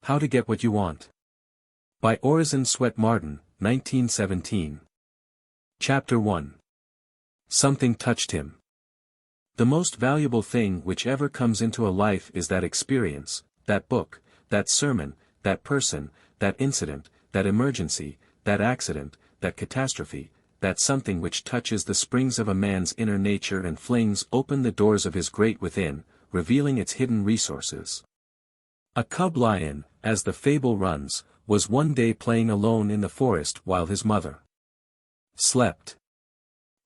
How to Get What You Want. By Orison Swett Marden, 1917. Chapter 1. Something touched him. The most valuable thing which ever comes into a life is that experience, that book, that sermon, that person, that incident, that emergency, that accident, that catastrophe, that something which touches the springs of a man's inner nature and flings open the doors of his great within, revealing its hidden resources. A cub lion, as the fable runs, was one day playing alone in the forest while his mother slept.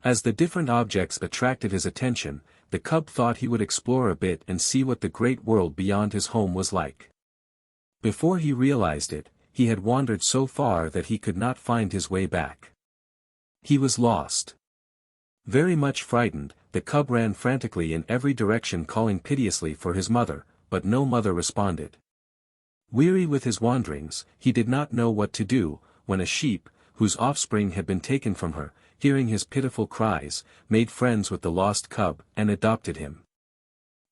As the different objects attracted his attention, the cub thought he would explore a bit and see what the great world beyond his home was like. Before he realized it, he had wandered so far that he could not find his way back. He was lost. Very much frightened, the cub ran frantically in every direction, calling piteously for his mother, but no mother responded. Weary with his wanderings, he did not know what to do, when a sheep, whose offspring had been taken from her, hearing his pitiful cries, made friends with the lost cub, and adopted him.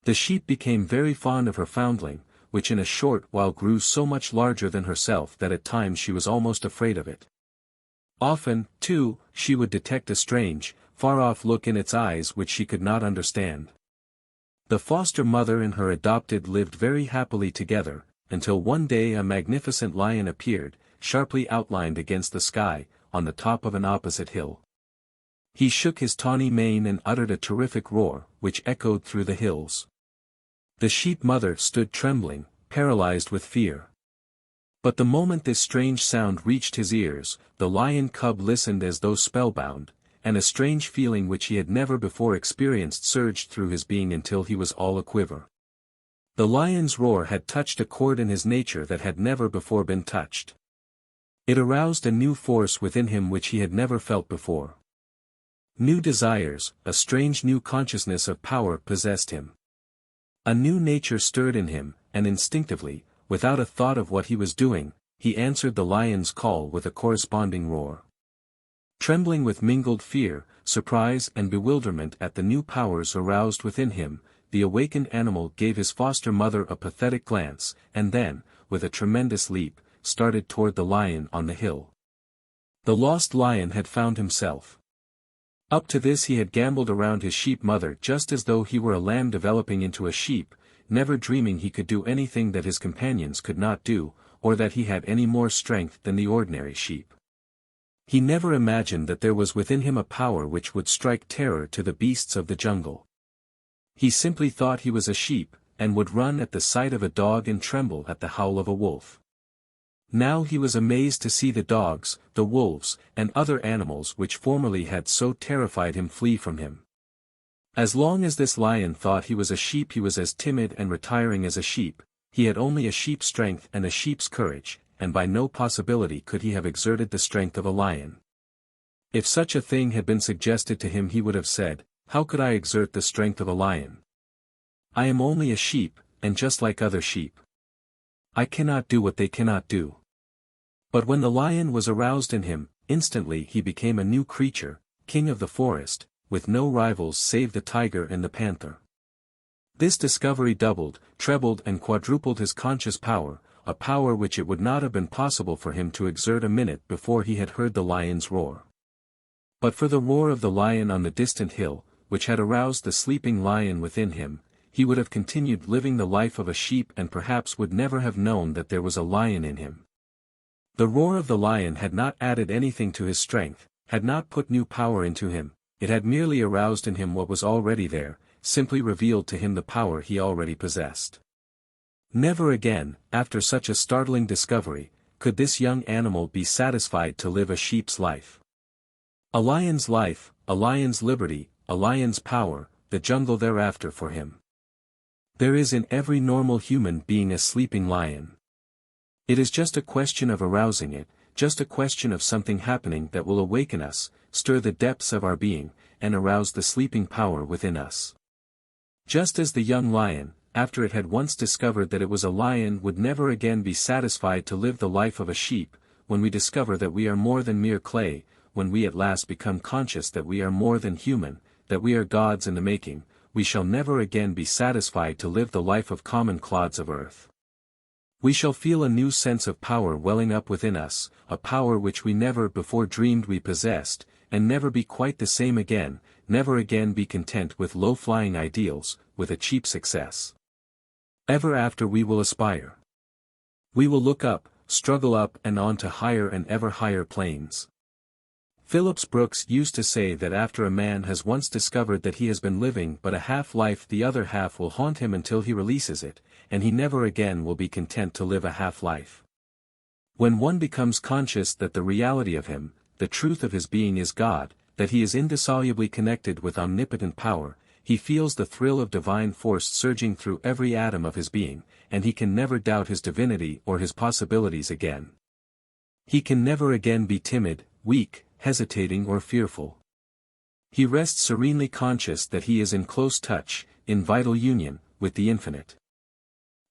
The sheep became very fond of her foundling, which in a short while grew so much larger than herself that at times she was almost afraid of it. Often, too, she would detect a strange, far-off look in its eyes which she could not understand. The foster mother and her adopted lived very happily together, until one day a magnificent lion appeared, sharply outlined against the sky, on the top of an opposite hill. He shook his tawny mane and uttered a terrific roar, which echoed through the hills. The sheep mother stood trembling, paralyzed with fear. But the moment this strange sound reached his ears, the lion cub listened as though spellbound, and a strange feeling which he had never before experienced surged through his being until he was all aquiver. The lion's roar had touched a chord in his nature that had never before been touched. It aroused a new force within him which he had never felt before. New desires, a strange new consciousness of power possessed him. A new nature stirred in him, and instinctively, without a thought of what he was doing, he answered the lion's call with a corresponding roar. Trembling with mingled fear, surprise and bewilderment at the new powers aroused within him, the awakened animal gave his foster mother a pathetic glance, and then, with a tremendous leap, started toward the lion on the hill. The lost lion had found himself. Up to this he had gambled around his sheep mother just as though he were a lamb developing into a sheep, never dreaming he could do anything that his companions could not do, or that he had any more strength than the ordinary sheep. He never imagined that there was within him a power which would strike terror to the beasts of the jungle. He simply thought he was a sheep, and would run at the sight of a dog and tremble at the howl of a wolf. Now he was amazed to see the dogs, the wolves, and other animals which formerly had so terrified him flee from him. As long as this lion thought he was a sheep, he was as timid and retiring as a sheep. He had only a sheep's strength and a sheep's courage, and by no possibility could he have exerted the strength of a lion. If such a thing had been suggested to him, he would have said, "How could I exert the strength of a lion? I am only a sheep, and just like other sheep. I cannot do what they cannot do." But when the lion was aroused in him, instantly he became a new creature, king of the forest, with no rivals save the tiger and the panther. This discovery doubled, trebled and quadrupled his conscious power, a power which it would not have been possible for him to exert a minute before he had heard the lion's roar. But for the roar of the lion on the distant hill, which had aroused the sleeping lion within him, he would have continued living the life of a sheep and perhaps would never have known that there was a lion in him. The roar of the lion had not added anything to his strength, had not put new power into him, it had merely aroused in him what was already there, simply revealed to him the power he already possessed. Never again, after such a startling discovery, could this young animal be satisfied to live a sheep's life. A lion's life, a lion's liberty, a lion's power, the jungle thereafter for him. There is in every normal human being a sleeping lion. It is just a question of arousing it, just a question of something happening that will awaken us, stir the depths of our being, and arouse the sleeping power within us. Just as the young lion, after it had once discovered that it was a lion, would never again be satisfied to live the life of a sheep, when we discover that we are more than mere clay, when we at last become conscious that we are more than human, that we are gods in the making, we shall never again be satisfied to live the life of common clods of earth. We shall feel a new sense of power welling up within us, a power which we never before dreamed we possessed, and never be quite the same again, never again be content with low-flying ideals, with a cheap success. Ever after we will aspire. We will look up, struggle up and on to higher and ever higher planes. Phillips Brooks used to say that after a man has once discovered that he has been living but a half-life, the other half will haunt him until he releases it, and he never again will be content to live a half-life. When one becomes conscious that the reality of him, the truth of his being is God, that he is indissolubly connected with omnipotent power, he feels the thrill of divine force surging through every atom of his being, and he can never doubt his divinity or his possibilities again. He can never again be timid, weak, hesitating or fearful. He rests serenely conscious that he is in close touch, in vital union, with the infinite.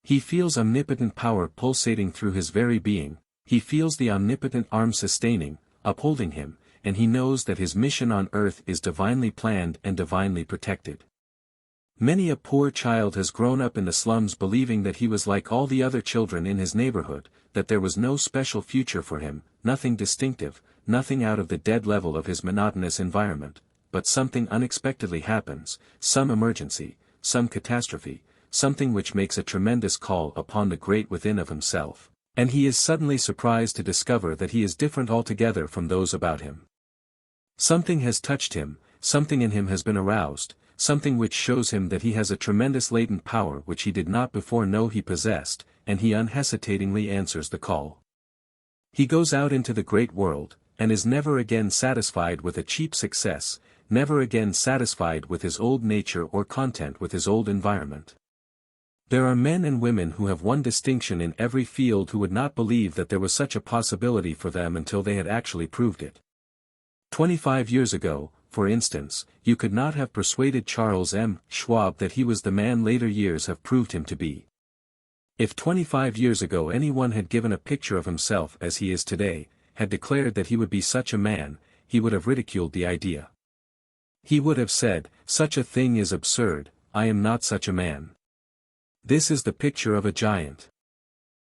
He feels omnipotent power pulsating through his very being, he feels the omnipotent arm sustaining, upholding him, and he knows that his mission on earth is divinely planned and divinely protected. Many a poor child has grown up in the slums believing that he was like all the other children in his neighborhood, that there was no special future for him, nothing distinctive, nothing out of the dead level of his monotonous environment, but something unexpectedly happens, some emergency, some catastrophe, something which makes a tremendous call upon the great within of himself, and he is suddenly surprised to discover that he is different altogether from those about him. Something has touched him, something in him has been aroused, something which shows him that he has a tremendous latent power which he did not before know he possessed, and he unhesitatingly answers the call. He goes out into the great world, and is never again satisfied with a cheap success, never again satisfied with his old nature or content with his old environment. There are men and women who have won distinction in every field who would not believe that there was such a possibility for them until they had actually proved it. 25 years ago, for instance, you could not have persuaded Charles M. Schwab that he was the man later years have proved him to be. If 25 years ago anyone had given a picture of himself as he is today, had declared that he would be such a man, he would have ridiculed the idea. He would have said, "Such a thing is absurd, I am not such a man. This is the picture of a giant.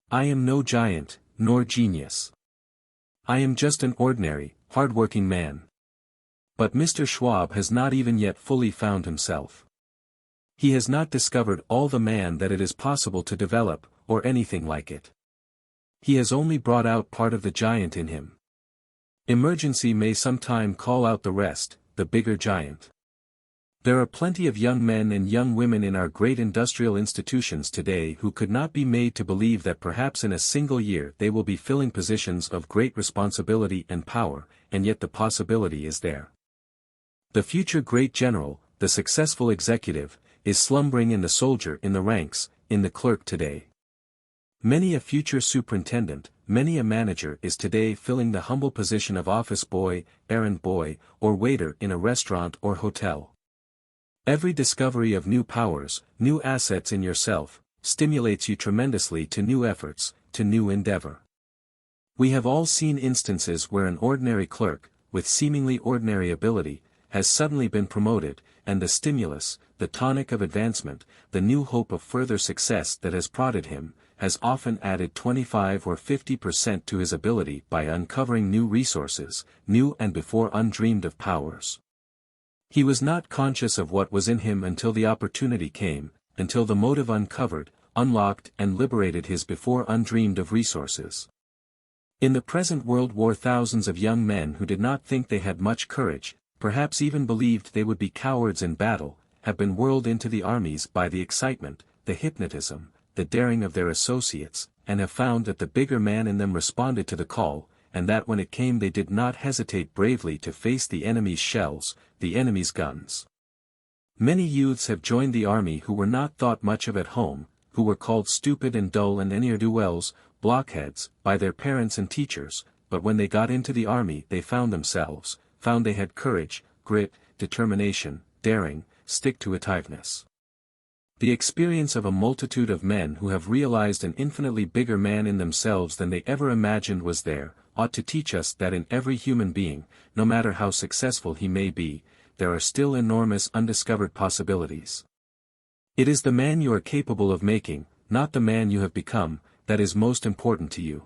I am no giant, nor genius. I am just an ordinary, hard-working man." But Mr. Schwab has not even yet fully found himself. He has not discovered all the man that it is possible to develop, or anything like it. He has only brought out part of the giant in him. Emergency may sometime call out the rest, the bigger giant. There are plenty of young men and young women in our great industrial institutions today who could not be made to believe that perhaps in a single year they will be filling positions of great responsibility and power, and yet the possibility is there. The future great general, the successful executive, is slumbering in the soldier in the ranks, in the clerk today. Many a future superintendent, many a manager is today filling the humble position of office boy, errand boy, or waiter in a restaurant or hotel. Every discovery of new powers, new assets in yourself, stimulates you tremendously to new efforts, to new endeavor. We have all seen instances where an ordinary clerk, with seemingly ordinary ability, has suddenly been promoted, and the stimulus, the tonic of advancement, the new hope of further success that has prodded him, has often added 25 or 50% to his ability by uncovering new resources, new and before undreamed of powers. He was not conscious of what was in him until the opportunity came, until the motive uncovered, unlocked and liberated his before undreamed of resources. In the present World War, thousands of young men who did not think they had much courage, perhaps even believed they would be cowards in battle, have been whirled into the armies by the excitement, the hypnotism, the daring of their associates, and have found that the bigger man in them responded to the call, and that when it came they did not hesitate bravely to face the enemy's shells, the enemy's guns. Many youths have joined the army who were not thought much of at home, who were called stupid and dull and ne'er-do-wells, blockheads, by their parents and teachers, but when they got into the army they found they had courage, grit, determination, daring, stick-to-itiveness. The experience of a multitude of men who have realized an infinitely bigger man in themselves than they ever imagined was there, ought to teach us that in every human being, no matter how successful he may be, there are still enormous undiscovered possibilities. It is the man you are capable of making, not the man you have become, that is most important to you.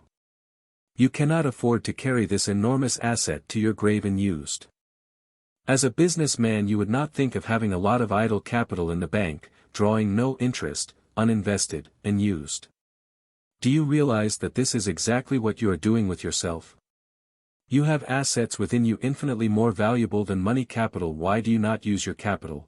You cannot afford to carry this enormous asset to your grave unused. As a businessman, you would not think of having a lot of idle capital in the bank, drawing no interest, uninvested, and used. Do you realize that this is exactly what you are doing with yourself? You have assets within you infinitely more valuable than money capital. Why do you not use your capital?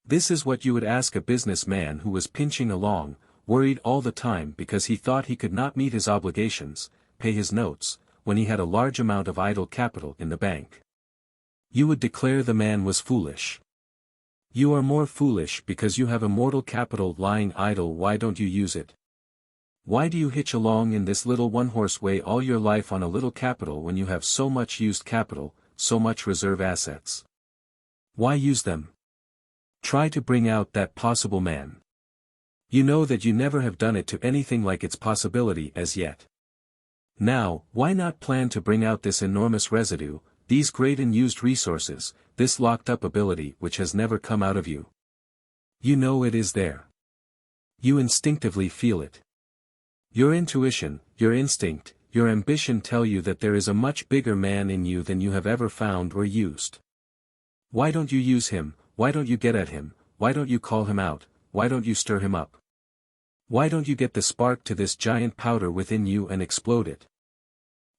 This is what you would ask a businessman who was pinching along, worried all the time because he thought he could not meet his obligations, pay his notes, when he had a large amount of idle capital in the bank. You would declare the man was foolish. You are more foolish because you have immortal capital lying idle. Why don't you use it? Why do you hitch along in this little one-horse way all your life on a little capital when you have so much used capital, so much reserve assets? Why use them? Try to bring out that possible man. You know that you never have done it to anything like its possibility as yet. Now, why not plan to bring out this enormous residue, these great unused resources, this locked-up ability which has never come out of you? You know it is there. You instinctively feel it. Your intuition, your instinct, your ambition tell you that there is a much bigger man in you than you have ever found or used. Why don't you use him? Why don't you get at him? Why don't you call him out? Why don't you stir him up? Why don't you get the spark to this giant powder within you and explode it?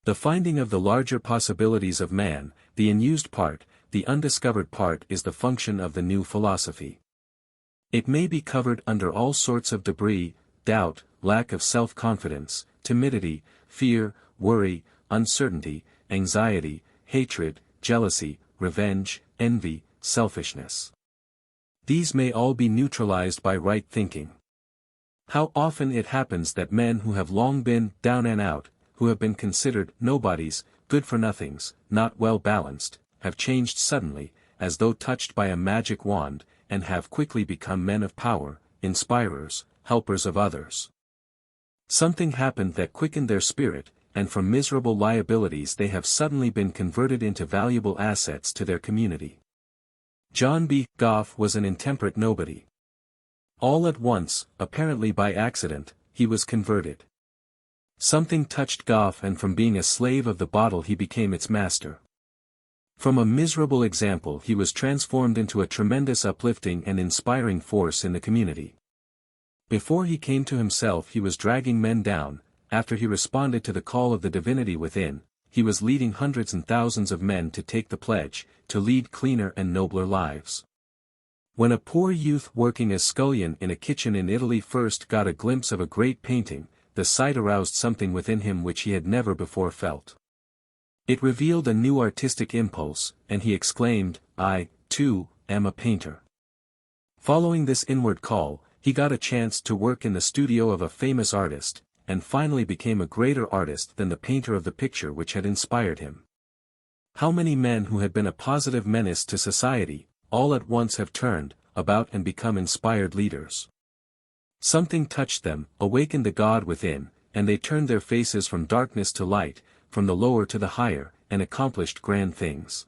The finding of the larger possibilities of man, the unused part, the undiscovered part, is the function of the new philosophy. It may be covered under all sorts of debris: doubt, lack of self-confidence, timidity, fear, worry, uncertainty, anxiety, hatred, jealousy, revenge, envy, selfishness. These may all be neutralized by right thinking. How often it happens that men who have long been down and out, who have been considered nobodies, good-for-nothings, not well balanced, have changed suddenly, as though touched by a magic wand, and have quickly become men of power, inspirers, helpers of others. Something happened that quickened their spirit, and from miserable liabilities they have suddenly been converted into valuable assets to their community. John B. Goff was an intemperate nobody. All at once, apparently by accident, he was converted. Something touched Goff, and from being a slave of the bottle he became its master. From a miserable example he was transformed into a tremendous uplifting and inspiring force in the community. Before he came to himself he was dragging men down. After he responded to the call of the divinity within, he was leading hundreds and thousands of men to take the pledge, to lead cleaner and nobler lives. When a poor youth working as scullion in a kitchen in Italy first got a glimpse of a great painting, the sight aroused something within him which he had never before felt. It revealed a new artistic impulse, and he exclaimed, "I, too, am a painter." Following this inward call, he got a chance to work in the studio of a famous artist, and finally became a greater artist than the painter of the picture which had inspired him. How many men who had been a positive menace to society, all at once have turned about and become inspired leaders. Something touched them, awakened the God within, and they turned their faces from darkness to light, from the lower to the higher, and accomplished grand things.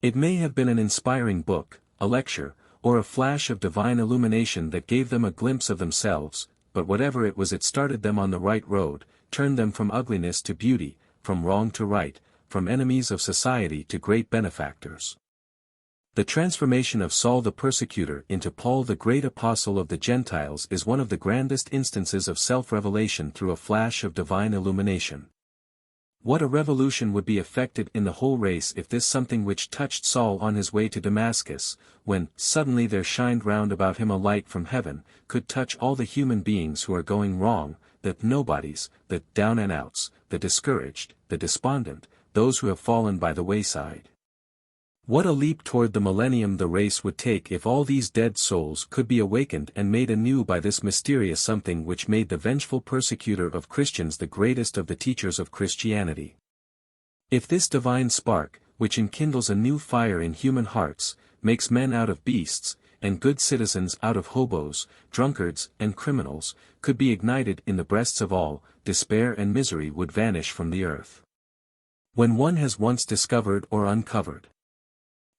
It may have been an inspiring book, a lecture, or a flash of divine illumination that gave them a glimpse of themselves, but whatever it was, it started them on the right road, turned them from ugliness to beauty, from wrong to right, from enemies of society to great benefactors. The transformation of Saul the persecutor into Paul the great apostle of the Gentiles is one of the grandest instances of self-revelation through a flash of divine illumination. What a revolution would be effected in the whole race if this something which touched Saul on his way to Damascus, when suddenly there shined round about him a light from heaven, could touch all the human beings who are going wrong, the nobodies, the down-and-outs, the discouraged, the despondent, those who have fallen by the wayside. What a leap toward the millennium the race would take if all these dead souls could be awakened and made anew by this mysterious something which made the vengeful persecutor of Christians the greatest of the teachers of Christianity. If this divine spark, which enkindles a new fire in human hearts, makes men out of beasts, and good citizens out of hobos, drunkards and criminals, could be ignited in the breasts of all, despair and misery would vanish from the earth. When one has once discovered or uncovered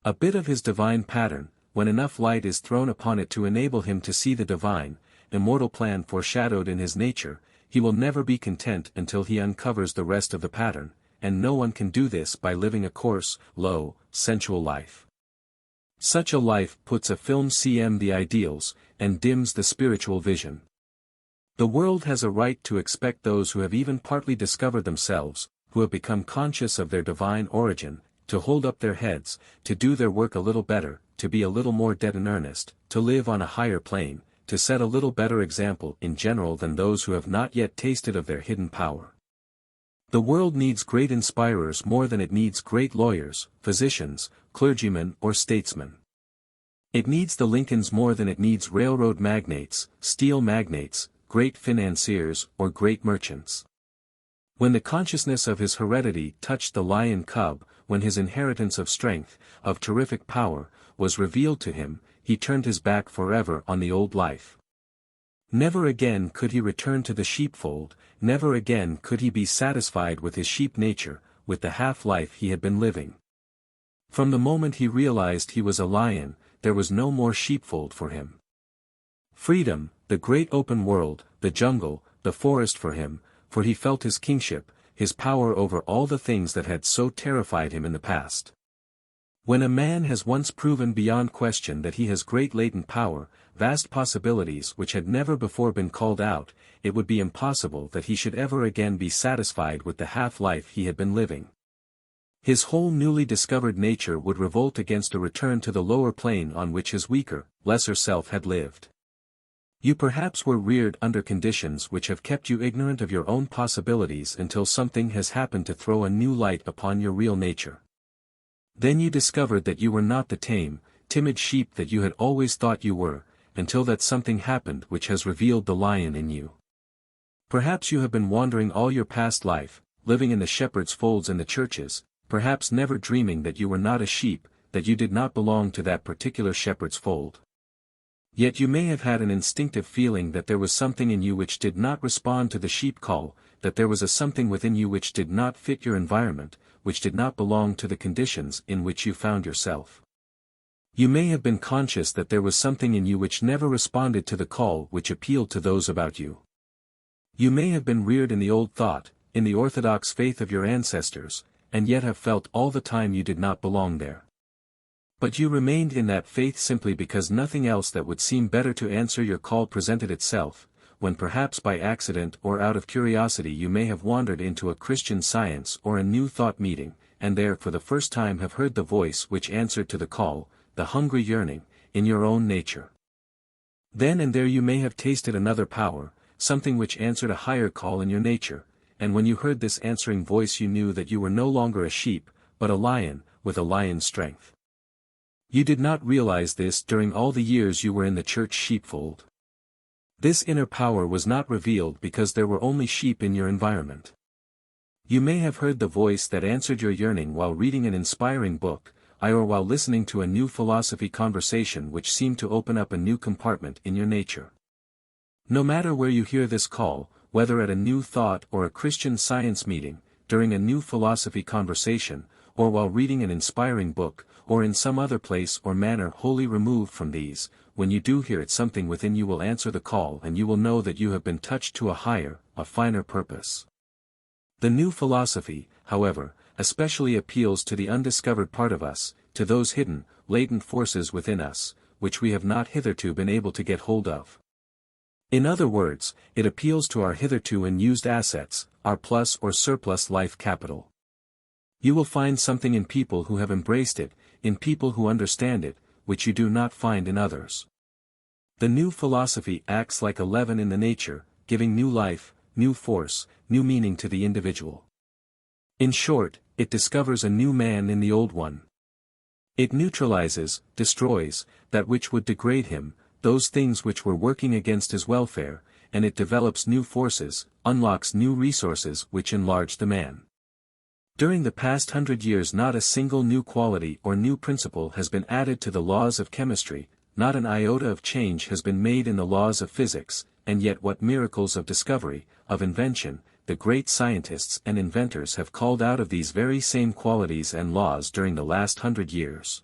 a bit of his divine pattern, when enough light is thrown upon it to enable him to see the divine, immortal plan foreshadowed in his nature, he will never be content until he uncovers the rest of the pattern, and no one can do this by living a coarse, low, sensual life. Such a life puts a film cm the ideals, and dims the spiritual vision. The world has a right to expect those who have even partly discovered themselves, who have become conscious of their divine origin, to hold up their heads, to do their work a little better, to be a little more dead in earnest, to live on a higher plane, to set a little better example in general than those who have not yet tasted of their hidden power. The world needs great inspirers more than it needs great lawyers, physicians, clergymen or statesmen. It needs the Lincolns more than it needs railroad magnates, steel magnates, great financiers or great merchants. When the consciousness of his heredity touched the lion cub, when his inheritance of strength, of terrific power, was revealed to him, he turned his back forever on the old life. Never again could he return to the sheepfold, never again could he be satisfied with his sheep nature, with the half-life he had been living. From the moment he realized he was a lion, there was no more sheepfold for him. Freedom, the great open world, the jungle, the forest for him, for he felt his kingship, his power over all the things that had so terrified him in the past. When a man has once proven beyond question that he has great latent power, vast possibilities which had never before been called out, it would be impossible that he should ever again be satisfied with the half-life he had been living. His whole newly discovered nature would revolt against a return to the lower plane on which his weaker, lesser self had lived. You perhaps were reared under conditions which have kept you ignorant of your own possibilities until something has happened to throw a new light upon your real nature. Then you discovered that you were not the tame, timid sheep that you had always thought you were, until that something happened which has revealed the lion in you. Perhaps you have been wandering all your past life, living in the shepherd's folds in the churches, perhaps never dreaming that you were not a sheep, that you did not belong to that particular shepherd's fold. Yet you may have had an instinctive feeling that there was something in you which did not respond to the sheep call, that there was a something within you which did not fit your environment, which did not belong to the conditions in which you found yourself. You may have been conscious that there was something in you which never responded to the call which appealed to those about you. You may have been reared in the old thought, in the orthodox faith of your ancestors, and yet have felt all the time you did not belong there. But you remained in that faith simply because nothing else that would seem better to answer your call presented itself, when perhaps by accident or out of curiosity you may have wandered into a Christian Science or a New Thought meeting, and there for the first time have heard the voice which answered to the call, the hungry yearning, in your own nature. Then and there you may have tasted another power, something which answered a higher call in your nature, and when you heard this answering voice you knew that you were no longer a sheep, but a lion, with a lion's strength. You did not realize this during all the years you were in the church sheepfold. This inner power was not revealed because there were only sheep in your environment. You may have heard the voice that answered your yearning while reading an inspiring book, or while listening to a new philosophy conversation which seemed to open up a new compartment in your nature. No matter where you hear this call, whether at a New Thought or a Christian Science meeting, during a new philosophy conversation, or while reading an inspiring book, or in some other place or manner wholly removed from these, when you do hear it, something within you will answer the call and you will know that you have been touched to a higher, a finer purpose. The new philosophy, however, especially appeals to the undiscovered part of us, to those hidden, latent forces within us, which we have not hitherto been able to get hold of. In other words, it appeals to our hitherto unused assets, our plus or surplus life capital. You will find something in people who have embraced it, in people who understand it, which you do not find in others. The new philosophy acts like a leaven in the nature, giving new life, new force, new meaning to the individual. In short, it discovers a new man in the old one. It neutralizes, destroys, that which would degrade him, those things which were working against his welfare, and it develops new forces, unlocks new resources which enlarge the man. During the past 100 years not a single new quality or new principle has been added to the laws of chemistry, not an iota of change has been made in the laws of physics, and yet what miracles of discovery, of invention, the great scientists and inventors have called out of these very same qualities and laws during the last 100 years.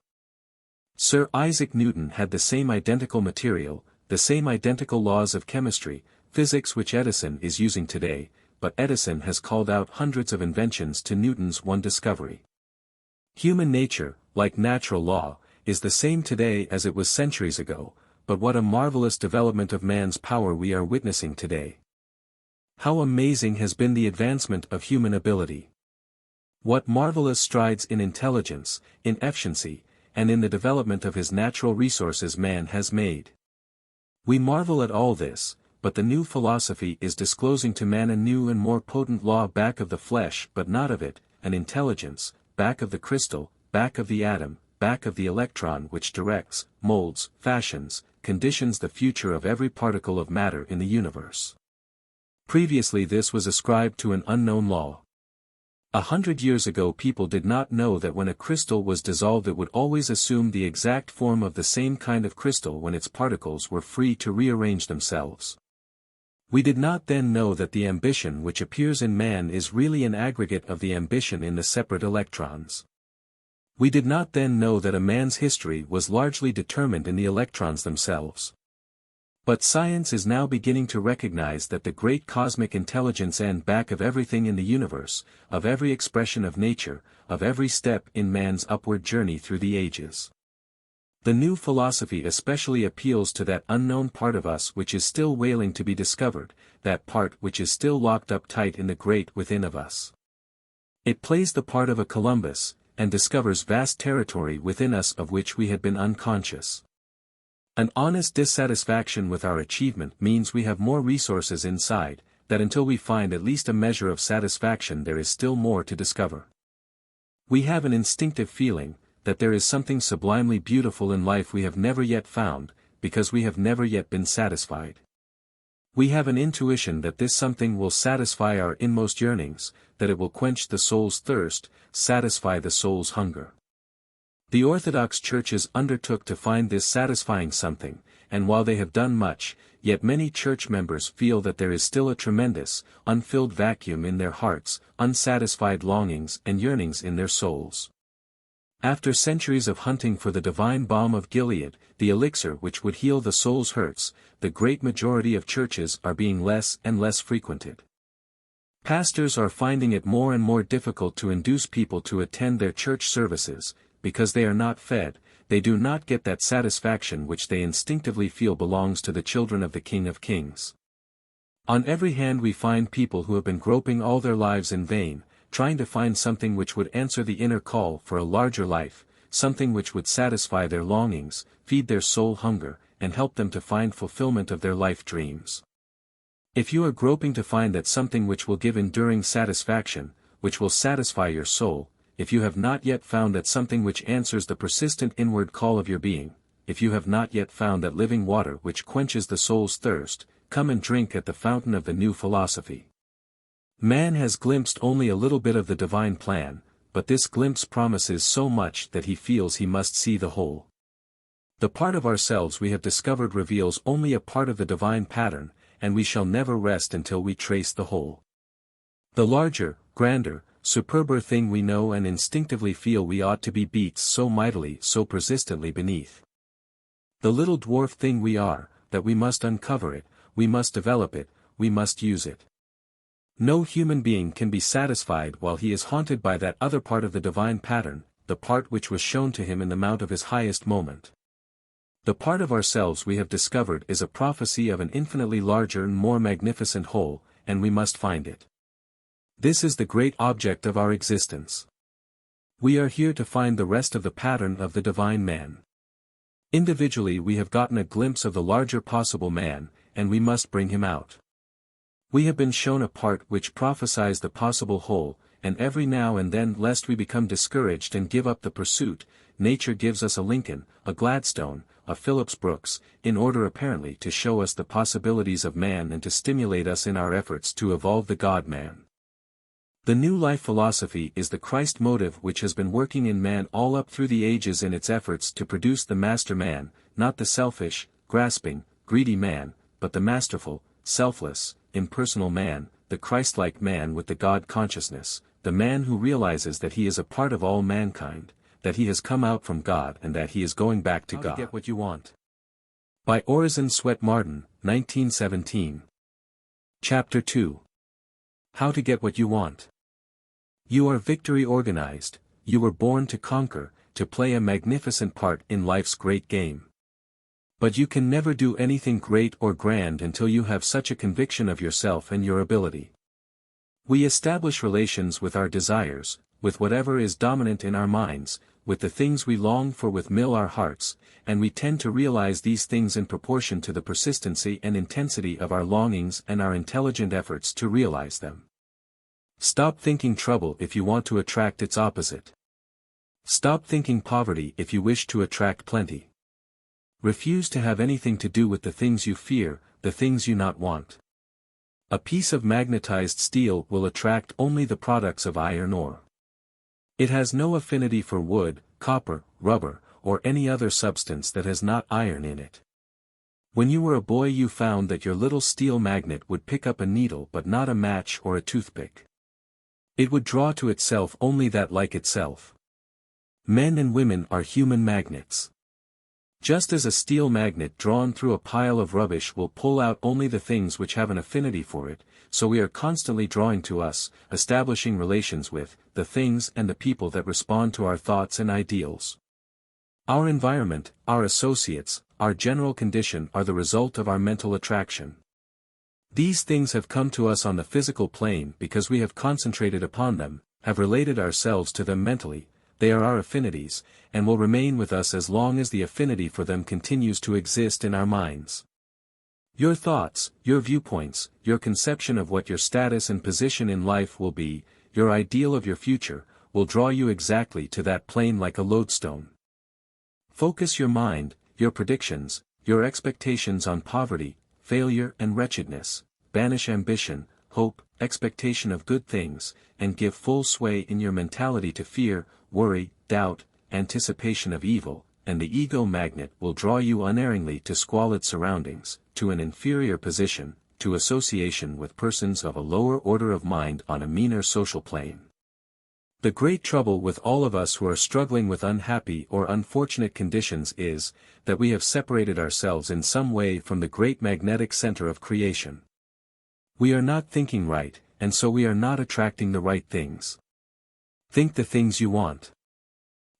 Sir Isaac Newton had the same identical material, the same identical laws of chemistry, physics which Edison is using today, but Edison has called out hundreds of inventions to Newton's one discovery. Human nature, like natural law, is the same today as it was centuries ago, but what a marvelous development of man's power we are witnessing today. How amazing has been the advancement of human ability. What marvelous strides in intelligence, in efficiency, and in the development of his natural resources man has made. We marvel at all this, but the new philosophy is disclosing to man a new and more potent law back of the flesh but not of it, an intelligence, back of the crystal, back of the atom, back of the electron which directs, molds, fashions, conditions the future of every particle of matter in the universe. Previously this was ascribed to an unknown law. 100 years ago people did not know that when a crystal was dissolved it would always assume the exact form of the same kind of crystal when its particles were free to rearrange themselves. We did not then know that the ambition which appears in man is really an aggregate of the ambition in the separate electrons. We did not then know that a man's history was largely determined in the electrons themselves. But science is now beginning to recognize that the great cosmic intelligence and back of everything in the universe, of every expression of nature, of every step in man's upward journey through the ages. The new philosophy especially appeals to that unknown part of us which is still wailing to be discovered, that part which is still locked up tight in the great within of us. It plays the part of a Columbus, and discovers vast territory within us of which we had been unconscious. An honest dissatisfaction with our achievement means we have more resources inside, that until we find at least a measure of satisfaction there is still more to discover. We have an instinctive feeling, that there is something sublimely beautiful in life we have never yet found, because we have never yet been satisfied. We have an intuition that this something will satisfy our inmost yearnings, that it will quench the soul's thirst, satisfy the soul's hunger. The Orthodox churches undertook to find this satisfying something, and while they have done much, yet many church members feel that there is still a tremendous, unfilled vacuum in their hearts, unsatisfied longings and yearnings in their souls. After centuries of hunting for the divine balm of Gilead, the elixir which would heal the soul's hurts, the great majority of churches are being less and less frequented. Pastors are finding it more and more difficult to induce people to attend their church services, because they are not fed, they do not get that satisfaction which they instinctively feel belongs to the children of the King of Kings. On every hand we find people who have been groping all their lives in vain, trying to find something which would answer the inner call for a larger life, something which would satisfy their longings, feed their soul hunger, and help them to find fulfillment of their life dreams. If you are groping to find that something which will give enduring satisfaction, which will satisfy your soul, if you have not yet found that something which answers the persistent inward call of your being, if you have not yet found that living water which quenches the soul's thirst, come and drink at the fountain of the new philosophy. Man has glimpsed only a little bit of the divine plan, but this glimpse promises so much that he feels he must see the whole. The part of ourselves we have discovered reveals only a part of the divine pattern, and we shall never rest until we trace the whole. The larger, grander, superber thing we know and instinctively feel we ought to be beats so mightily, so persistently beneath. The little dwarf thing we are, that we must uncover it, we must develop it, we must use it. No human being can be satisfied while he is haunted by that other part of the divine pattern, the part which was shown to him in the mount of his highest moment. The part of ourselves we have discovered is a prophecy of an infinitely larger and more magnificent whole, and we must find it. This is the great object of our existence. We are here to find the rest of the pattern of the divine man. Individually we have gotten a glimpse of the larger possible man, and we must bring him out. We have been shown a part which prophesies the possible whole, and every now and then lest we become discouraged and give up the pursuit, nature gives us a Lincoln, a Gladstone, a Phillips Brooks, in order apparently to show us the possibilities of man and to stimulate us in our efforts to evolve the God-man. The new life philosophy is the Christ motive which has been working in man all up through the ages in its efforts to produce the master man, not the selfish, grasping, greedy man, but the masterful, selfless, impersonal man, the Christ-like man with the God consciousness, the man who realizes that he is a part of all mankind, that he has come out from God and that he is going back to God. Get what you want. By Orison Swett Marden, 1917. Chapter 2. How to get what you want. You are victory organized, you were born to conquer, to play a magnificent part in life's great game. But you can never do anything great or grand until you have such a conviction of yourself and your ability. We establish relations with our desires, with whatever is dominant in our minds, with the things we long for within our hearts, and we tend to realize these things in proportion to the persistency and intensity of our longings and our intelligent efforts to realize them. Stop thinking trouble if you want to attract its opposite. Stop thinking poverty if you wish to attract plenty. Refuse to have anything to do with the things you fear, the things you not want. A piece of magnetized steel will attract only the products of iron ore. It has no affinity for wood, copper, rubber, or any other substance that has not iron in it. When you were a boy you found that your little steel magnet would pick up a needle but not a match or a toothpick. It would draw to itself only that like itself. Men and women are human magnets. Just as a steel magnet drawn through a pile of rubbish will pull out only the things which have an affinity for it, so we are constantly drawing to us, establishing relations with, the things and the people that respond to our thoughts and ideals. Our environment, our associates, our general condition are the result of our mental attraction. These things have come to us on the physical plane because we have concentrated upon them, have related ourselves to them mentally. They are our affinities, and will remain with us as long as the affinity for them continues to exist in our minds. Your thoughts, your viewpoints, your conception of what your status and position in life will be, your ideal of your future, will draw you exactly to that plane like a lodestone. Focus your mind, your predictions, your expectations on poverty, failure and wretchedness, banish ambition, hope, expectation of good things, and give full sway in your mentality to fear, worry, doubt, anticipation of evil, and the ego magnet will draw you unerringly to squalid surroundings, to an inferior position, to association with persons of a lower order of mind on a meaner social plane. The great trouble with all of us who are struggling with unhappy or unfortunate conditions is, that we have separated ourselves in some way from the great magnetic center of creation. We are not thinking right, and so we are not attracting the right things. Think the things you want.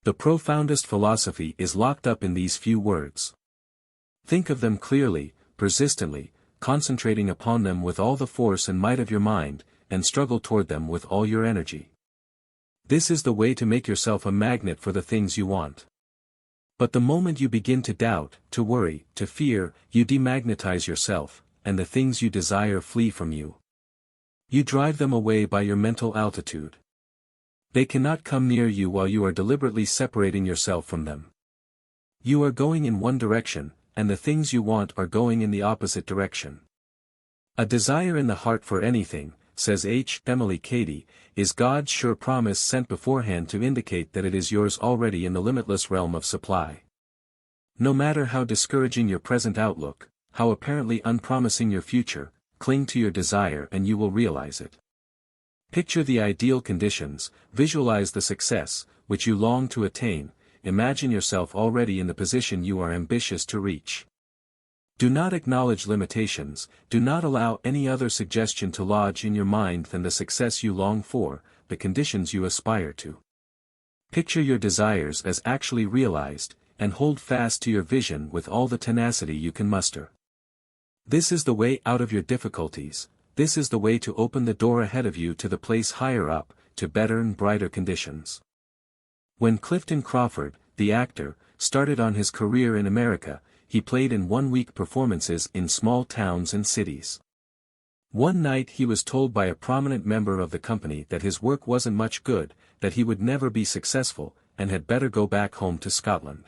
The profoundest philosophy is locked up in these few words. Think of them clearly, persistently, concentrating upon them with all the force and might of your mind, and struggle toward them with all your energy. This is the way to make yourself a magnet for the things you want. But the moment you begin to doubt, to worry, to fear, you demagnetize yourself, and the things you desire flee from you. You drive them away by your mental altitude. They cannot come near you while you are deliberately separating yourself from them. You are going in one direction, and the things you want are going in the opposite direction. A desire in the heart for anything, says H. Emily Cady, is God's sure promise sent beforehand to indicate that it is yours already in the limitless realm of supply. No matter how discouraging your present outlook, how apparently unpromising your future, cling to your desire and you will realize it. Picture the ideal conditions, visualize the success, which you long to attain, imagine yourself already in the position you are ambitious to reach. Do not acknowledge limitations, do not allow any other suggestion to lodge in your mind than the success you long for, the conditions you aspire to. Picture your desires as actually realized, and hold fast to your vision with all the tenacity you can muster. This is the way out of your difficulties. This is the way to open the door ahead of you to the place higher up, to better and brighter conditions. When Clifton Crawford, the actor, started on his career in America, he played in one-week performances in small towns and cities. One night he was told by a prominent member of the company that his work wasn't much good, that he would never be successful, and had better go back home to Scotland.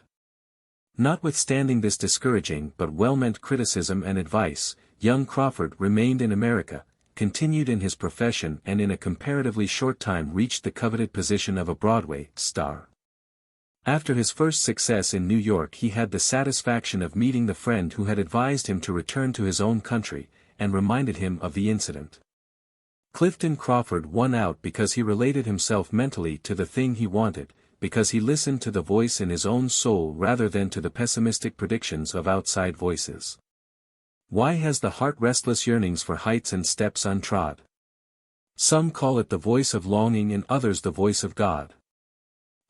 Notwithstanding this discouraging but well-meant criticism and advice, young Crawford remained in America, continued in his profession and in a comparatively short time reached the coveted position of a Broadway star. After his first success in New York he had the satisfaction of meeting the friend who had advised him to return to his own country, and reminded him of the incident. Clifton Crawford won out because he related himself mentally to the thing he wanted, because he listened to the voice in his own soul rather than to the pessimistic predictions of outside voices. Why has the heart restless yearnings for heights and steps untrod? Some call it the voice of longing and others the voice of God.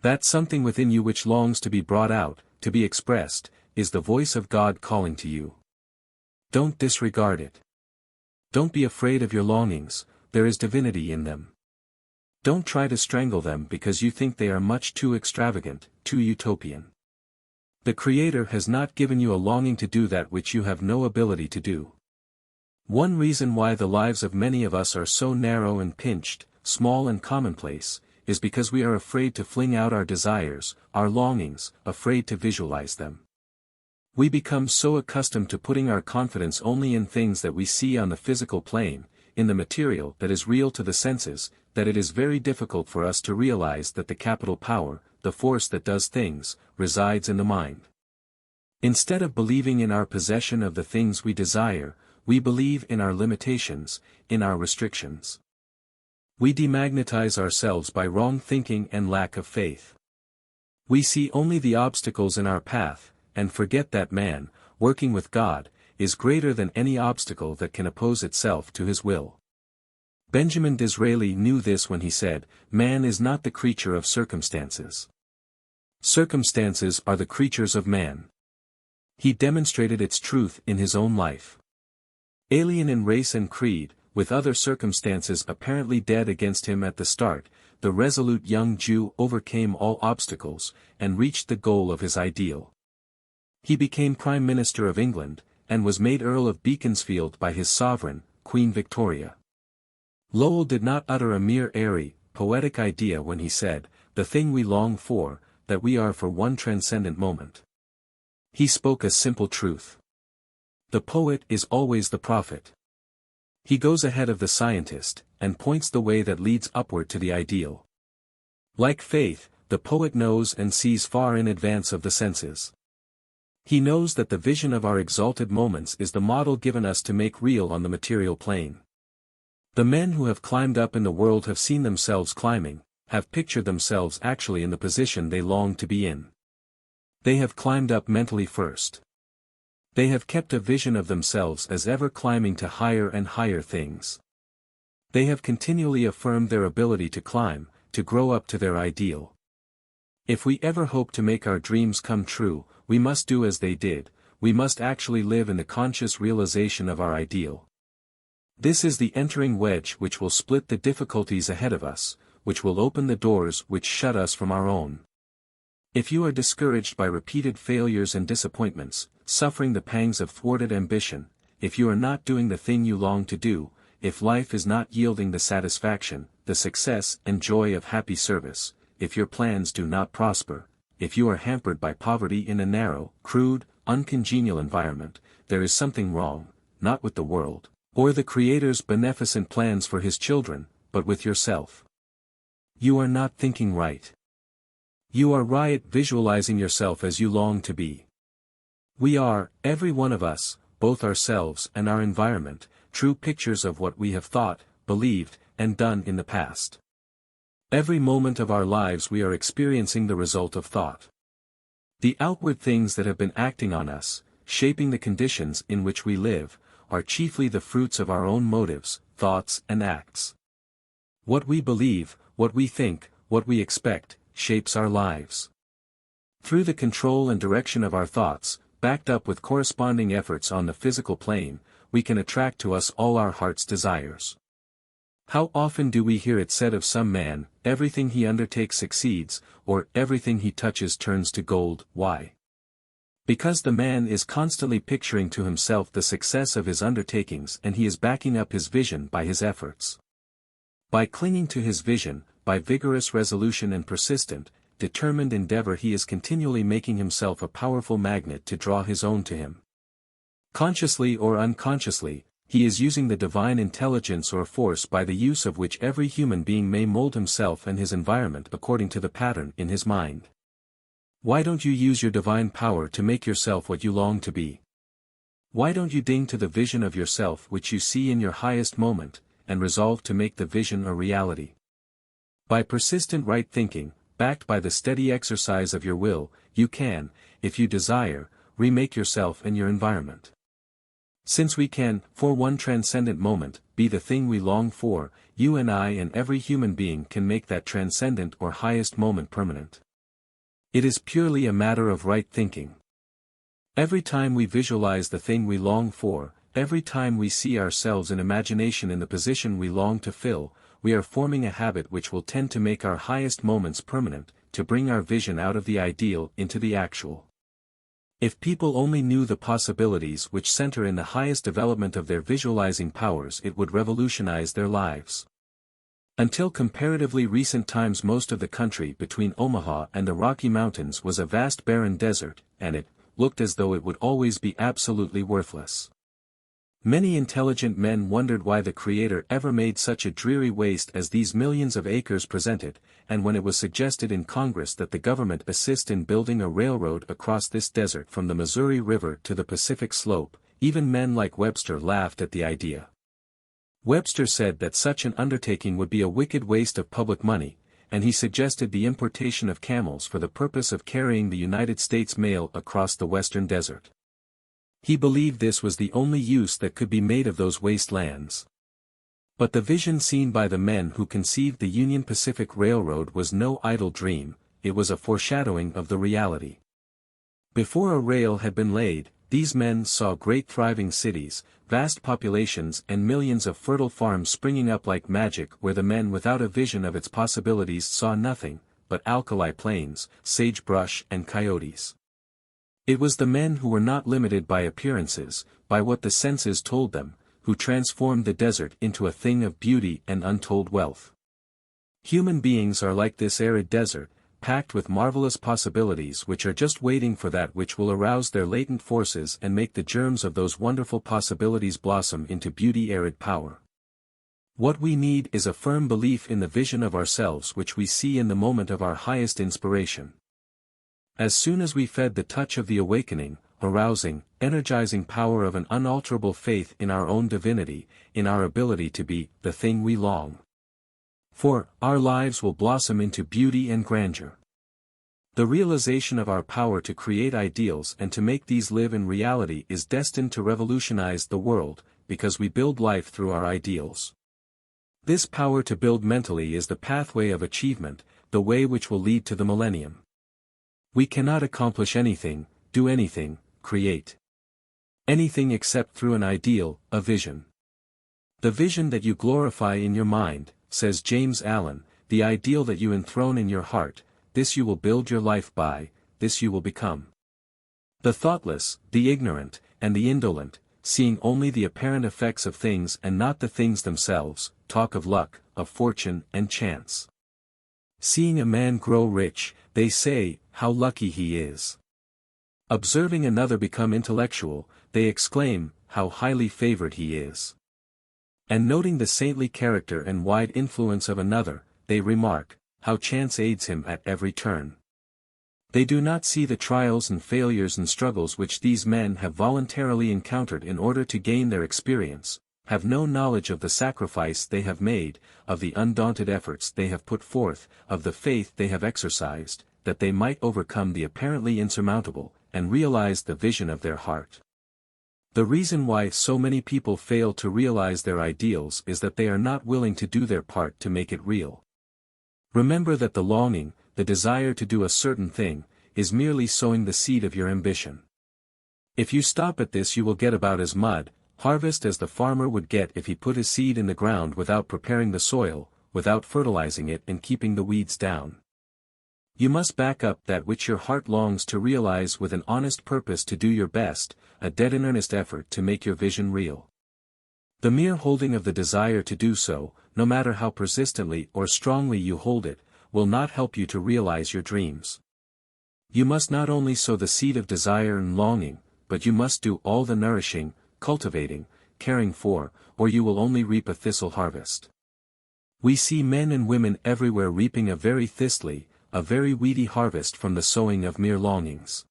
That something within you which longs to be brought out, to be expressed, is the voice of God calling to you. Don't disregard it. Don't be afraid of your longings, there is divinity in them. Don't try to strangle them because you think they are much too extravagant, too utopian. The Creator has not given you a longing to do that which you have no ability to do. One reason why the lives of many of us are so narrow and pinched, small and commonplace, is because we are afraid to fling out our desires, our longings, afraid to visualize them. We become so accustomed to putting our confidence only in things that we see on the physical plane, in the material that is real to the senses, that it is very difficult for us to realize that the capital power, the force that does things, resides in the mind. Instead of believing in our possession of the things we desire, we believe in our limitations, in our restrictions. We demagnetize ourselves by wrong thinking and lack of faith. We see only the obstacles in our path, and forget that man, working with God, is greater than any obstacle that can oppose itself to his will. Benjamin Disraeli knew this when he said, "Man is not the creature of circumstances. Circumstances are the creatures of man." He demonstrated its truth in his own life. Alien in race and creed, with other circumstances apparently dead against him at the start, the resolute young Jew overcame all obstacles, and reached the goal of his ideal. He became Prime Minister of England, and was made Earl of Beaconsfield by his sovereign, Queen Victoria. Lowell did not utter a mere airy, poetic idea when he said, "The thing we long for, that we are for one transcendent moment." He spoke a simple truth. The poet is always the prophet. He goes ahead of the scientist, and points the way that leads upward to the ideal. Like faith, the poet knows and sees far in advance of the senses. He knows that the vision of our exalted moments is the model given us to make real on the material plane. The men who have climbed up in the world have seen themselves climbing, have pictured themselves actually in the position they long to be in. They have climbed up mentally first. They have kept a vision of themselves as ever climbing to higher and higher things. They have continually affirmed their ability to climb, to grow up to their ideal. If we ever hope to make our dreams come true, we must do as they did, we must actually live in the conscious realization of our ideal. This is the entering wedge which will split the difficulties ahead of us, which will open the doors which shut us from our own. If you are discouraged by repeated failures and disappointments, suffering the pangs of thwarted ambition, if you are not doing the thing you long to do, if life is not yielding the satisfaction, the success and joy of happy service, if your plans do not prosper, if you are hampered by poverty in a narrow, crude, uncongenial environment, there is something wrong, not with the world, or the Creator's beneficent plans for His children, but with yourself. You are not thinking right. You are right visualizing yourself as you long to be. We are, every one of us, both ourselves and our environment, true pictures of what we have thought, believed, and done in the past. Every moment of our lives we are experiencing the result of thought. The outward things that have been acting on us, shaping the conditions in which we live, are chiefly the fruits of our own motives, thoughts and acts. What we believe, what we think, what we expect, shapes our lives. Through the control and direction of our thoughts, backed up with corresponding efforts on the physical plane, we can attract to us all our heart's desires. How often do we hear it said of some man, everything he undertakes succeeds, or everything he touches turns to gold? Why? Because the man is constantly picturing to himself the success of his undertakings and he is backing up his vision by his efforts. By clinging to his vision, by vigorous resolution and persistent, determined endeavor he is continually making himself a powerful magnet to draw his own to him. Consciously or unconsciously, he is using the divine intelligence or force by the use of which every human being may mold himself and his environment according to the pattern in his mind. Why don't you use your divine power to make yourself what you long to be? Why don't you ding to the vision of yourself which you see in your highest moment, and resolve to make the vision a reality? By persistent right thinking, backed by the steady exercise of your will, you can, if you desire, remake yourself and your environment. Since we can, for one transcendent moment, be the thing we long for, you and I and every human being can make that transcendent or highest moment permanent. It is purely a matter of right thinking. Every time we visualize the thing we long for, every time we see ourselves in imagination in the position we long to fill, we are forming a habit which will tend to make our highest moments permanent, to bring our vision out of the ideal into the actual. If people only knew the possibilities which center in the highest development of their visualizing powers, it would revolutionize their lives. Until comparatively recent times, most of the country between Omaha and the Rocky Mountains was a vast barren desert, and it looked as though it would always be absolutely worthless. Many intelligent men wondered why the Creator ever made such a dreary waste as these millions of acres presented, and when it was suggested in Congress that the government assist in building a railroad across this desert from the Missouri River to the Pacific Slope, even men like Webster laughed at the idea. Webster said that such an undertaking would be a wicked waste of public money, and he suggested the importation of camels for the purpose of carrying the United States mail across the western desert. He believed this was the only use that could be made of those waste lands. But the vision seen by the men who conceived the Union Pacific Railroad was no idle dream, it was a foreshadowing of the reality. Before a rail had been laid, these men saw great thriving cities, vast populations and millions of fertile farms springing up like magic, where the men without a vision of its possibilities saw nothing but alkali plains, sagebrush and coyotes. It was the men who were not limited by appearances, by what the senses told them, who transformed the desert into a thing of beauty and untold wealth. Human beings are like this arid desert, packed with marvelous possibilities which are just waiting for that which will arouse their latent forces and make the germs of those wonderful possibilities blossom into beauty-arid power. What we need is a firm belief in the vision of ourselves which we see in the moment of our highest inspiration. As soon as we fed the touch of the awakening, arousing, energizing power of an unalterable faith in our own divinity, in our ability to be the thing we long for, our lives will blossom into beauty and grandeur. The realization of our power to create ideals and to make these live in reality is destined to revolutionize the world, because we build life through our ideals. This power to build mentally is the pathway of achievement, the way which will lead to the millennium. We cannot accomplish anything, do anything, create anything except through an ideal, a vision. The vision that you glorify in your mind, says James Allen, the ideal that you enthrone in your heart, this you will build your life by, this you will become. The thoughtless, the ignorant, and the indolent, seeing only the apparent effects of things and not the things themselves, talk of luck, of fortune and chance. Seeing a man grow rich, they say, how lucky he is. Observing another become intellectual, they exclaim, how highly favored he is. And noting the saintly character and wide influence of another, they remark, how chance aids him at every turn. They do not see the trials and failures and struggles which these men have voluntarily encountered in order to gain their experience, have no knowledge of the sacrifice they have made, of the undaunted efforts they have put forth, of the faith they have exercised, that they might overcome the apparently insurmountable, and realize the vision of their heart. The reason why so many people fail to realize their ideals is that they are not willing to do their part to make it real. Remember that the longing, the desire to do a certain thing, is merely sowing the seed of your ambition. If you stop at this, you will get about as much harvest as the farmer would get if he put his seed in the ground without preparing the soil, without fertilizing it and keeping the weeds down. You must back up that which your heart longs to realize with an honest purpose to do your best, a dead and earnest effort to make your vision real. The mere holding of the desire to do so, no matter how persistently or strongly you hold it, will not help you to realize your dreams. You must not only sow the seed of desire and longing, but you must do all the nourishing, cultivating, caring for, or you will only reap a thistle harvest. We see men and women everywhere reaping a very thistly, a very weedy harvest from the sowing of mere longings.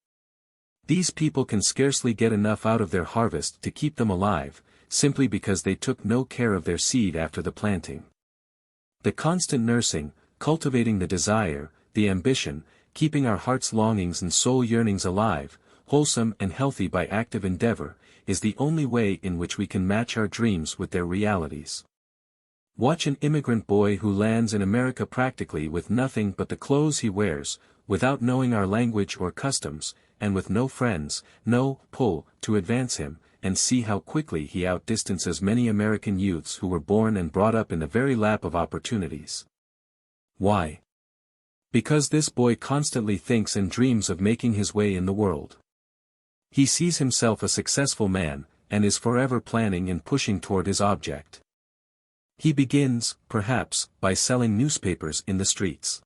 These people can scarcely get enough out of their harvest to keep them alive, simply because they took no care of their seed after the planting. The constant nursing, cultivating the desire, the ambition, keeping our heart's longings and soul yearnings alive, wholesome and healthy by active endeavor, is the only way in which we can match our dreams with their realities. Watch an immigrant boy who lands in America practically with nothing but the clothes he wears, without knowing our language or customs, and with no friends, no pull to advance him, and see how quickly he outdistances many American youths who were born and brought up in the very lap of opportunities. Why? Because this boy constantly thinks and dreams of making his way in the world. He sees himself a successful man, and is forever planning and pushing toward his object. He begins, perhaps, by selling newspapers in the streets.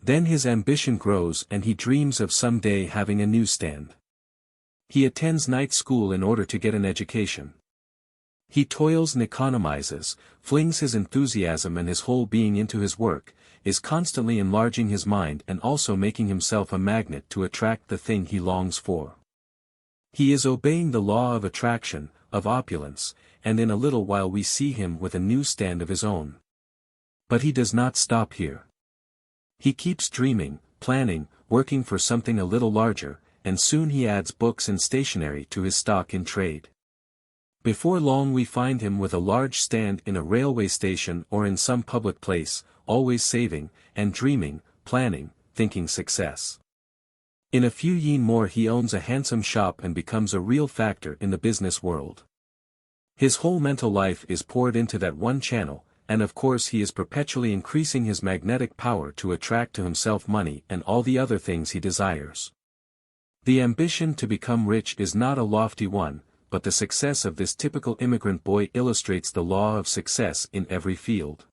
Then his ambition grows and he dreams of someday having a newsstand. He attends night school in order to get an education. He toils and economizes, flings his enthusiasm and his whole being into his work, is constantly enlarging his mind and also making himself a magnet to attract the thing he longs for. He is obeying the law of attraction, of opulence, and in a little while we see him with a newsstand of his own. But he does not stop here. He keeps dreaming, planning, working for something a little larger, and soon he adds books and stationery to his stock in trade. Before long we find him with a large stand in a railway station or in some public place, always saving, and dreaming, planning, thinking success. In a few years more he owns a handsome shop and becomes a real factor in the business world. His whole mental life is poured into that one channel, and of course he is perpetually increasing his magnetic power to attract to himself money and all the other things he desires. The ambition to become rich is not a lofty one, but the success of this typical immigrant boy illustrates the law of success in every field.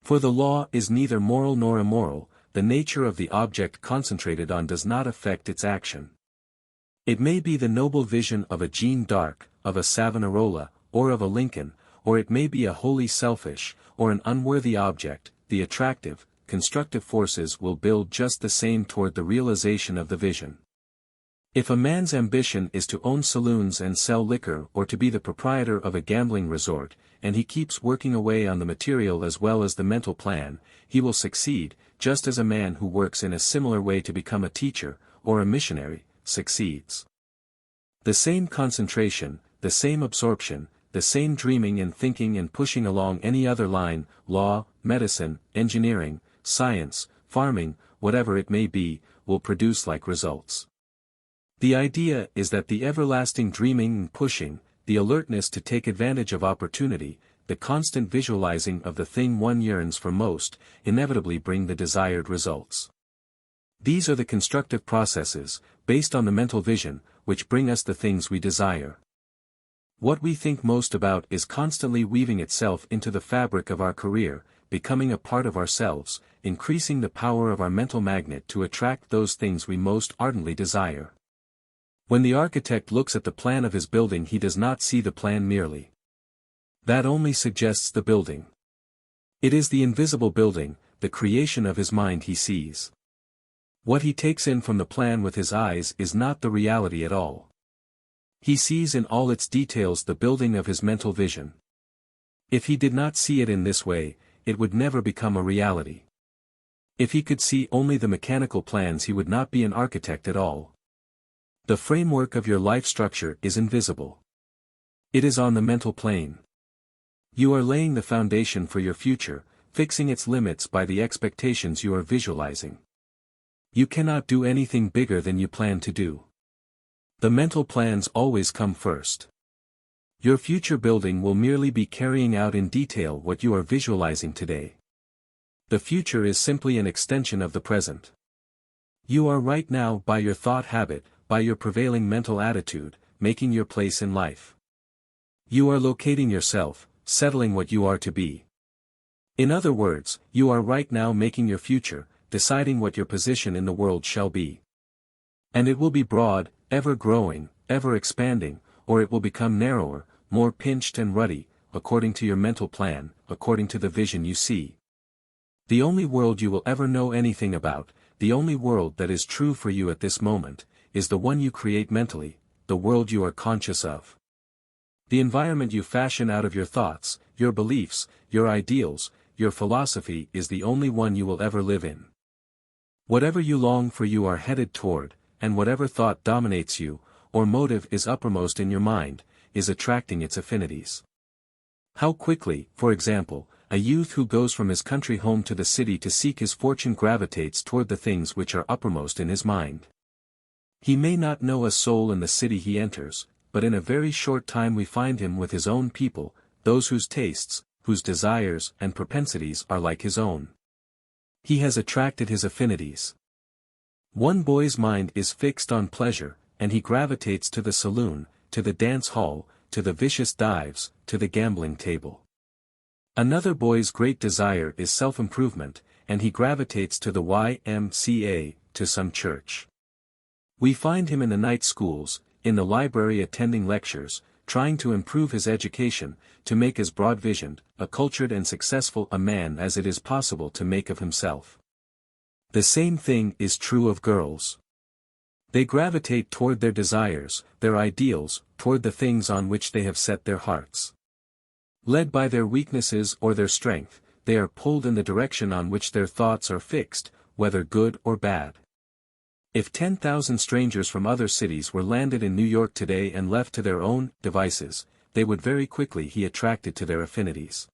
For the law is neither moral nor immoral, the nature of the object concentrated on does not affect its action. It may be the noble vision of a Jeanne d'Arc, of a Savonarola, or of a Lincoln, or it may be a wholly selfish, or an unworthy object, the attractive, constructive forces will build just the same toward the realization of the vision. If a man's ambition is to own saloons and sell liquor or to be the proprietor of a gambling resort, and he keeps working away on the material as well as the mental plan, he will succeed, just as a man who works in a similar way to become a teacher, or a missionary, succeeds. The same concentration, the same absorption, the same dreaming and thinking and pushing along any other line, law, medicine, engineering, science, farming, whatever it may be, will produce like results. The idea is that the everlasting dreaming and pushing, the alertness to take advantage of opportunity, the constant visualizing of the thing one yearns for most, inevitably bring the desired results. These are the constructive processes, based on the mental vision, which bring us the things we desire. What we think most about is constantly weaving itself into the fabric of our career, becoming a part of ourselves, increasing the power of our mental magnet to attract those things we most ardently desire. When the architect looks at the plan of his building he does not see the plan merely. That only suggests the building. It is the invisible building, the creation of his mind he sees. What he takes in from the plan with his eyes is not the reality at all. He sees in all its details the building of his mental vision. If he did not see it in this way, it would never become a reality. If he could see only the mechanical plans he would not be an architect at all. The framework of your life structure is invisible. It is on the mental plane. You are laying the foundation for your future, fixing its limits by the expectations you are visualizing. You cannot do anything bigger than you plan to do. The mental plans always come first. Your future building will merely be carrying out in detail what you are visualizing today. The future is simply an extension of the present. You are right now by your thought habit, by your prevailing mental attitude, making your place in life. You are locating yourself, settling what you are to be. In other words, you are right now making your future, deciding what your position in the world shall be. And it will be broad, ever growing, ever expanding, or it will become narrower, more pinched and ruddy, according to your mental plan, according to the vision you see. The only world you will ever know anything about, the only world that is true for you at this moment, is the one you create mentally, the world you are conscious of. The environment you fashion out of your thoughts, your beliefs, your ideals, your philosophy is the only one you will ever live in. Whatever you long for you are headed toward, and whatever thought dominates you, or motive is uppermost in your mind, is attracting its affinities. How quickly, for example, a youth who goes from his country home to the city to seek his fortune gravitates toward the things which are uppermost in his mind. He may not know a soul in the city he enters, but in a very short time we find him with his own people, those whose tastes, whose desires and propensities are like his own. He has attracted his affinities. One boy's mind is fixed on pleasure, and he gravitates to the saloon, to the dance hall, to the vicious dives, to the gambling table. Another boy's great desire is self-improvement, and he gravitates to the YMCA, to some church. We find him in the night schools, in the library attending lectures, trying to improve his education, to make as broad-visioned, a cultured and successful a man as it is possible to make of himself. The same thing is true of girls. They gravitate toward their desires, their ideals, toward the things on which they have set their hearts. Led by their weaknesses or their strength, they are pulled in the direction on which their thoughts are fixed, whether good or bad. If 10,000 strangers from other cities were landed in New York today and left to their own devices, they would very quickly be attracted to their affinities.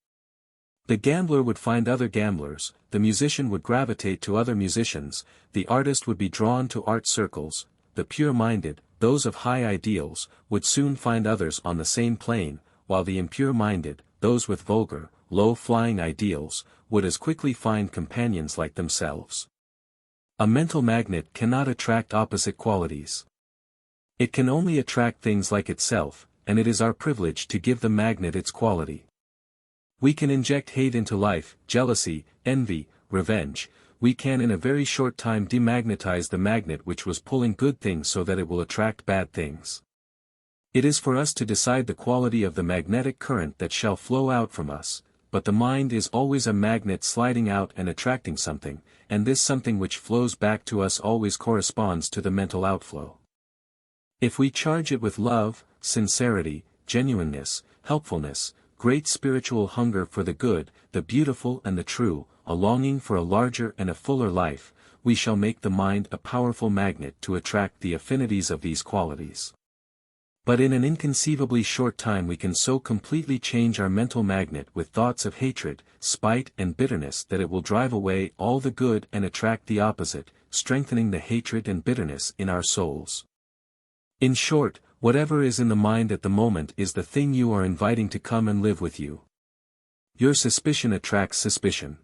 The gambler would find other gamblers, the musician would gravitate to other musicians, the artist would be drawn to art circles, the pure-minded, those of high ideals, would soon find others on the same plane, while the impure-minded, those with vulgar, low-flying ideals, would as quickly find companions like themselves. A mental magnet cannot attract opposite qualities. It can only attract things like itself, and it is our privilege to give the magnet its quality. We can inject hate into life, jealousy, envy, revenge. We can in a very short time demagnetize the magnet which was pulling good things so that it will attract bad things. It is for us to decide the quality of the magnetic current that shall flow out from us, but the mind is always a magnet sliding out and attracting something, and this something which flows back to us always corresponds to the mental outflow. If we charge it with love, sincerity, genuineness, helpfulness, great spiritual hunger for the good, the beautiful and the true, a longing for a larger and a fuller life, we shall make the mind a powerful magnet to attract the affinities of these qualities. But in an inconceivably short time we can so completely change our mental magnet with thoughts of hatred, spite and bitterness that it will drive away all the good and attract the opposite, strengthening the hatred and bitterness in our souls. In short, whatever is in the mind at the moment is the thing you are inviting to come and live with you. Your suspicion attracts suspicion.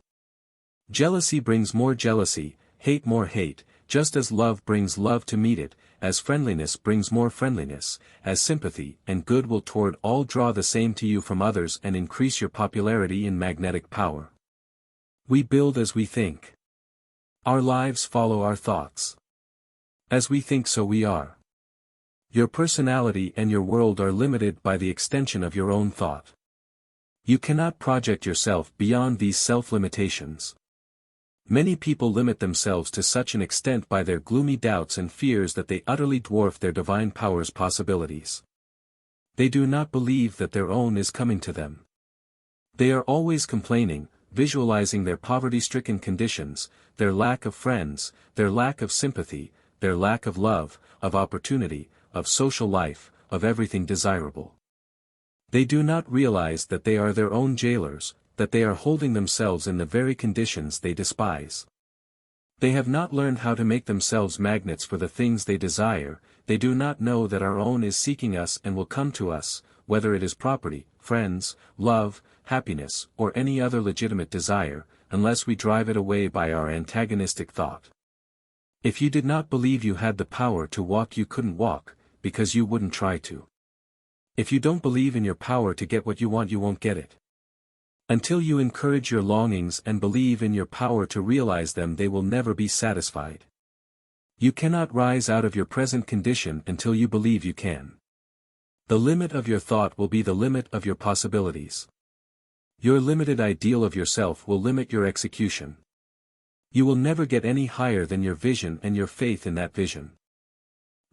Jealousy brings more jealousy, hate more hate, just as love brings love to meet it, as friendliness brings more friendliness, as sympathy and goodwill toward all draw the same to you from others and increase your popularity in magnetic power. We build as we think. Our lives follow our thoughts. As we think so we are. Your personality and your world are limited by the extension of your own thought. You cannot project yourself beyond these self-limitations. Many people limit themselves to such an extent by their gloomy doubts and fears that they utterly dwarf their divine power's possibilities. They do not believe that their own is coming to them. They are always complaining, visualizing their poverty-stricken conditions, their lack of friends, their lack of sympathy, their lack of love, of opportunity, of social life, of everything desirable. They do not realize that they are their own jailers, that they are holding themselves in the very conditions they despise. They have not learned how to make themselves magnets for the things they desire, they do not know that our own is seeking us and will come to us, whether it is property, friends, love, happiness, or any other legitimate desire, unless we drive it away by our antagonistic thought. If you did not believe you had the power to walk you couldn't walk, because you wouldn't try to. If you don't believe in your power to get what you want you won't get it. Until you encourage your longings and believe in your power to realize them they will never be satisfied. You cannot rise out of your present condition until you believe you can. The limit of your thought will be the limit of your possibilities. Your limited ideal of yourself will limit your execution. You will never get any higher than your vision and your faith in that vision.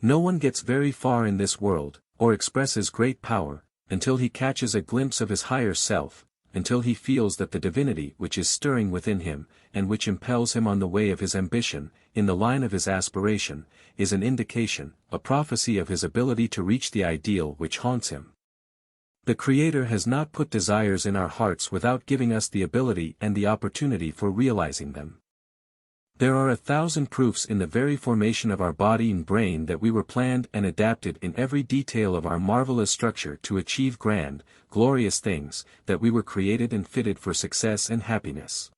No one gets very far in this world, or expresses great power, until he catches a glimpse of his higher self, until he feels that the divinity which is stirring within him, and which impels him on the way of his ambition, in the line of his aspiration, is an indication, a prophecy of his ability to reach the ideal which haunts him. The Creator has not put desires in our hearts without giving us the ability and the opportunity for realizing them. There are 1,000 proofs in the very formation of our body and brain that we were planned and adapted in every detail of our marvelous structure to achieve grand, glorious things, that we were created and fitted for success and happiness.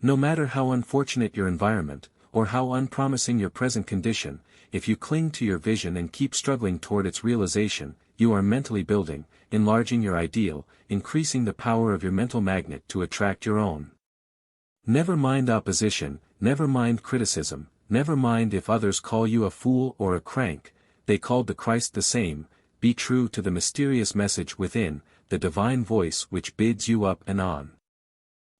No matter how unfortunate your environment, or how unpromising your present condition, if you cling to your vision and keep struggling toward its realization, you are mentally building, enlarging your ideal, increasing the power of your mental magnet to attract your own. Never mind opposition, never mind criticism, never mind if others call you a fool or a crank, they called the Christ the same. Be true to the mysterious message within, the divine voice which bids you up and on.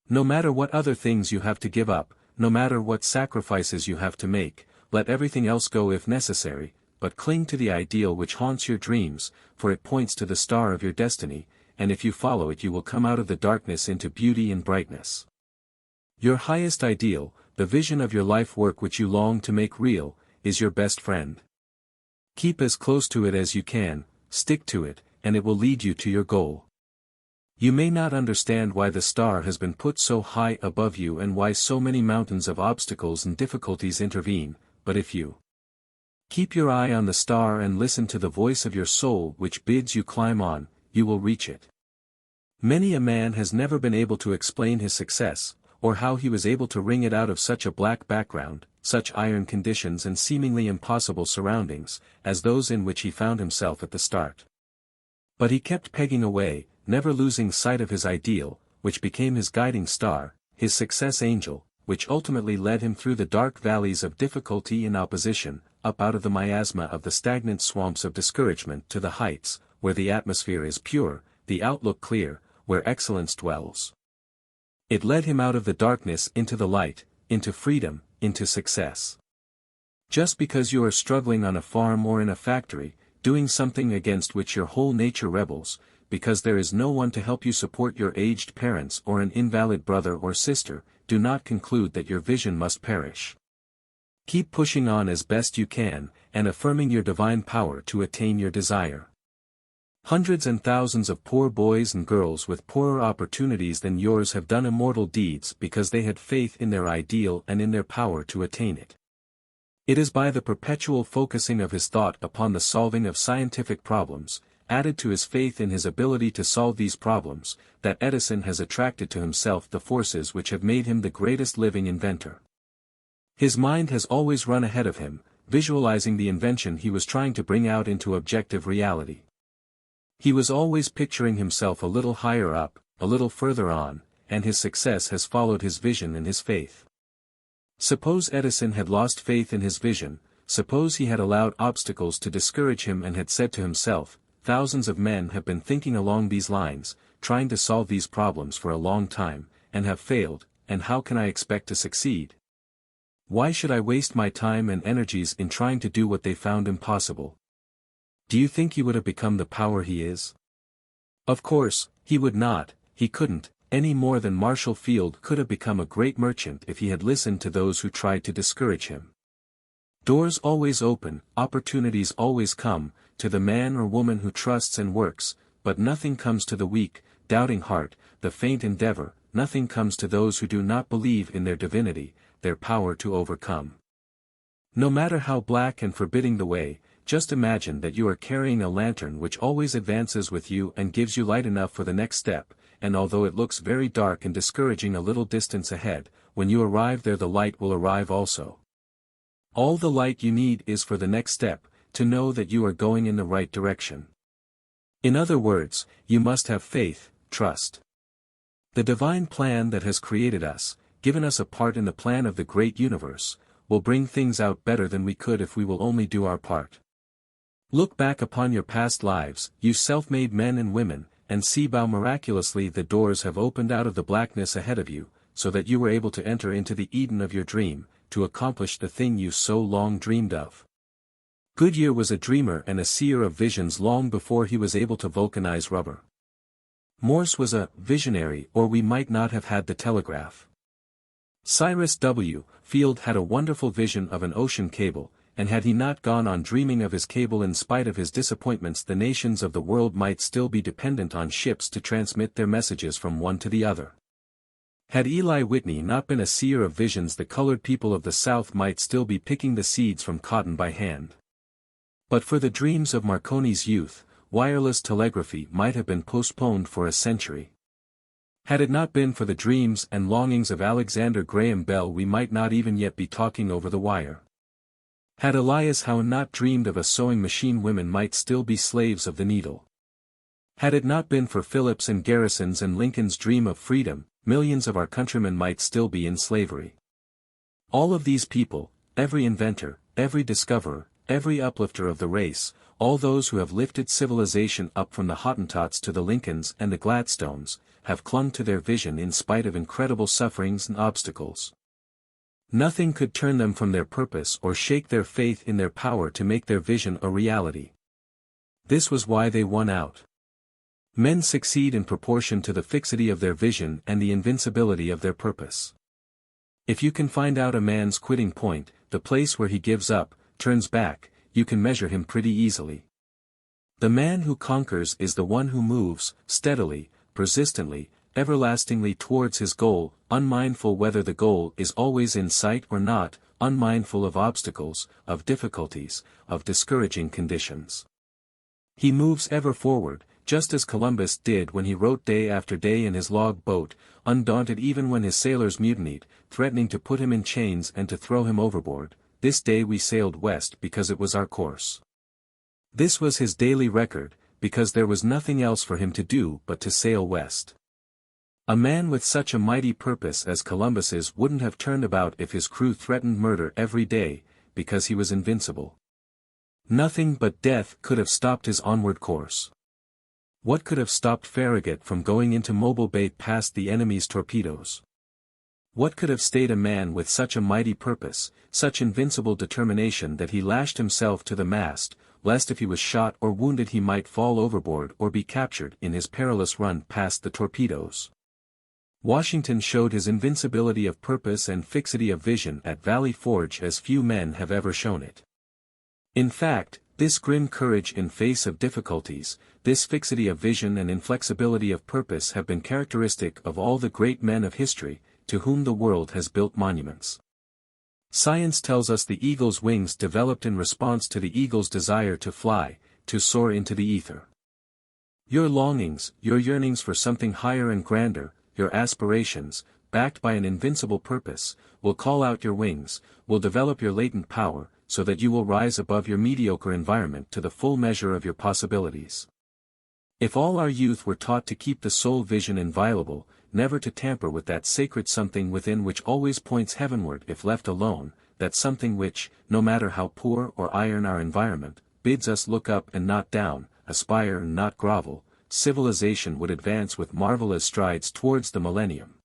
No matter what other things you have to give up, no matter what sacrifices you have to make, let everything else go if necessary, but cling to the ideal which haunts your dreams, for it points to the star of your destiny, and if you follow it you will come out of the darkness into beauty and brightness. Your highest ideal, the vision of your life work which you long to make real, is your best friend. Keep as close to it as you can, stick to it, and it will lead you to your goal. You may not understand why the star has been put so high above you and why so many mountains of obstacles and difficulties intervene, but if you keep your eye on the star and listen to the voice of your soul which bids you climb on, you will reach it. Many a man has never been able to explain his success, or how he was able to wring it out of such a black background, such iron conditions and seemingly impossible surroundings, as those in which he found himself at the start. But he kept pegging away, never losing sight of his ideal, which became his guiding star, his success angel, which ultimately led him through the dark valleys of difficulty and opposition, up out of the miasma of the stagnant swamps of discouragement to the heights, where the atmosphere is pure, the outlook clear, where excellence dwells. It led him out of the darkness into the light, into freedom, into success. Just because you are struggling on a farm or in a factory, doing something against which your whole nature rebels, because there is no one to help you support your aged parents or an invalid brother or sister, do not conclude that your vision must perish. Keep pushing on as best you can, and affirming your divine power to attain your desire. Hundreds and thousands of poor boys and girls with poorer opportunities than yours have done immortal deeds because they had faith in their ideal and in their power to attain it. It is by the perpetual focusing of his thought upon the solving of scientific problems, added to his faith in his ability to solve these problems, that Edison has attracted to himself the forces which have made him the greatest living inventor. His mind has always run ahead of him, visualizing the invention he was trying to bring out into objective reality. He was always picturing himself a little higher up, a little further on, and his success has followed his vision and his faith. Suppose Edison had lost faith in his vision, suppose he had allowed obstacles to discourage him and had said to himself, thousands of men have been thinking along these lines, trying to solve these problems for a long time, and have failed, and how can I expect to succeed? Why should I waste my time and energies in trying to do what they found impossible? Do you think he would have become the power he is? Of course, he would not, he couldn't, any more than Marshall Field could have become a great merchant if he had listened to those who tried to discourage him. Doors always open, opportunities always come, to the man or woman who trusts and works, but nothing comes to the weak, doubting heart, the faint endeavor, nothing comes to those who do not believe in their divinity, their power to overcome. No matter how black and forbidding the way, just imagine that you are carrying a lantern which always advances with you and gives you light enough for the next step, and although it looks very dark and discouraging a little distance ahead, when you arrive there the light will arrive also. All the light you need is for the next step, to know that you are going in the right direction. In other words, you must have faith, trust. The divine plan that has created us, given us a part in the plan of the great universe, will bring things out better than we could if we will only do our part. Look back upon your past lives, you self-made men and women, and see how miraculously the doors have opened out of the blackness ahead of you, so that you were able to enter into the Eden of your dream, to accomplish the thing you so long dreamed of. Goodyear was a dreamer and a seer of visions long before he was able to vulcanize rubber. Morse was a visionary, or we might not have had the telegraph. Cyrus W. Field had a wonderful vision of an ocean cable, and had he not gone on dreaming of his cable in spite of his disappointments, the nations of the world might still be dependent on ships to transmit their messages from one to the other. Had Eli Whitney not been a seer of visions, the colored people of the South might still be picking the seeds from cotton by hand. But for the dreams of Marconi's youth, wireless telegraphy might have been postponed for a century. Had it not been for the dreams and longings of Alexander Graham Bell, we might not even yet be talking over the wire. Had Elias Howe not dreamed of a sewing machine, women might still be slaves of the needle. Had it not been for Phillips and Garrison's and Lincoln's dream of freedom, millions of our countrymen might still be in slavery. All of these people, every inventor, every discoverer, every uplifter of the race, all those who have lifted civilization up from the Hottentots to the Lincolns and the Gladstones, have clung to their vision in spite of incredible sufferings and obstacles. Nothing could turn them from their purpose or shake their faith in their power to make their vision a reality. This was why they won out. Men succeed in proportion to the fixity of their vision and the invincibility of their purpose. If you can find out a man's quitting point, the place where he gives up, turns back, you can measure him pretty easily. The man who conquers is the one who moves, steadily, persistently, everlastingly towards his goal, unmindful whether the goal is always in sight or not, unmindful of obstacles, of difficulties, of discouraging conditions. He moves ever forward, just as Columbus did when he wrote day after day in his log boat, undaunted even when his sailors mutinied, threatening to put him in chains and to throw him overboard. This day we sailed west because it was our course. This was his daily record, because there was nothing else for him to do but to sail west. A man with such a mighty purpose as Columbus's wouldn't have turned about if his crew threatened murder every day, because he was invincible. Nothing but death could have stopped his onward course. What could have stopped Farragut from going into Mobile Bay past the enemy's torpedoes? What could have stayed a man with such a mighty purpose, such invincible determination that he lashed himself to the mast, lest if he was shot or wounded he might fall overboard or be captured in his perilous run past the torpedoes? Washington showed his invincibility of purpose and fixity of vision at Valley Forge as few men have ever shown it. In fact, this grim courage in face of difficulties, this fixity of vision and inflexibility of purpose have been characteristic of all the great men of history, to whom the world has built monuments. Science tells us the eagle's wings developed in response to the eagle's desire to fly, to soar into the ether. Your longings, your yearnings for something higher and grander, your aspirations, backed by an invincible purpose, will call out your wings, will develop your latent power, so that you will rise above your mediocre environment to the full measure of your possibilities. If all our youth were taught to keep the soul vision inviolable, never to tamper with that sacred something within which always points heavenward if left alone, that something which, no matter how poor or iron our environment, bids us look up and not down, aspire and not grovel, civilization would advance with marvelous strides towards the millennium.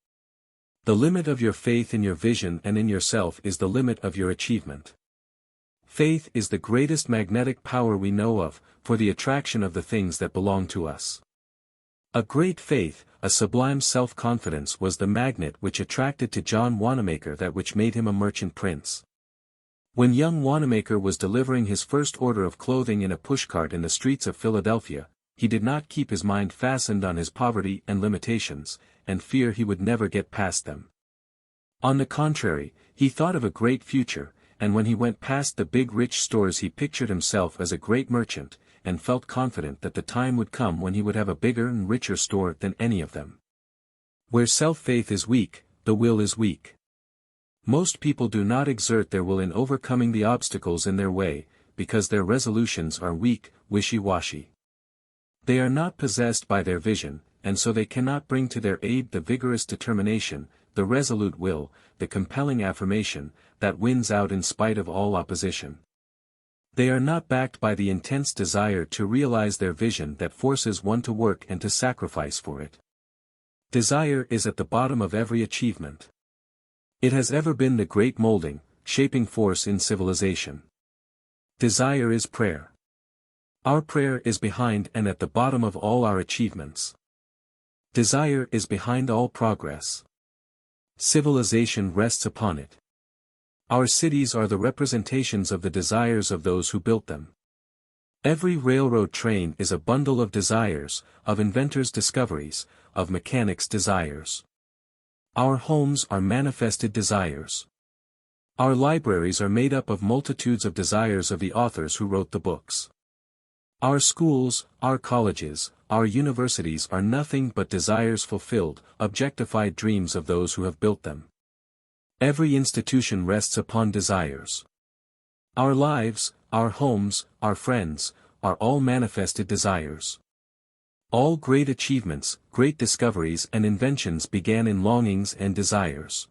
The limit of your faith in your vision and in yourself is the limit of your achievement. Faith is the greatest magnetic power we know of, for the attraction of the things that belong to us. A great faith, a sublime self-confidence was the magnet which attracted to John Wanamaker that which made him a merchant prince. When young Wanamaker was delivering his first order of clothing in a pushcart in the streets of Philadelphia, he did not keep his mind fastened on his poverty and limitations, and fear he would never get past them. On the contrary, he thought of a great future, and when he went past the big rich stores he pictured himself as a great merchant, and felt confident that the time would come when he would have a bigger and richer store than any of them. Where self-faith is weak, the will is weak. Most people do not exert their will in overcoming the obstacles in their way, because their resolutions are weak, wishy-washy. They are not possessed by their vision, and so they cannot bring to their aid the vigorous determination, the resolute will, the compelling affirmation, that wins out in spite of all opposition. They are not backed by the intense desire to realize their vision that forces one to work and to sacrifice for it. Desire is at the bottom of every achievement. It has ever been the great molding, shaping force in civilization. Desire is prayer. Our prayer is behind and at the bottom of all our achievements. Desire is behind all progress. Civilization rests upon it. Our cities are the representations of the desires of those who built them. Every railroad train is a bundle of desires, of inventors' discoveries, of mechanics' desires. Our homes are manifested desires. Our libraries are made up of multitudes of desires of the authors who wrote the books. Our schools, our colleges, our universities are nothing but desires fulfilled, objectified dreams of those who have built them. Every institution rests upon desires. Our lives, our homes, our friends, are all manifested desires. All great achievements, great discoveries and inventions began in longings and desires.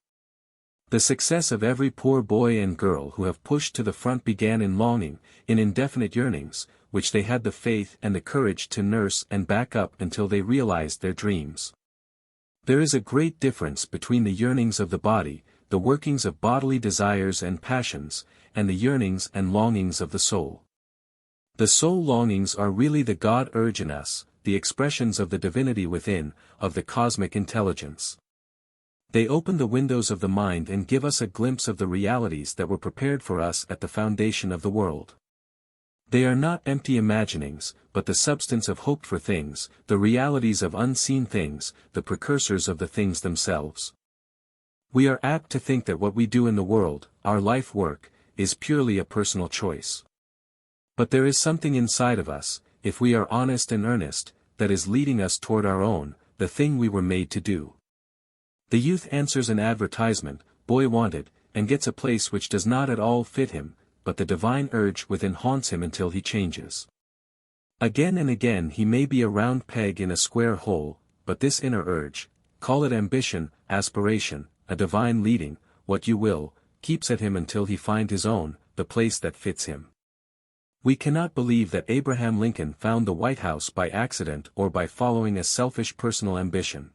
The success of every poor boy and girl who have pushed to the front began in longing, in indefinite yearnings, which they had the faith and the courage to nurse and back up until they realized their dreams. There is a great difference between the yearnings of the body, the workings of bodily desires and passions, and the yearnings and longings of the soul. The soul longings are really the God urge in us, the expressions of the divinity within, of the cosmic intelligence. They open the windows of the mind and give us a glimpse of the realities that were prepared for us at the foundation of the world. They are not empty imaginings, but the substance of hoped-for things, the realities of unseen things, the precursors of the things themselves. We are apt to think that what we do in the world, our life work, is purely a personal choice. But there is something inside of us, if we are honest and earnest, that is leading us toward our own, the thing we were made to do. The youth answers an advertisement, boy wanted, and gets a place which does not at all fit him, but the divine urge within haunts him until he changes. Again and again he may be a round peg in a square hole, but this inner urge, call it ambition, aspiration, a divine leading, what you will, keeps at him until he find his own, the place that fits him. We cannot believe that Abraham Lincoln found the White House by accident or by following a selfish personal ambition.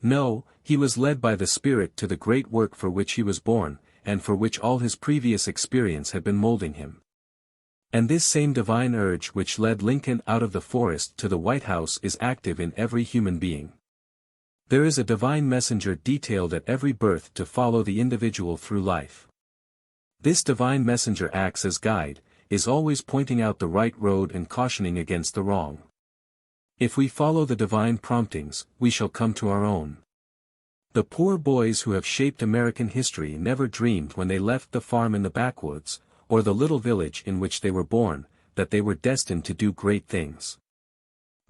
No, he was led by the Spirit to the great work for which he was born, and for which all his previous experience had been molding him. And this same divine urge which led Lincoln out of the forest to the White House is active in every human being. There is a divine messenger detailed at every birth to follow the individual through life. This divine messenger acts as guide, is always pointing out the right road and cautioning against the wrong. If we follow the divine promptings, we shall come to our own. The poor boys who have shaped American history never dreamed when they left the farm in the backwoods, or the little village in which they were born, that they were destined to do great things.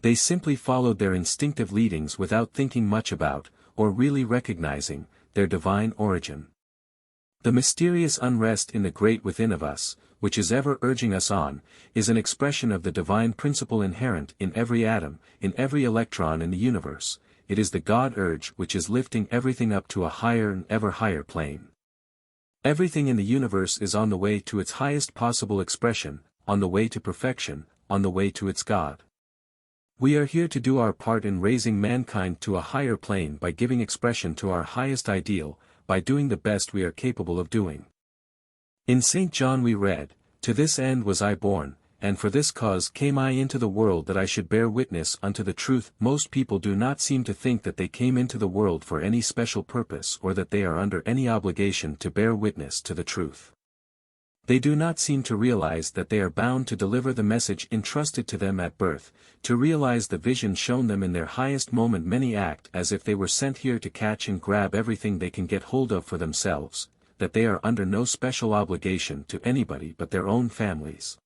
They simply followed their instinctive leadings without thinking much about, or really recognizing, their divine origin. The mysterious unrest in the great within of us, which is ever urging us on, is an expression of the divine principle inherent in every atom, in every electron in the universe. It is the God urge which is lifting everything up to a higher and ever higher plane. Everything in the universe is on the way to its highest possible expression, on the way to perfection, on the way to its God. We are here to do our part in raising mankind to a higher plane by giving expression to our highest ideal, by doing the best we are capable of doing. In St. John we read, "To this end was I born, and for this cause came I into the world that I should bear witness unto the truth." Most people do not seem to think that they came into the world for any special purpose or that they are under any obligation to bear witness to the truth. They do not seem to realize that they are bound to deliver the message entrusted to them at birth, to realize the vision shown them in their highest moment. Many act as if they were sent here to catch and grab everything they can get hold of for themselves, that they are under no special obligation to anybody but their own families.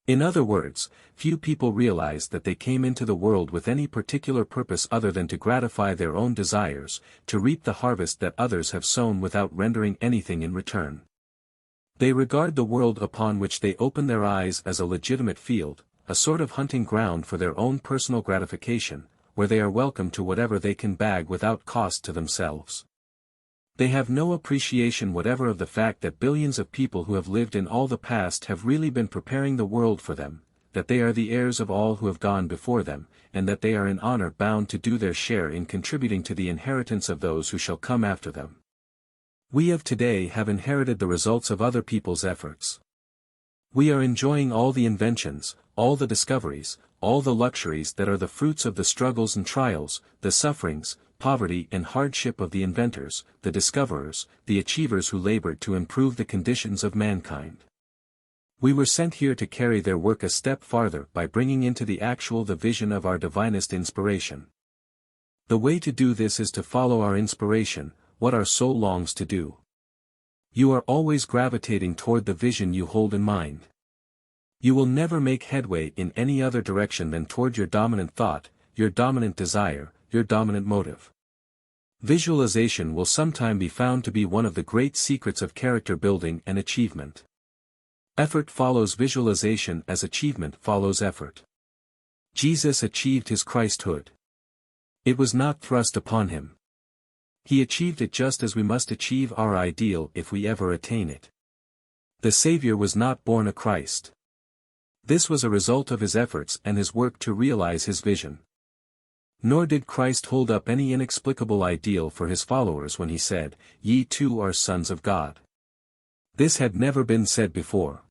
In other words, few people realize that they came into the world with any particular purpose other than to gratify their own desires, to reap the harvest that others have sown without rendering anything in return. They regard the world upon which they open their eyes as a legitimate field, a sort of hunting ground for their own personal gratification, where they are welcome to whatever they can bag without cost to themselves. They have no appreciation whatever of the fact that billions of people who have lived in all the past have really been preparing the world for them, that they are the heirs of all who have gone before them, and that they are in honor bound to do their share in contributing to the inheritance of those who shall come after them. We of today have inherited the results of other people's efforts. We are enjoying all the inventions, all the discoveries, all the luxuries that are the fruits of the struggles and trials, the sufferings, poverty and hardship of the inventors, the discoverers, the achievers who labored to improve the conditions of mankind. We were sent here to carry their work a step farther by bringing into the actual the vision of our divinest inspiration. The way to do this is to follow our inspiration, what our soul longs to do. You are always gravitating toward the vision you hold in mind. You will never make headway in any other direction than toward your dominant thought, your dominant desire, your dominant motive. Visualization will sometime be found to be one of the great secrets of character building and achievement. Effort follows visualization as achievement follows effort. Jesus achieved his Christhood. It was not thrust upon him. He achieved it just as we must achieve our ideal if we ever attain it. The Savior was not born a Christ. This was a result of his efforts and his work to realize his vision. Nor did Christ hold up any inexplicable ideal for his followers when he said, "Ye too are sons of God." This had never been said before.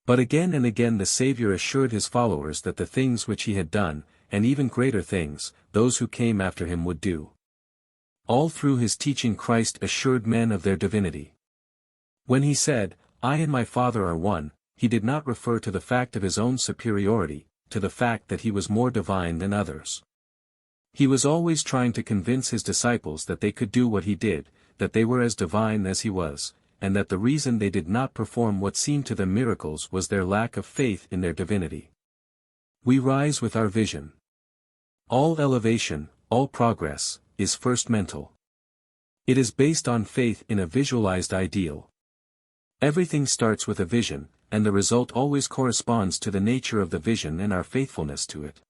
But again and again the Savior assured his followers that the things which he had done, and even greater things, those who came after him would do. All through his teaching Christ assured men of their divinity. When he said, "I and my Father are one," he did not refer to the fact of his own superiority, to the fact that he was more divine than others. He was always trying to convince his disciples that they could do what he did, that they were as divine as he was, and that the reason they did not perform what seemed to them miracles was their lack of faith in their divinity. We rise with our vision. All elevation, all progress, is first mental. It is based on faith in a visualized ideal. Everything starts with a vision, and the result always corresponds to the nature of the vision and our faithfulness to it.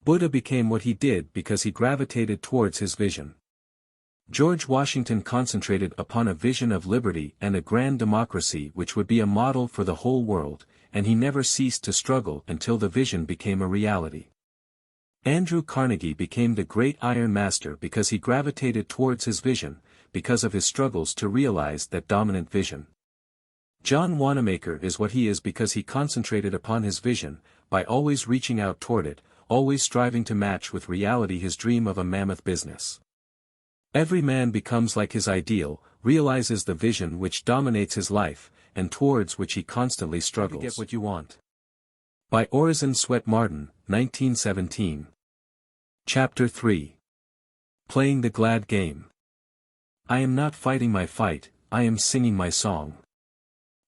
Buddha became what he did because he gravitated towards his vision. George Washington concentrated upon a vision of liberty and a grand democracy which would be a model for the whole world, and he never ceased to struggle until the vision became a reality. Andrew Carnegie became the great Iron Master because he gravitated towards his vision, because of his struggles to realize that dominant vision. John Wanamaker is what he is because he concentrated upon his vision, by always reaching out toward it, always striving to match with reality his dream of a mammoth business. Every man becomes like his ideal, realizes the vision which dominates his life, and towards which he constantly struggles. Get what you want. By Orison Swett Marden, 1917. Chapter 3. Playing the Glad Game. I am not fighting my fight, I am singing my song.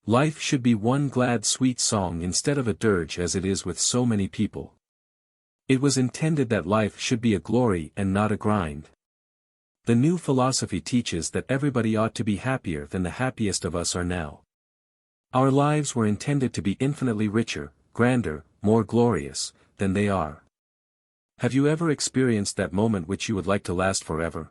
Life should be one glad sweet song instead of a dirge as it is with so many people. It was intended that life should be a glory and not a grind. The new philosophy teaches that everybody ought to be happier than the happiest of us are now. Our lives were intended to be infinitely richer, grander, more glorious, than they are. Have you ever experienced that moment which you would like to last forever?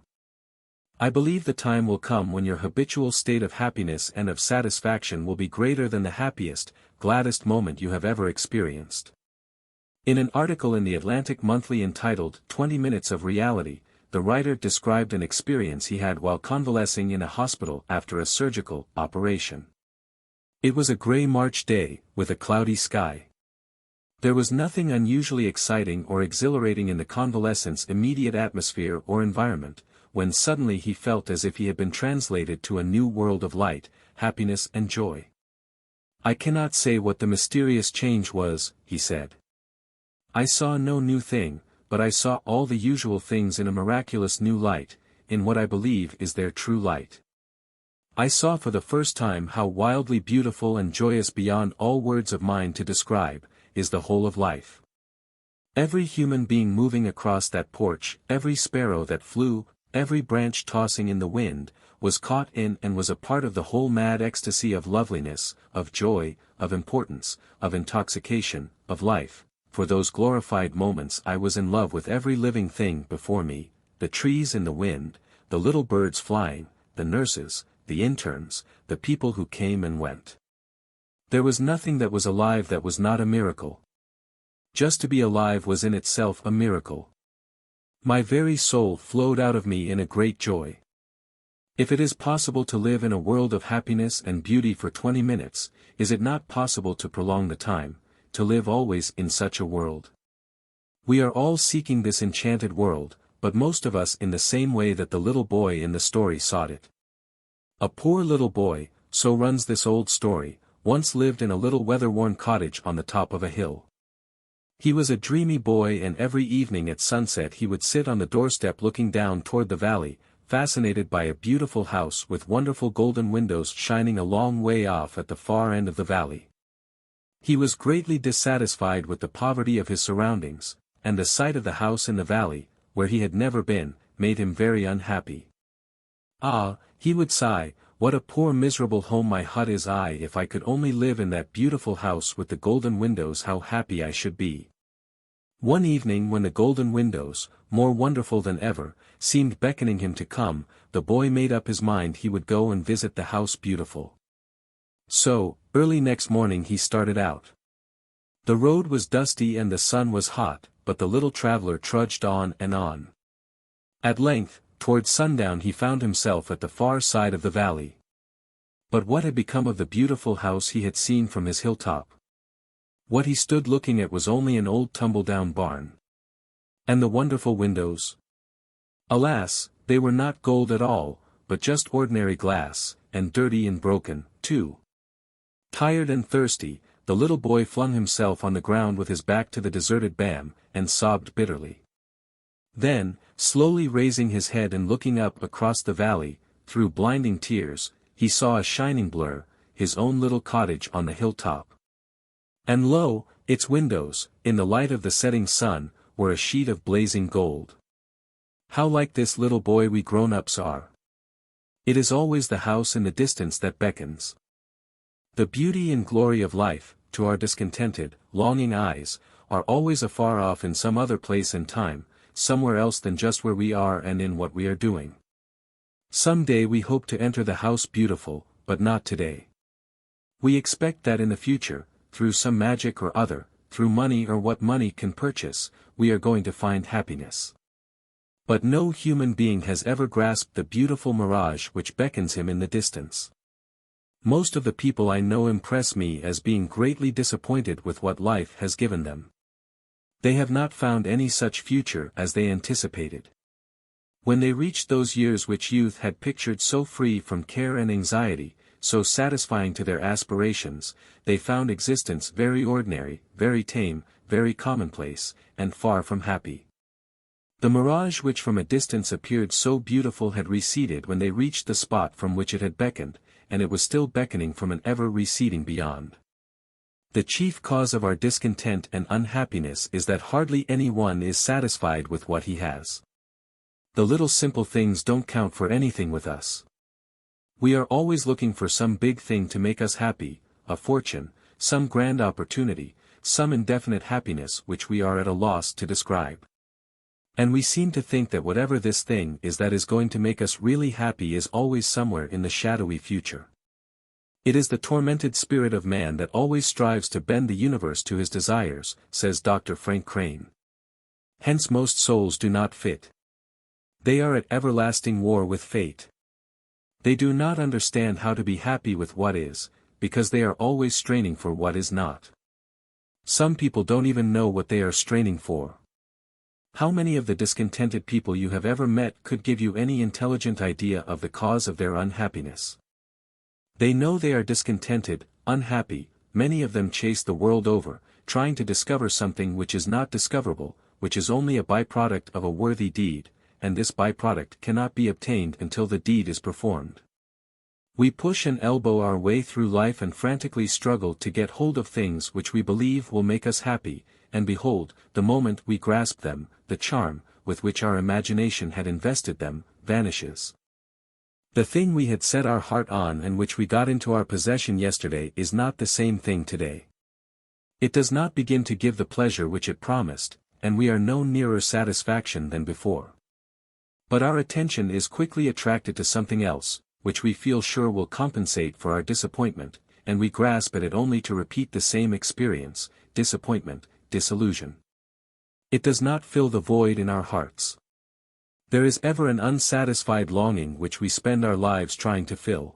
I believe the time will come when your habitual state of happiness and of satisfaction will be greater than the happiest, gladdest moment you have ever experienced. In an article in the Atlantic Monthly entitled 20 Minutes of Reality, the writer described an experience he had while convalescing in a hospital after a surgical operation. It was a gray March day, with a cloudy sky. There was nothing unusually exciting or exhilarating in the convalescent's immediate atmosphere or environment, when suddenly he felt as if he had been translated to a new world of light, happiness and joy. "I cannot say what the mysterious change was," he said. "I saw no new thing, but I saw all the usual things in a miraculous new light, in what I believe is their true light. I saw for the first time how wildly beautiful and joyous beyond all words of mine to describe, is the whole of life. Every human being moving across that porch, every sparrow that flew, every branch tossing in the wind, was caught in and was a part of the whole mad ecstasy of loveliness, of joy, of importance, of intoxication, of life. For those glorified moments I was in love with every living thing before me, the trees in the wind, the little birds flying, the nurses, the interns, the people who came and went. There was nothing that was alive that was not a miracle. Just to be alive was in itself a miracle. My very soul flowed out of me in a great joy. If it is possible to live in a world of happiness and beauty for 20 minutes, is it not possible to prolong the time, to live always in such a world? We are all seeking this enchanted world, but most of us in the same way that the little boy in the story sought it. A poor little boy, so runs this old story, once lived in a little weather-worn cottage on the top of a hill. He was a dreamy boy, and every evening at sunset he would sit on the doorstep looking down toward the valley, fascinated by a beautiful house with wonderful golden windows shining a long way off at the far end of the valley. He was greatly dissatisfied with the poverty of his surroundings, and the sight of the house in the valley, where he had never been, made him very unhappy. "Ah," he would sigh, "what a poor miserable home my hut is! If I could only live in that beautiful house with the golden windows, how happy I should be." One evening when the golden windows, more wonderful than ever, seemed beckoning him to come, the boy made up his mind he would go and visit the house beautiful. So, early next morning he started out. The road was dusty and the sun was hot, but the little traveler trudged on and on. At length, towards sundown he found himself at the far side of the valley. But what had become of the beautiful house he had seen from his hilltop? What he stood looking at was only an old tumble-down barn. And the wonderful windows? Alas, they were not gold at all, but just ordinary glass, and dirty and broken, too. Tired and thirsty, the little boy flung himself on the ground with his back to the deserted barn, and sobbed bitterly. Then, slowly raising his head and looking up across the valley, through blinding tears, he saw a shining blur, his own little cottage on the hilltop. And lo, its windows, in the light of the setting sun, were a sheet of blazing gold. How like this little boy we grown-ups are! It is always the house in the distance that beckons. The beauty and glory of life, to our discontented, longing eyes, are always afar off in some other place and time, somewhere else than just where we are and in what we are doing. Some day we hope to enter the house beautiful, but not today. We expect that in the future, through some magic or other, through money or what money can purchase, we are going to find happiness. But no human being has ever grasped the beautiful mirage which beckons him in the distance. Most of the people I know impress me as being greatly disappointed with what life has given them. They have not found any such future as they anticipated. When they reached those years which youth had pictured so free from care and anxiety, so satisfying to their aspirations, they found existence very ordinary, very tame, very commonplace, and far from happy. The mirage which from a distance appeared so beautiful had receded when they reached the spot from which it had beckoned, and it was still beckoning from an ever-receding beyond. The chief cause of our discontent and unhappiness is that hardly any one is satisfied with what he has. The little simple things don't count for anything with us. We are always looking for some big thing to make us happy, a fortune, some grand opportunity, some indefinite happiness which we are at a loss to describe. And we seem to think that whatever this thing is that is going to make us really happy is always somewhere in the shadowy future. It is the tormented spirit of man that always strives to bend the universe to his desires, says Dr. Frank Crane. Hence most souls do not fit. They are at everlasting war with fate. They do not understand how to be happy with what is, because they are always straining for what is not. Some people don't even know what they are straining for. How many of the discontented people you have ever met could give you any intelligent idea of the cause of their unhappiness? They know they are discontented, unhappy, many of them chase the world over, trying to discover something which is not discoverable, which is only a byproduct of a worthy deed, and this byproduct cannot be obtained until the deed is performed. We push and elbow our way through life and frantically struggle to get hold of things which we believe will make us happy, and behold, the moment we grasp them, the charm, with which our imagination had invested them, vanishes. The thing we had set our heart on and which we got into our possession yesterday is not the same thing today. It does not begin to give the pleasure which it promised, and we are no nearer satisfaction than before. But our attention is quickly attracted to something else, which we feel sure will compensate for our disappointment, and we grasp at it only to repeat the same experience, disappointment, disillusion. It does not fill the void in our hearts. There is ever an unsatisfied longing which we spend our lives trying to fill.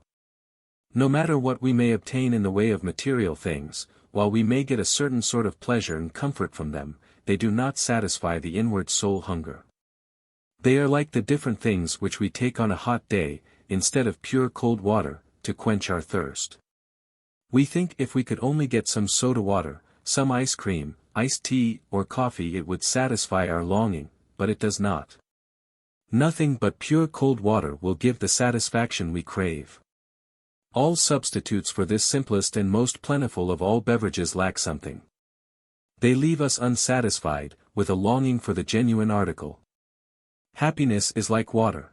No matter what we may obtain in the way of material things, while we may get a certain sort of pleasure and comfort from them, they do not satisfy the inward soul hunger. They are like the different things which we take on a hot day, instead of pure cold water, to quench our thirst. We think if we could only get some soda water, some ice cream, iced tea, or coffee, it would satisfy our longing, but it does not. Nothing but pure cold water will give the satisfaction we crave. All substitutes for this simplest and most plentiful of all beverages lack something. They leave us unsatisfied, with a longing for the genuine article. Happiness is like water.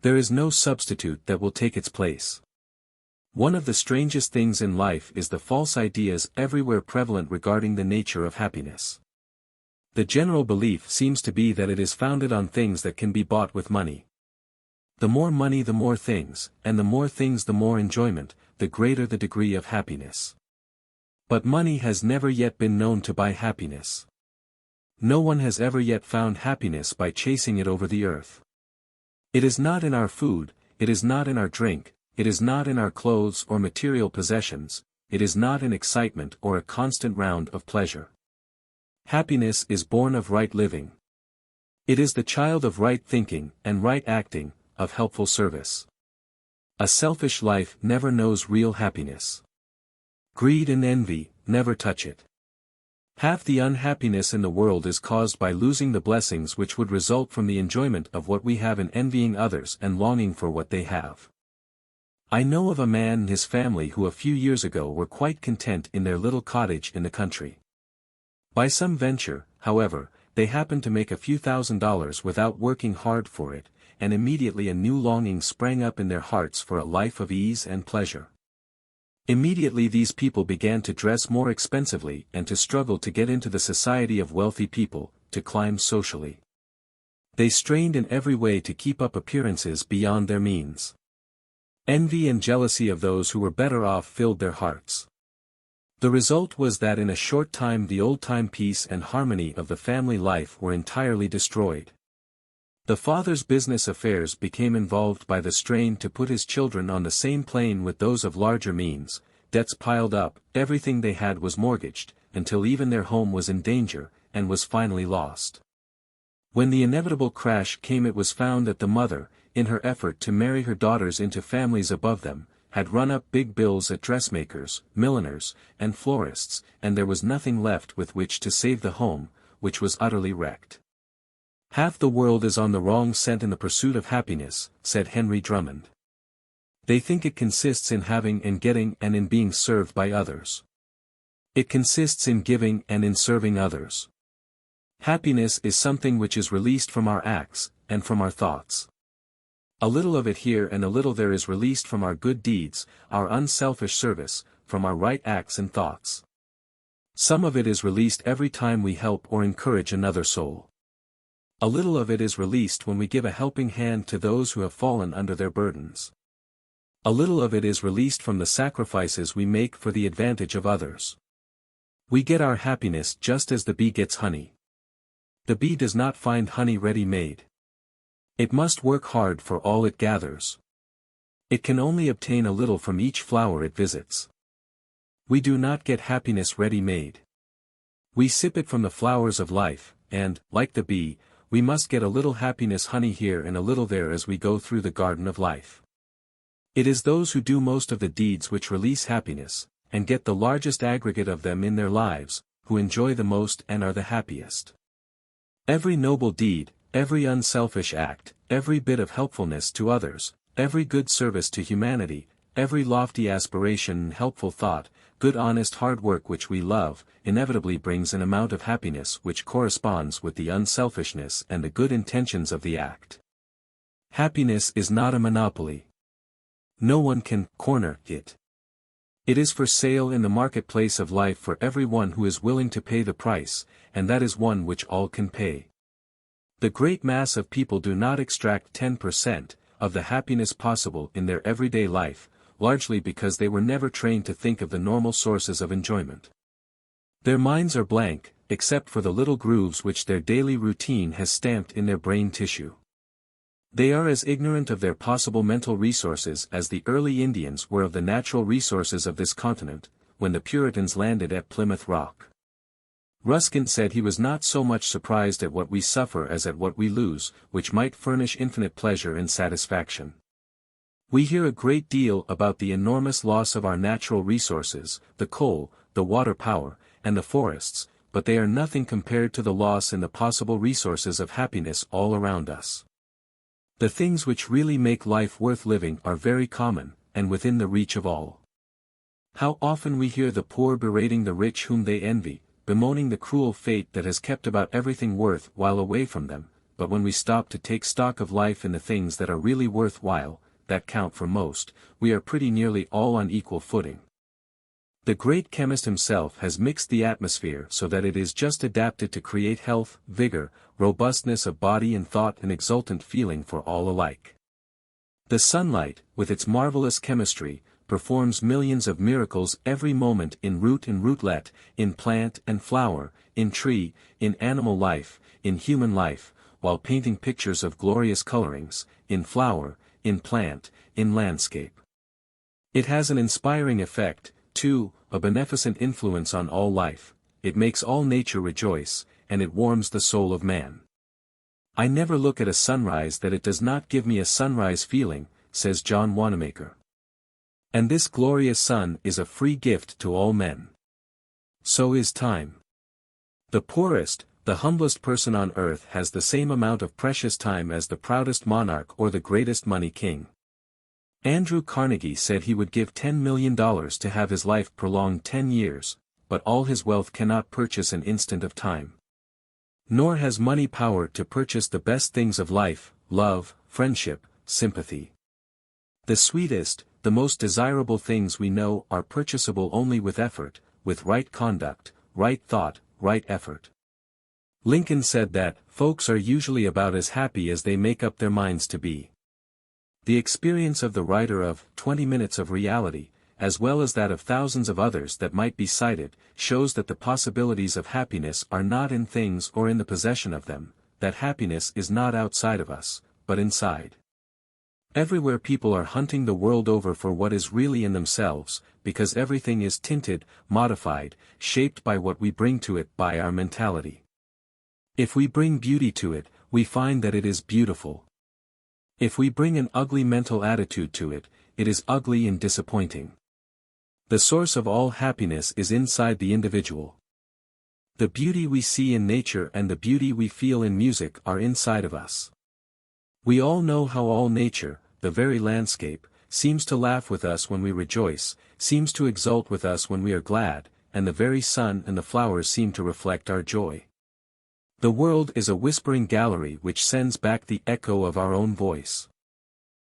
There is no substitute that will take its place. One of the strangest things in life is the false ideas everywhere prevalent regarding the nature of happiness. The general belief seems to be that it is founded on things that can be bought with money. The more money the more things, and the more things the more enjoyment, the greater the degree of happiness. But money has never yet been known to buy happiness. No one has ever yet found happiness by chasing it over the earth. It is not in our food, it is not in our drink, it is not in our clothes or material possessions, it is not in excitement or a constant round of pleasure. Happiness is born of right living. It is the child of right thinking and right acting, of helpful service. A selfish life never knows real happiness. Greed and envy never touch it. Half the unhappiness in the world is caused by losing the blessings which would result from the enjoyment of what we have and envying others and longing for what they have. I know of a man and his family who a few years ago were quite content in their little cottage in the country. By some venture, however, they happened to make a few $1,000s without working hard for it, and immediately a new longing sprang up in their hearts for a life of ease and pleasure. Immediately these people began to dress more expensively and to struggle to get into the society of wealthy people, to climb socially. They strained in every way to keep up appearances beyond their means. Envy and jealousy of those who were better off filled their hearts. The result was that in a short time the old-time peace and harmony of the family life were entirely destroyed. The father's business affairs became involved by the strain to put his children on the same plane with those of larger means, debts piled up, everything they had was mortgaged, until even their home was in danger, and was finally lost. When the inevitable crash came, it was found that the mother, in her effort to marry her daughters into families above them, had run up big bills at dressmakers, milliners, and florists, and there was nothing left with which to save the home, which was utterly wrecked. Half the world is on the wrong scent in the pursuit of happiness, said Henry Drummond. They think it consists in having and getting and in being served by others. It consists in giving and in serving others. Happiness is something which is released from our acts, and from our thoughts. A little of it here and a little there is released from our good deeds, our unselfish service, from our right acts and thoughts. Some of it is released every time we help or encourage another soul. A little of it is released when we give a helping hand to those who have fallen under their burdens. A little of it is released from the sacrifices we make for the advantage of others. We get our happiness just as the bee gets honey. The bee does not find honey ready-made. It must work hard for all it gathers. It can only obtain a little from each flower it visits. We do not get happiness ready-made. We sip it from the flowers of life, and, like the bee, we must get a little happiness honey here and a little there as we go through the garden of life. It is those who do most of the deeds which release happiness, and get the largest aggregate of them in their lives, who enjoy the most and are the happiest. Every noble deed, every unselfish act, every bit of helpfulness to others, every good service to humanity, every lofty aspiration and helpful thought, good honest hard work which we love, inevitably brings an amount of happiness which corresponds with the unselfishness and the good intentions of the act. Happiness is not a monopoly. No one can corner it. It is for sale in the marketplace of life for everyone who is willing to pay the price, and that is one which all can pay. The great mass of people do not extract 10% of the happiness possible in their everyday life, largely because they were never trained to think of the normal sources of enjoyment. Their minds are blank, except for the little grooves which their daily routine has stamped in their brain tissue. They are as ignorant of their possible mental resources as the early Indians were of the natural resources of this continent, when the Puritans landed at Plymouth Rock. Ruskin said he was not so much surprised at what we suffer as at what we lose, which might furnish infinite pleasure and satisfaction. We hear a great deal about the enormous loss of our natural resources, the coal, the water power, and the forests, but they are nothing compared to the loss in the possible resources of happiness all around us. The things which really make life worth living are very common, and within the reach of all. How often we hear the poor berating the rich whom they envy, bemoaning the cruel fate that has kept about everything worth while away from them, but when we stop to take stock of life in the things that are really worth while, that count for most, we are pretty nearly all on equal footing. The great chemist himself has mixed the atmosphere so that it is just adapted to create health, vigor, robustness of body and thought and exultant feeling for all alike. The sunlight, with its marvelous chemistry, performs millions of miracles every moment in root and rootlet, in plant and flower, in tree, in animal life, in human life, while painting pictures of glorious colorings, in flower, in plant, in landscape. It has an inspiring effect, too, a beneficent influence on all life, it makes all nature rejoice, and it warms the soul of man. I never look at a sunrise that it does not give me a sunrise feeling, says John Wanamaker. And this glorious sun is a free gift to all men. So is time. The poorest, the humblest person on earth has the same amount of precious time as the proudest monarch or the greatest money king. Andrew Carnegie said he would give $10 million to have his life prolonged 10 years, but all his wealth cannot purchase an instant of time. Nor has money power to purchase the best things of life, love, friendship, sympathy. The sweetest, the most desirable things we know are purchasable only with effort, with right conduct, right thought, right effort. Lincoln said that, folks are usually about as happy as they make up their minds to be. The experience of the writer of 20 Minutes of Reality, as well as that of thousands of others that might be cited, shows that the possibilities of happiness are not in things or in the possession of them, that happiness is not outside of us, but inside. Everywhere people are hunting the world over for what is really in themselves, because everything is tinted, modified, shaped by what we bring to it by our mentality. If we bring beauty to it, we find that it is beautiful. If we bring an ugly mental attitude to it, it is ugly and disappointing. The source of all happiness is inside the individual. The beauty we see in nature and the beauty we feel in music are inside of us. We all know how all nature, the very landscape, seems to laugh with us when we rejoice, seems to exult with us when we are glad, and the very sun and the flowers seem to reflect our joy. The world is a whispering gallery which sends back the echo of our own voice.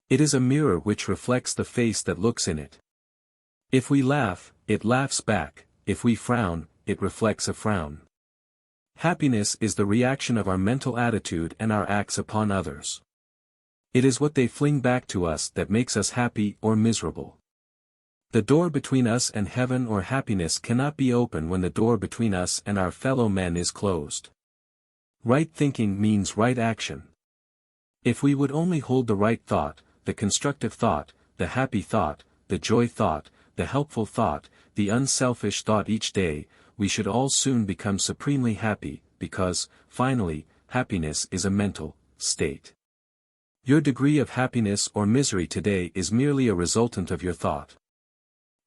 It is a mirror which reflects the face that looks in it. If we laugh, it laughs back, if we frown, it reflects a frown. Happiness is the reaction of our mental attitude and our acts upon others. It is what they fling back to us that makes us happy or miserable. The door between us and heaven or happiness cannot be open when the door between us and our fellow men is closed. Right thinking means right action. If we would only hold the right thought, the constructive thought, the happy thought, the joy thought, the helpful thought, the unselfish thought each day, we should all soon become supremely happy, because, finally, happiness is a mental state. Your degree of happiness or misery today is merely a resultant of your thought.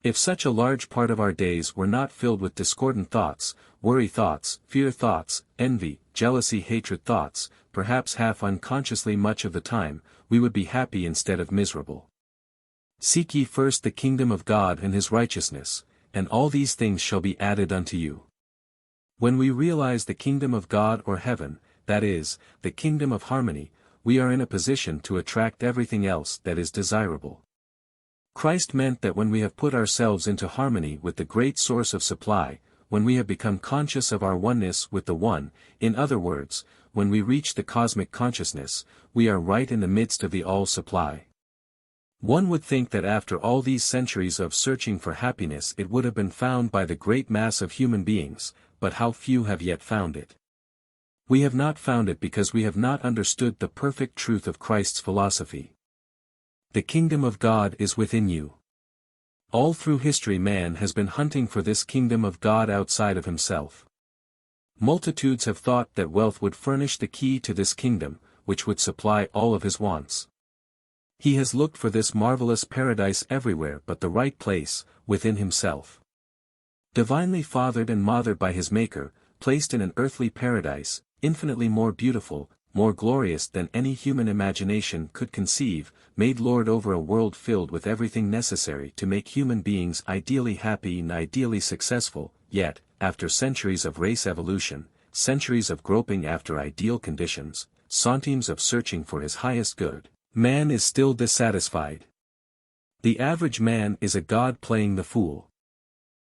If such a large part of our days were not filled with discordant thoughts, worry thoughts, fear thoughts, envy, jealousy, hatred thoughts, perhaps half unconsciously much of the time, we would be happy instead of miserable. Seek ye first the kingdom of God and his righteousness, and all these things shall be added unto you. When we realize the kingdom of God or heaven, that is, the kingdom of harmony, we are in a position to attract everything else that is desirable. Christ meant that when we have put ourselves into harmony with the great source of supply, when we have become conscious of our oneness with the One, in other words, when we reach the cosmic consciousness, we are right in the midst of the all-supply. One would think that after all these centuries of searching for happiness it would have been found by the great mass of human beings, but how few have yet found it. We have not found it because we have not understood the perfect truth of Christ's philosophy. The kingdom of God is within you. All through history man has been hunting for this kingdom of God outside of himself. Multitudes have thought that wealth would furnish the key to this kingdom, which would supply all of his wants. He has looked for this marvelous paradise everywhere but the right place, within himself. Divinely fathered and mothered by his Maker, placed in an earthly paradise, infinitely more beautiful, more glorious than any human imagination could conceive, made Lord over a world filled with everything necessary to make human beings ideally happy and ideally successful, yet, after centuries of race evolution, centuries of groping after ideal conditions, centimes of searching for his highest good, man is still dissatisfied. The average man is a god playing the fool.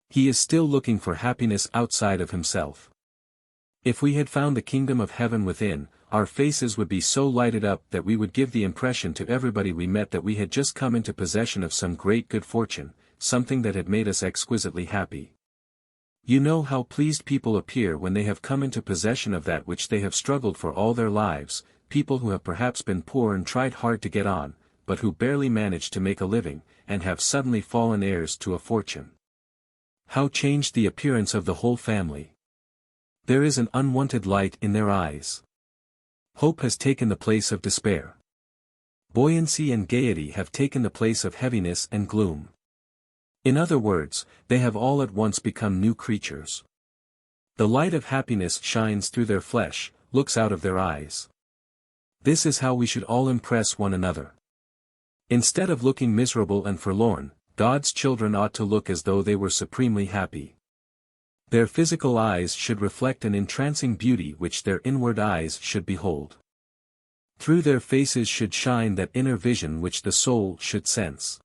He is still looking for happiness outside of himself. If we had found the kingdom of heaven within, our faces would be so lighted up that we would give the impression to everybody we met that we had just come into possession of some great good fortune, something that had made us exquisitely happy. You know how pleased people appear when they have come into possession of that which they have struggled for all their lives, people who have perhaps been poor and tried hard to get on, but who barely managed to make a living, and have suddenly fallen heirs to a fortune. How changed the appearance of the whole family. There is an unwonted light in their eyes. Hope has taken the place of despair. Buoyancy and gaiety have taken the place of heaviness and gloom. In other words, they have all at once become new creatures. The light of happiness shines through their flesh, looks out of their eyes. This is how we should all impress one another. Instead of looking miserable and forlorn, God's children ought to look as though they were supremely happy. Their physical eyes should reflect an entrancing beauty which their inward eyes should behold. Through their faces should shine that inner vision which the soul should sense.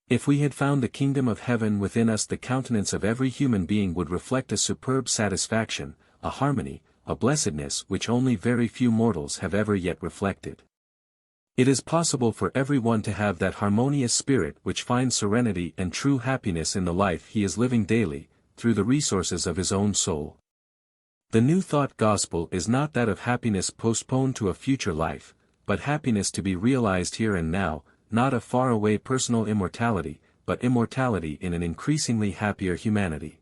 If we had found the kingdom of heaven within us, the countenance of every human being would reflect a superb satisfaction, a harmony, a blessedness which only very few mortals have ever yet reflected. It is possible for everyone to have that harmonious spirit which finds serenity and true happiness in the life he is living daily, through the resources of his own soul. The New Thought gospel is not that of happiness postponed to a future life, but happiness to be realized here and now, not a far-away personal immortality, but immortality in an increasingly happier humanity.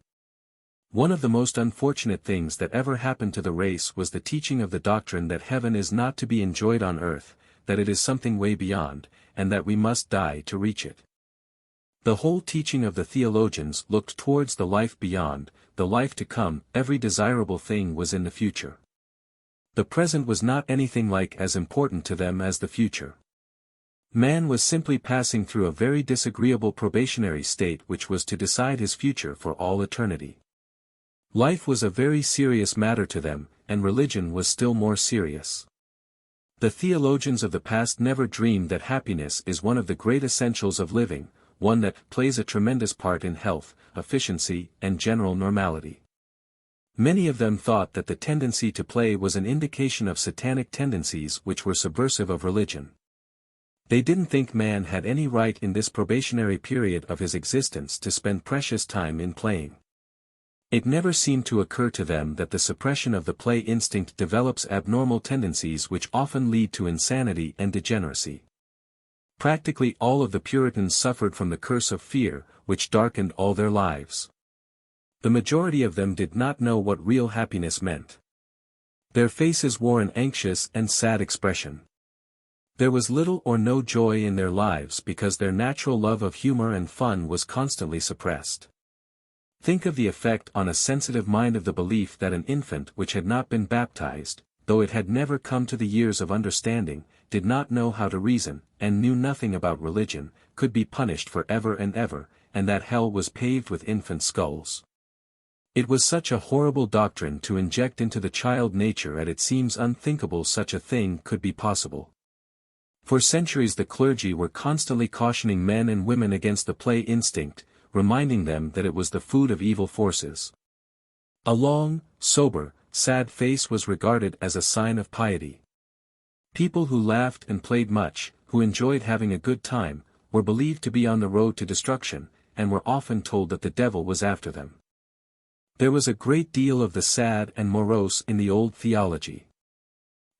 One of the most unfortunate things that ever happened to the race was the teaching of the doctrine that heaven is not to be enjoyed on earth, that it is something way beyond, and that we must die to reach it. The whole teaching of the theologians looked towards the life beyond, the life to come. Every desirable thing was in the future. The present was not anything like as important to them as the future. Man was simply passing through a very disagreeable probationary state which was to decide his future for all eternity. Life was a very serious matter to them, and religion was still more serious. The theologians of the past never dreamed that happiness is one of the great essentials of living, one that plays a tremendous part in health, efficiency, and general normality. Many of them thought that the tendency to play was an indication of satanic tendencies which were subversive of religion. They didn't think man had any right in this probationary period of his existence to spend precious time in playing. It never seemed to occur to them that the suppression of the play instinct develops abnormal tendencies which often lead to insanity and degeneracy. Practically all of the Puritans suffered from the curse of fear, which darkened all their lives. The majority of them did not know what real happiness meant. Their faces wore an anxious and sad expression. There was little or no joy in their lives because their natural love of humor and fun was constantly suppressed. Think of the effect on a sensitive mind of the belief that an infant which had not been baptized, though it had never come to the years of understanding, did not know how to reason, and knew nothing about religion, could be punished for ever and ever, and that hell was paved with infant skulls. It was such a horrible doctrine to inject into the child nature, and it seems unthinkable such a thing could be possible. For centuries the clergy were constantly cautioning men and women against the play instinct, reminding them that it was the food of evil forces. A long, sober, sad face was regarded as a sign of piety. People who laughed and played much, who enjoyed having a good time, were believed to be on the road to destruction, and were often told that the devil was after them. There was a great deal of the sad and morose in the old theology.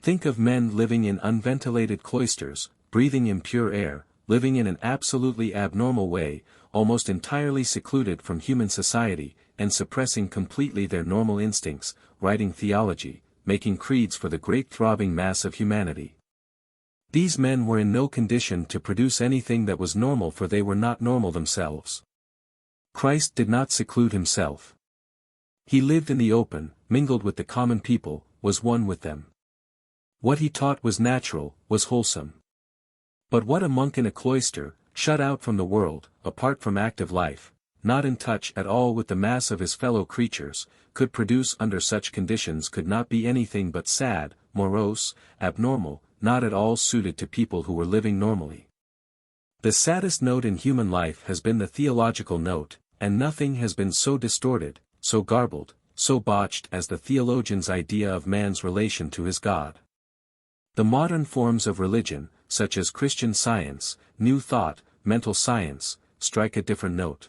Think of men living in unventilated cloisters, breathing impure air, living in an absolutely abnormal way, almost entirely secluded from human society, and suppressing completely their normal instincts, writing theology, making creeds for the great throbbing mass of humanity. These men were in no condition to produce anything that was normal, for they were not normal themselves. Christ did not seclude himself. He lived in the open, mingled with the common people, was one with them. What he taught was natural, was wholesome. But what a monk in a cloister, shut out from the world, apart from active life, not in touch at all with the mass of his fellow creatures, could produce under such conditions could not be anything but sad, morose, abnormal, not at all suited to people who were living normally. The saddest note in human life has been the theological note, and nothing has been so distorted, so garbled, so botched as the theologian's idea of man's relation to his God. The modern forms of religion, such as Christian Science, New Thought, mental science, strike a different note.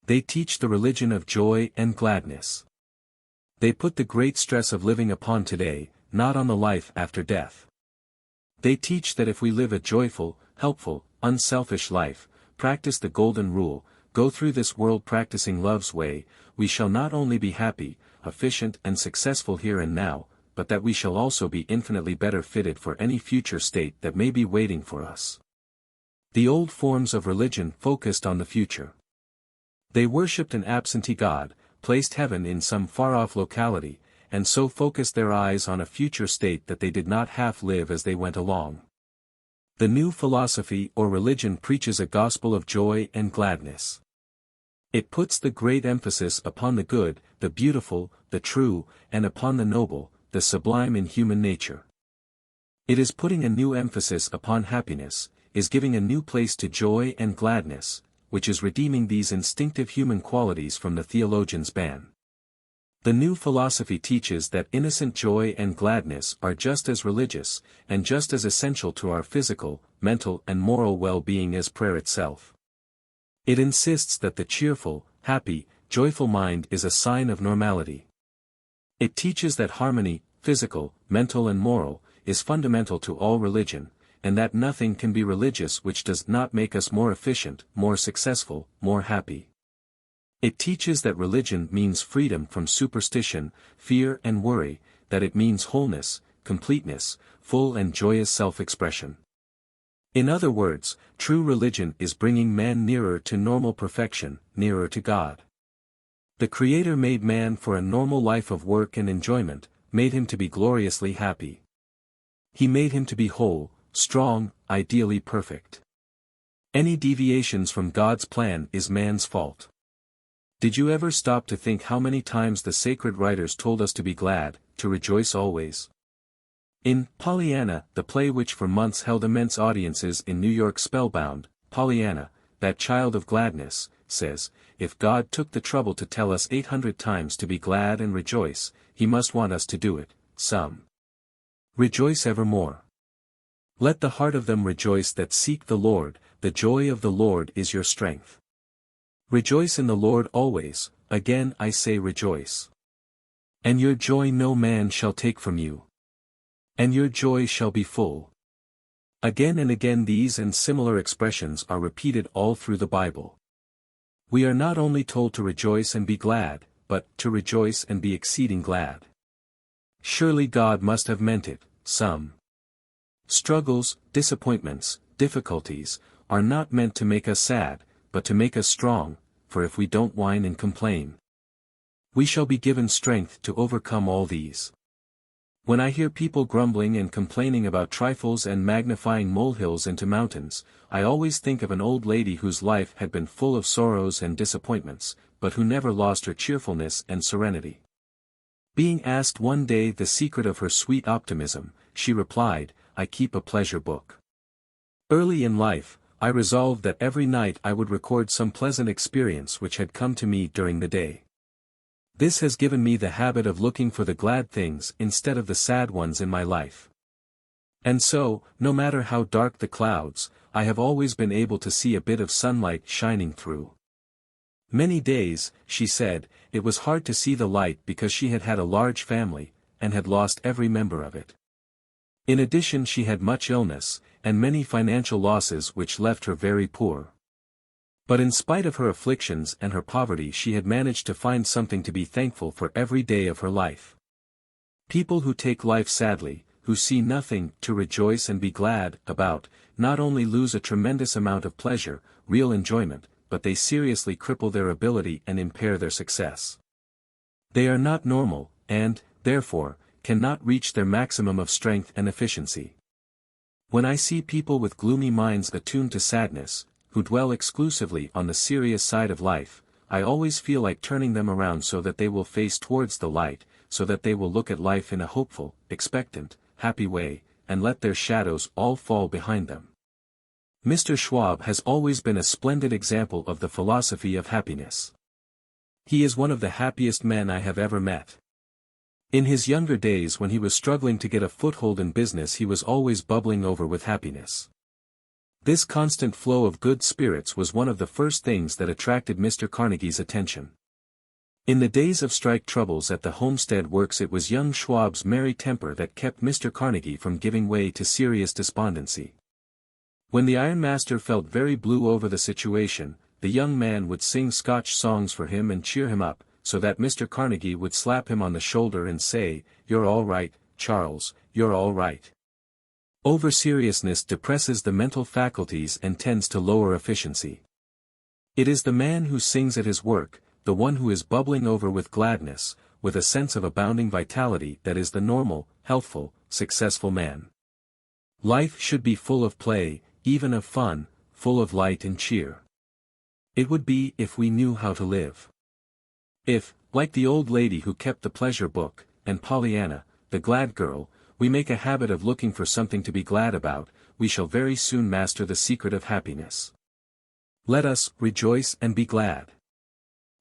They teach the religion of joy and gladness. They put the great stress of living upon today, not on the life after death. They teach that if we live a joyful, helpful, unselfish life, practice the golden rule, go through this world practicing love's way, we shall not only be happy, efficient and successful here and now, but that we shall also be infinitely better fitted for any future state that may be waiting for us. The old forms of religion focused on the future. They worshipped an absentee God, placed heaven in some far-off locality, and so focused their eyes on a future state that they did not half live as they went along. The new philosophy or religion preaches a gospel of joy and gladness. It puts the great emphasis upon the good, the beautiful, the true, and upon the noble, the sublime in human nature. It is putting a new emphasis upon happiness, is giving a new place to joy and gladness, which is redeeming these instinctive human qualities from the theologian's ban. The new philosophy teaches that innocent joy and gladness are just as religious, and just as essential to our physical, mental and moral well-being as prayer itself. It insists that the cheerful, happy, joyful mind is a sign of normality. It teaches that harmony, physical, mental and moral, is fundamental to all religion, and that nothing can be religious which does not make us more efficient, more successful, more happy. It teaches that religion means freedom from superstition, fear and worry, that it means wholeness, completeness, full and joyous self-expression. In other words, true religion is bringing man nearer to normal perfection, nearer to God. The Creator made man for a normal life of work and enjoyment, made him to be gloriously happy. He made him to be whole, strong, ideally perfect. Any deviations from God's plan is man's fault. Did you ever stop to think how many times the sacred writers told us to be glad, to rejoice always? In Pollyanna, the play which for months held immense audiences in New York, Spellbound, Pollyanna, that child of gladness, says, if God took the trouble to tell us 800 times to be glad and rejoice, he must want us to do it, some. Rejoice evermore. Let the heart of them rejoice that seek the Lord, the joy of the Lord is your strength. Rejoice in the Lord always, again I say rejoice. And your joy no man shall take from you. And your joy shall be full. Again and again these and similar expressions are repeated all through the Bible. We are not only told to rejoice and be glad, but to rejoice and be exceeding glad. Surely God must have meant it, some. Struggles, disappointments, difficulties, are not meant to make us sad, but to make us strong, for if we don't whine and complain, we shall be given strength to overcome all these. When I hear people grumbling and complaining about trifles and magnifying molehills into mountains, I always think of an old lady whose life had been full of sorrows and disappointments, but who never lost her cheerfulness and serenity. Being asked one day the secret of her sweet optimism, she replied, I keep a pleasure book. Early in life, I resolved that every night I would record some pleasant experience which had come to me during the day. This has given me the habit of looking for the glad things instead of the sad ones in my life. And so, no matter how dark the clouds, I have always been able to see a bit of sunlight shining through. Many days, she said, it was hard to see the light because she had had a large family, and had lost every member of it. In addition, she had much illness, and many financial losses which left her very poor. But in spite of her afflictions and her poverty, she had managed to find something to be thankful for every day of her life. People who take life sadly, who see nothing to rejoice and be glad about, not only lose a tremendous amount of pleasure, real enjoyment, but they seriously cripple their ability and impair their success. They are not normal, and, therefore, cannot reach their maximum of strength and efficiency. When I see people with gloomy minds attuned to sadness, who dwell exclusively on the serious side of life, I always feel like turning them around so that they will face towards the light, so that they will look at life in a hopeful, expectant, happy way, and let their shadows all fall behind them. Mr. Schwab has always been a splendid example of the philosophy of happiness. He is one of the happiest men I have ever met. In his younger days, when he was struggling to get a foothold in business, he was always bubbling over with happiness. This constant flow of good spirits was one of the first things that attracted Mr. Carnegie's attention. In the days of strike troubles at the Homestead Works, it was young Schwab's merry temper that kept Mr. Carnegie from giving way to serious despondency. When the ironmaster felt very blue over the situation, the young man would sing Scotch songs for him and cheer him up, so that Mr. Carnegie would slap him on the shoulder and say, "You're all right, Charles, you're all right." Over-seriousness depresses the mental faculties and tends to lower efficiency. It is the man who sings at his work, the one who is bubbling over with gladness, with a sense of abounding vitality, that is the normal, healthful, successful man. Life should be full of play, even of fun, full of light and cheer. It would be if we knew how to live. If, like the old lady who kept the pleasure book, and Pollyanna, the glad girl, we make a habit of looking for something to be glad about, we shall very soon master the secret of happiness. Let us rejoice and be glad.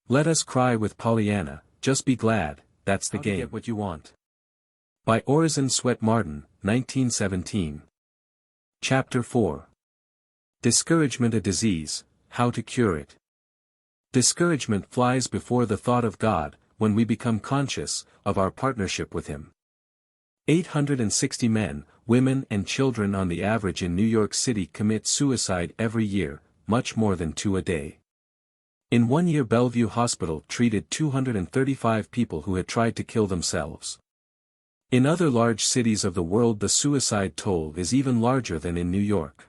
Let us cry with Pollyanna, just be glad, that's the game. Get what you want. By Orison Swett Marden, 1917. Chapter 4. Discouragement a disease, how to cure it. Discouragement flies before the thought of God, when we become conscious of our partnership with Him. 860 men, women and children on the average in New York City commit suicide every year, much more than 2 a day. In 1 year, Bellevue Hospital treated 235 people who had tried to kill themselves. In other large cities of the world, the suicide toll is even larger than in New York.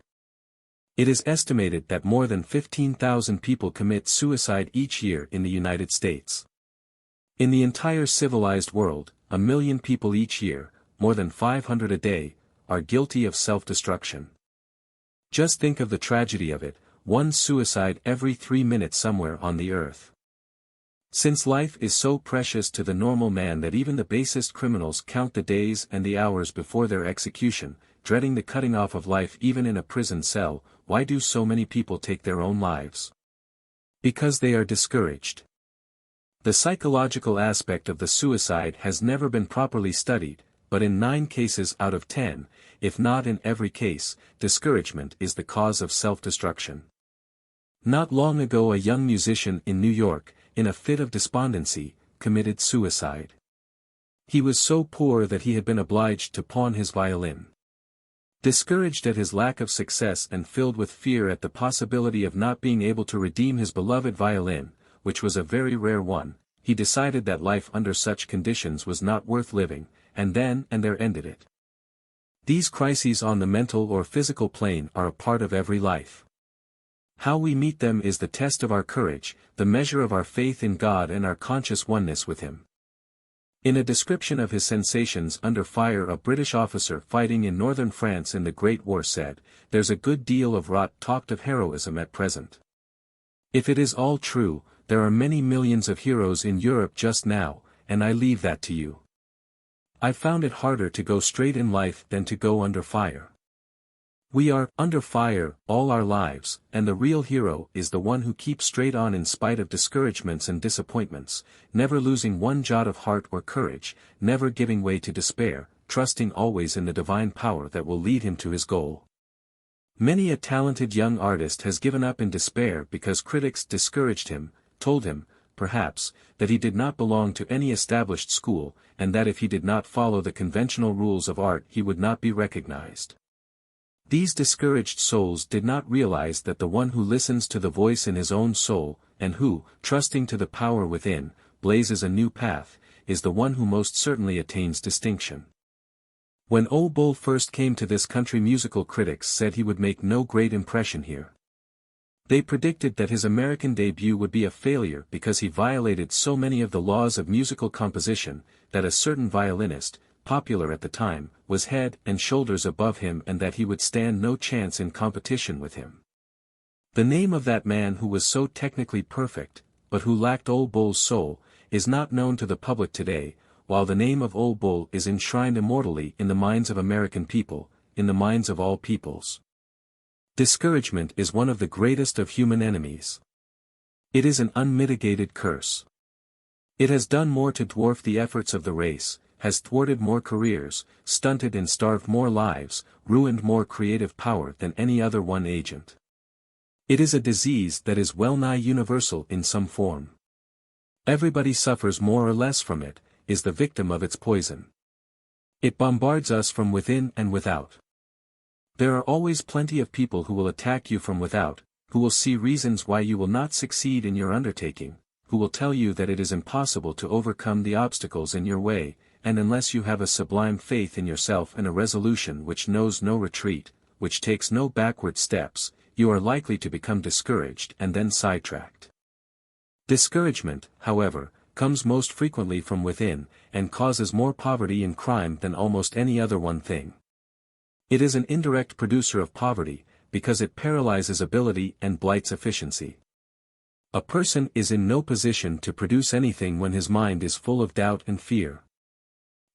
It is estimated that more than 15,000 people commit suicide each year in the United States. In the entire civilized world, 1 million people each year, more than 500 a day, are guilty of self-destruction. Just think of the tragedy of it, 1 suicide every 3 minutes somewhere on the earth. Since life is so precious to the normal man that even the basest criminals count the days and the hours before their execution, dreading the cutting off of life even in a prison cell, why do so many people take their own lives? Because they are discouraged. The psychological aspect of the suicide has never been properly studied, but in 9 cases out of 10, if not in every case, discouragement is the cause of self-destruction. Not long ago, a young musician in New York, in a fit of despondency, committed suicide. He was so poor that he had been obliged to pawn his violin. Discouraged at his lack of success and filled with fear at the possibility of not being able to redeem his beloved violin, which was a very rare one, he decided that life under such conditions was not worth living, and then and there ended it. These crises on the mental or physical plane are a part of every life. How we meet them is the test of our courage, the measure of our faith in God and our conscious oneness with Him. In a description of his sensations under fire, a British officer fighting in northern France in the Great War said, "There's a good deal of rot talked of heroism at present. If it is all true, there are many millions of heroes in Europe just now, and I leave that to you. I found it harder to go straight in life than to go under fire. We are under fire all our lives, and the real hero is the one who keeps straight on in spite of discouragements and disappointments, never losing one jot of heart or courage, never giving way to despair, trusting always in the divine power that will lead him to his goal." Many a talented young artist has given up in despair because critics discouraged him, told him, perhaps, that he did not belong to any established school, and that if he did not follow the conventional rules of art he would not be recognized. These discouraged souls did not realize that the one who listens to the voice in his own soul, and who, trusting to the power within, blazes a new path, is the one who most certainly attains distinction. When Old Bull first came to this country, musical critics said he would make no great impression here. They predicted that his American debut would be a failure because he violated so many of the laws of musical composition, that a certain violinist, popular at the time, was head and shoulders above him, and that he would stand no chance in competition with him. The name of that man who was so technically perfect, but who lacked Old Bull's soul, is not known to the public today, while the name of Old Bull is enshrined immortally in the minds of American people, in the minds of all peoples. Discouragement is one of the greatest of human enemies. It is an unmitigated curse. It has done more to dwarf the efforts of the race, has thwarted more careers, stunted and starved more lives, ruined more creative power than any other one agent. It is a disease that is well-nigh universal in some form. Everybody suffers more or less from it, is the victim of its poison. It bombards us from within and without. There are always plenty of people who will attack you from without, who will see reasons why you will not succeed in your undertaking, who will tell you that it is impossible to overcome the obstacles in your way, and unless you have a sublime faith in yourself and a resolution which knows no retreat, which takes no backward steps, you are likely to become discouraged and then sidetracked. Discouragement, however, comes most frequently from within, and causes more poverty and crime than almost any other one thing. It is an indirect producer of poverty, because it paralyzes ability and blights efficiency. A person is in no position to produce anything when his mind is full of doubt and fear.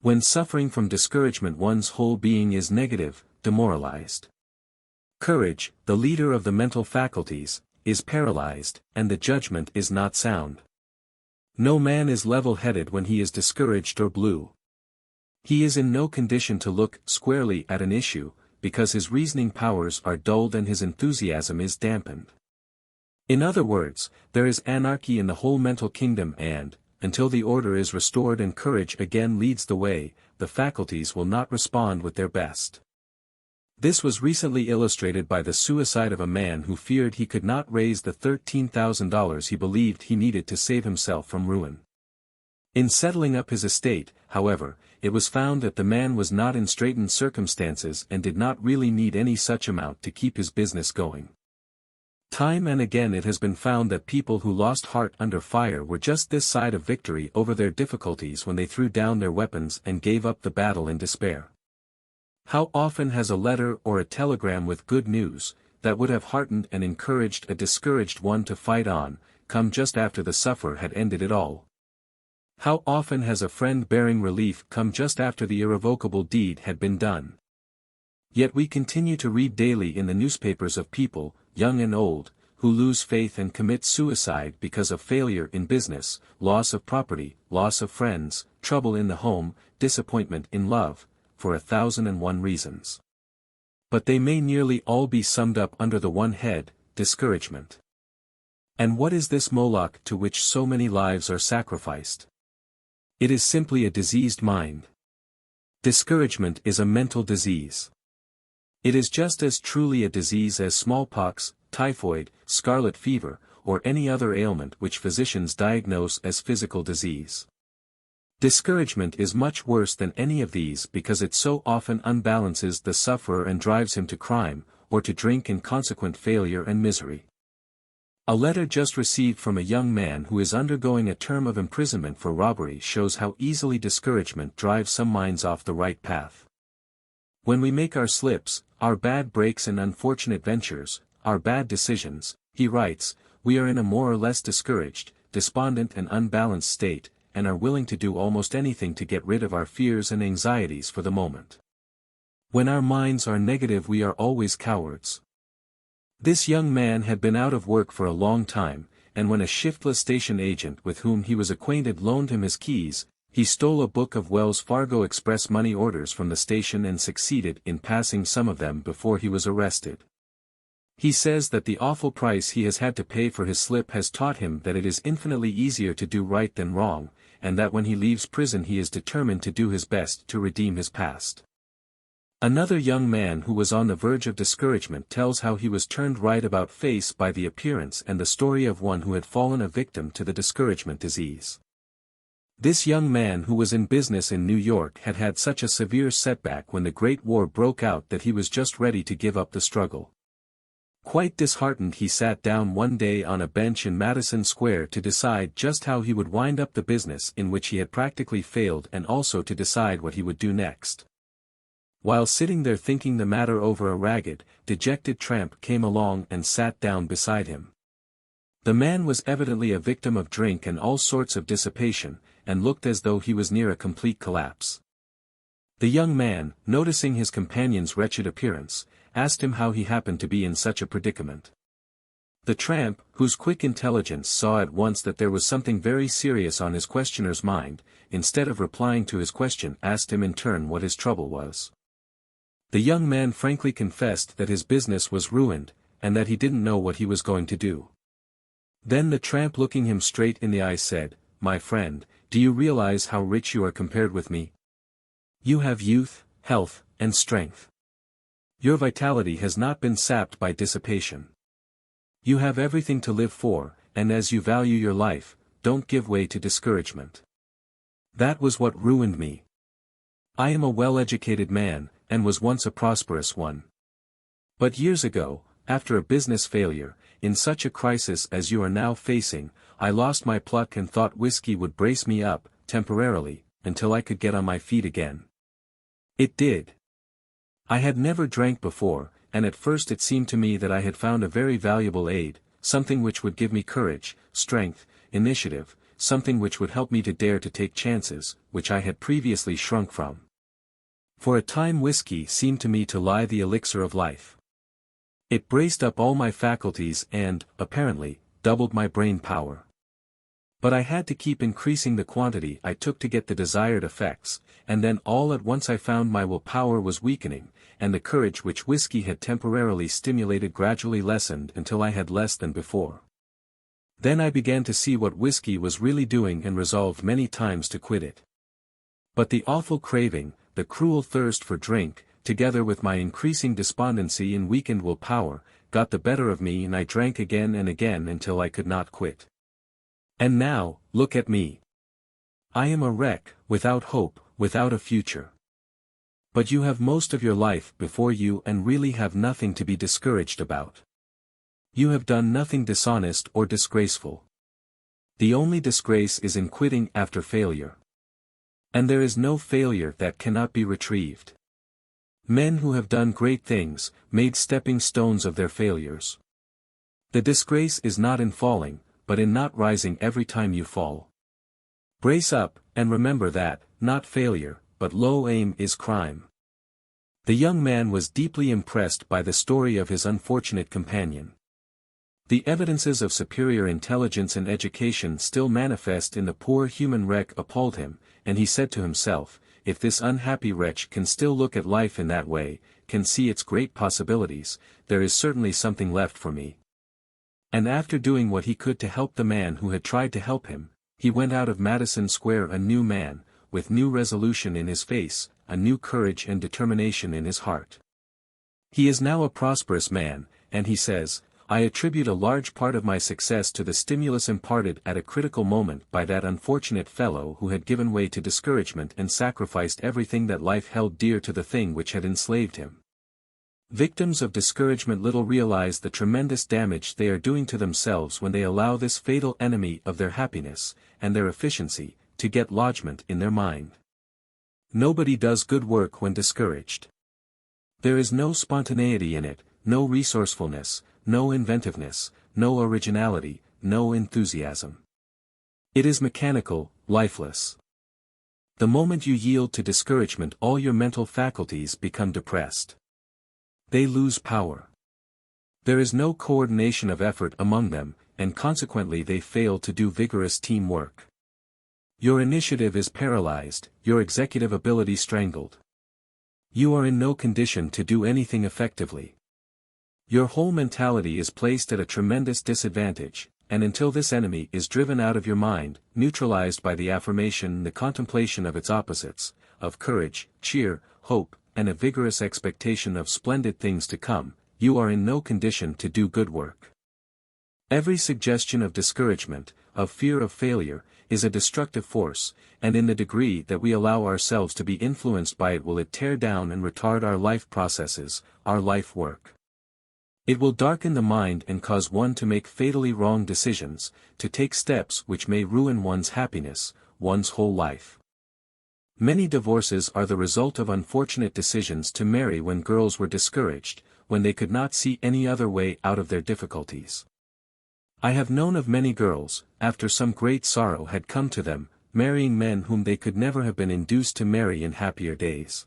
When suffering from discouragement, one's whole being is negative, demoralized. Courage, the leader of the mental faculties, is paralyzed, and the judgment is not sound. No man is level-headed when he is discouraged or blue. He is in no condition to look squarely at an issue, because his reasoning powers are dulled and his enthusiasm is dampened. In other words, there is anarchy in the whole mental kingdom, and, until the order is restored and courage again leads the way, the faculties will not respond with their best. This was recently illustrated by the suicide of a man who feared he could not raise the $13,000 he believed he needed to save himself from ruin. In settling up his estate, however, it was found that the man was not in straitened circumstances and did not really need any such amount to keep his business going. Time and again it has been found that people who lost heart under fire were just this side of victory over their difficulties when they threw down their weapons and gave up the battle in despair. How often has a letter or a telegram with good news, that would have heartened and encouraged a discouraged one to fight on, come just after the sufferer had ended it all? How often has a friend bearing relief come just after the irrevocable deed had been done? Yet we continue to read daily in the newspapers of people, young and old, who lose faith and commit suicide because of failure in business, loss of property, loss of friends, trouble in the home, disappointment in love, for 1,001 reasons. But they may nearly all be summed up under the one head, discouragement. And what is this Moloch to which so many lives are sacrificed? It is simply a diseased mind. Discouragement is a mental disease. It is just as truly a disease as smallpox, typhoid, scarlet fever, or any other ailment which physicians diagnose as physical disease. Discouragement is much worse than any of these because it so often unbalances the sufferer and drives him to crime, or to drink in consequent failure and misery. A letter just received from a young man who is undergoing a term of imprisonment for robbery shows how easily discouragement drives some minds off the right path. When we make our slips, our bad breaks and unfortunate ventures, our bad decisions, he writes, we are in a more or less discouraged, despondent and unbalanced state, and are willing to do almost anything to get rid of our fears and anxieties for the moment. When our minds are negative we are always cowards. This young man had been out of work for a long time, and when a shiftless station agent with whom he was acquainted loaned him his keys, he stole a book of Wells Fargo Express money orders from the station and succeeded in passing some of them before he was arrested. He says that the awful price he has had to pay for his slip has taught him that it is infinitely easier to do right than wrong, and that when he leaves prison he is determined to do his best to redeem his past. Another young man who was on the verge of discouragement tells how he was turned right about face by the appearance and the story of one who had fallen a victim to the discouragement disease. This young man who was in business in New York had had such a severe setback when the Great War broke out that he was just ready to give up the struggle. Quite disheartened, he sat down one day on a bench in Madison Square to decide just how he would wind up the business in which he had practically failed and also to decide what he would do next. While sitting there thinking the matter over, a ragged, dejected tramp came along and sat down beside him. The man was evidently a victim of drink and all sorts of dissipation, and looked as though he was near a complete collapse. The young man, noticing his companion's wretched appearance, asked him how he happened to be in such a predicament. The tramp, whose quick intelligence saw at once that there was something very serious on his questioner's mind, instead of replying to his question, asked him in turn what his trouble was. The young man frankly confessed that his business was ruined, and that he didn't know what he was going to do. Then the tramp, looking him straight in the eye, said, "My friend, do you realize how rich you are compared with me? You have youth, health, and strength. Your vitality has not been sapped by dissipation. You have everything to live for, and as you value your life, don't give way to discouragement. That was what ruined me. I am a well-educated man, and was once a prosperous one. But years ago, after a business failure, in such a crisis as you are now facing, I lost my pluck and thought whiskey would brace me up, temporarily, until I could get on my feet again. It did. I had never drank before, and at first it seemed to me that I had found a very valuable aid, something which would give me courage, strength, initiative, something which would help me to dare to take chances, which I had previously shrunk from. For a time whiskey seemed to me to lie the elixir of life. It braced up all my faculties and, apparently, doubled my brain power. But I had to keep increasing the quantity I took to get the desired effects, and then all at once I found my willpower was weakening, and the courage which whiskey had temporarily stimulated gradually lessened until I had less than before. Then I began to see what whiskey was really doing and resolved many times to quit it. But the awful craving, the cruel thirst for drink, together with my increasing despondency and weakened willpower, got the better of me, and I drank again and again until I could not quit. And now, look at me. I am a wreck, without hope, without a future. But you have most of your life before you and really have nothing to be discouraged about. You have done nothing dishonest or disgraceful. The only disgrace is in quitting after failure. And there is no failure that cannot be retrieved. Men who have done great things, made stepping stones of their failures. The disgrace is not in falling, but in not rising every time you fall. Brace up, and remember that, not failure, but low aim is crime. The young man was deeply impressed by the story of his unfortunate companion. The evidences of superior intelligence and education still manifest in the poor human wreck appalled him, and he said to himself, if this unhappy wretch can still look at life in that way, can see its great possibilities, there is certainly something left for me. And after doing what he could to help the man who had tried to help him, he went out of Madison Square a new man, with new resolution in his face, a new courage and determination in his heart. He is now a prosperous man, and he says, I attribute a large part of my success to the stimulus imparted at a critical moment by that unfortunate fellow who had given way to discouragement and sacrificed everything that life held dear to the thing which had enslaved him. Victims of discouragement little realize the tremendous damage they are doing to themselves when they allow this fatal enemy of their happiness, and their efficiency, to get lodgment in their mind. Nobody does good work when discouraged. There is no spontaneity in it, no resourcefulness, no inventiveness, no originality, no enthusiasm. It is mechanical, lifeless. The moment you yield to discouragement, all your mental faculties become depressed. They lose power. There is no coordination of effort among them, and consequently they fail to do vigorous teamwork. Your initiative is paralyzed, your executive ability strangled. You are in no condition to do anything effectively. Your whole mentality is placed at a tremendous disadvantage, and until this enemy is driven out of your mind, neutralized by the affirmation, the contemplation of its opposites, of courage, cheer, hope, and a vigorous expectation of splendid things to come, you are in no condition to do good work. Every suggestion of discouragement, of fear of failure, is a destructive force, and in the degree that we allow ourselves to be influenced by it will it tear down and retard our life processes, our life work. It will darken the mind and cause one to make fatally wrong decisions, to take steps which may ruin one's happiness, one's whole life. Many divorces are the result of unfortunate decisions to marry when girls were discouraged, when they could not see any other way out of their difficulties. I have known of many girls, after some great sorrow had come to them, marrying men whom they could never have been induced to marry in happier days.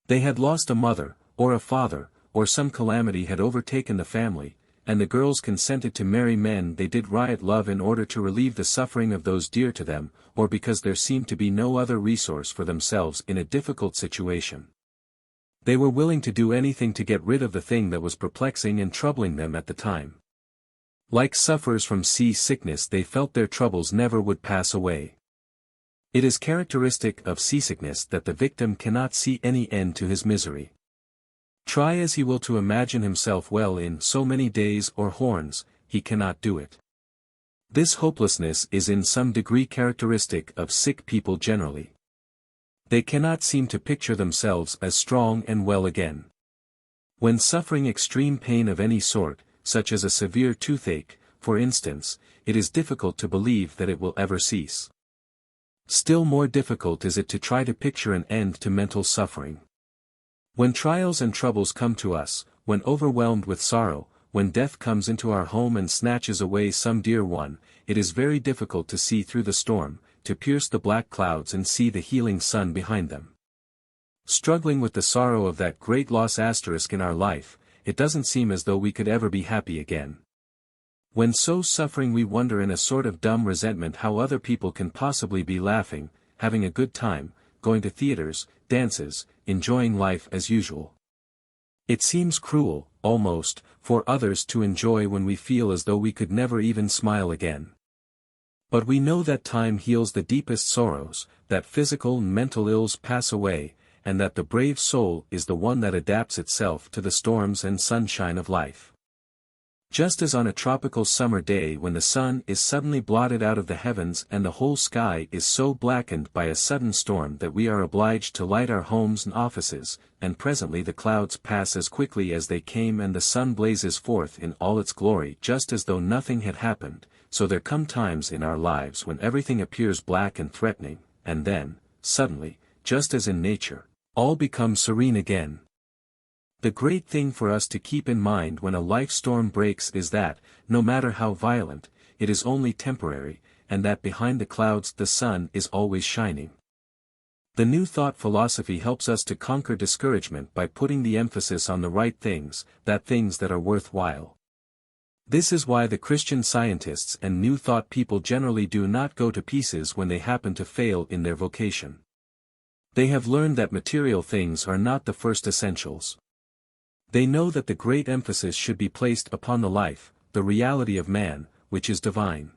They had lost a mother, or a father, or some calamity had overtaken the family, and the girls consented to marry men they did riot love in order to relieve the suffering of those dear to them, or because there seemed to be no other resource for themselves in a difficult situation. They were willing to do anything to get rid of the thing that was perplexing and troubling them at the time. Like sufferers from sea-sickness, they felt their troubles never would pass away. It is characteristic of seasickness that the victim cannot see any end to his misery. Try as he will to imagine himself well in so many days or horns, he cannot do it. This hopelessness is in some degree characteristic of sick people generally. They cannot seem to picture themselves as strong and well again. When suffering extreme pain of any sort, such as a severe toothache, for instance, it is difficult to believe that it will ever cease. Still more difficult is it to try to picture an end to mental suffering. When trials and troubles come to us, when overwhelmed with sorrow, when death comes into our home and snatches away some dear one, it is very difficult to see through the storm, to pierce the black clouds and see the healing sun behind them. Struggling with the sorrow of that great loss asterisk in our life, it doesn't seem as though we could ever be happy again. When so suffering we wonder in a sort of dumb resentment how other people can possibly be laughing, having a good time, going to theaters, dances, enjoying life as usual. It seems cruel, almost, for others to enjoy when we feel as though we could never even smile again. But we know that time heals the deepest sorrows, that physical and mental ills pass away, and that the brave soul is the one that adapts itself to the storms and sunshine of life. Just as on a tropical summer day when the sun is suddenly blotted out of the heavens and the whole sky is so blackened by a sudden storm that we are obliged to light our homes and offices, and presently the clouds pass as quickly as they came and the sun blazes forth in all its glory just as though nothing had happened, so there come times in our lives when everything appears black and threatening, and then, suddenly, just as in nature, all becomes serene again. The great thing for us to keep in mind when a life storm breaks is that, no matter how violent, it is only temporary, and that behind the clouds the sun is always shining. The New Thought philosophy helps us to conquer discouragement by putting the emphasis on the right things, that things that are worthwhile. This is why the Christian Scientists and New Thought people generally do not go to pieces when they happen to fail in their vocation. They have learned that material things are not the first essentials. They know that the great emphasis should be placed upon the life, the reality of man, which is divine.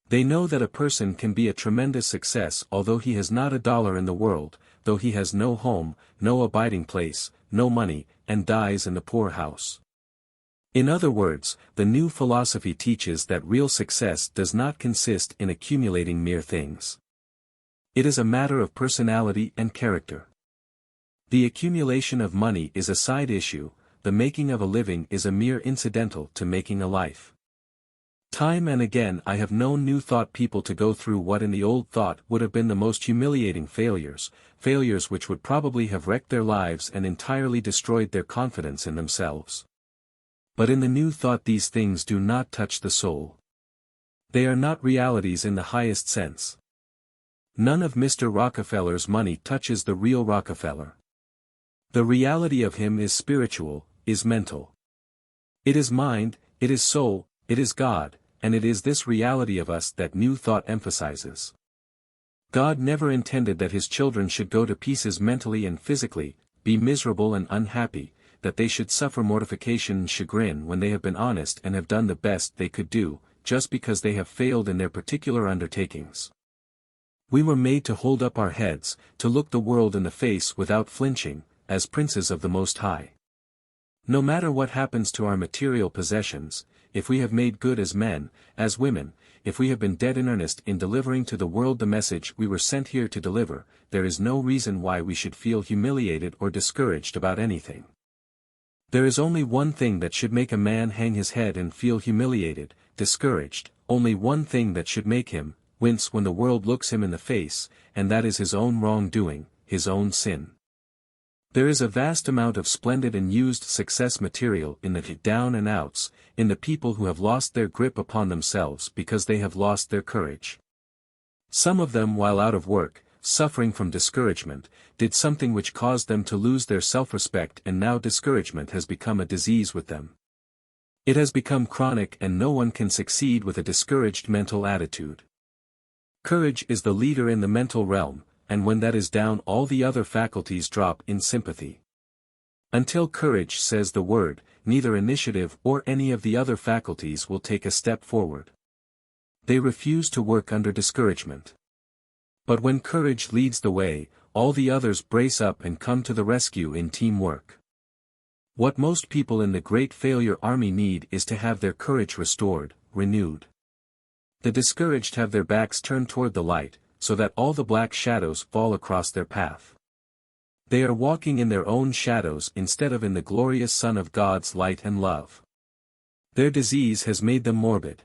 They know that a person can be a tremendous success although he has not a dollar in the world, though he has no home, no abiding place, no money, and dies in the poorhouse. In other words, the new philosophy teaches that real success does not consist in accumulating mere things. It is a matter of personality and character. The accumulation of money is a side issue, the making of a living is a mere incidental to making a life. Time and again I have known New Thought people to go through what in the Old Thought would have been the most humiliating failures which would probably have wrecked their lives and entirely destroyed their confidence in themselves. But in the New Thought these things do not touch the soul. They are not realities in the highest sense. None of Mr. Rockefeller's money touches the real Rockefeller. The reality of him is spiritual, is mental. It is mind, it is soul, it is God, and it is this reality of us that New Thought emphasizes. God never intended that his children should go to pieces mentally and physically, be miserable and unhappy, that they should suffer mortification and chagrin when they have been honest and have done the best they could do, just because they have failed in their particular undertakings. We were made to hold up our heads, to look the world in the face without flinching, as princes of the Most High. No matter what happens to our material possessions, if we have made good as men, as women, if we have been dead in earnest in delivering to the world the message we were sent here to deliver, there is no reason why we should feel humiliated or discouraged about anything. There is only one thing that should make a man hang his head and feel humiliated, discouraged, only one thing that should make him wince when the world looks him in the face, and that is his own wrongdoing, his own sin. There is a vast amount of splendid and used success material in the down and outs, in the people who have lost their grip upon themselves because they have lost their courage. Some of them, while out of work, suffering from discouragement, did something which caused them to lose their self-respect, and now discouragement has become a disease with them. It has become chronic, and no one can succeed with a discouraged mental attitude. Courage is the leader in the mental realm, and when that is down, all the other faculties drop in sympathy. Until courage says the word, neither initiative or any of the other faculties will take a step forward. They refuse to work under discouragement. But when courage leads the way, all the others brace up and come to the rescue in teamwork. What most people in the Great Failure Army need is to have their courage restored, renewed. The discouraged have their backs turned toward the light, so that all the black shadows fall across their path. They are walking in their own shadows instead of in the glorious sun of God's light and love. Their disease has made them morbid.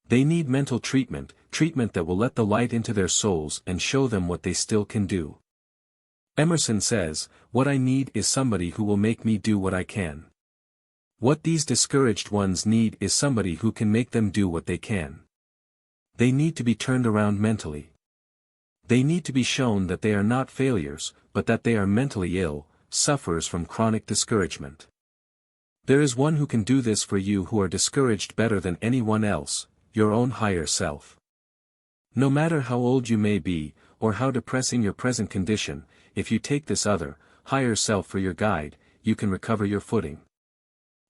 They need mental treatment, treatment that will let the light into their souls and show them what they still can do. Emerson says, "What I need is somebody who will make me do what I can." What these discouraged ones need is somebody who can make them do what they can. They need to be turned around mentally. They need to be shown that they are not failures, but that they are mentally ill, sufferers from chronic discouragement. There is one who can do this for you who are discouraged better than anyone else, your own higher self. No matter how old you may be, or how depressing your present condition, if you take this other, higher self for your guide, you can recover your footing.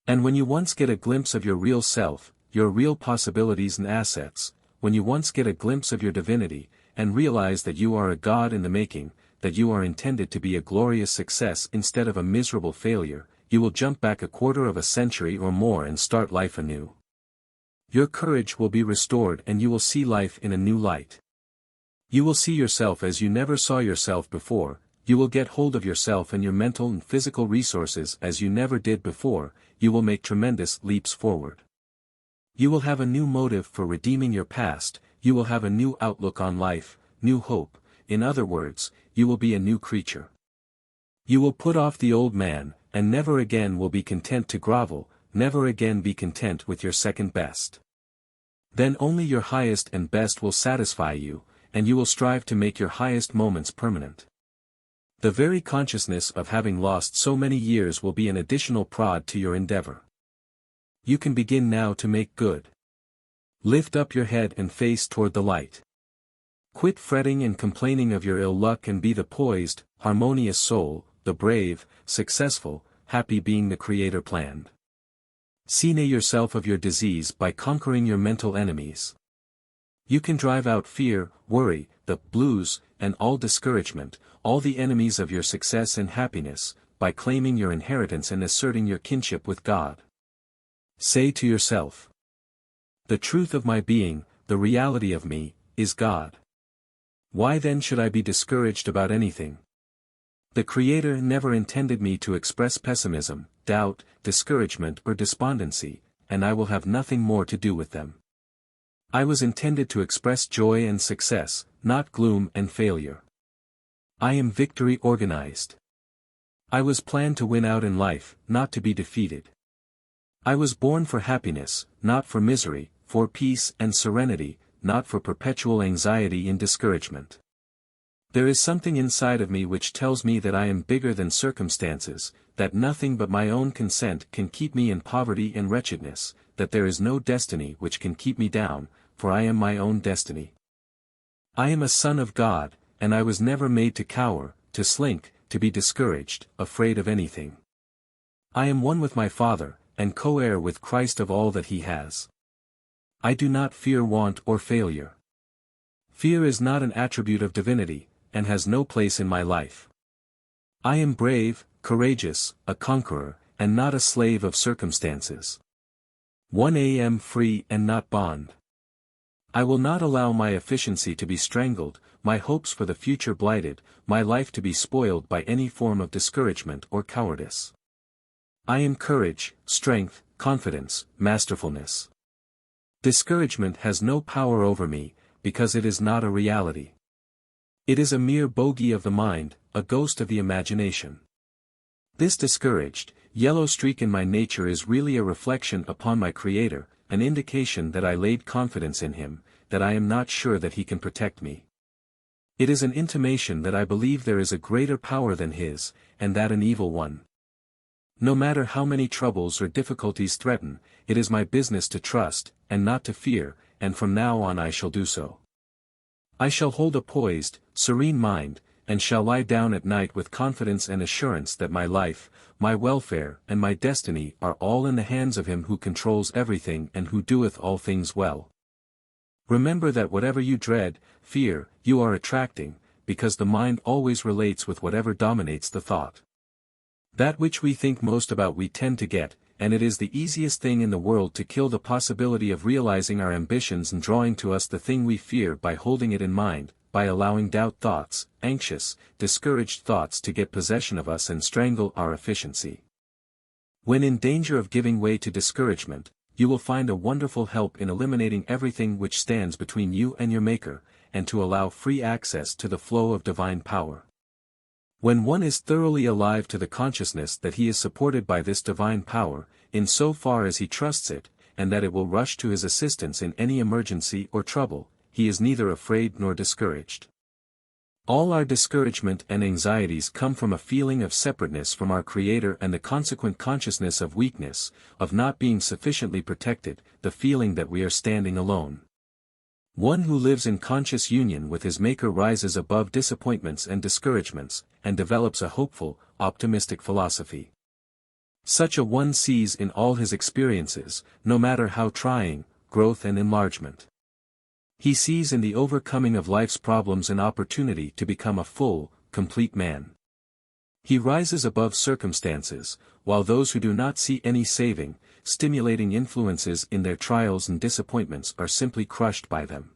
And when you once get a glimpse of your real self, your real possibilities and assets, when you once get a glimpse of your divinity, and realize that you are a God in the making, that you are intended to be a glorious success instead of a miserable failure, you will jump back a quarter of a century or more and start life anew. Your courage will be restored and you will see life in a new light. You will see yourself as you never saw yourself before, you will get hold of yourself and your mental and physical resources as you never did before, you will make tremendous leaps forward. You will have a new motive for redeeming your past, you will have a new outlook on life, new hope, in other words, you will be a new creature. You will put off the old man, and never again will be content to grovel, never again be content with your second best. Then only your highest and best will satisfy you, and you will strive to make your highest moments permanent. The very consciousness of having lost so many years will be an additional prod to your endeavor. You can begin now to make good. Lift up your head and face toward the light. Quit fretting and complaining of your ill luck and be the poised, harmonious soul, the brave, successful, happy being the Creator planned. See yourself of your disease by conquering your mental enemies. You can drive out fear, worry, the blues, and all discouragement, all the enemies of your success and happiness, by claiming your inheritance and asserting your kinship with God. Say to yourself, "The truth of my being, the reality of me, is God. Why then should I be discouraged about anything? The Creator never intended me to express pessimism, doubt, discouragement or despondency, and I will have nothing more to do with them. I was intended to express joy and success, not gloom and failure. I am victory organized. I was planned to win out in life, not to be defeated. I was born for happiness, not for misery, for peace and serenity, not for perpetual anxiety and discouragement. There is something inside of me which tells me that I am bigger than circumstances, that nothing but my own consent can keep me in poverty and wretchedness, that there is no destiny which can keep me down, for I am my own destiny. I am a son of God, and I was never made to cower, to slink, to be discouraged, afraid of anything. I am one with my Father, and co-heir with Christ of all that he has. I do not fear want or failure. Fear is not an attribute of divinity, and has no place in my life. I am brave, courageous, a conqueror, and not a slave of circumstances. 1 am free and not bond. I will not allow my efficiency to be strangled, my hopes for the future blighted, my life to be spoiled by any form of discouragement or cowardice. I am courage, strength, confidence, masterfulness. Discouragement has no power over me, because it is not a reality. It is a mere bogey of the mind, a ghost of the imagination. This discouraged, yellow streak in my nature is really a reflection upon my Creator, an indication that I laid confidence in Him, that I am not sure that He can protect me. It is an intimation that I believe there is a greater power than His, and that an evil one. No matter how many troubles or difficulties threaten, it is my business to trust, and not to fear, and from now on I shall do so. I shall hold a poised, serene mind, and shall lie down at night with confidence and assurance that my life, my welfare and my destiny are all in the hands of Him who controls everything and who doeth all things well. Remember that whatever you dread, fear, you are attracting, because the mind always relates with whatever dominates the thought. That which we think most about we tend to get, and it is the easiest thing in the world to kill the possibility of realizing our ambitions and drawing to us the thing we fear by holding it in mind, by allowing doubt thoughts, anxious, discouraged thoughts to get possession of us and strangle our efficiency. When in danger of giving way to discouragement, you will find a wonderful help in eliminating everything which stands between you and your Maker, and to allow free access to the flow of divine power. When one is thoroughly alive to the consciousness that he is supported by this divine power, in so far as he trusts it, and that it will rush to his assistance in any emergency or trouble, he is neither afraid nor discouraged. All our discouragement and anxieties come from a feeling of separateness from our Creator and the consequent consciousness of weakness, of not being sufficiently protected, the feeling that we are standing alone. One who lives in conscious union with his Maker rises above disappointments and discouragements, and develops a hopeful, optimistic philosophy. Such a one sees in all his experiences, no matter how trying, growth and enlargement. He sees in the overcoming of life's problems an opportunity to become a full, complete man. He rises above circumstances, while those who do not see any saving, stimulating influences in their trials and disappointments are simply crushed by them.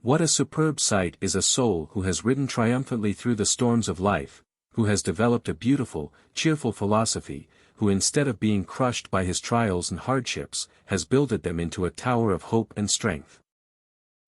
What a superb sight is a soul who has ridden triumphantly through the storms of life, who has developed a beautiful, cheerful philosophy, who instead of being crushed by his trials and hardships, has builded them into a tower of hope and strength.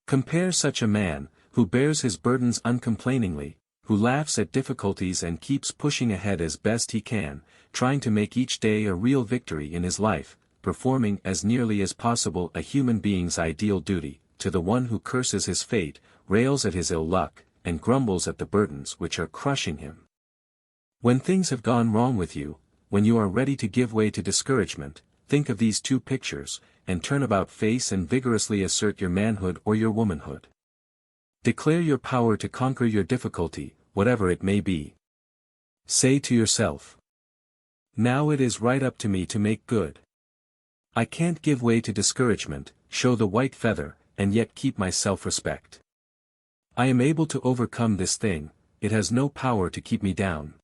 Compare such a man, who bears his burdens uncomplainingly, who laughs at difficulties and keeps pushing ahead as best he can, trying to make each day a real victory in his life, performing as nearly as possible a human being's ideal duty, to the one who curses his fate, rails at his ill luck, and grumbles at the burdens which are crushing him. When things have gone wrong with you, when you are ready to give way to discouragement, think of these two pictures, and turn about face and vigorously assert your manhood or your womanhood. Declare your power to conquer your difficulty, whatever it may be. Say to yourself, "Now it is right up to me to make good. I can't give way to discouragement, show the white feather, and yet keep my self-respect. I am able to overcome this thing, it has no power to keep me down.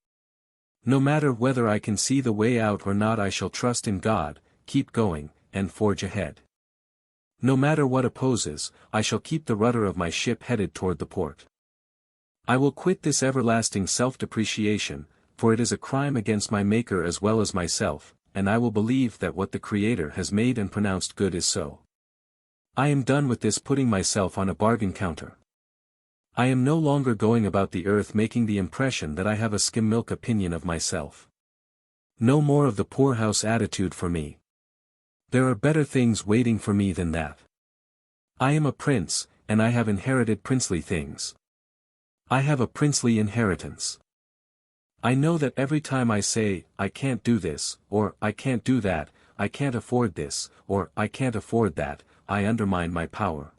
No matter whether I can see the way out or not, I shall trust in God, keep going, and forge ahead. No matter what opposes, I shall keep the rudder of my ship headed toward the port. I will quit this everlasting self-depreciation, for it is a crime against my Maker as well as myself, and I will believe that what the Creator has made and pronounced good is so. I am done with this putting myself on a bargain counter. I am no longer going about the earth making the impression that I have a skim-milk opinion of myself. No more of the poorhouse attitude for me. There are better things waiting for me than that. I am a prince, and I have inherited princely things. I have a princely inheritance. I know that every time I say, I can't do this, or I can't do that, I can't afford this, or I can't afford that, I undermine my power.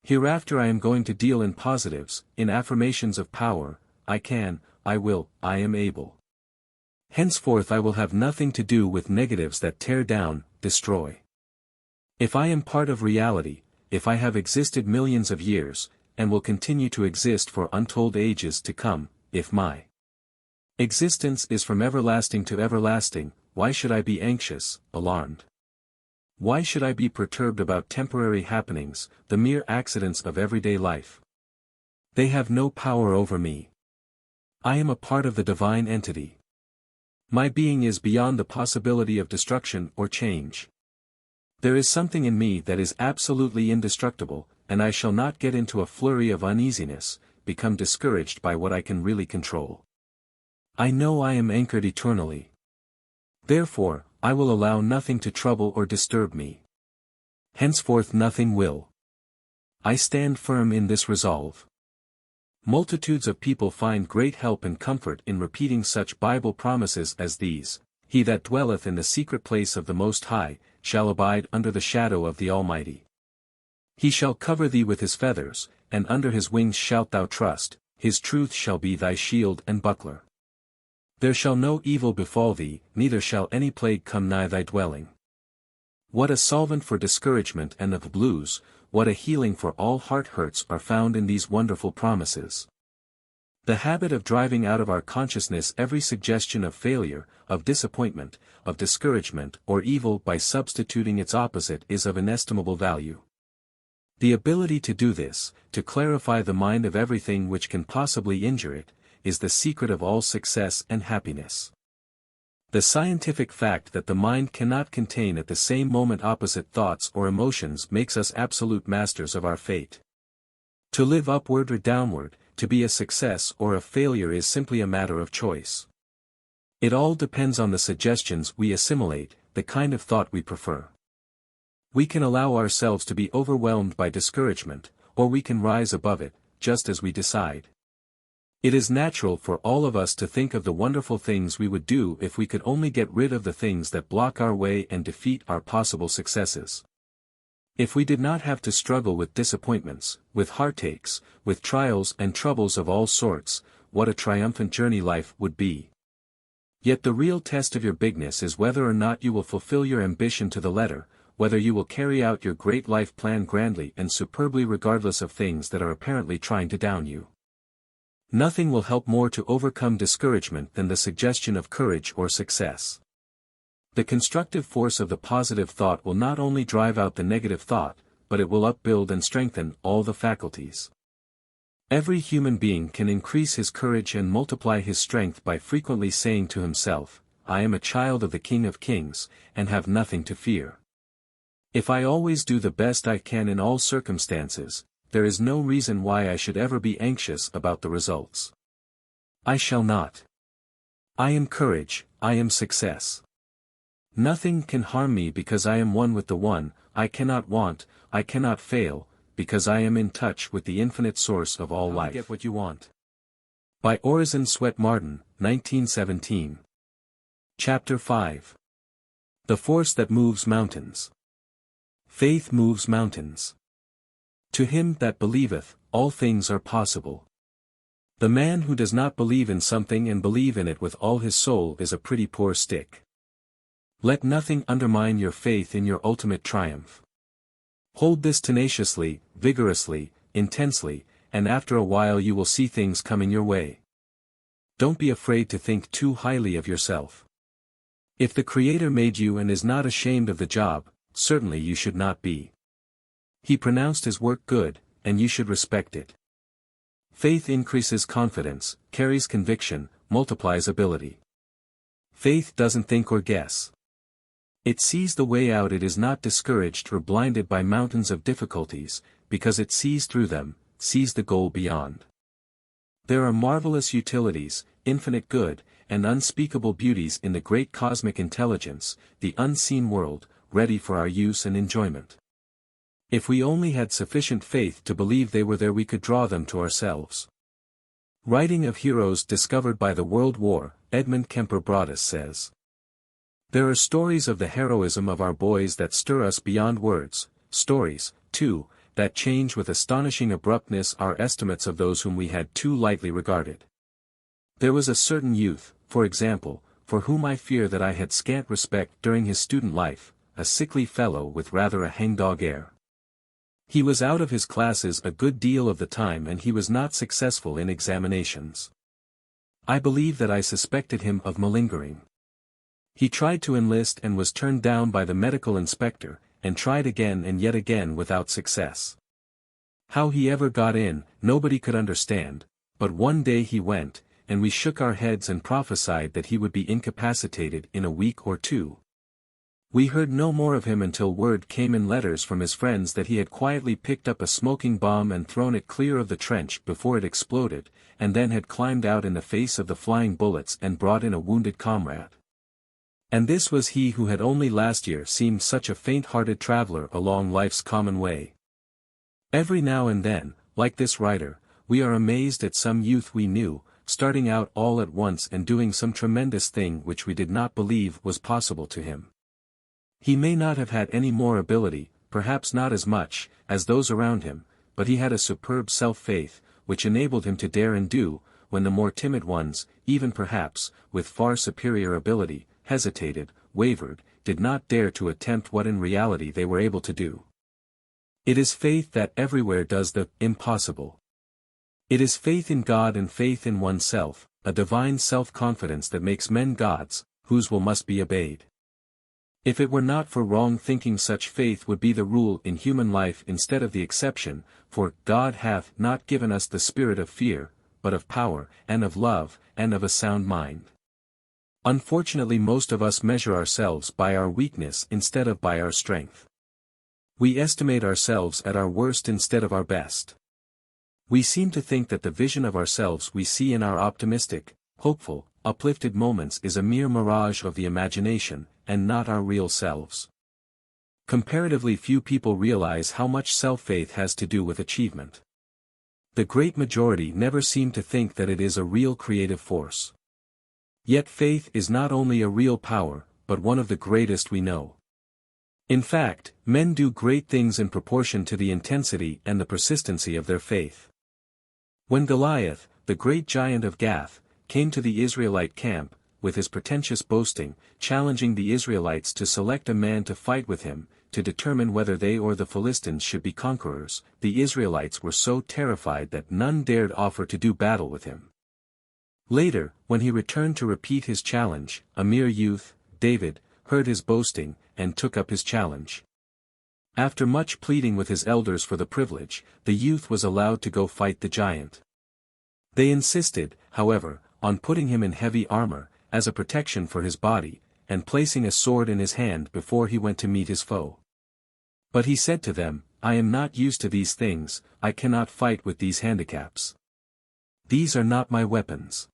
Hereafter I am going to deal in positives, in affirmations of power, I can, I will, I am able. Henceforth I will have nothing to do with negatives that tear down, destroy. If I am part of reality, if I have existed millions of years, and will continue to exist for untold ages to come, if my existence is from everlasting to everlasting, why should I be anxious, alarmed? Why should I be perturbed about temporary happenings, the mere accidents of everyday life? They have no power over me. I am a part of the divine entity. My being is beyond the possibility of destruction or change. There is something in me that is absolutely indestructible, and I shall not get into a flurry of uneasiness, become discouraged by what I can really control. I know I am anchored eternally. Therefore, I will allow nothing to trouble or disturb me. Henceforth nothing will. I stand firm in this resolve. Multitudes of people find great help and comfort in repeating such Bible promises as these: "He that dwelleth in the secret place of the Most High, shall abide under the shadow of the Almighty. He shall cover thee with his feathers, and under his wings shalt thou trust, his truth shall be thy shield and buckler. There shall no evil befall thee, neither shall any plague come nigh thy dwelling." What a solvent for discouragement and of blues, what a healing for all heart hurts are found in these wonderful promises. The habit of driving out of our consciousness every suggestion of failure, of disappointment, of discouragement or evil by substituting its opposite is of inestimable value. The ability to do this, to clarify the mind of everything which can possibly injure it, is the secret of all success and happiness. The scientific fact that the mind cannot contain at the same moment opposite thoughts or emotions makes us absolute masters of our fate. To live upward or downward, to be a success or a failure is simply a matter of choice. It all depends on the suggestions we assimilate, the kind of thought we prefer. We can allow ourselves to be overwhelmed by discouragement, or we can rise above it, just as we decide. It is natural for all of us to think of the wonderful things we would do if we could only get rid of the things that block our way and defeat our possible successes. If we did not have to struggle with disappointments, with heartaches, with trials and troubles of all sorts, what a triumphant journey life would be. Yet the real test of your bigness is whether or not you will fulfill your ambition to the letter, whether you will carry out your great life plan grandly and superbly regardless of things that are apparently trying to down you. Nothing will help more to overcome discouragement than the suggestion of courage or success. The constructive force of the positive thought will not only drive out the negative thought, but it will upbuild and strengthen all the faculties. Every human being can increase his courage and multiply his strength by frequently saying to himself, "I am a child of the King of Kings, and have nothing to fear. If I always do the best I can in all circumstances, there is no reason why I should ever be anxious about the results. I shall not. I am courage, I am success. Nothing can harm me because I am one with the One, I cannot want, I cannot fail, because I am in touch with the infinite source of all life." Get what you want. By Orison Swett Marden, 1917. Chapter 5. The Force That Moves Mountains. Faith moves mountains. To him that believeth, all things are possible. The man who does not believe in something and believe in it with all his soul is a pretty poor stick. Let nothing undermine your faith in your ultimate triumph. Hold this tenaciously, vigorously, intensely, and after a while you will see things coming your way. Don't be afraid to think too highly of yourself. If the Creator made you and is not ashamed of the job, certainly you should not be. He pronounced his work good, and you should respect it. Faith increases confidence, carries conviction, multiplies ability. Faith doesn't think or guess. It sees the way out. It is not discouraged or blinded by mountains of difficulties, because it sees through them, sees the goal beyond. There are marvelous utilities, infinite good, and unspeakable beauties in the great cosmic intelligence, the unseen world, ready for our use and enjoyment. If we only had sufficient faith to believe they were there, we could draw them to ourselves. Writing of heroes discovered by the World War, Edmund Kemper Broadus says, "There are stories of the heroism of our boys that stir us beyond words, stories, too, that change with astonishing abruptness our estimates of those whom we had too lightly regarded. There was a certain youth, for for whom I fear that I had scant respect during his student life, a sickly fellow with rather a hangdog air. He was out of his classes a good deal of the time and he was not successful in examinations. I believe that I suspected him of malingering. He tried to enlist and was turned down by the medical inspector, and tried again and yet again without success. How he ever got in, nobody could understand, but one day he went, and we shook our heads and prophesied that he would be incapacitated in a week or two. We heard no more of him until word came in letters from his friends that he had quietly picked up a smoking bomb and thrown it clear of the trench before it exploded, and then had climbed out in the face of the flying bullets and brought in a wounded comrade. And this was he who had only last year seemed such a faint-hearted traveler along life's common way. Every now and then, like this writer, we are amazed at some youth we knew, starting out all at once and doing some tremendous thing which we did not believe was possible to him. He may not have had any more ability, perhaps not as much, as those around him, but he had a superb self-faith, which enabled him to dare and do, when the more timid ones, even perhaps, with far superior ability, hesitated, wavered, did not dare to attempt what in reality they were able to do. It is faith that everywhere does the impossible. It is faith in God and faith in oneself, a divine self-confidence that makes men gods, whose will must be obeyed. If it were not for wrong thinking, such faith would be the rule in human life instead of the exception, for God hath not given us the spirit of fear, but of power, and of love, and of a sound mind. Unfortunately, most of us measure ourselves by our weakness instead of by our strength. We estimate ourselves at our worst instead of our best. We seem to think that the vision of ourselves we see in our optimistic, hopeful, uplifted moments is a mere mirage of the imagination, and not our real selves. Comparatively few people realize how much self-faith has to do with achievement. The great majority never seem to think that it is a real creative force. Yet faith is not only a real power, but one of the greatest we know. In fact, men do great things in proportion to the intensity and the persistency of their faith. When Goliath, the great giant of Gath, came to the Israelite camp, with his pretentious boasting, challenging the Israelites to select a man to fight with him, to determine whether they or the Philistines should be conquerors, the Israelites were so terrified that none dared offer to do battle with him. Later, when he returned to repeat his challenge, a mere youth, David, heard his boasting, and took up his challenge. After much pleading with his elders for the privilege, the youth was allowed to go fight the giant. They insisted, however, on putting him in heavy armor, as a protection for his body, and placing a sword in his hand before he went to meet his foe. But he said to them, "I am not used to these things, I cannot fight with these handicaps. These are not my weapons.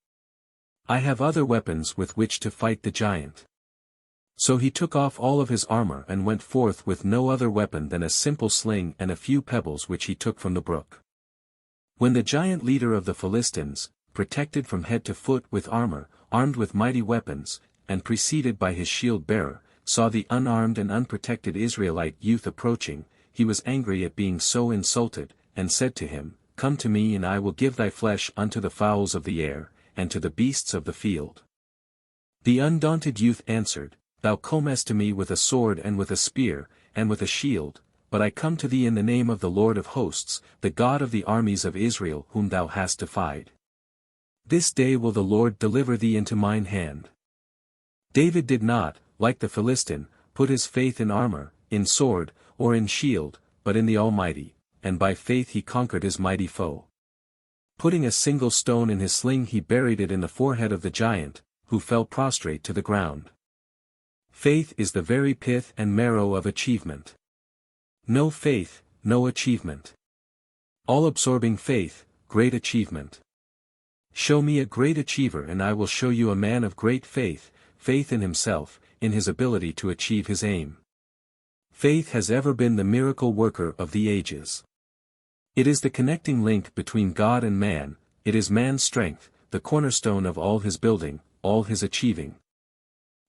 I have other weapons with which to fight the giant." So he took off all of his armor and went forth with no other weapon than a simple sling and a few pebbles which he took from the brook. When the giant leader of the Philistines, protected from head to foot with armor, armed with mighty weapons, and preceded by his shield-bearer, saw the unarmed and unprotected Israelite youth approaching, he was angry at being so insulted, and said to him, "Come to me and I will give thy flesh unto the fowls of the air, and to the beasts of the field." The undaunted youth answered, "Thou comest to me with a sword and with a spear, and with a shield, but I come to thee in the name of the Lord of hosts, the God of the armies of Israel whom thou hast defied. This day will the Lord deliver thee into mine hand." David did not, like the Philistine, put his faith in armor, in sword, or in shield, but in the Almighty, and by faith he conquered his mighty foe. Putting a single stone in his sling, he buried it in the forehead of the giant, who fell prostrate to the ground. Faith is the very pith and marrow of achievement. No faith, no achievement. All-absorbing faith, great achievement. Show me a great achiever and I will show you a man of great faith, faith in himself, in his ability to achieve his aim. Faith has ever been the miracle worker of the ages. It is the connecting link between God and man, it is man's strength, the cornerstone of all his building, all his achieving.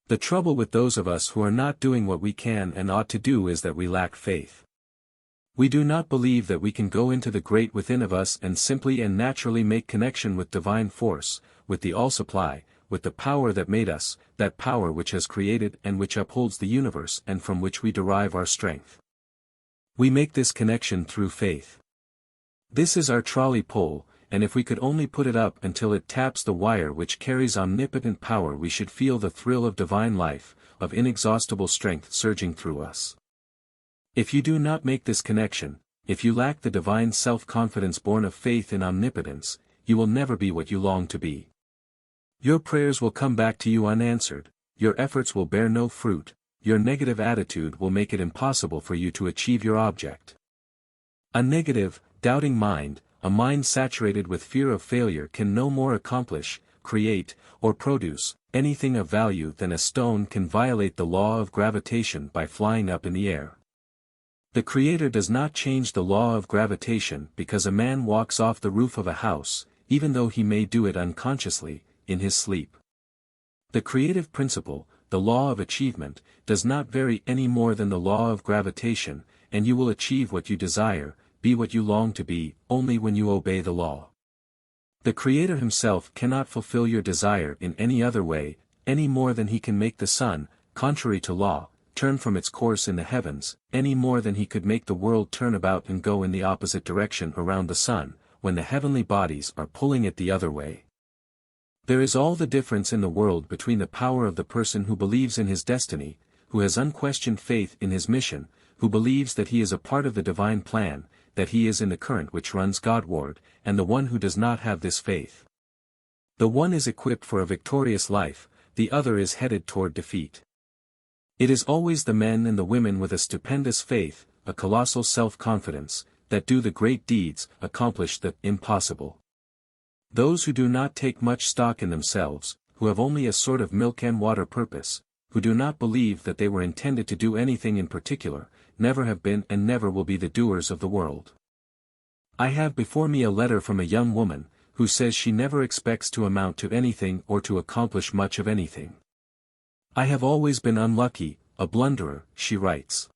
The trouble with those of us who are not doing what we can and ought to do is that we lack faith. We do not believe that we can go into the great within of us and simply and naturally make connection with divine force, with the all-supply, with the power that made us, that power which has created and which upholds the universe and from which we derive our strength. We make this connection through faith. This is our trolley pole, and if we could only put it up until it taps the wire which carries omnipotent power, we should feel the thrill of divine life, of inexhaustible strength surging through us. If you do not make this connection, if you lack the divine self-confidence born of faith in omnipotence, you will never be what you long to be. Your prayers will come back to you unanswered, your efforts will bear no fruit, your negative attitude will make it impossible for you to achieve your object. A negative, doubting mind, a mind saturated with fear of failure, can no more accomplish, create, or produce anything of value than a stone can violate the law of gravitation by flying up in the air. The Creator does not change the law of gravitation because a man walks off the roof of a house, even though he may do it unconsciously, in his sleep. The creative principle, the law of achievement, does not vary any more than the law of gravitation, and you will achieve what you desire, be what you long to be, only when you obey the law. The Creator himself cannot fulfill your desire in any other way, any more than he can make the sun, contrary to law, turn from its course in the heavens, any more than he could make the world turn about and go in the opposite direction around the sun, when the heavenly bodies are pulling it the other way. There is all the difference in the world between the power of the person who believes in his destiny, who has unquestioned faith in his mission, who believes that he is a part of the divine plan, that he is in the current which runs Godward, and the one who does not have this faith. The one is equipped for a victorious life, the other is headed toward defeat. It is always the men and the women with a stupendous faith, a colossal self-confidence, that do the great deeds, accomplish the impossible. Those who do not take much stock in themselves, who have only a sort of milk and water purpose, who do not believe that they were intended to do anything in particular, never have been and never will be the doers of the world. I have before me a letter from a young woman, who says she never expects to amount to anything or to accomplish much of anything. I have always been unlucky, a blunderer, she writes.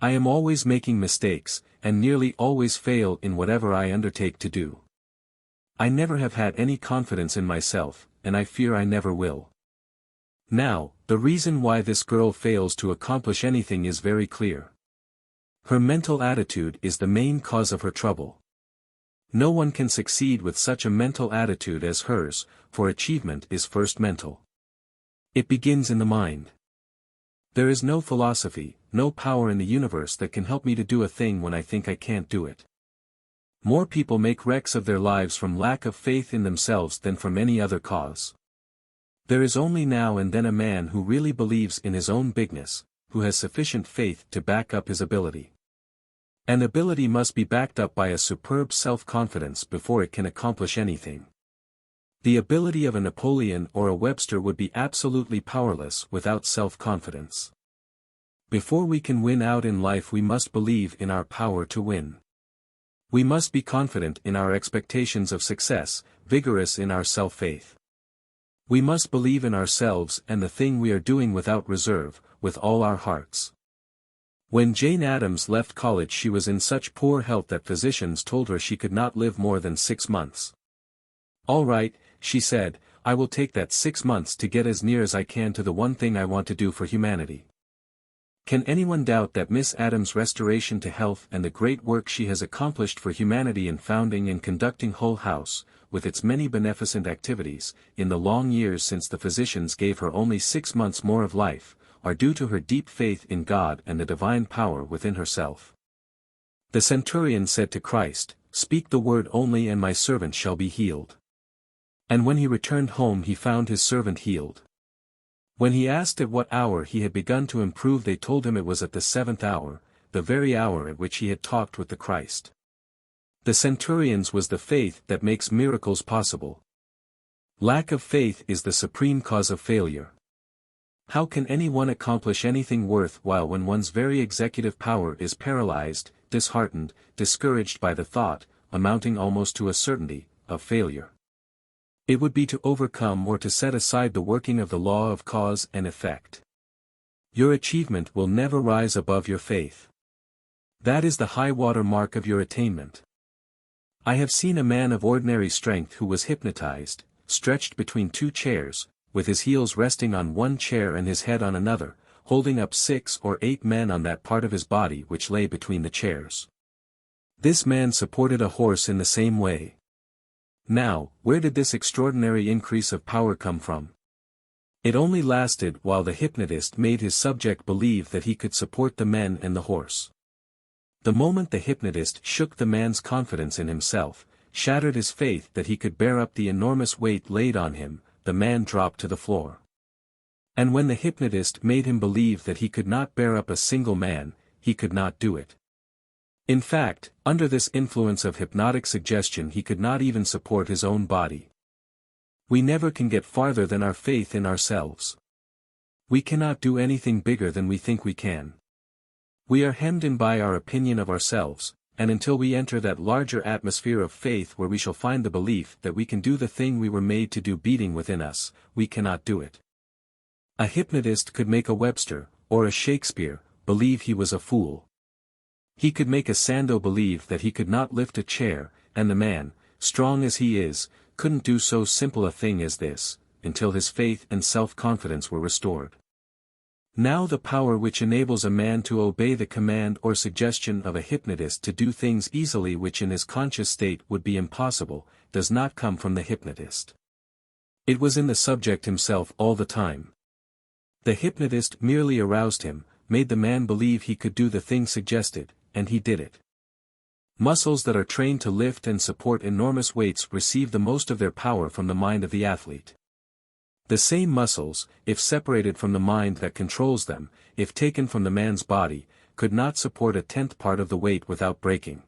I am always making mistakes, and nearly always fail in whatever I undertake to do. I never have had any confidence in myself, and I fear I never will. Now, the reason why this girl fails to accomplish anything is very clear. Her mental attitude is the main cause of her trouble. No one can succeed with such a mental attitude as hers, for achievement is first mental. It begins in the mind. There is no philosophy, no power in the universe that can help me to do a thing when I think I can't do it. More people make wrecks of their lives from lack of faith in themselves than from any other cause. There is only now and then a man who really believes in his own bigness, who has sufficient faith to back up his ability. An ability must be backed up by a superb self-confidence before it can accomplish anything. The ability of a Napoleon or a Webster would be absolutely powerless without self-confidence. Before we can win out in life, we must believe in our power to win. We must be confident in our expectations of success, vigorous in our self-faith. We must believe in ourselves and the thing we are doing without reserve, with all our hearts. When Jane Addams left college, she was in such poor health that physicians told her she could not live more than 6 months. All right, she said, I will take that 6 months to get as near as I can to the one thing I want to do for humanity. Can anyone doubt that Miss Addams' restoration to health and the great work she has accomplished for humanity in founding and conducting Hull House, with its many beneficent activities, in the long years since the physicians gave her only 6 months more of life, are due to her deep faith in God and the divine power within herself? The centurion said to Christ, "Speak the word only and my servant shall be healed." And when he returned home he found his servant healed. When he asked at what hour he had begun to improve, they told him it was at the 7th hour, the very hour at which he had talked with the Christ. The centurion's was the faith that makes miracles possible. Lack of faith is the supreme cause of failure. How can anyone accomplish anything worthwhile when one's very executive power is paralyzed, disheartened, discouraged by the thought, amounting almost to a certainty, of failure? It would be to overcome or to set aside the working of the law of cause and effect. Your achievement will never rise above your faith. That is the high water mark of your attainment. I have seen a man of ordinary strength who was hypnotized, stretched between two chairs, with his heels resting on one chair and his head on another, holding up 6 or 8 men on that part of his body which lay between the chairs. This man supported a horse in the same way. Now, where did this extraordinary increase of power come from? It only lasted while the hypnotist made his subject believe that he could support the men and the horse. The moment the hypnotist shook the man's confidence in himself, shattered his faith that he could bear up the enormous weight laid on him, the man dropped to the floor. And when the hypnotist made him believe that he could not bear up a single man, he could not do it. In fact, under this influence of hypnotic suggestion he could not even support his own body. We never can get farther than our faith in ourselves. We cannot do anything bigger than we think we can. We are hemmed in by our opinion of ourselves, and until we enter that larger atmosphere of faith where we shall find the belief that we can do the thing we were made to do beating within us, we cannot do it. A hypnotist could make a Webster, or a Shakespeare, believe he was a fool. He could make a Sandow believe that he could not lift a chair, and the man, strong as he is, couldn't do so simple a thing as this, until his faith and self-confidence were restored. Now the power which enables a man to obey the command or suggestion of a hypnotist to do things easily which in his conscious state would be impossible, does not come from the hypnotist. It was in the subject himself all the time. The hypnotist merely aroused him, made the man believe he could do the thing suggested, and he did it. Muscles that are trained to lift and support enormous weights receive the most of their power from the mind of the athlete. The same muscles, if separated from the mind that controls them, if taken from the man's body, could not support a 10th part of the weight without breaking.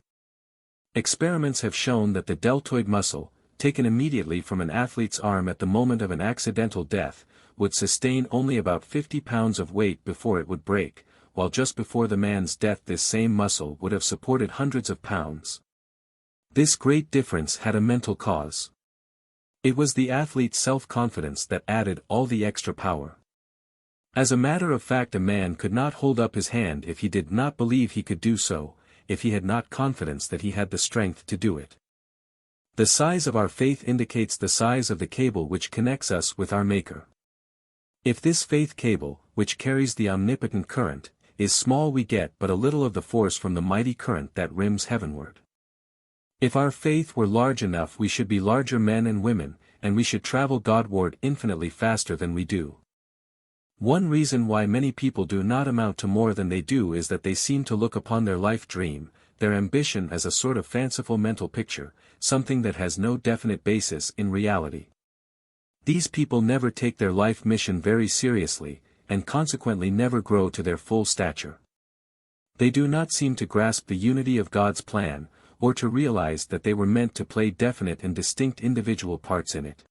Experiments have shown that the deltoid muscle, taken immediately from an athlete's arm at the moment of an accidental death, would sustain only about 50 pounds of weight before it would break, while just before the man's death this same muscle would have supported hundreds of pounds. This great difference had a mental cause. It was the athlete's self-confidence that added all the extra power. As a matter of fact, a man could not hold up his hand if he did not believe he could do so, if he had not confidence that he had the strength to do it. The size of our faith indicates the size of the cable which connects us with our Maker. If this faith cable, which carries the omnipotent current, is small, we get but a little of the force from the mighty current that rims heavenward. If our faith were large enough, we should be larger men and women, and we should travel Godward infinitely faster than we do. One reason why many people do not amount to more than they do is that they seem to look upon their life dream, their ambition, as a sort of fanciful mental picture, something that has no definite basis in reality. These people never take their life mission very seriously, and consequently never grow to their full stature. They do not seem to grasp the unity of God's plan, or to realize that they were meant to play definite and distinct individual parts in it.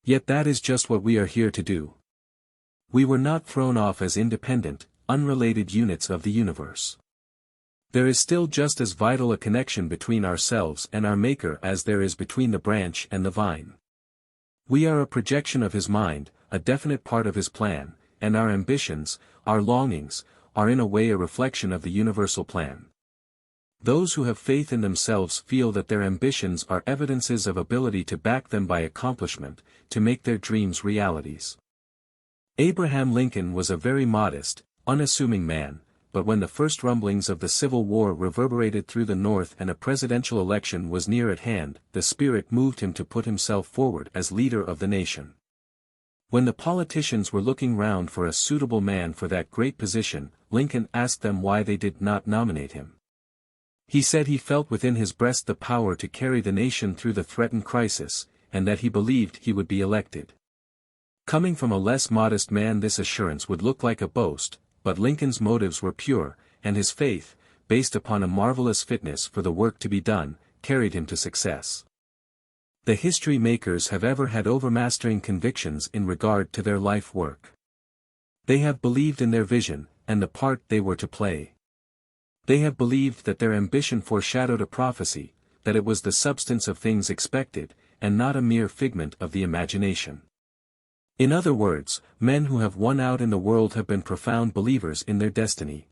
Yet that is just what we are here to do. We were not thrown off as independent, unrelated units of the universe. There is still just as vital a connection between ourselves and our Maker as there is between the branch and the vine. We are a projection of His mind, a definite part of His plan, and our ambitions, our longings, are in a way a reflection of the universal plan. Those who have faith in themselves feel that their ambitions are evidences of ability to back them by accomplishment, to make their dreams realities. Abraham Lincoln was a very modest, unassuming man, but when the first rumblings of the Civil War reverberated through the North and a presidential election was near at hand, the Spirit moved him to put himself forward as leader of the nation. When the politicians were looking round for a suitable man for that great position, Lincoln asked them why they did not nominate him. He said he felt within his breast the power to carry the nation through the threatened crisis, and that he believed he would be elected. Coming from a less modest man, this assurance would look like a boast, but Lincoln's motives were pure, and his faith, based upon a marvelous fitness for the work to be done, carried him to success. The history makers have ever had overmastering convictions in regard to their life work. They have believed in their vision, and the part they were to play. They have believed that their ambition foreshadowed a prophecy, that it was the substance of things expected, and not a mere figment of the imagination. In other words, men who have won out in the world have been profound believers in their destiny.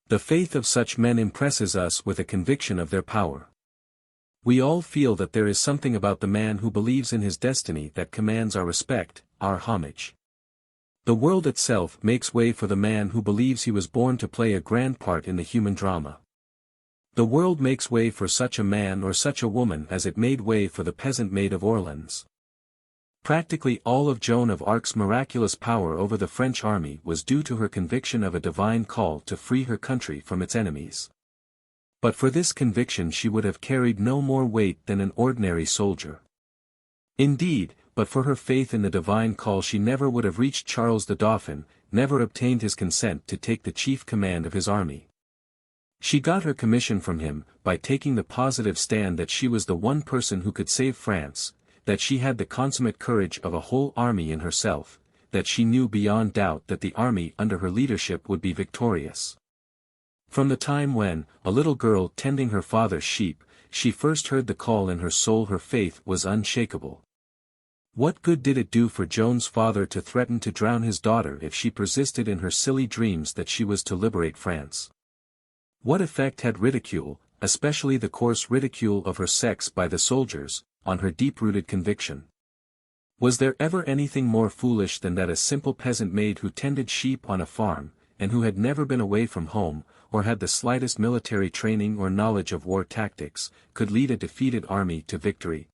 The faith of such men impresses us with a conviction of their power. We all feel that there is something about the man who believes in his destiny that commands our respect, our homage. The world itself makes way for the man who believes he was born to play a grand part in the human drama. The world makes way for such a man or such a woman as it made way for the peasant maid of Orleans. Practically all of Joan of Arc's miraculous power over the French army was due to her conviction of a divine call to free her country from its enemies. But for this conviction she would have carried no more weight than an ordinary soldier. Indeed, but for her faith in the divine call she never would have reached Charles the Dauphin, never obtained his consent to take the chief command of his army. She got her commission from him, by taking the positive stand that she was the one person who could save France, that she had the consummate courage of a whole army in herself, that she knew beyond doubt that the army under her leadership would be victorious. From the time when, a little girl tending her father's sheep, she first heard the call in her soul, her faith was unshakable. What good did it do for Joan's father to threaten to drown his daughter if she persisted in her silly dreams that she was to liberate France? What effect had ridicule, especially the coarse ridicule of her sex by the soldiers, on her deep-rooted conviction? Was there ever anything more foolish than that a simple peasant maid who tended sheep on a farm, and who had never been away from home, or had the slightest military training or knowledge of war tactics, could lead a defeated army to victory?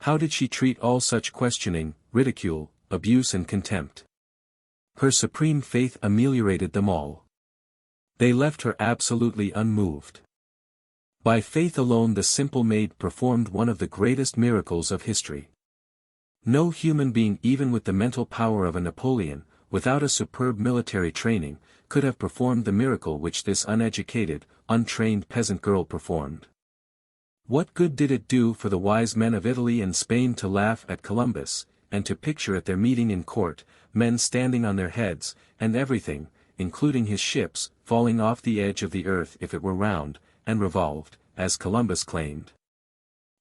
How did she treat all such questioning, ridicule, abuse and contempt? Her supreme faith ameliorated them all. They left her absolutely unmoved. By faith alone the simple maid performed one of the greatest miracles of history. No human being, even with the mental power of a Napoleon, without a superb military training, could have performed the miracle which this uneducated, untrained peasant girl performed. What good did it do for the wise men of Italy and Spain to laugh at Columbus, and to picture at their meeting in court, men standing on their heads, and everything, including his ships, falling off the edge of the earth if it were round, and revolved, as Columbus claimed?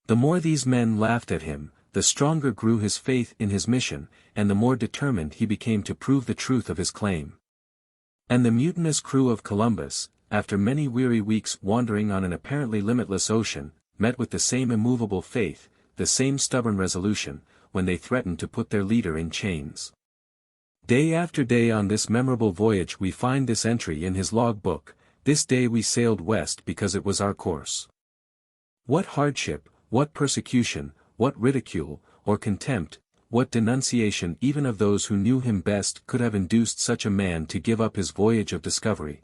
The more these men laughed at him, the stronger grew his faith in his mission, and the more determined he became to prove the truth of his claim. And the mutinous crew of Columbus, after many weary weeks wandering on an apparently limitless ocean, met with the same immovable faith, the same stubborn resolution, when they threatened to put their leader in chains. Day after day on this memorable voyage we find this entry in his log book: "This day we sailed west because it was our course." What hardship, what persecution, what ridicule, or contempt, what denunciation even of those who knew him best could have induced such a man to give up his voyage of discovery?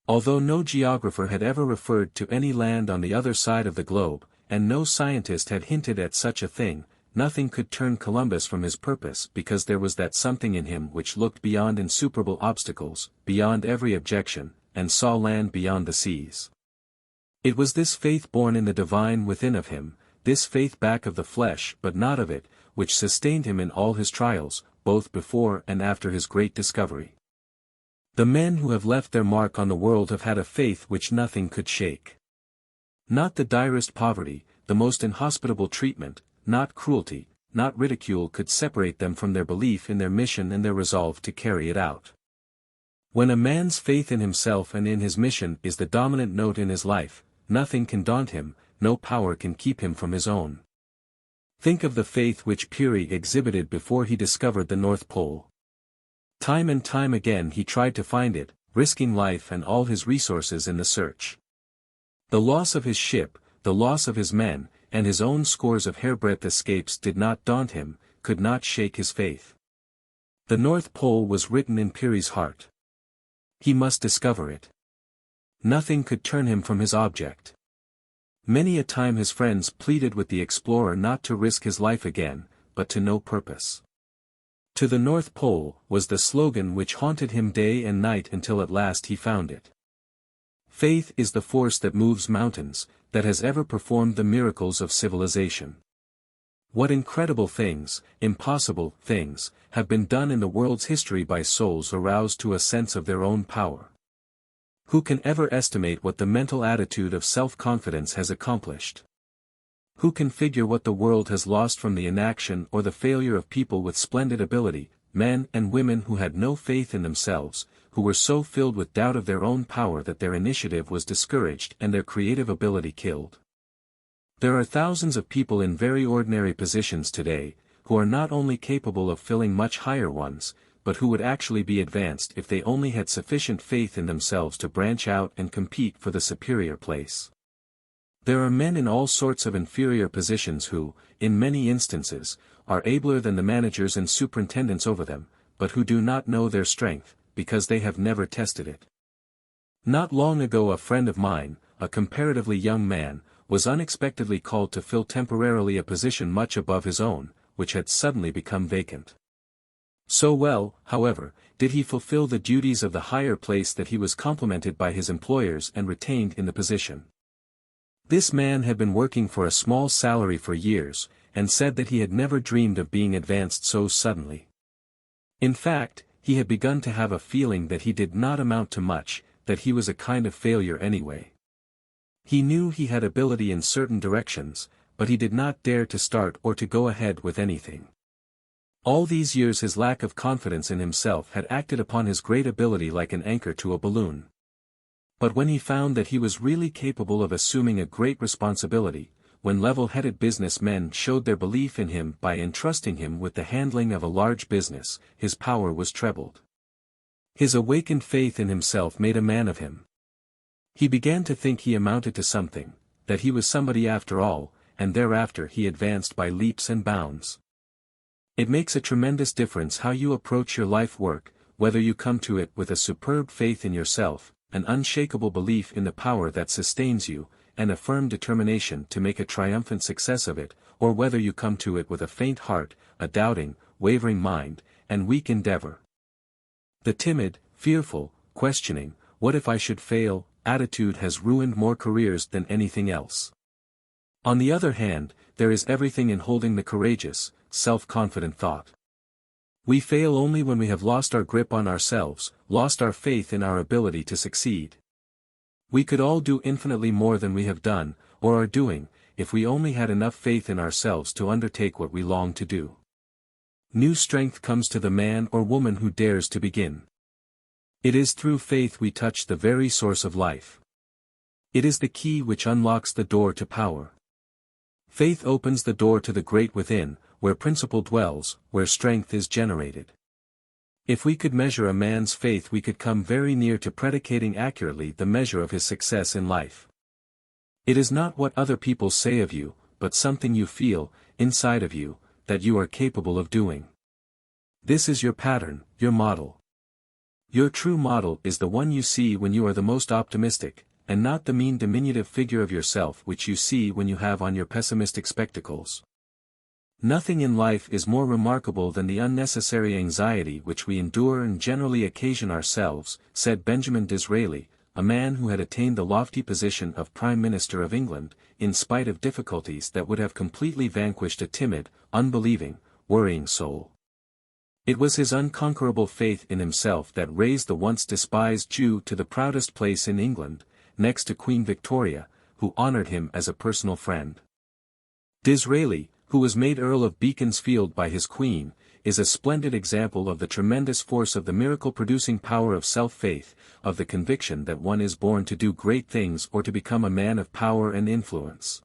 Although no geographer had ever referred to any land on the other side of the globe, and no scientist had hinted at such a thing, nothing could turn Columbus from his purpose, because there was that something in him which looked beyond insuperable obstacles, beyond every objection, and saw land beyond the seas. It was this faith born in the divine within of him, this faith back of the flesh but not of it, which sustained him in all his trials, both before and after his great discovery. The men who have left their mark on the world have had a faith which nothing could shake. Not the direst poverty, the most inhospitable treatment, not cruelty, not ridicule could separate them from their belief in their mission and their resolve to carry it out. When a man's faith in himself and in his mission is the dominant note in his life, nothing can daunt him, no power can keep him from his own. Think of the faith which Peary exhibited before he discovered the North Pole. Time and time again he tried to find it, risking life and all his resources in the search. The loss of his ship, the loss of his men, and his own scores of hairbreadth escapes did not daunt him, could not shake his faith. The North Pole was written in Peary's heart. He must discover it. Nothing could turn him from his object. Many a time his friends pleaded with the explorer not to risk his life again, but to no purpose. "To the North Pole" was the slogan which haunted him day and night until at last he found it. Faith is the force that moves mountains, that has ever performed the miracles of civilization. What incredible things, impossible things, have been done in the world's history by souls aroused to a sense of their own power. Who can ever estimate what the mental attitude of self-confidence has accomplished? Who can figure what the world has lost from the inaction or the failure of people with splendid ability, men and women who had no faith in themselves, who were so filled with doubt of their own power that their initiative was discouraged and their creative ability killed? There are thousands of people in very ordinary positions today, who are not only capable of filling much higher ones, but who would actually be advanced if they only had sufficient faith in themselves to branch out and compete for the superior place. There are men in all sorts of inferior positions who, in many instances, are abler than the managers and superintendents over them, but who do not know their strength, because they have never tested it. Not long ago a friend of mine, a comparatively young man, was unexpectedly called to fill temporarily a position much above his own, which had suddenly become vacant. So well, however, did he fulfill the duties of the higher place that he was complimented by his employers and retained in the position. This man had been working for a small salary for years, and said that he had never dreamed of being advanced so suddenly. In fact, he had begun to have a feeling that he did not amount to much, that he was a kind of failure anyway. He knew he had ability in certain directions, but he did not dare to start or to go ahead with anything. All these years his lack of confidence in himself had acted upon his great ability like an anchor to a balloon. But when he found that he was really capable of assuming a great responsibility, when level-headed business men showed their belief in him by entrusting him with the handling of a large business, his power was trebled. His awakened faith in himself made a man of him. He began to think he amounted to something, that he was somebody after all, and thereafter he advanced by leaps and bounds. It makes a tremendous difference how you approach your life work, whether you come to it with a superb faith in yourself, an unshakable belief in the power that sustains you, and a firm determination to make a triumphant success of it, or whether you come to it with a faint heart, a doubting, wavering mind, and weak endeavor. The timid, fearful, questioning, "What if I should fail?" attitude has ruined more careers than anything else. On the other hand, there is everything in holding the courageous, self-confident thought. We fail only when we have lost our grip on ourselves, lost our faith in our ability to succeed. We could all do infinitely more than we have done, or are doing, if we only had enough faith in ourselves to undertake what we long to do. New strength comes to the man or woman who dares to begin. It is through faith we touch the very source of life. It is the key which unlocks the door to power. Faith opens the door to the great within, where principle dwells, where strength is generated. If we could measure a man's faith we could come very near to predicating accurately the measure of his success in life. It is not what other people say of you, but something you feel, inside of you, that you are capable of doing. This is your pattern, your model. Your true model is the one you see when you are the most optimistic, and not the mean diminutive figure of yourself which you see when you have on your pessimistic spectacles. Nothing in life is more remarkable than the unnecessary anxiety which we endure and generally occasion ourselves, said Benjamin Disraeli, a man who had attained the lofty position of Prime Minister of England, in spite of difficulties that would have completely vanquished a timid, unbelieving, worrying soul. It was his unconquerable faith in himself that raised the once despised Jew to the proudest place in England, next to Queen Victoria, who honored him as a personal friend. Disraeli, who was made Earl of Beaconsfield by his queen, is a splendid example of the tremendous force of the miracle-producing power of self-faith, of the conviction that one is born to do great things or to become a man of power and influence.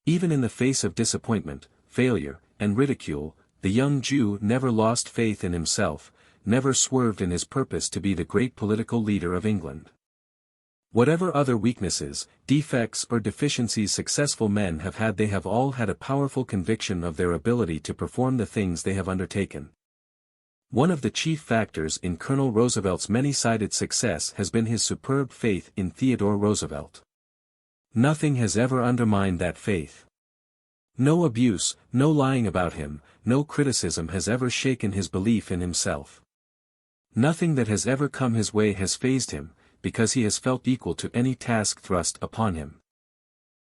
Even in the face of disappointment, failure, and ridicule, the young Jew never lost faith in himself, never swerved in his purpose to be the great political leader of England. Whatever other weaknesses, defects or deficiencies successful men have had, they have all had a powerful conviction of their ability to perform the things they have undertaken. One of the chief factors in Colonel Roosevelt's many-sided success has been his superb faith in Theodore Roosevelt. Nothing has ever undermined that faith. No abuse, no lying about him, no criticism has ever shaken his belief in himself. Nothing that has ever come his way has fazed him, because he has felt equal to any task thrust upon him.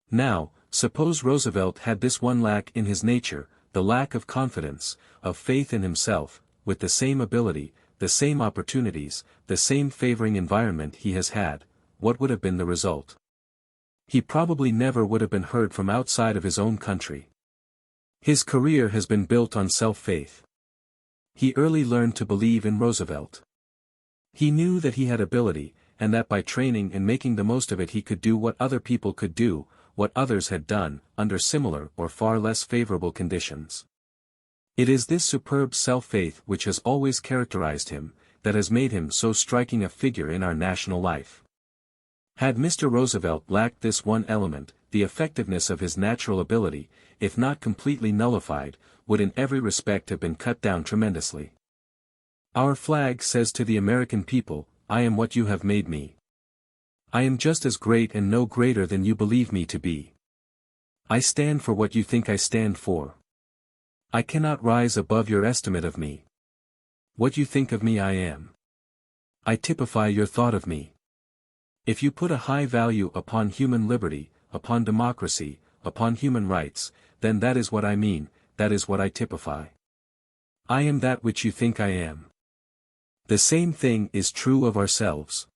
Now, suppose Roosevelt had this one lack in his nature, the lack of confidence, of faith in himself, with the same ability, the same opportunities, the same favoring environment he has had, what would have been the result? He probably never would have been heard from outside of his own country. His career has been built on self-faith. He early learned to believe in Roosevelt. He knew that he had ability, and that by training and making the most of it he could do what other people could do, what others had done, under similar or far less favorable conditions. It is this superb self-faith which has always characterized him, that has made him so striking a figure in our national life. Had Mr. Roosevelt lacked this one element, the effectiveness of his natural ability, if not completely nullified, would in every respect have been cut down tremendously. Our flag says to the American people, I am what you have made me. I am just as great and no greater than you believe me to be. I stand for what you think I stand for. I cannot rise above your estimate of me. What you think of me I am. I typify your thought of me. If you put a high value upon human liberty, upon democracy, upon human rights, then that is what I mean, that is what I typify. I am that which you think I am. The same thing is true of ourselves.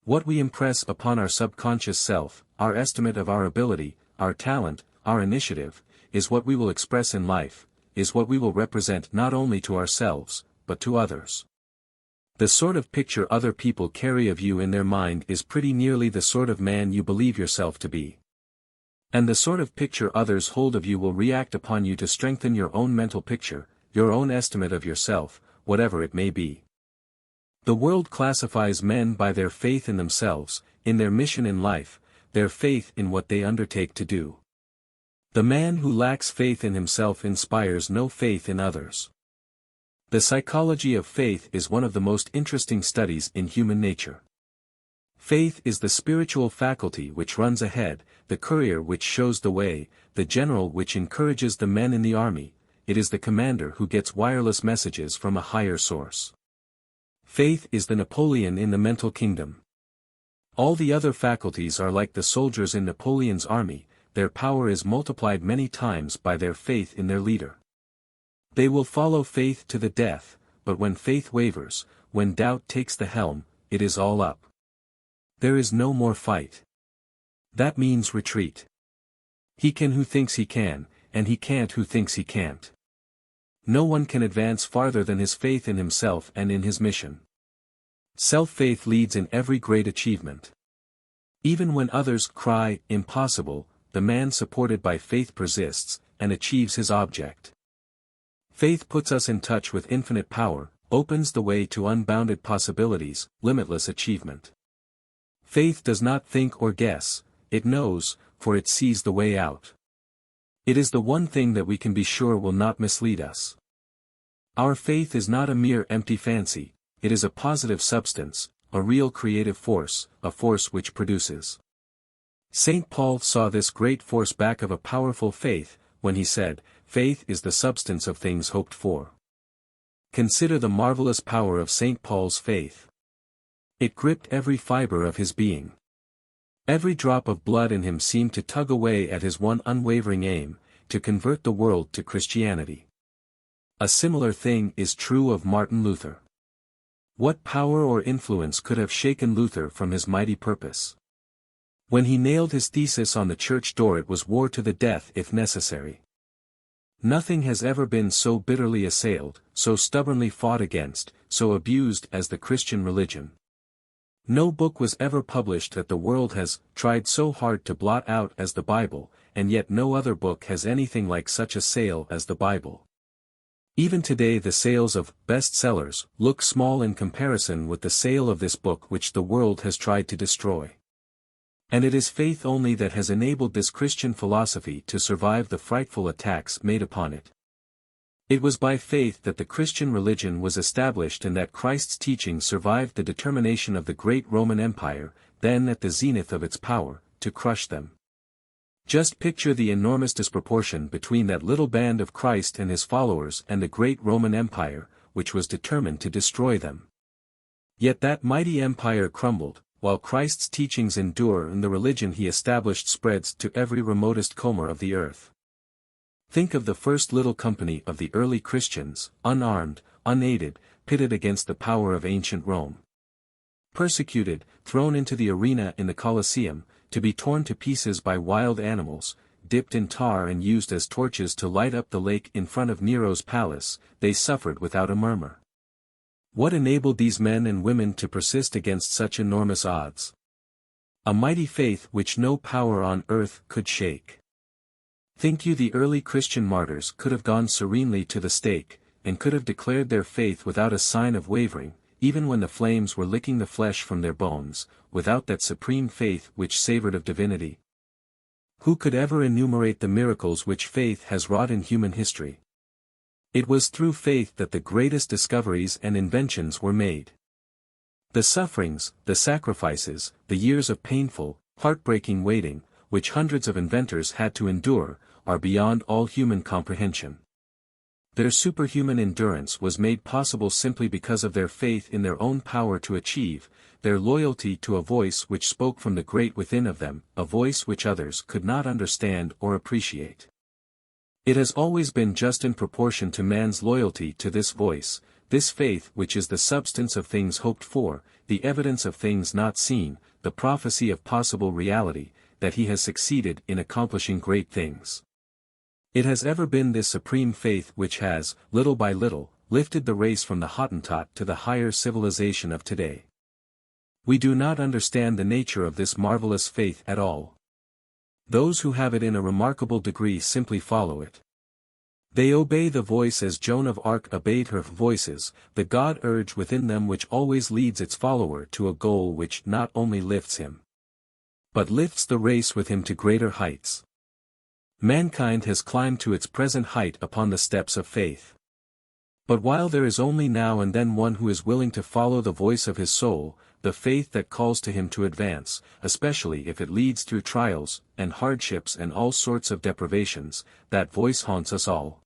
What we impress upon our subconscious self, our estimate of our ability, our talent, our initiative, is what we will express in life, is what we will represent not only to ourselves, but to others. The sort of picture other people carry of you in their mind is pretty nearly the sort of man you believe yourself to be. And the sort of picture others hold of you will react upon you to strengthen your own mental picture, your own estimate of yourself, whatever it may be. The world classifies men by their faith in themselves, in their mission in life, their faith in what they undertake to do. The man who lacks faith in himself inspires no faith in others. The psychology of faith is one of the most interesting studies in human nature. Faith is the spiritual faculty which runs ahead, the courier which shows the way, the general which encourages the men in the army, it is the commander who gets wireless messages from a higher source. Faith is the Napoleon in the mental kingdom. All the other faculties are like the soldiers in Napoleon's army, their power is multiplied many times by their faith in their leader. They will follow faith to the death, but when faith wavers, when doubt takes the helm, it is all up. There is no more fight. That means retreat. He can who thinks he can, and he can't who thinks he can't. No one can advance farther than his faith in himself and in his mission. Self-faith leads in every great achievement. Even when others cry, impossible, the man supported by faith persists, and achieves his object. Faith puts us in touch with infinite power, opens the way to unbounded possibilities, limitless achievement. Faith does not think or guess, it knows, for it sees the way out. It is the one thing that we can be sure will not mislead us. Our faith is not a mere empty fancy, it is a positive substance, a real creative force, a force which produces. St. Paul saw this great force back of a powerful faith, when he said, faith is the substance of things hoped for. Consider the marvelous power of St. Paul's faith. It gripped every fiber of his being. Every drop of blood in him seemed to tug away at his one unwavering aim, to convert the world to Christianity. A similar thing is true of Martin Luther. What power or influence could have shaken Luther from his mighty purpose? When he nailed his thesis on the church door, it was war to the death if necessary. Nothing has ever been so bitterly assailed, so stubbornly fought against, so abused as the Christian religion. No book was ever published that the world has tried so hard to blot out as the Bible, and yet no other book has anything like such a sale as the Bible. Even today the sales of bestsellers look small in comparison with the sale of this book which the world has tried to destroy. And it is faith only that has enabled this Christian philosophy to survive the frightful attacks made upon it. It was by faith that the Christian religion was established and that Christ's teaching survived the determination of the great Roman Empire, then at the zenith of its power, to crush them. Just picture the enormous disproportion between that little band of Christ and his followers and the great Roman Empire, which was determined to destroy them. Yet that mighty empire crumbled, while Christ's teachings endure and the religion he established spreads to every remotest corner of the earth. Think of the first little company of the early Christians, unarmed, unaided, pitted against the power of ancient Rome. Persecuted, thrown into the arena in the Colosseum, to be torn to pieces by wild animals, dipped in tar and used as torches to light up the lake in front of Nero's palace, they suffered without a murmur. What enabled these men and women to persist against such enormous odds? A mighty faith which no power on earth could shake. Think you the early Christian martyrs could have gone serenely to the stake, and could have declared their faith without a sign of wavering, even when the flames were licking the flesh from their bones, without that supreme faith which savored of divinity? Who could ever enumerate the miracles which faith has wrought in human history? It was through faith that the greatest discoveries and inventions were made. The sufferings, the sacrifices, the years of painful, heartbreaking waiting, which hundreds of inventors had to endure, are beyond all human comprehension. Their superhuman endurance was made possible simply because of their faith in their own power to achieve, their loyalty to a voice which spoke from the great within of them, a voice which others could not understand or appreciate. It has always been just in proportion to man's loyalty to this voice, this faith which is the substance of things hoped for, the evidence of things not seen, the prophecy of possible reality, that he has succeeded in accomplishing great things. It has ever been this supreme faith which has, little by little, lifted the race from the Hottentot to the higher civilization of today. We do not understand the nature of this marvelous faith at all. Those who have it in a remarkable degree simply follow it. They obey the voice as Joan of Arc obeyed her voices, the God urge within them which always leads its follower to a goal which not only lifts him, but lifts the race with him to greater heights. Mankind has climbed to its present height upon the steps of faith. But while there is only now and then one who is willing to follow the voice of his soul, the faith that calls to him to advance, especially if it leads through trials, and hardships and all sorts of deprivations, that voice haunts us all.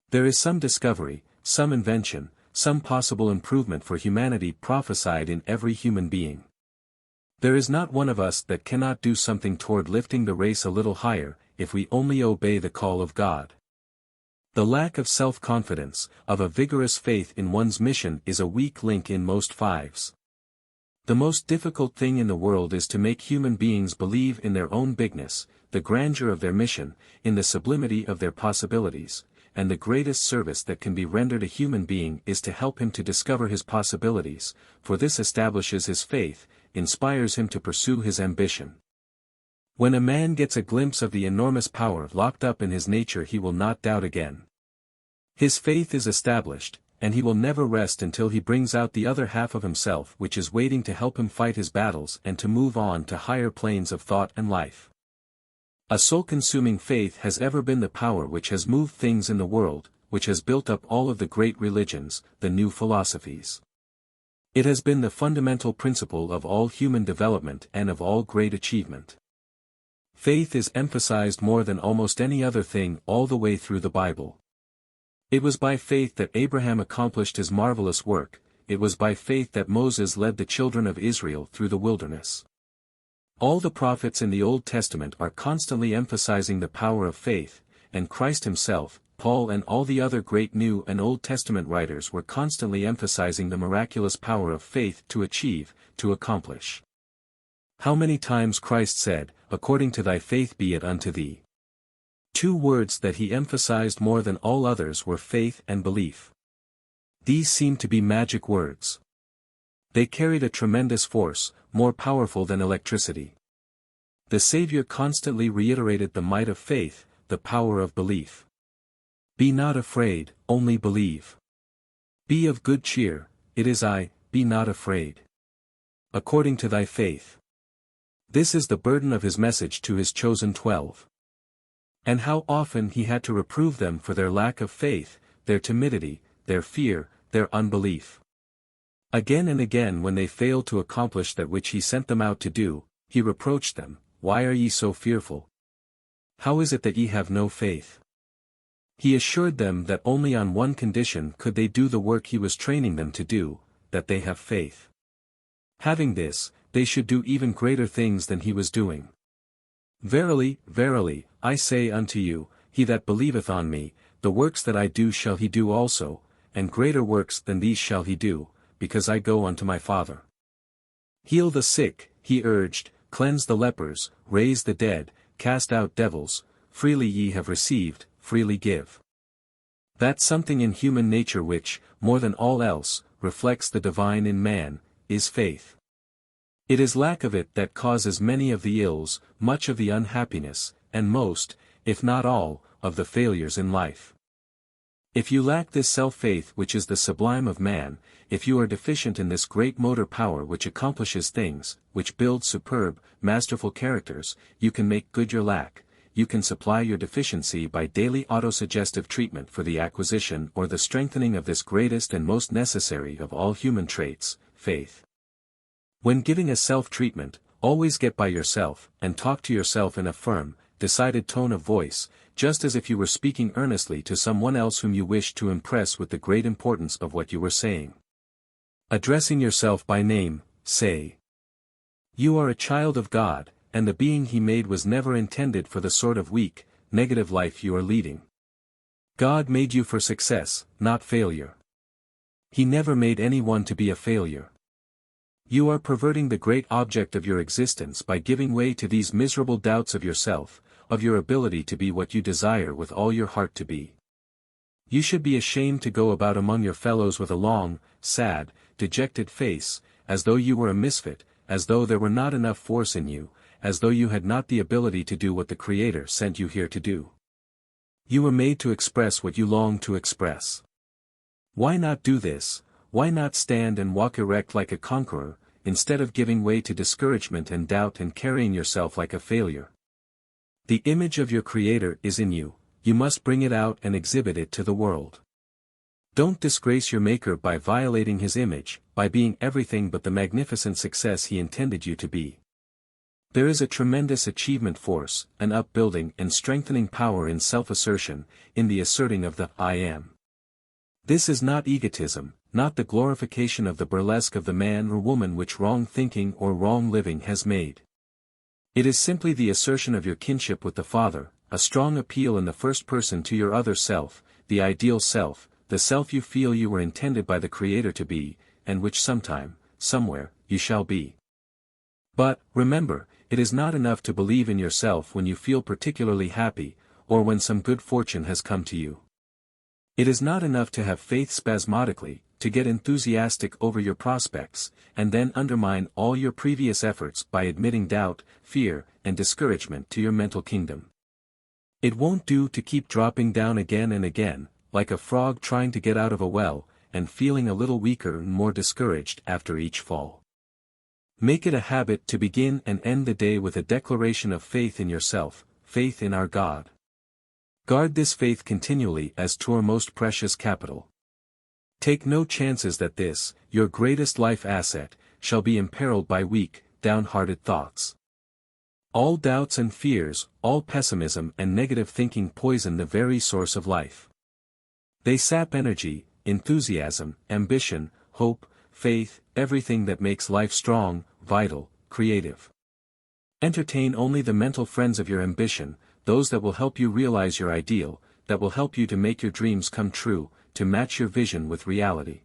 There is some discovery, some invention, some possible improvement for humanity prophesied in every human being. There is not one of us that cannot do something toward lifting the race a little higher, if we only obey the call of God. The lack of self-confidence, of a vigorous faith in one's mission is a weak link in most fives. The most difficult thing in the world is to make human beings believe in their own bigness, the grandeur of their mission, in the sublimity of their possibilities, and the greatest service that can be rendered a human being is to help him to discover his possibilities, for this establishes his faith, inspires him to pursue his ambition. When a man gets a glimpse of the enormous power locked up in his nature, he will not doubt again. His faith is established, and he will never rest until he brings out the other half of himself which is waiting to help him fight his battles and to move on to higher planes of thought and life. A soul-consuming faith has ever been the power which has moved things in the world, which has built up all of the great religions, the new philosophies. It has been the fundamental principle of all human development and of all great achievement. Faith is emphasized more than almost any other thing all the way through the Bible. It was by faith that Abraham accomplished his marvelous work, it was by faith that Moses led the children of Israel through the wilderness. All the prophets in the Old Testament are constantly emphasizing the power of faith, and Christ himself, Paul and all the other great New and Old Testament writers were constantly emphasizing the miraculous power of faith to achieve, to accomplish. How many times Christ said, "According to thy faith be it unto thee." Two words that he emphasized more than all others were faith and belief. These seemed to be magic words. They carried a tremendous force, more powerful than electricity. The Savior constantly reiterated the might of faith, the power of belief. Be not afraid, only believe. Be of good cheer, it is I, be not afraid. According to thy faith. This is the burden of his message to his chosen 12. And how often he had to reprove them for their lack of faith, their timidity, their fear, their unbelief. Again and again when they failed to accomplish that which he sent them out to do, he reproached them, "Why are ye so fearful? How is it that ye have no faith?" He assured them that only on one condition could they do the work he was training them to do, that they have faith. Having this, they should do even greater things than he was doing. "Verily, verily, I say unto you, he that believeth on me, the works that I do shall he do also, and greater works than these shall he do, because I go unto my Father." Heal the sick, he urged, cleanse the lepers, raise the dead, cast out devils, freely ye have received, freely give. That something in human nature which, more than all else, reflects the divine in man, is faith. It is lack of it that causes many of the ills, much of the unhappiness, and most, if not all, of the failures in life. If you lack this self-faith which is the sublime of man, if you are deficient in this great motor power which accomplishes things, which builds superb, masterful characters, you can make good your lack, you can supply your deficiency by daily autosuggestive treatment for the acquisition or the strengthening of this greatest and most necessary of all human traits, faith. When giving a self-treatment, always get by yourself, and talk to yourself in a firm, decided tone of voice, just as if you were speaking earnestly to someone else whom you wished to impress with the great importance of what you were saying. Addressing yourself by name, say, "You are a child of God, and the being He made was never intended for the sort of weak, negative life you are leading. God made you for success, not failure. He never made anyone to be a failure. You are perverting the great object of your existence by giving way to these miserable doubts of yourself, of your ability to be what you desire with all your heart to be. You should be ashamed to go about among your fellows with a long, sad, dejected face, as though you were a misfit, as though there were not enough force in you, as though you had not the ability to do what the Creator sent you here to do. You were made to express what you long to express. Why not do this? Why not stand and walk erect like a conqueror, instead of giving way to discouragement and doubt and carrying yourself like a failure? The image of your Creator is in you, you must bring it out and exhibit it to the world. Don't disgrace your Maker by violating His image, by being everything but the magnificent success He intended you to be. There is a tremendous achievement force, an upbuilding and strengthening power in self-assertion, in the asserting of the I am. This is not egotism, not the glorification of the burlesque of the man or woman which wrong thinking or wrong living has made. It is simply the assertion of your kinship with the Father, a strong appeal in the first person to your other self, the ideal self, the self you feel you were intended by the Creator to be, and which sometime, somewhere, you shall be. But, remember, it is not enough to believe in yourself when you feel particularly happy, or when some good fortune has come to you. It is not enough to have faith spasmodically, to get enthusiastic over your prospects, and then undermine all your previous efforts by admitting doubt, fear, and discouragement to your mental kingdom. It won't do to keep dropping down again and again, like a frog trying to get out of a well, and feeling a little weaker and more discouraged after each fall. Make it a habit to begin and end the day with a declaration of faith in yourself, faith in our God. Guard this faith continually as your most precious capital. Take no chances that this, your greatest life asset, shall be imperiled by weak, downhearted thoughts. All doubts and fears, all pessimism and negative thinking poison the very source of life. They sap energy, enthusiasm, ambition, hope, faith, everything that makes life strong, vital, creative. Entertain only the mental friends of your ambition, those that will help you realize your ideal, that will help you to make your dreams come true, to match your vision with reality.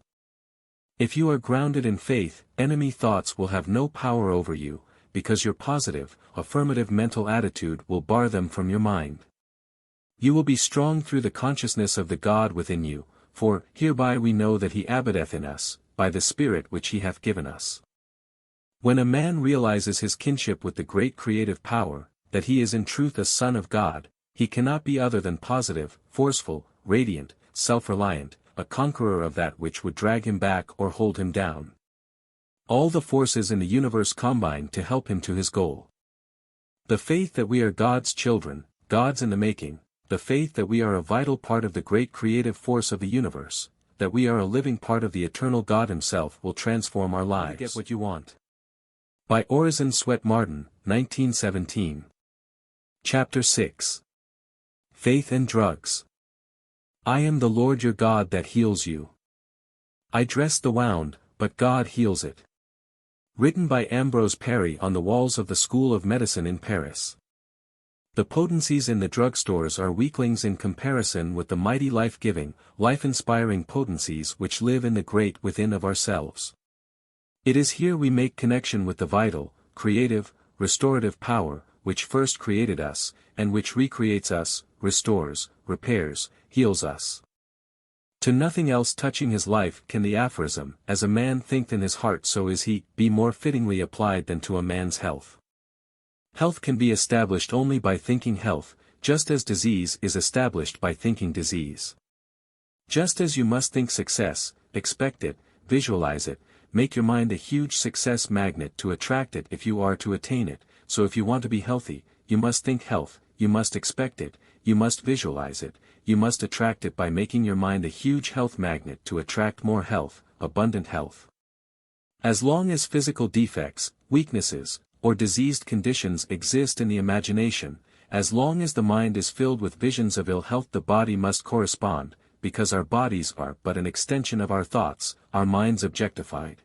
If you are grounded in faith, enemy thoughts will have no power over you, because your positive, affirmative mental attitude will bar them from your mind. You will be strong through the consciousness of the God within you, for, hereby we know that He abideth in us, by the Spirit which He hath given us. When a man realizes his kinship with the great creative power, that he is in truth a son of God, he cannot be other than positive, forceful, radiant, self-reliant, a conqueror of that which would drag him back or hold him down. All the forces in the universe combine to help him to his goal. The faith that we are God's children, God's in the making, the faith that we are a vital part of the great creative force of the universe, that we are a living part of the eternal God Himself will transform our lives. Get what you want. By Orison Swett Marden, 1917. Chapter 6. Faith and Drugs. I am the Lord your God that heals you. I dress the wound, but God heals it. Written by Ambrose Parry on the walls of the School of Medicine in Paris. The potencies in the drugstores are weaklings in comparison with the mighty life-giving, life-inspiring potencies which live in the great within of ourselves. It is here we make connection with the vital, creative, restorative power, which first created us, and which recreates us, restores, repairs, heals us. To nothing else touching his life can the aphorism, as a man thinketh in his heart so is he, be more fittingly applied than to a man's health. Health can be established only by thinking health, just as disease is established by thinking disease. Just as you must think success, expect it, visualize it, make your mind a huge success magnet to attract it if you are to attain it, so if you want to be healthy, you must think health, you must expect it, you must visualize it, you must attract it by making your mind a huge health magnet to attract more health, abundant health. As long as physical defects, weaknesses, or diseased conditions exist in the imagination, as long as the mind is filled with visions of ill health, the body must correspond, because our bodies are but an extension of our thoughts, our minds objectified.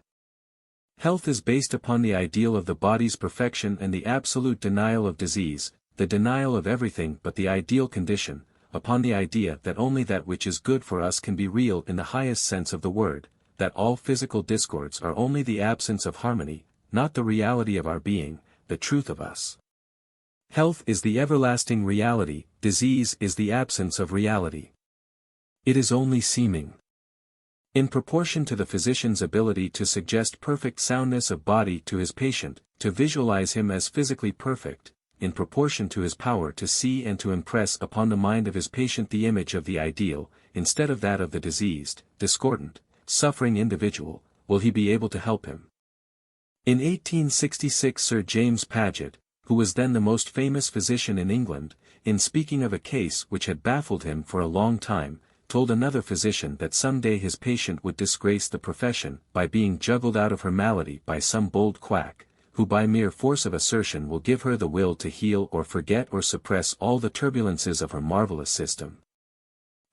Health is based upon the ideal of the body's perfection and the absolute denial of disease, the denial of everything but the ideal condition, upon the idea that only that which is good for us can be real in the highest sense of the word, that all physical discords are only the absence of harmony, not the reality of our being, the truth of us. Health is the everlasting reality, disease is the absence of reality. It is only seeming. In proportion to the physician's ability to suggest perfect soundness of body to his patient, to visualize him as physically perfect, in proportion to his power to see and to impress upon the mind of his patient the image of the ideal, instead of that of the diseased, discordant, suffering individual, will he be able to help him. In 1866 Sir James Paget, who was then the most famous physician in England, in speaking of a case which had baffled him for a long time, told another physician that some day his patient would disgrace the profession by being juggled out of her malady by some bold quack, who by mere force of assertion will give her the will to heal or forget or suppress all the turbulences of her marvelous system.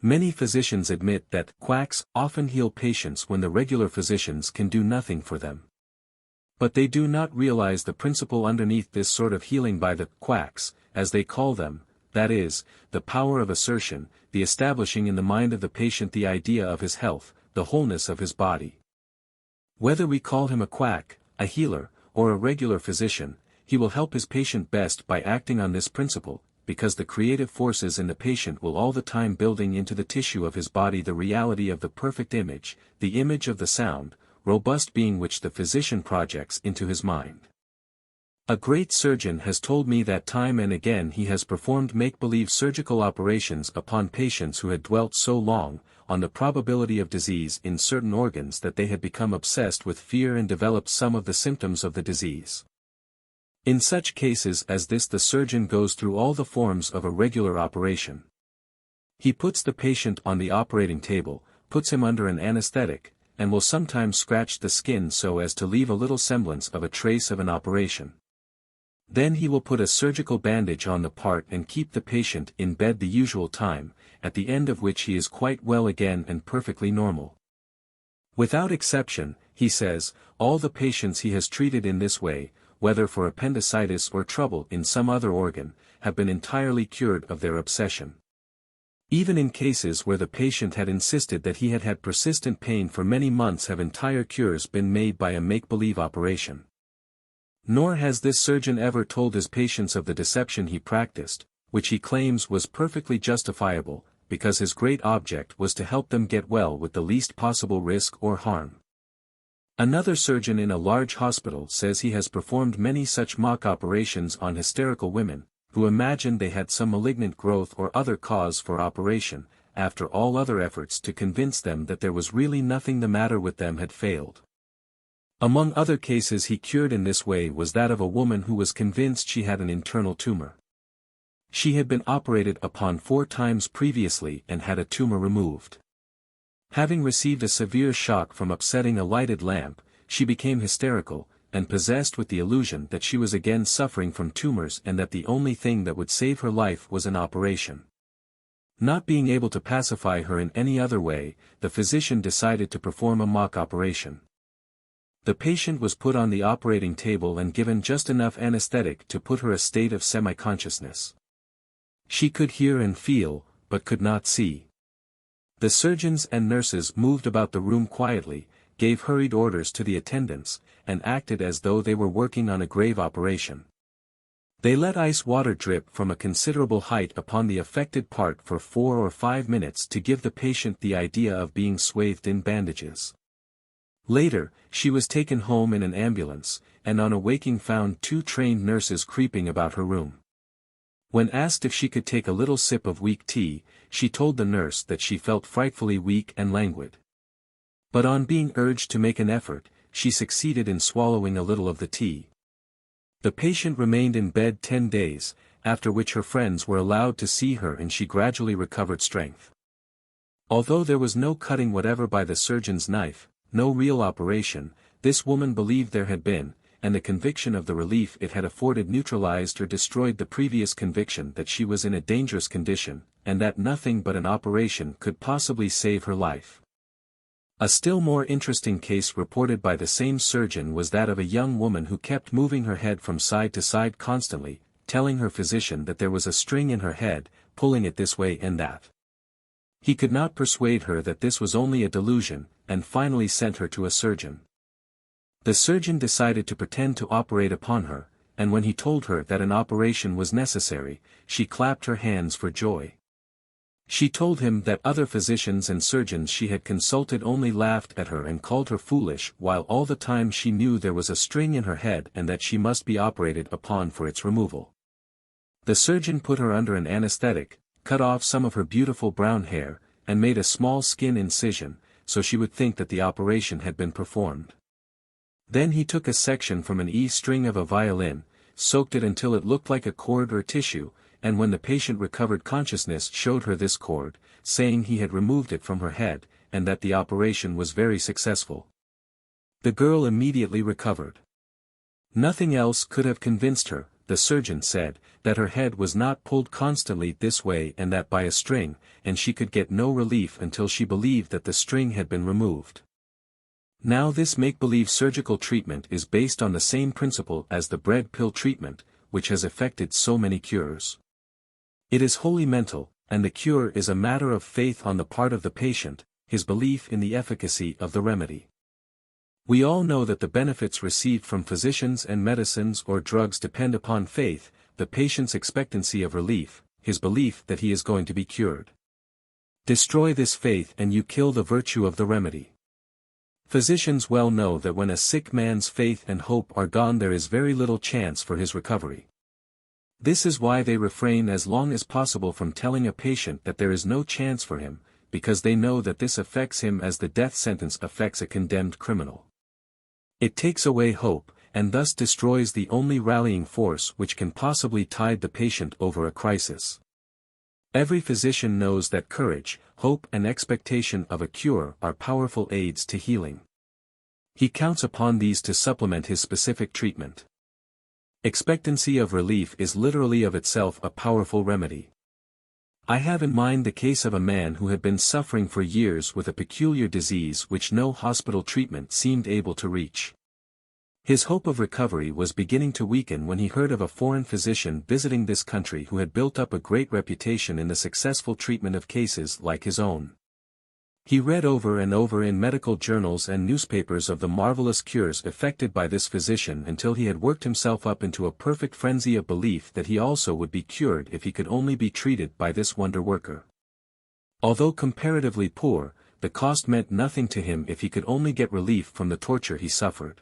Many physicians admit that quacks often heal patients when the regular physicians can do nothing for them. But they do not realize the principle underneath this sort of healing by the quacks, as they call them, that is, the power of assertion, the establishing in the mind of the patient the idea of his health, the wholeness of his body. Whether we call him a quack, a healer, or a regular physician, he will help his patient best by acting on this principle, because the creative forces in the patient will all the time building into the tissue of his body the reality of the perfect image, the image of the sound, robust being which the physician projects into his mind. A great surgeon has told me that time and again he has performed make-believe surgical operations upon patients who had dwelt so long on the probability of disease in certain organs that they had become obsessed with fear and developed some of the symptoms of the disease. In such cases as this the surgeon goes through all the forms of a regular operation. He puts the patient on the operating table, puts him under an anesthetic, and will sometimes scratch the skin so as to leave a little semblance of a trace of an operation. Then he will put a surgical bandage on the part and keep the patient in bed the usual time, at the end of which he is quite well again and perfectly normal. Without exception, he says, all the patients he has treated in this way, whether for appendicitis or trouble in some other organ, have been entirely cured of their obsession. Even in cases where the patient had insisted that he had had persistent pain for many months have entire cures been made by a make-believe operation. Nor has this surgeon ever told his patients of the deception he practiced, which he claims was perfectly justifiable, because his great object was to help them get well with the least possible risk or harm. Another surgeon in a large hospital says he has performed many such mock operations on hysterical women, who imagined they had some malignant growth or other cause for operation, after all other efforts to convince them that there was really nothing the matter with them had failed. Among other cases he cured in this way was that of a woman who was convinced she had an internal tumor. She had been operated upon 4 times previously and had a tumor removed. Having received a severe shock from upsetting a lighted lamp, she became hysterical, and possessed with the illusion that she was again suffering from tumors and that the only thing that would save her life was an operation. Not being able to pacify her in any other way, the physician decided to perform a mock operation. The patient was put on the operating table and given just enough anesthetic to put her a state of semi-consciousness. She could hear and feel, but could not see. The surgeons and nurses moved about the room quietly, gave hurried orders to the attendants, and acted as though they were working on a grave operation. They let ice water drip from a considerable height upon the affected part for 4 or 5 minutes to give the patient the idea of being swathed in bandages. Later, she was taken home in an ambulance, and on awaking found 2 trained nurses creeping about her room. When asked if she could take a little sip of weak tea, she told the nurse that she felt frightfully weak and languid. But on being urged to make an effort, she succeeded in swallowing a little of the tea. The patient remained in bed 10 days, after which her friends were allowed to see her and she gradually recovered strength. Although there was no cutting whatever by the surgeon's knife, no real operation, this woman believed there had been, and the conviction of the relief it had afforded neutralized or destroyed the previous conviction that she was in a dangerous condition, and that nothing but an operation could possibly save her life. A still more interesting case reported by the same surgeon was that of a young woman who kept moving her head from side to side constantly, telling her physician that there was a string in her head, pulling it this way and that. He could not persuade her that this was only a delusion, and finally sent her to a surgeon. The surgeon decided to pretend to operate upon her, and when he told her that an operation was necessary, she clapped her hands for joy. She told him that other physicians and surgeons she had consulted only laughed at her and called her foolish, while all the time she knew there was a string in her head and that she must be operated upon for its removal. The surgeon put her under an anesthetic, cut off some of her beautiful brown hair, and made a small skin incision, so she would think that the operation had been performed. Then he took a section from an E string of a violin, soaked it until it looked like a cord or tissue, and when the patient recovered consciousness showed her this cord, saying he had removed it from her head, and that the operation was very successful. The girl immediately recovered. Nothing else could have convinced her, the surgeon said, that her head was not pulled constantly this way and that by a string, and she could get no relief until she believed that the string had been removed. Now this make-believe surgical treatment is based on the same principle as the bread pill treatment, which has effected so many cures. It is wholly mental, and the cure is a matter of faith on the part of the patient, his belief in the efficacy of the remedy. We all know that the benefits received from physicians and medicines or drugs depend upon faith, the patient's expectancy of relief, his belief that he is going to be cured. Destroy this faith and you kill the virtue of the remedy. Physicians well know that when a sick man's faith and hope are gone there is very little chance for his recovery. This is why they refrain as long as possible from telling a patient that there is no chance for him, because they know that this affects him as the death sentence affects a condemned criminal. It takes away hope, and thus destroys the only rallying force which can possibly tide the patient over a crisis. Every physician knows that courage, hope and expectation of a cure are powerful aids to healing. He counts upon these to supplement his specific treatment. Expectancy of relief is literally of itself a powerful remedy. I have in mind the case of a man who had been suffering for years with a peculiar disease which no hospital treatment seemed able to reach. His hope of recovery was beginning to weaken when he heard of a foreign physician visiting this country who had built up a great reputation in the successful treatment of cases like his own. He read over and over in medical journals and newspapers of the marvelous cures effected by this physician until he had worked himself up into a perfect frenzy of belief that he also would be cured if he could only be treated by this wonder worker. Although comparatively poor, the cost meant nothing to him if he could only get relief from the torture he suffered.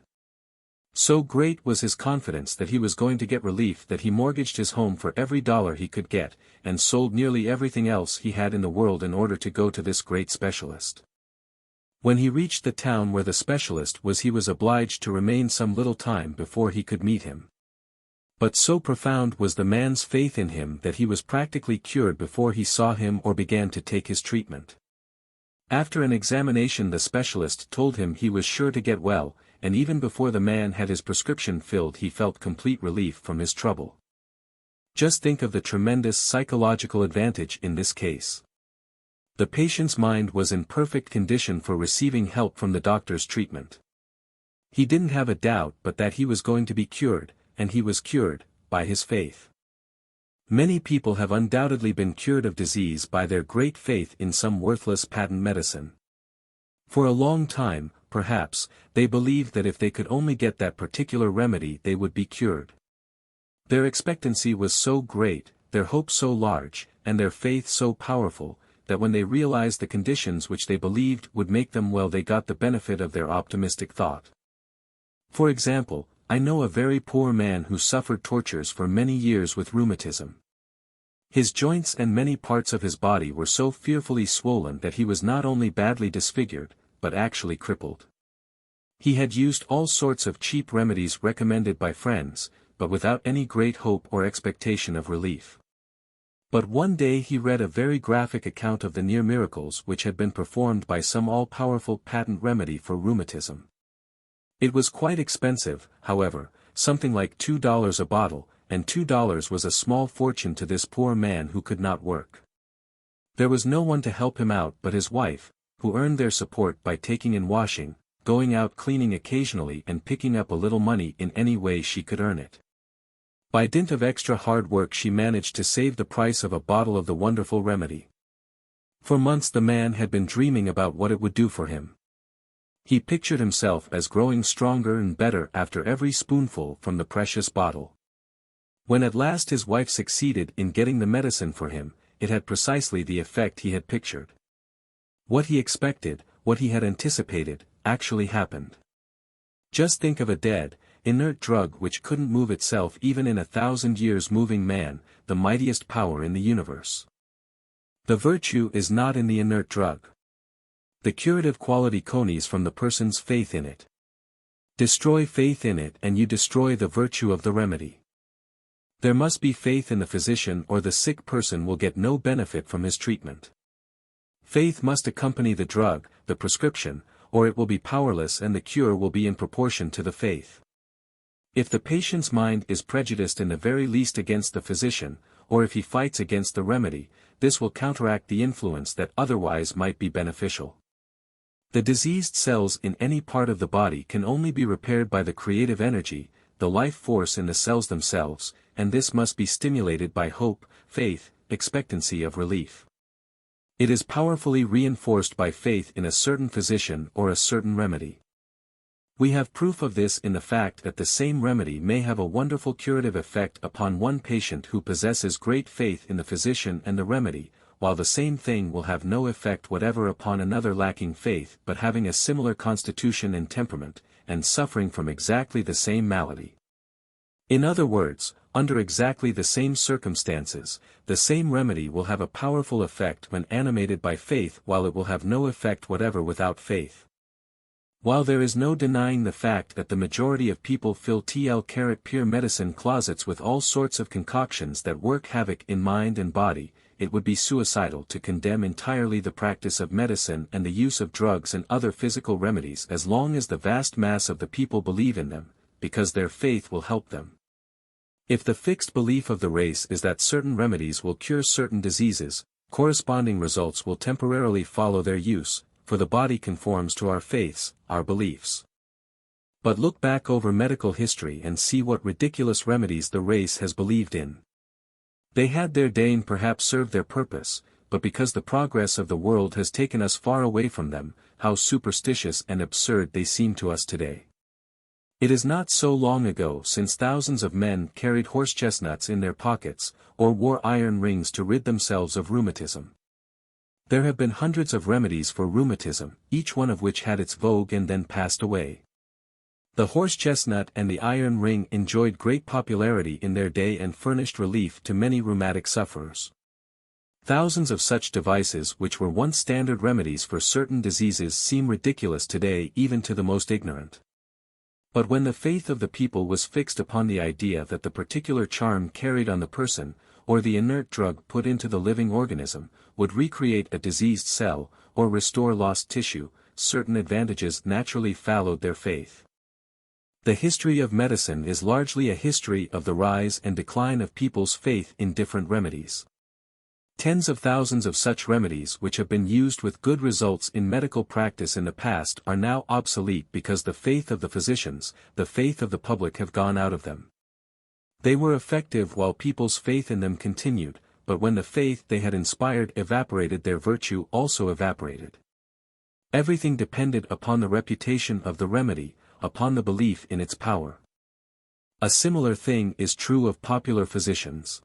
So great was his confidence that he was going to get relief that he mortgaged his home for every dollar he could get, and sold nearly everything else he had in the world in order to go to this great specialist. When he reached the town where the specialist was he was obliged to remain some little time before he could meet him. But so profound was the man's faith in him that he was practically cured before he saw him or began to take his treatment. After an examination the specialist told him he was sure to get well, and even before the man had his prescription filled he felt complete relief from his trouble. Just think of the tremendous psychological advantage in this case. The patient's mind was in perfect condition for receiving help from the doctor's treatment. He didn't have a doubt but that he was going to be cured, and he was cured, by his faith. Many people have undoubtedly been cured of disease by their great faith in some worthless patent medicine. For a long time, perhaps, they believed that if they could only get that particular remedy they would be cured. Their expectancy was so great, their hope so large, and their faith so powerful, that when they realized the conditions which they believed would make them well, they got the benefit of their optimistic thought. For example, I know a very poor man who suffered tortures for many years with rheumatism. His joints and many parts of his body were so fearfully swollen that he was not only badly disfigured, but actually crippled. He had used all sorts of cheap remedies recommended by friends, but without any great hope or expectation of relief. But one day he read a very graphic account of the near miracles which had been performed by some all-powerful patent remedy for rheumatism. It was quite expensive, however, something like $2 a bottle, and $2 was a small fortune to this poor man who could not work. There was no one to help him out but his wife, who earned their support by taking in washing, going out cleaning occasionally and picking up a little money in any way she could earn it. By dint of extra hard work she managed to save the price of a bottle of the wonderful remedy. For months the man had been dreaming about what it would do for him. He pictured himself as growing stronger and better after every spoonful from the precious bottle. When at last his wife succeeded in getting the medicine for him, it had precisely the effect he had pictured. What he expected, what he had anticipated, actually happened. Just think of a dead, inert drug which couldn't move itself even in 1,000 years, moving man, the mightiest power in the universe. The virtue is not in the inert drug. The curative quality comes from the person's faith in it. Destroy faith in it and you destroy the virtue of the remedy. There must be faith in the physician or the sick person will get no benefit from his treatment. Faith must accompany the drug, the prescription, or it will be powerless and the cure will be in proportion to the faith. If the patient's mind is prejudiced in the very least against the physician, or if he fights against the remedy, this will counteract the influence that otherwise might be beneficial. The diseased cells in any part of the body can only be repaired by the creative energy, the life force in the cells themselves, and this must be stimulated by hope, faith, expectancy of relief. It is powerfully reinforced by faith in a certain physician or a certain remedy. We have proof of this in the fact that the same remedy may have a wonderful curative effect upon one patient who possesses great faith in the physician and the remedy, while the same thing will have no effect whatever upon another lacking faith but having a similar constitution and temperament, and suffering from exactly the same malady. In other words, under exactly the same circumstances, the same remedy will have a powerful effect when animated by faith while it will have no effect whatever without faith. While there is no denying the fact that the majority of people fill pure medicine closets with all sorts of concoctions that work havoc in mind and body, it would be suicidal to condemn entirely the practice of medicine and the use of drugs and other physical remedies as long as the vast mass of the people believe in them, because their faith will help them. If the fixed belief of the race is that certain remedies will cure certain diseases, corresponding results will temporarily follow their use, for the body conforms to our faiths, our beliefs. But look back over medical history and see what ridiculous remedies the race has believed in. They had their day and perhaps served their purpose, but because the progress of the world has taken us far away from them, how superstitious and absurd they seem to us today. It is not so long ago since thousands of men carried horse-chestnuts in their pockets, or wore iron rings to rid themselves of rheumatism. There have been hundreds of remedies for rheumatism, each one of which had its vogue and then passed away. The horse-chestnut and the iron ring enjoyed great popularity in their day and furnished relief to many rheumatic sufferers. Thousands of such devices which were once standard remedies for certain diseases seem ridiculous today even to the most ignorant. But when the faith of the people was fixed upon the idea that the particular charm carried on the person, or the inert drug put into the living organism, would recreate a diseased cell, or restore lost tissue, certain advantages naturally followed their faith. The history of medicine is largely a history of the rise and decline of people's faith in different remedies. Tens of thousands of such remedies which have been used with good results in medical practice in the past are now obsolete because the faith of the physicians, the faith of the public have gone out of them. They were effective while people's faith in them continued, but when the faith they had inspired evaporated, their virtue also evaporated. Everything depended upon the reputation of the remedy, upon the belief in its power. A similar thing is true of popular physicians.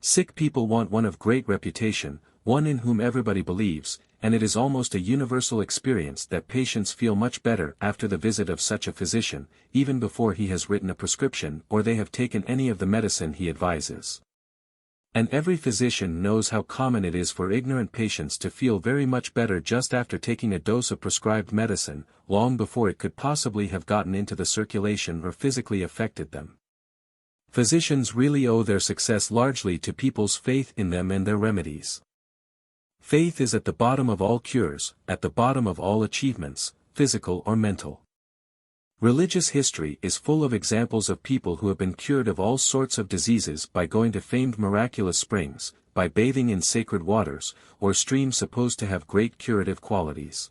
Sick people want one of great reputation, one in whom everybody believes, and it is almost a universal experience that patients feel much better after the visit of such a physician, even before he has written a prescription or they have taken any of the medicine he advises. And every physician knows how common it is for ignorant patients to feel very much better just after taking a dose of prescribed medicine, long before it could possibly have gotten into the circulation or physically affected them. Physicians really owe their success largely to people's faith in them and their remedies. Faith is at the bottom of all cures, at the bottom of all achievements, physical or mental. Religious history is full of examples of people who have been cured of all sorts of diseases by going to famed miraculous springs, by bathing in sacred waters, or streams supposed to have great curative qualities.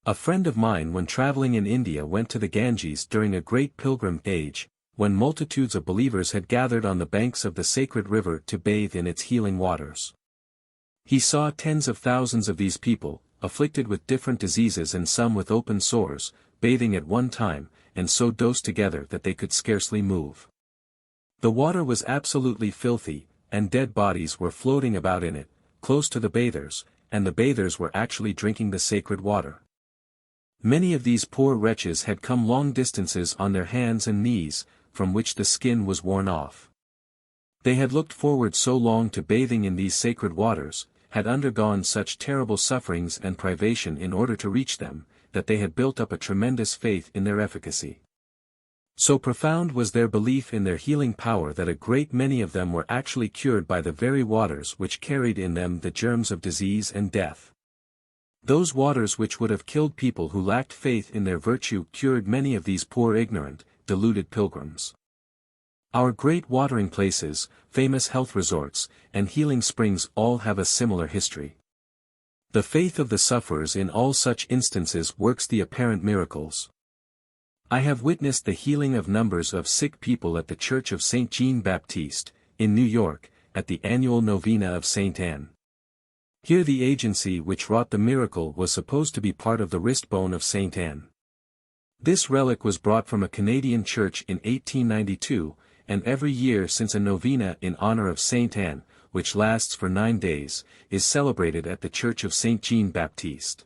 A friend of mine when traveling in India went to the Ganges during a great pilgrim age, when multitudes of believers had gathered on the banks of the sacred river to bathe in its healing waters. He saw tens of thousands of these people, afflicted with different diseases and some with open sores, bathing at one time, and so dosed together that they could scarcely move. The water was absolutely filthy, and dead bodies were floating about in it, close to the bathers, and the bathers were actually drinking the sacred water. Many of these poor wretches had come long distances on their hands and knees, from which the skin was worn off. They had looked forward so long to bathing in these sacred waters, had undergone such terrible sufferings and privation in order to reach them, that they had built up a tremendous faith in their efficacy. So profound was their belief in their healing power that a great many of them were actually cured by the very waters which carried in them the germs of disease and death. Those waters which would have killed people who lacked faith in their virtue cured many of these poor ignorant, deluded pilgrims. Our great watering places, famous health resorts, and healing springs all have a similar history. The faith of the sufferers in all such instances works the apparent miracles. I have witnessed the healing of numbers of sick people at the Church of St. Jean Baptiste, in New York, at the annual novena of St. Anne. Here the agency which wrought the miracle was supposed to be part of the wrist bone of St. Anne. This relic was brought from a Canadian church in 1892, and every year since a novena in honor of St. Anne, which lasts for 9 days, is celebrated at the Church of St. Jean Baptiste.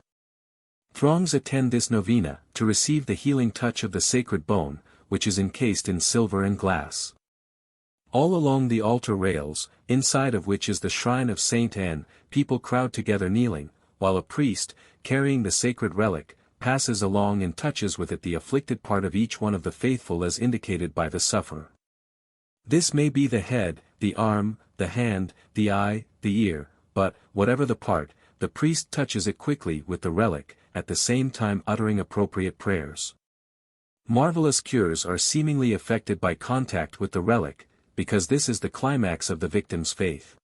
Throngs attend this novena, to receive the healing touch of the sacred bone, which is encased in silver and glass. All along the altar rails, inside of which is the shrine of St. Anne, people crowd together kneeling, while a priest, carrying the sacred relic, passes along and touches with it the afflicted part of each one of the faithful as indicated by the sufferer. This may be the head, the arm, the hand, the eye, the ear, but, whatever the part, the priest touches it quickly with the relic, at the same time uttering appropriate prayers. Marvelous cures are seemingly effected by contact with the relic, because this is the climax of the victim's faith.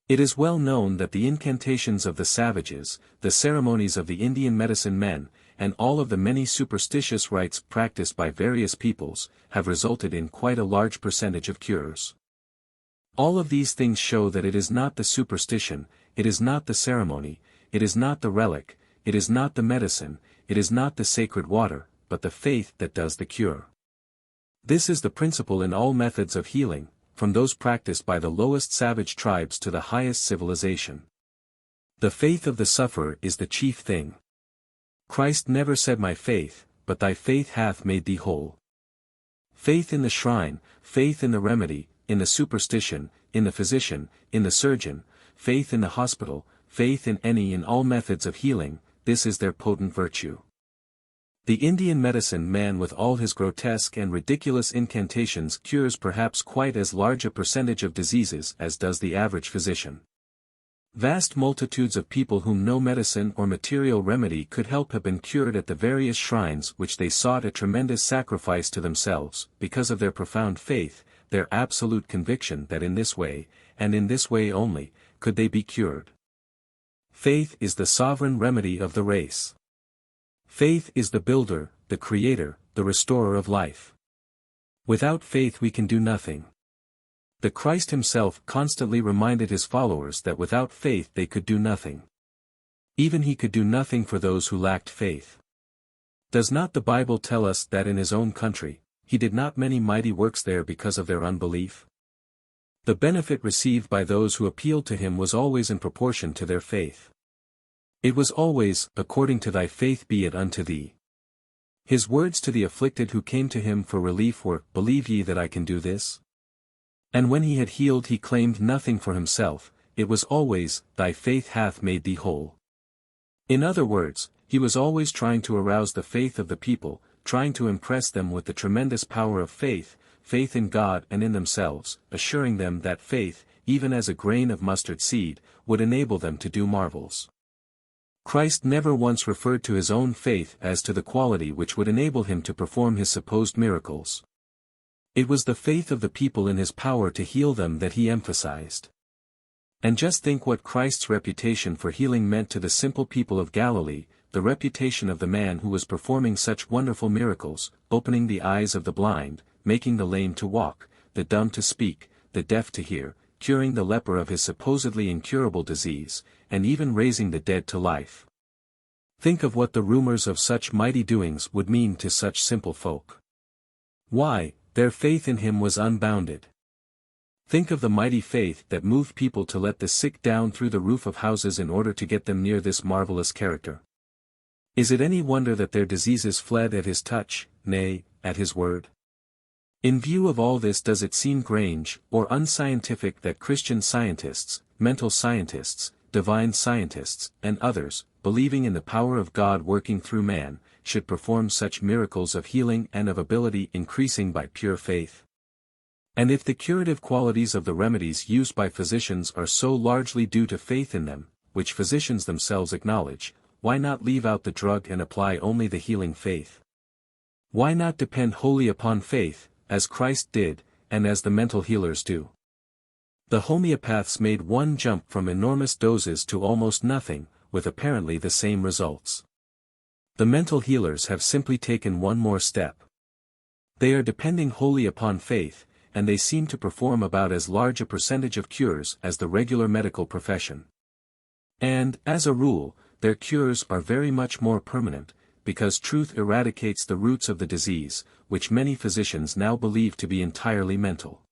It is well known that the incantations of the savages, the ceremonies of the Indian medicine men, and all of the many superstitious rites practiced by various peoples, have resulted in quite a large percentage of cures. All of these things show that it is not the superstition, it is not the ceremony, it is not the relic, it is not the medicine, it is not the sacred water, but the faith that does the cure. This is the principle in all methods of healing, from those practiced by the lowest savage tribes to the highest civilization. The faith of the sufferer is the chief thing. Christ never said my faith, but thy faith hath made thee whole. Faith in the shrine, faith in the remedy, in the superstition, in the physician, in the surgeon, faith in the hospital, faith in any and all methods of healing, this is their potent virtue. The Indian medicine man with all his grotesque and ridiculous incantations cures perhaps quite as large a percentage of diseases as does the average physician. Vast multitudes of people whom no medicine or material remedy could help have been cured at the various shrines which they sought at tremendous sacrifice to themselves, because of their profound faith, their absolute conviction that in this way, and in this way only, could they be cured. Faith is the sovereign remedy of the race. Faith is the builder, the creator, the restorer of life. Without faith we can do nothing. The Christ himself constantly reminded his followers that without faith they could do nothing. Even he could do nothing for those who lacked faith. Does not the Bible tell us that in his own country, he did not many mighty works there because of their unbelief? The benefit received by those who appealed to him was always in proportion to their faith. It was always, according to thy faith be it unto thee. His words to the afflicted who came to him for relief were, Believe ye that I can do this? And when he had healed he claimed nothing for himself, it was always, Thy faith hath made thee whole. In other words, he was always trying to arouse the faith of the people, trying to impress them with the tremendous power of faith, faith in God and in themselves, assuring them that faith, even as a grain of mustard seed, would enable them to do marvels. Christ never once referred to his own faith as to the quality which would enable him to perform his supposed miracles. It was the faith of the people in his power to heal them that he emphasized. And just think what Christ's reputation for healing meant to the simple people of Galilee, the reputation of the man who was performing such wonderful miracles, opening the eyes of the blind, making the lame to walk, the dumb to speak, the deaf to hear, curing the leper of his supposedly incurable disease, and even raising the dead to life. Think of what the rumors of such mighty doings would mean to such simple folk. Why, their faith in him was unbounded. Think of the mighty faith that moved people to let the sick down through the roof of houses in order to get them near this marvelous character. Is it any wonder that their diseases fled at his touch, nay, at his word? In view of all this, does it seem strange, or unscientific that Christian scientists, mental scientists, divine scientists, and others, believing in the power of God working through man, should perform such miracles of healing and of ability increasing by pure faith? And if the curative qualities of the remedies used by physicians are so largely due to faith in them, which physicians themselves acknowledge, why not leave out the drug and apply only the healing faith? Why not depend wholly upon faith, as Christ did, and as the mental healers do? The homeopaths made one jump from enormous doses to almost nothing, with apparently the same results. The mental healers have simply taken one more step. They are depending wholly upon faith, and they seem to perform about as large a percentage of cures as the regular medical profession. And, as a rule, their cures are very much more permanent, because truth eradicates the roots of the disease, which many physicians now believe to be entirely mental.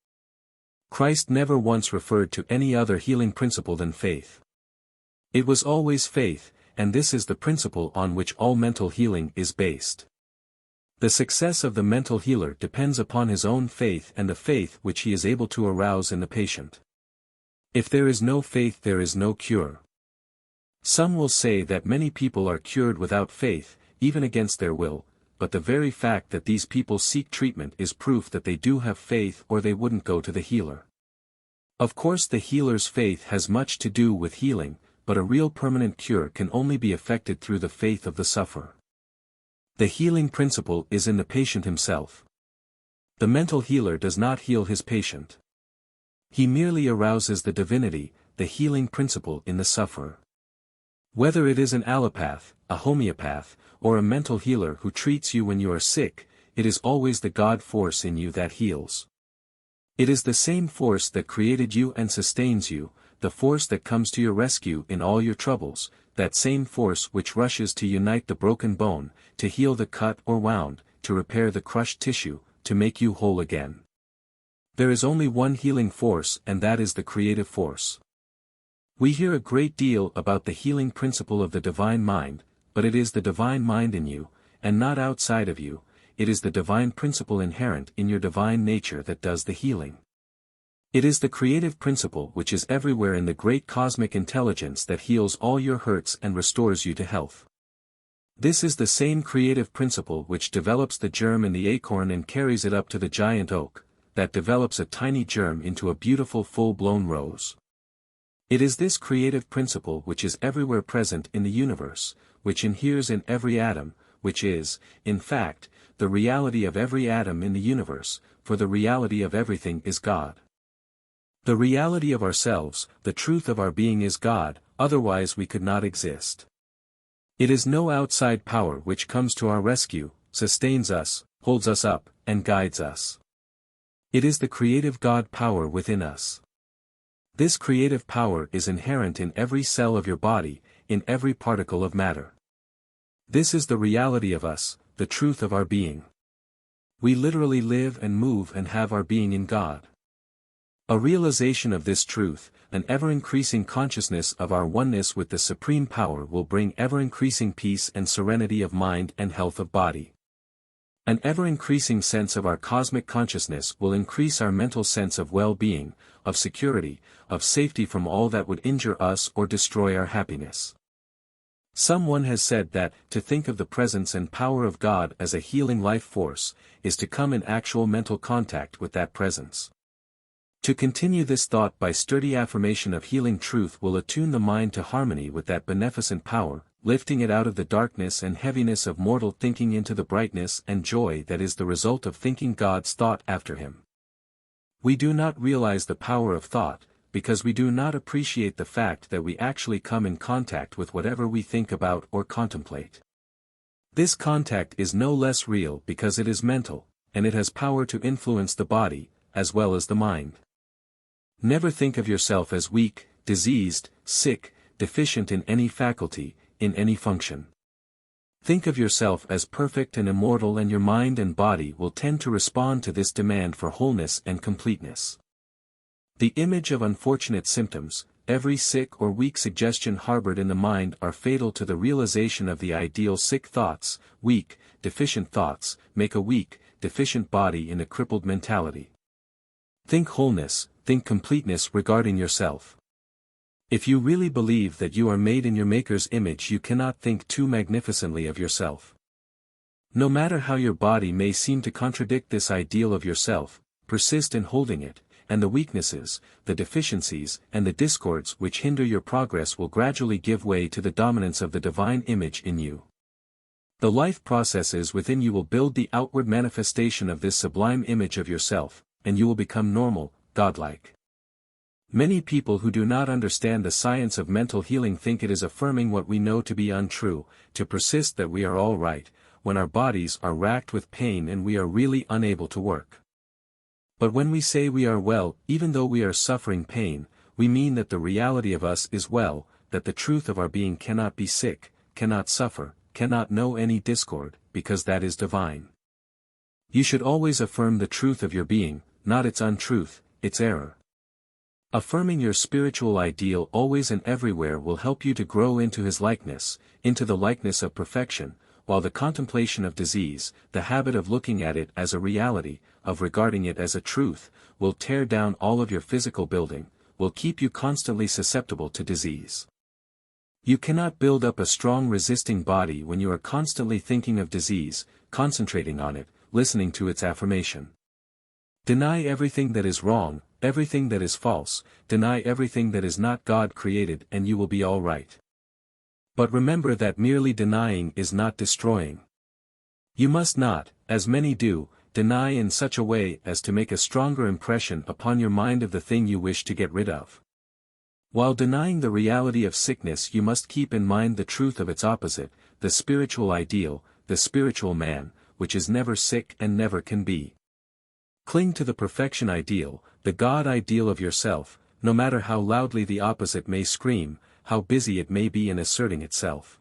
Christ never once referred to any other healing principle than faith. It was always faith, and this is the principle on which all mental healing is based. The success of the mental healer depends upon his own faith and the faith which he is able to arouse in the patient. If there is no faith, there is no cure. Some will say that many people are cured without faith, even against their will, but the very fact that these people seek treatment is proof that they do have faith, or they wouldn't go to the healer. Of course, the healer's faith has much to do with healing, but a real permanent cure can only be effected through the faith of the sufferer. The healing principle is in the patient himself. The mental healer does not heal his patient. He merely arouses the divinity, the healing principle in the sufferer. Whether it is an allopath, a homeopath, or a mental healer who treats you when you are sick, it is always the God force in you that heals. It is the same force that created you and sustains you, the force that comes to your rescue in all your troubles, that same force which rushes to unite the broken bone, to heal the cut or wound, to repair the crushed tissue, to make you whole again. There is only one healing force, and that is the creative force. We hear a great deal about the healing principle of the divine mind, but it is the divine mind in you, and not outside of you. It is the divine principle inherent in your divine nature that does the healing. It is the creative principle which is everywhere in the great cosmic intelligence that heals all your hurts and restores you to health. This is the same creative principle which develops the germ in the acorn and carries it up to the giant oak, that develops a tiny germ into a beautiful full-blown rose. It is this creative principle which is everywhere present in the universe, which inheres in every atom, which is, in fact, the reality of every atom in the universe, for the reality of everything is God. The reality of ourselves, the truth of our being is God, otherwise we could not exist. It is no outside power which comes to our rescue, sustains us, holds us up, and guides us. It is the creative God power within us. This creative power is inherent in every cell of your body, in every particle of matter. This is the reality of us, the truth of our being. We literally live and move and have our being in God. A realization of this truth, an ever-increasing consciousness of our oneness with the Supreme Power will bring ever-increasing peace and serenity of mind and health of body. An ever-increasing sense of our cosmic consciousness will increase our mental sense of well-being, of security, of safety from all that would injure us or destroy our happiness. Someone has said that, to think of the presence and power of God as a healing life force, is to come in actual mental contact with that presence. To continue this thought by sturdy affirmation of healing truth will attune the mind to harmony with that beneficent power, lifting it out of the darkness and heaviness of mortal thinking into the brightness and joy that is the result of thinking God's thought after Him. We do not realize the power of thought, because we do not appreciate the fact that we actually come in contact with whatever we think about or contemplate. This contact is no less real because it is mental, and it has power to influence the body, as well as the mind. Never think of yourself as weak, diseased, sick, deficient in any faculty, in any function. Think of yourself as perfect and immortal, and your mind and body will tend to respond to this demand for wholeness and completeness. The image of unfortunate symptoms, every sick or weak suggestion harbored in the mind are fatal to the realization of the ideal. Sick thoughts, weak, deficient thoughts, make a weak, deficient body in a crippled mentality. Think wholeness, think completeness regarding yourself. If you really believe that you are made in your Maker's image, you cannot think too magnificently of yourself. No matter how your body may seem to contradict this ideal of yourself, persist in holding it, and the weaknesses, the deficiencies, and the discords which hinder your progress will gradually give way to the dominance of the divine image in you. The life processes within you will build the outward manifestation of this sublime image of yourself, and you will become normal, godlike. Many people who do not understand the science of mental healing think it is affirming what we know to be untrue, to persist that we are all right, when our bodies are racked with pain and we are really unable to work. But when we say we are well, even though we are suffering pain, we mean that the reality of us is well, that the truth of our being cannot be sick, cannot suffer, cannot know any discord, because that is divine. You should always affirm the truth of your being, not its untruth, its error. Affirming your spiritual ideal always and everywhere will help you to grow into His likeness, into the likeness of perfection, while the contemplation of disease, the habit of looking at it as a reality, of regarding it as a truth, will tear down all of your physical building, will keep you constantly susceptible to disease. You cannot build up a strong resisting body when you are constantly thinking of disease, concentrating on it, listening to its affirmation. Deny everything that is wrong, everything that is false, deny everything that is not God created, and you will be all right. But remember that merely denying is not destroying. You must not, as many do, deny in such a way as to make a stronger impression upon your mind of the thing you wish to get rid of. While denying the reality of sickness, you must keep in mind the truth of its opposite, the spiritual ideal, the spiritual man, which is never sick and never can be. Cling to the perfection ideal, the God ideal of yourself, no matter how loudly the opposite may scream, how busy it may be in asserting itself.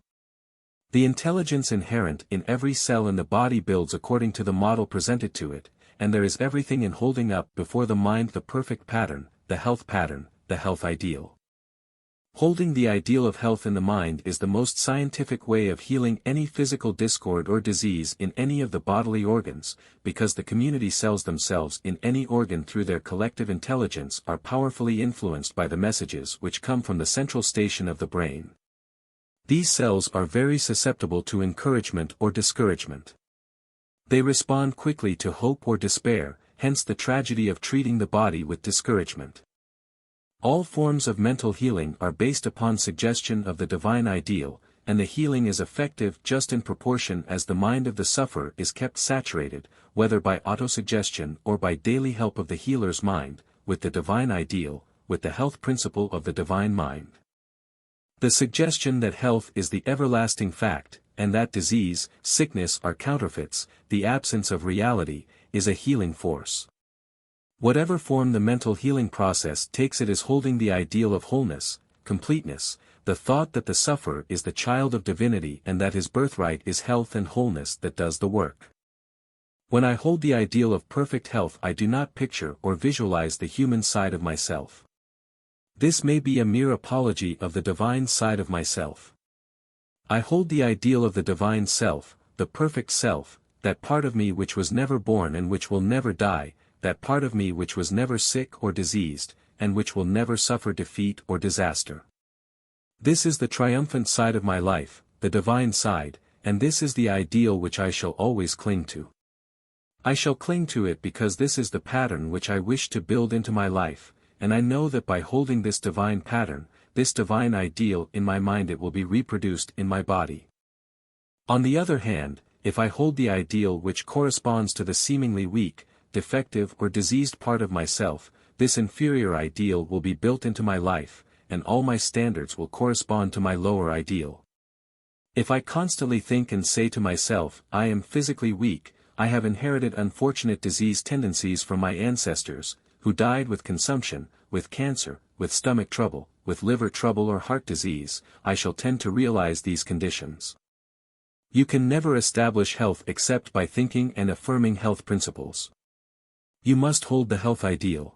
The intelligence inherent in every cell in the body builds according to the model presented to it, and there is everything in holding up before the mind the perfect pattern, the health ideal. Holding the ideal of health in the mind is the most scientific way of healing any physical discord or disease in any of the bodily organs, because the community cells themselves in any organ through their collective intelligence are powerfully influenced by the messages which come from the central station of the brain. These cells are very susceptible to encouragement or discouragement. They respond quickly to hope or despair, hence the tragedy of treating the body with discouragement. All forms of mental healing are based upon suggestion of the divine ideal, and the healing is effective just in proportion as the mind of the sufferer is kept saturated, whether by autosuggestion or by daily help of the healer's mind, with the divine ideal, with the health principle of the divine mind. The suggestion that health is the everlasting fact, and that disease, sickness are counterfeits, the absence of reality, is a healing force. Whatever form the mental healing process takes, it is holding the ideal of wholeness, completeness, the thought that the sufferer is the child of divinity and that his birthright is health and wholeness that does the work. When I hold the ideal of perfect health, I do not picture or visualize the human side of myself. This may be a mere apology of the divine side of myself. I hold the ideal of the divine self, the perfect self, that part of me which was never born and which will never die, that part of me which was never sick or diseased, and which will never suffer defeat or disaster. This is the triumphant side of my life, the divine side, and this is the ideal which I shall always cling to. I shall cling to it because this is the pattern which I wish to build into my life, and I know that by holding this divine pattern, this divine ideal in my mind, it will be reproduced in my body. On the other hand, if I hold the ideal which corresponds to the seemingly weak, defective or diseased part of myself, this inferior ideal will be built into my life, and all my standards will correspond to my lower ideal. If I constantly think and say to myself, I am physically weak, I have inherited unfortunate disease tendencies from my ancestors, who died with consumption, with cancer, with stomach trouble, with liver trouble or heart disease, I shall tend to realize these conditions. You can never establish health except by thinking and affirming health principles. You must hold the health ideal.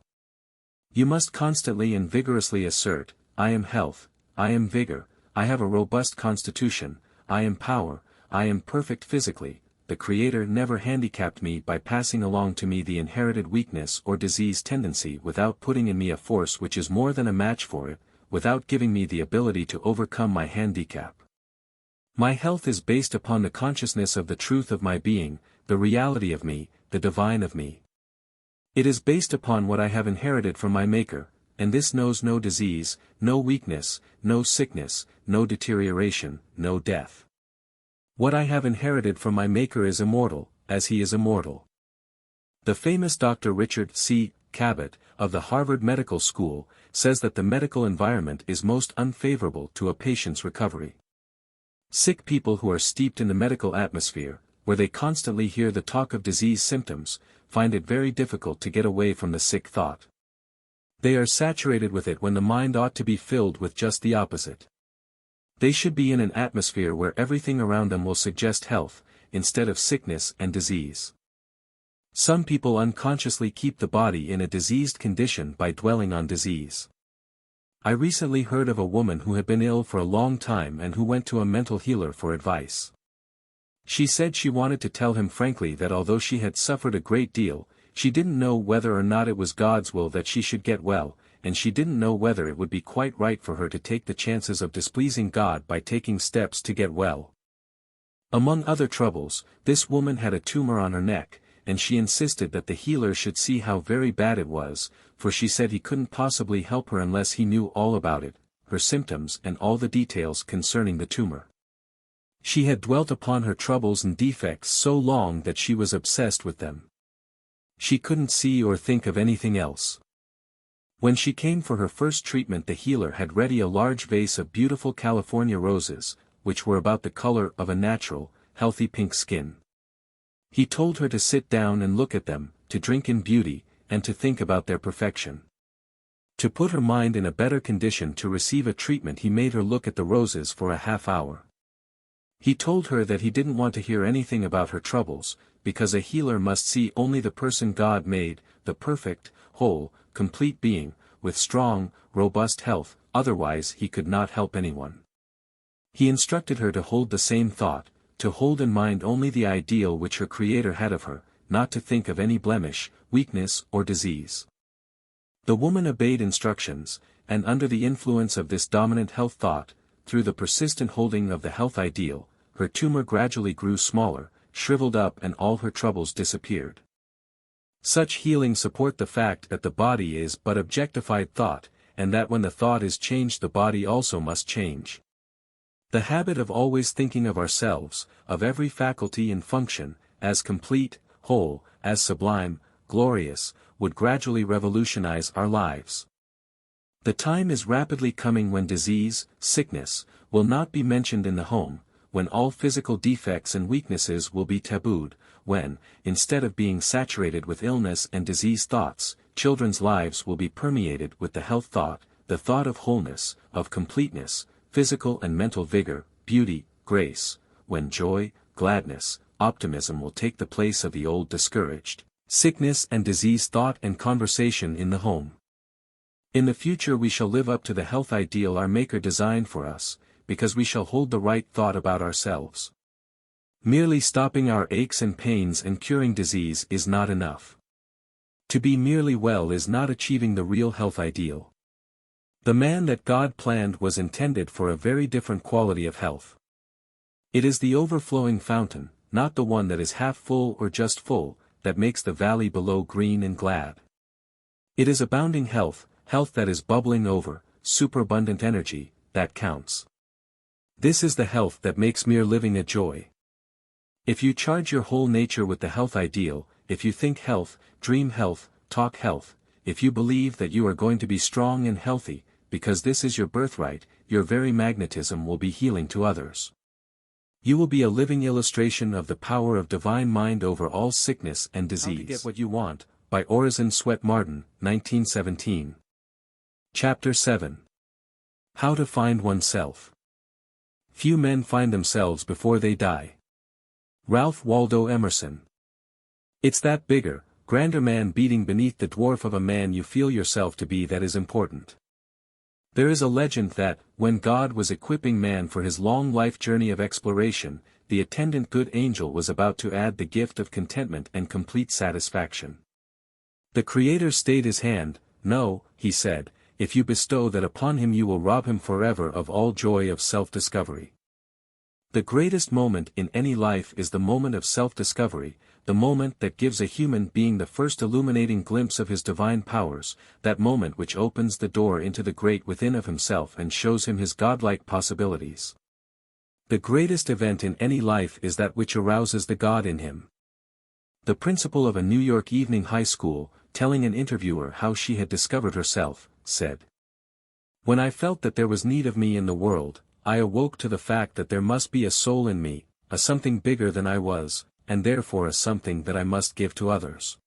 You must constantly and vigorously assert, I am health, I am vigor, I have a robust constitution, I am power, I am perfect physically. The Creator never handicapped me by passing along to me the inherited weakness or disease tendency without putting in me a force which is more than a match for it, without giving me the ability to overcome my handicap. My health is based upon the consciousness of the truth of my being, the reality of me, the divine of me. It is based upon what I have inherited from my Maker, and this knows no disease, no weakness, no sickness, no deterioration, no death. What I have inherited from my Maker is immortal, as he is immortal. The famous Dr. Richard C. Cabot, of the Harvard Medical School, says that the medical environment is most unfavorable to a patient's recovery. Sick people who are steeped in the medical atmosphere, where they constantly hear the talk of disease symptoms, find it very difficult to get away from the sick thought. They are saturated with it when the mind ought to be filled with just the opposite. They should be in an atmosphere where everything around them will suggest health, instead of sickness and disease. Some people unconsciously keep the body in a diseased condition by dwelling on disease. I recently heard of a woman who had been ill for a long time and who went to a mental healer for advice. She said she wanted to tell him frankly that although she had suffered a great deal, she didn't know whether or not it was God's will that she should get well, and she didn't know whether it would be quite right for her to take the chances of displeasing God by taking steps to get well. Among other troubles, this woman had a tumor on her neck, and she insisted that the healer should see how very bad it was, for she said he couldn't possibly help her unless he knew all about it, her symptoms and all the details concerning the tumor. She had dwelt upon her troubles and defects so long that she was obsessed with them. She couldn't see or think of anything else. When she came for her first treatment, the healer had ready a large vase of beautiful California roses, which were about the color of a natural, healthy pink skin. He told her to sit down and look at them, to drink in beauty, and to think about their perfection. To put her mind in a better condition to receive a treatment, he made her look at the roses for a half hour. He told her that he didn't want to hear anything about her troubles, because a healer must see only the person God made, the perfect, whole, complete being, with strong, robust health, otherwise he could not help anyone. He instructed her to hold the same thought, to hold in mind only the ideal which her Creator had of her, not to think of any blemish, weakness or disease. The woman obeyed instructions, and under the influence of this dominant health thought, through the persistent holding of the health ideal, her tumor gradually grew smaller, shriveled up, and all her troubles disappeared. Such healing support the fact that the body is but objectified thought, and that when the thought is changed the body also must change. The habit of always thinking of ourselves, of every faculty and function, as complete, whole, as sublime, glorious, would gradually revolutionize our lives. The time is rapidly coming when disease, sickness, will not be mentioned in the home, when all physical defects and weaknesses will be tabooed, when, instead of being saturated with illness and disease thoughts, children's lives will be permeated with the health thought, the thought of wholeness, of completeness, physical and mental vigor, beauty, grace, when joy, gladness, optimism will take the place of the old discouraged, sickness and disease thought and conversation in the home. In the future we shall live up to the health ideal our Maker designed for us, because we shall hold the right thought about ourselves. Merely stopping our aches and pains and curing disease is not enough. To be merely well is not achieving the real health ideal. The man that God planned was intended for a very different quality of health. It is the overflowing fountain, not the one that is half full or just full, that makes the valley below green and glad. It is abounding health, health that is bubbling over, superabundant energy, that counts. This is the health that makes mere living a joy. If you charge your whole nature with the health ideal, if you think health, dream health, talk health, if you believe that you are going to be strong and healthy, because this is your birthright, your very magnetism will be healing to others. You will be a living illustration of the power of divine mind over all sickness and disease. How to Get What You Want, by Orison Swett Marden, 1917. Chapter 7. How to Find Oneself. Few men find themselves before they die. Ralph Waldo Emerson. It's that bigger, grander man beating beneath the dwarf of a man you feel yourself to be that is important. There is a legend that, when God was equipping man for his long life journey of exploration, the attendant good angel was about to add the gift of contentment and complete satisfaction. The Creator stayed his hand. No, he said, if you bestow that upon him you will rob him forever of all joy of self-discovery. The greatest moment in any life is the moment of self-discovery, the moment that gives a human being the first illuminating glimpse of his divine powers, that moment which opens the door into the great within of himself and shows him his godlike possibilities. The greatest event in any life is that which arouses the God in him. The principal of a New York evening high school, telling an interviewer how she had discovered herself, said, "When I felt that there was need of me in the world, I awoke to the fact that there must be a soul in me, a something bigger than I was, and therefore a something that I must give to others.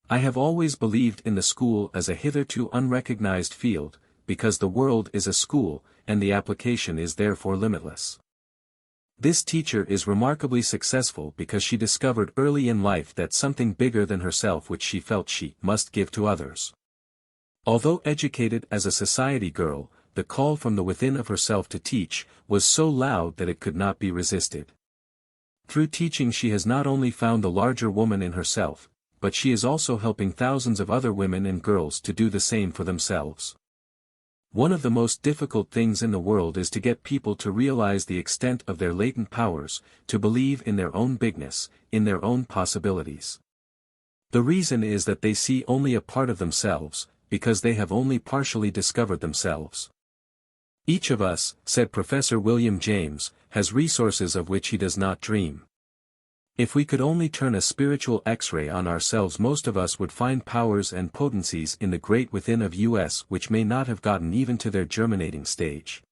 I have always believed in the school as a hitherto unrecognized field, because the world is a school, and the application is therefore limitless. This teacher is remarkably successful because she discovered early in life that something bigger than herself which she felt she must give to others. Although educated as a society girl, the call from the within of herself to teach was so loud that it could not be resisted. Through teaching she has not only found the larger woman in herself, but she is also helping thousands of other women and girls to do the same for themselves. One of the most difficult things in the world is to get people to realize the extent of their latent powers, to believe in their own bigness, in their own possibilities. The reason is that they see only a part of themselves, because they have only partially discovered themselves. Each of us, said Professor William James, has resources of which he does not dream. If we could only turn a spiritual X-ray on ourselves, most of us would find powers and potencies in the great within of us which may not have gotten even to their germinating stage.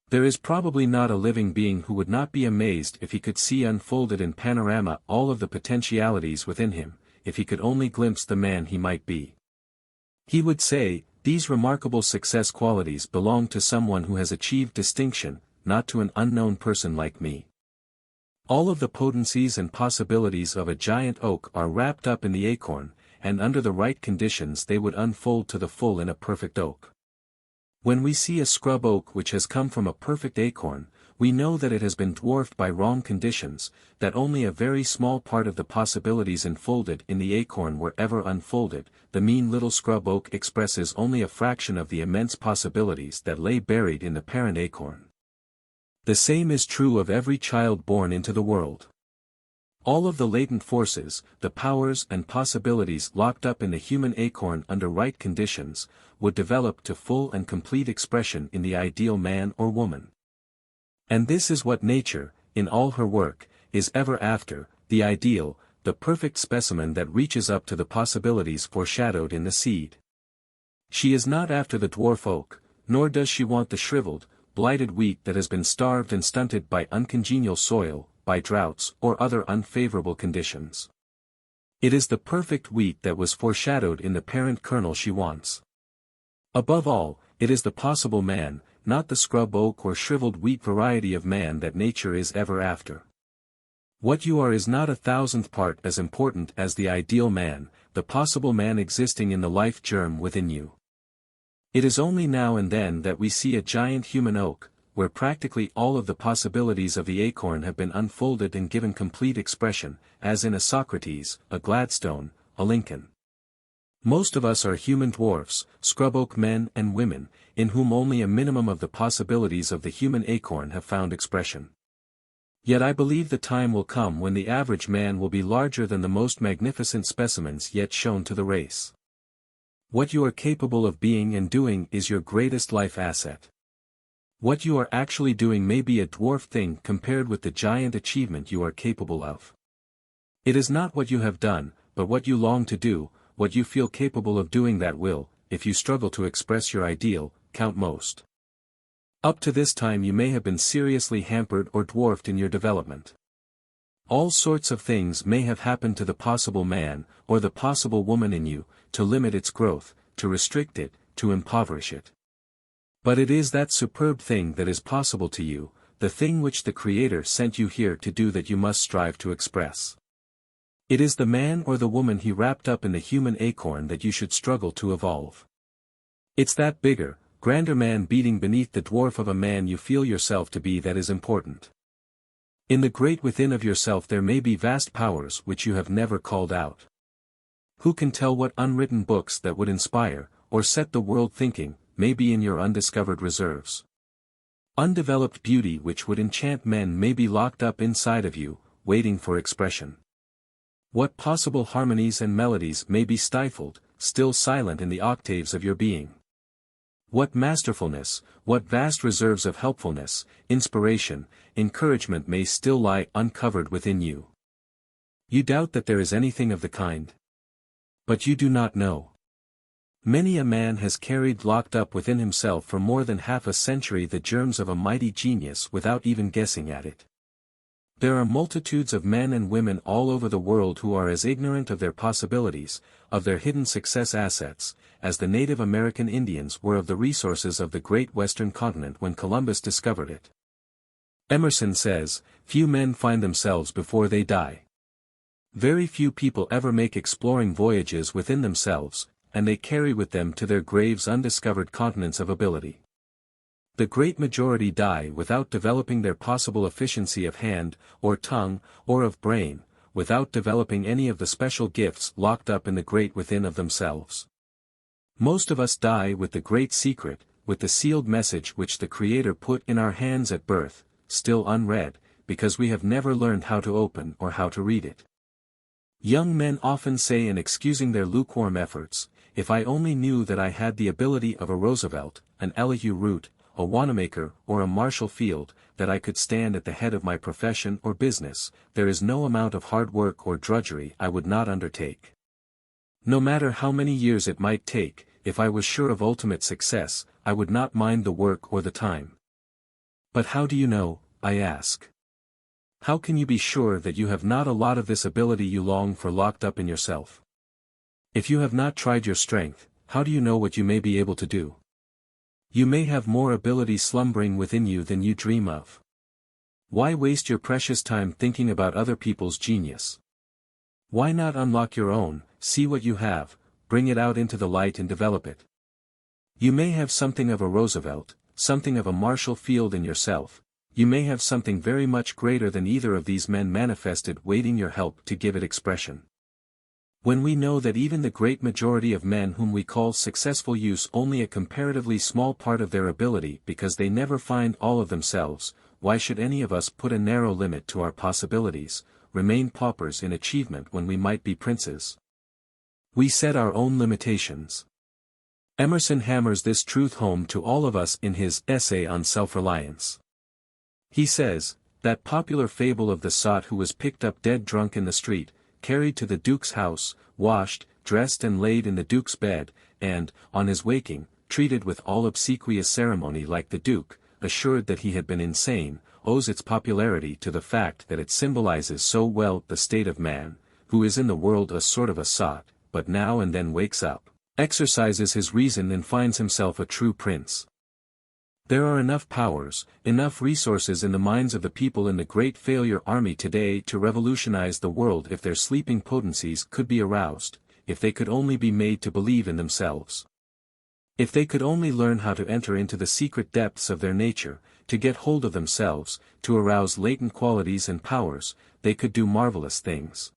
There is probably not a living being who would not be amazed if he could see unfolded in panorama all of the potentialities within him, if he could only glimpse the man he might be. He would say, these remarkable success qualities belong to someone who has achieved distinction, not to an unknown person like me. All of the potencies and possibilities of a giant oak are wrapped up in the acorn, and under the right conditions they would unfold to the full in a perfect oak. When we see a scrub oak which has come from a perfect acorn, we know that it has been dwarfed by wrong conditions, that only a very small part of the possibilities enfolded in the acorn were ever unfolded. The mean little scrub oak expresses only a fraction of the immense possibilities that lay buried in the parent acorn. The same is true of every child born into the world. All of the latent forces, the powers and possibilities locked up in the human acorn under right conditions, would develop to full and complete expression in the ideal man or woman. And this is what nature, in all her work, is ever after, the ideal, the perfect specimen that reaches up to the possibilities foreshadowed in the seed. She is not after the dwarf oak, nor does she want the shriveled, blighted wheat that has been starved and stunted by uncongenial soil, by droughts or other unfavorable conditions. It is the perfect wheat that was foreshadowed in the parent kernel she wants. Above all, it is the possible man, not the scrub oak or shriveled wheat variety of man that nature is ever after. What you are is not 1,000th part as important as the ideal man, the possible man existing in the life germ within you. It is only now and then that we see a giant human oak, where practically all of the possibilities of the acorn have been unfolded and given complete expression, as in a Socrates, a Gladstone, a Lincoln. Most of us are human dwarfs, scrub oak men and women, in whom only a minimum of the possibilities of the human acorn have found expression. Yet I believe the time will come when the average man will be larger than the most magnificent specimens yet shown to the race. What you are capable of being and doing is your greatest life asset. What you are actually doing may be a dwarf thing compared with the giant achievement you are capable of. It is not what you have done, but what you long to do, what you feel capable of doing that will, if you struggle to express your ideal, count most. Up to this time you may have been seriously hampered or dwarfed in your development. All sorts of things may have happened to the possible man, or the possible woman in you, to limit its growth, to restrict it, to impoverish it. But it is that superb thing that is possible to you, the thing which the Creator sent you here to do that you must strive to express. It is the man or the woman He wrapped up in the human acorn that you should struggle to evolve. It's that bigger, grander man beating beneath the dwarf of a man you feel yourself to be that is important. In the great within of yourself there may be vast powers which you have never called out. Who can tell what unwritten books that would inspire, or set the world thinking, may be in your undiscovered reserves. Undeveloped beauty which would enchant men may be locked up inside of you, waiting for expression. What possible harmonies and melodies may be stifled, still silent in the octaves of your being. What masterfulness, what vast reserves of helpfulness, inspiration, encouragement may still lie uncovered within you. You doubt that there is anything of the kind. But you do not know. Many a man has carried locked up within himself for more than half a century the germs of a mighty genius without even guessing at it. There are multitudes of men and women all over the world who are as ignorant of their possibilities, of their hidden success assets, as the Native American Indians were of the resources of the great western continent when Columbus discovered it. Emerson says, "Few men find themselves before they die." Very few people ever make exploring voyages within themselves, and they carry with them to their graves undiscovered continents of ability. The great majority die without developing their possible efficiency of hand, or tongue, or of brain, without developing any of the special gifts locked up in the great within of themselves. Most of us die with the great secret, with the sealed message which the Creator put in our hands at birth, still unread, because we have never learned how to open or how to read it. Young men often say in excusing their lukewarm efforts, "If I only knew that I had the ability of a Roosevelt, an Elihu Root, a Wanamaker or a Marshall Field, that I could stand at the head of my profession or business, there is no amount of hard work or drudgery I would not undertake. No matter how many years it might take, if I was sure of ultimate success, I would not mind the work or the time." But how do you know, I ask? How can you be sure that you have not a lot of this ability you long for locked up in yourself? If you have not tried your strength, how do you know what you may be able to do? You may have more ability slumbering within you than you dream of. Why waste your precious time thinking about other people's genius? Why not unlock your own, see what you have, bring it out into the light and develop it? You may have something of a Roosevelt, something of a Marshall Field in yourself. You may have something very much greater than either of these men manifested waiting your help to give it expression. When we know that even the great majority of men whom we call successful use only a comparatively small part of their ability because they never find all of themselves, why should any of us put a narrow limit to our possibilities, remain paupers in achievement when we might be princes? We set our own limitations. Emerson hammers this truth home to all of us in his essay on self-reliance. He says, that popular fable of the sot who was picked up dead drunk in the street, carried to the Duke's house, washed, dressed and laid in the Duke's bed, and, on his waking, treated with all obsequious ceremony like the Duke, assured that he had been insane, owes its popularity to the fact that it symbolizes so well the state of man, who is in the world a sort of a sot, but now and then wakes up, exercises his reason and finds himself a true prince. There are enough powers, enough resources in the minds of the people in the Great Failure Army today to revolutionize the world if their sleeping potencies could be aroused, if they could only be made to believe in themselves. If they could only learn how to enter into the secret depths of their nature, to get hold of themselves, to arouse latent qualities and powers, they could do marvelous things.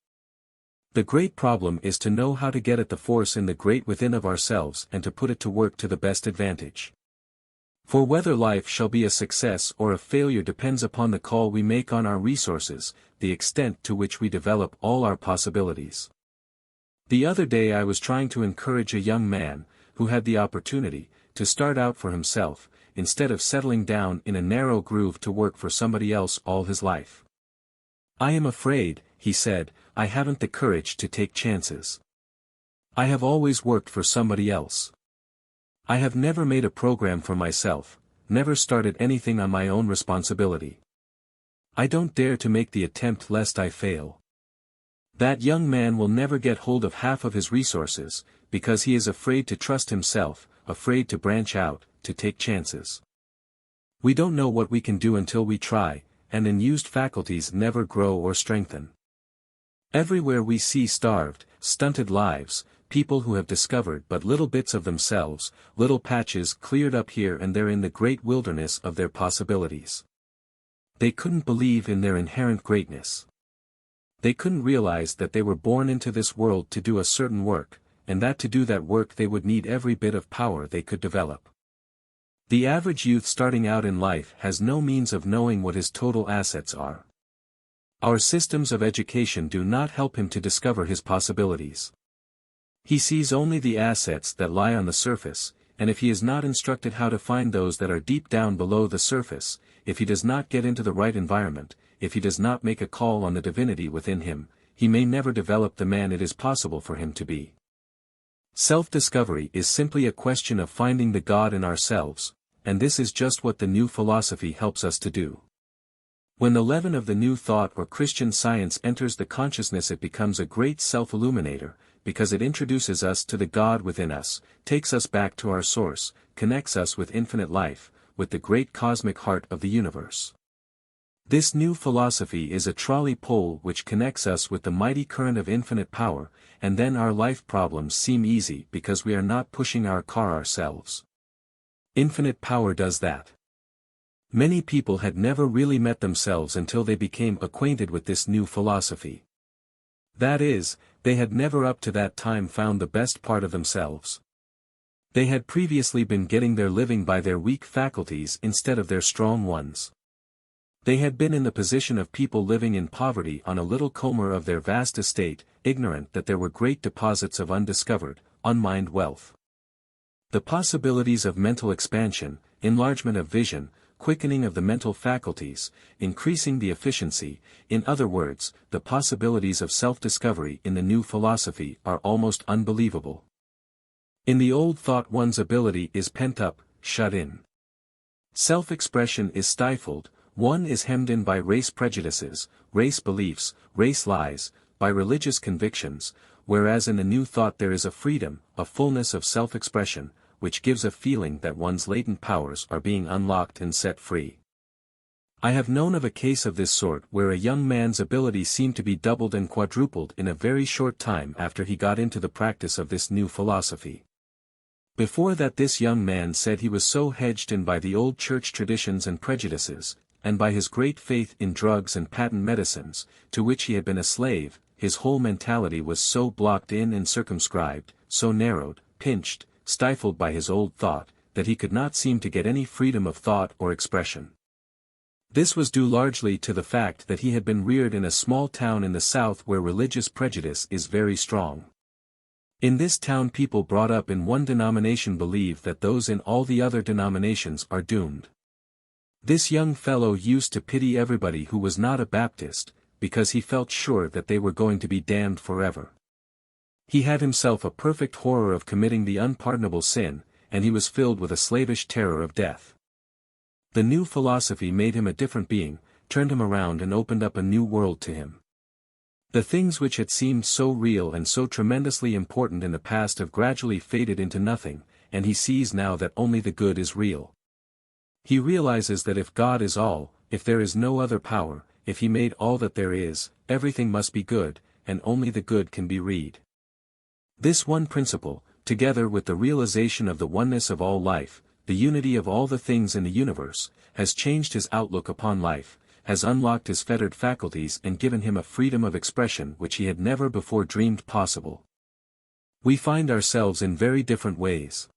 The great problem is to know how to get at the force in the great within of ourselves and to put it to work to the best advantage. For whether life shall be a success or a failure depends upon the call we make on our resources, the extent to which we develop all our possibilities. The other day I was trying to encourage a young man, who had the opportunity, to start out for himself, instead of settling down in a narrow groove to work for somebody else all his life. "I am afraid," he said, "I haven't the courage to take chances. I have always worked for somebody else. I have never made a program for myself, never started anything on my own responsibility. I don't dare to make the attempt lest I fail." That young man will never get hold of half of his resources, because he is afraid to trust himself, afraid to branch out, to take chances. We don't know what we can do until we try, and unused faculties never grow or strengthen. Everywhere we see starved, stunted lives, people who have discovered but little bits of themselves, little patches cleared up here and there in the great wilderness of their possibilities. They couldn't believe in their inherent greatness. They couldn't realize that they were born into this world to do a certain work, and that to do that work they would need every bit of power they could develop. The average youth starting out in life has no means of knowing what his total assets are. Our systems of education do not help him to discover his possibilities. He sees only the assets that lie on the surface, and if he is not instructed how to find those that are deep down below the surface, if he does not get into the right environment, if he does not make a call on the divinity within him, he may never develop the man it is possible for him to be. Self-discovery is simply a question of finding the God in ourselves, and this is just what the new philosophy helps us to do. When the leaven of the new thought or Christian Science enters the consciousness, it becomes a great self-illuminator, because it introduces us to the God within us, takes us back to our source, connects us with infinite life, with the great cosmic heart of the universe. This new philosophy is a trolley pole which connects us with the mighty current of infinite power, and then our life problems seem easy because we are not pushing our car ourselves. Infinite power does that. Many people had never really met themselves until they became acquainted with this new philosophy. That is, they had never up to that time found the best part of themselves. They had previously been getting their living by their weak faculties instead of their strong ones. They had been in the position of people living in poverty on a little comber of their vast estate, ignorant that there were great deposits of undiscovered, unmined wealth. The possibilities of mental expansion, enlargement of vision, quickening of the mental faculties, increasing the efficiency, in other words, the possibilities of self-discovery in the new philosophy are almost unbelievable. In the old thought one's ability is pent up, shut in. Self-expression is stifled, one is hemmed in by race prejudices, race beliefs, race lies, by religious convictions, whereas in the new thought there is a freedom, a fullness of self-expression, which gives a feeling that one's latent powers are being unlocked and set free. I have known of a case of this sort where a young man's ability seemed to be doubled and quadrupled in a very short time after he got into the practice of this new philosophy. Before that, this young man said he was so hedged in by the old church traditions and prejudices, and by his great faith in drugs and patent medicines, to which he had been a slave, his whole mentality was so blocked in and circumscribed, so narrowed, pinched, stifled by his old thought, that he could not seem to get any freedom of thought or expression. This was due largely to the fact that he had been reared in a small town in the South where religious prejudice is very strong. In this town, people brought up in one denomination believe that those in all the other denominations are doomed. This young fellow used to pity everybody who was not a Baptist, because he felt sure that they were going to be damned forever. He had himself a perfect horror of committing the unpardonable sin, and he was filled with a slavish terror of death. The new philosophy made him a different being, turned him around and opened up a new world to him. The things which had seemed so real and so tremendously important in the past have gradually faded into nothing, and he sees now that only the good is real. He realizes that if God is all, if there is no other power, if he made all that there is, everything must be good, and only the good can be read. This one principle, together with the realization of the oneness of all life, the unity of all the things in the universe, has changed his outlook upon life, has unlocked his fettered faculties and given him a freedom of expression which he had never before dreamed possible. We find ourselves in very different ways.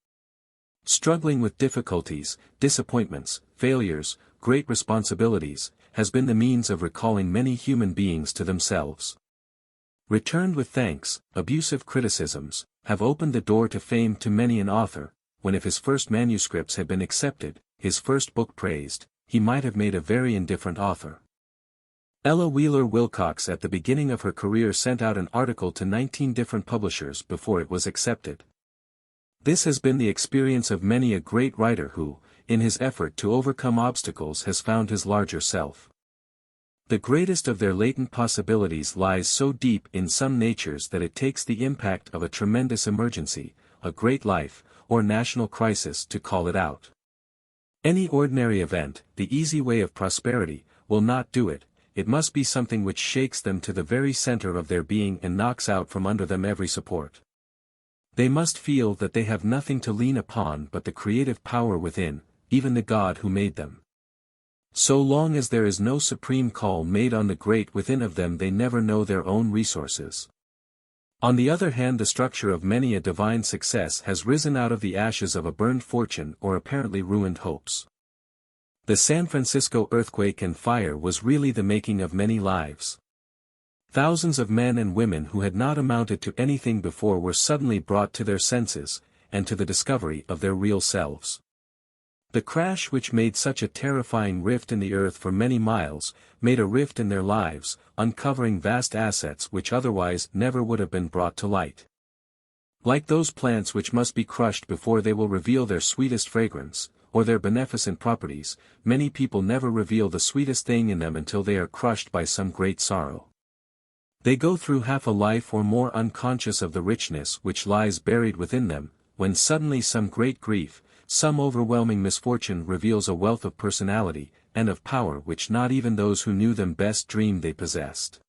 Struggling with difficulties, disappointments, failures, great responsibilities, has been the means of recalling many human beings to themselves. Returned with thanks, abusive criticisms, have opened the door to fame to many an author, when if his first manuscripts had been accepted, his first book praised, he might have made a very indifferent author. Ella Wheeler Wilcox at the beginning of her career sent out an article to 19 different publishers before it was accepted. This has been the experience of many a great writer who, in his effort to overcome obstacles, has found his larger self. The greatest of their latent possibilities lies so deep in some natures that it takes the impact of a tremendous emergency, a great life, or national crisis to call it out. Any ordinary event, the easy way of prosperity, will not do it. It must be something which shakes them to the very center of their being and knocks out from under them every support. They must feel that they have nothing to lean upon but the creative power within, even the God who made them. So long as there is no supreme call made on the great within of them, they never know their own resources. On the other hand, the structure of many a divine success has risen out of the ashes of a burned fortune or apparently ruined hopes. The San Francisco earthquake and fire was really the making of many lives. Thousands of men and women who had not amounted to anything before were suddenly brought to their senses, and to the discovery of their real selves. The crash which made such a terrifying rift in the earth for many miles, made a rift in their lives, uncovering vast assets which otherwise never would have been brought to light. Like those plants which must be crushed before they will reveal their sweetest fragrance, or their beneficent properties, many people never reveal the sweetest thing in them until they are crushed by some great sorrow. They go through half a life or more unconscious of the richness which lies buried within them, when suddenly some great grief, some overwhelming misfortune reveals a wealth of personality, and of power which not even those who knew them best dreamed they possessed.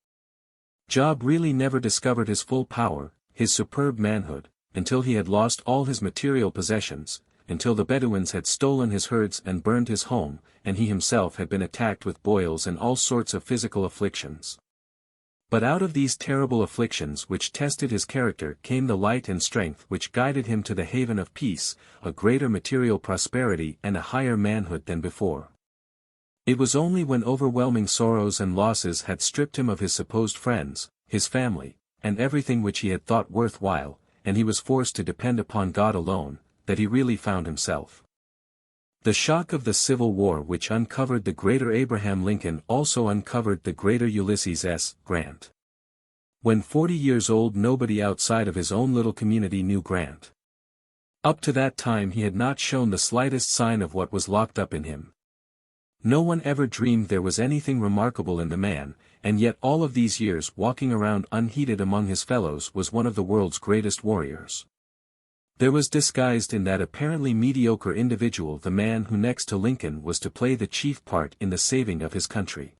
Job really never discovered his full power, his superb manhood, until he had lost all his material possessions, until the Bedouins had stolen his herds and burned his home, and he himself had been attacked with boils and all sorts of physical afflictions. But out of these terrible afflictions which tested his character came the light and strength which guided him to the haven of peace, a greater material prosperity and a higher manhood than before. It was only when overwhelming sorrows and losses had stripped him of his supposed friends, his family, and everything which he had thought worthwhile, and he was forced to depend upon God alone, that he really found himself. The shock of the Civil War which uncovered the greater Abraham Lincoln also uncovered the greater Ulysses S. Grant. When 40 years old, nobody outside of his own little community knew Grant. Up to that time he had not shown the slightest sign of what was locked up in him. No one ever dreamed there was anything remarkable in the man, and yet all of these years walking around unheeded among his fellows was one of the world's greatest warriors. There was disguised in that apparently mediocre individual the man who next to Lincoln was to play the chief part in the saving of his country.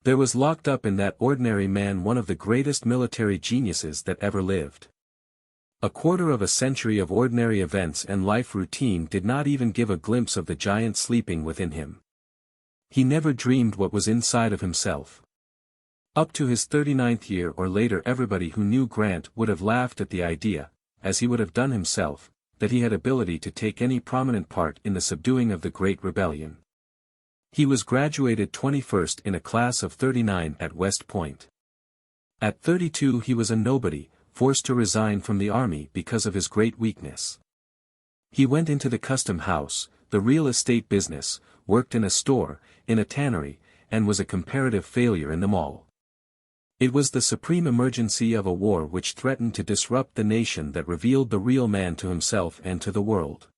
There was locked up in that ordinary man one of the greatest military geniuses that ever lived. A quarter of a century of ordinary events and life routine did not even give a glimpse of the giant sleeping within him. He never dreamed what was inside of himself. Up to his 39th year or later, everybody who knew Grant would have laughed at the idea, as he would have done himself, that he had ability to take any prominent part in the subduing of the Great Rebellion. He was graduated 21st in a class of 39 at West Point. At 32 he was a nobody, forced to resign from the army because of his great weakness. He went into the custom house, the real estate business, worked in a store, in a tannery, and was a comparative failure in them all. It was the supreme emergency of a war which threatened to disrupt the nation that revealed the real man to himself and to the world.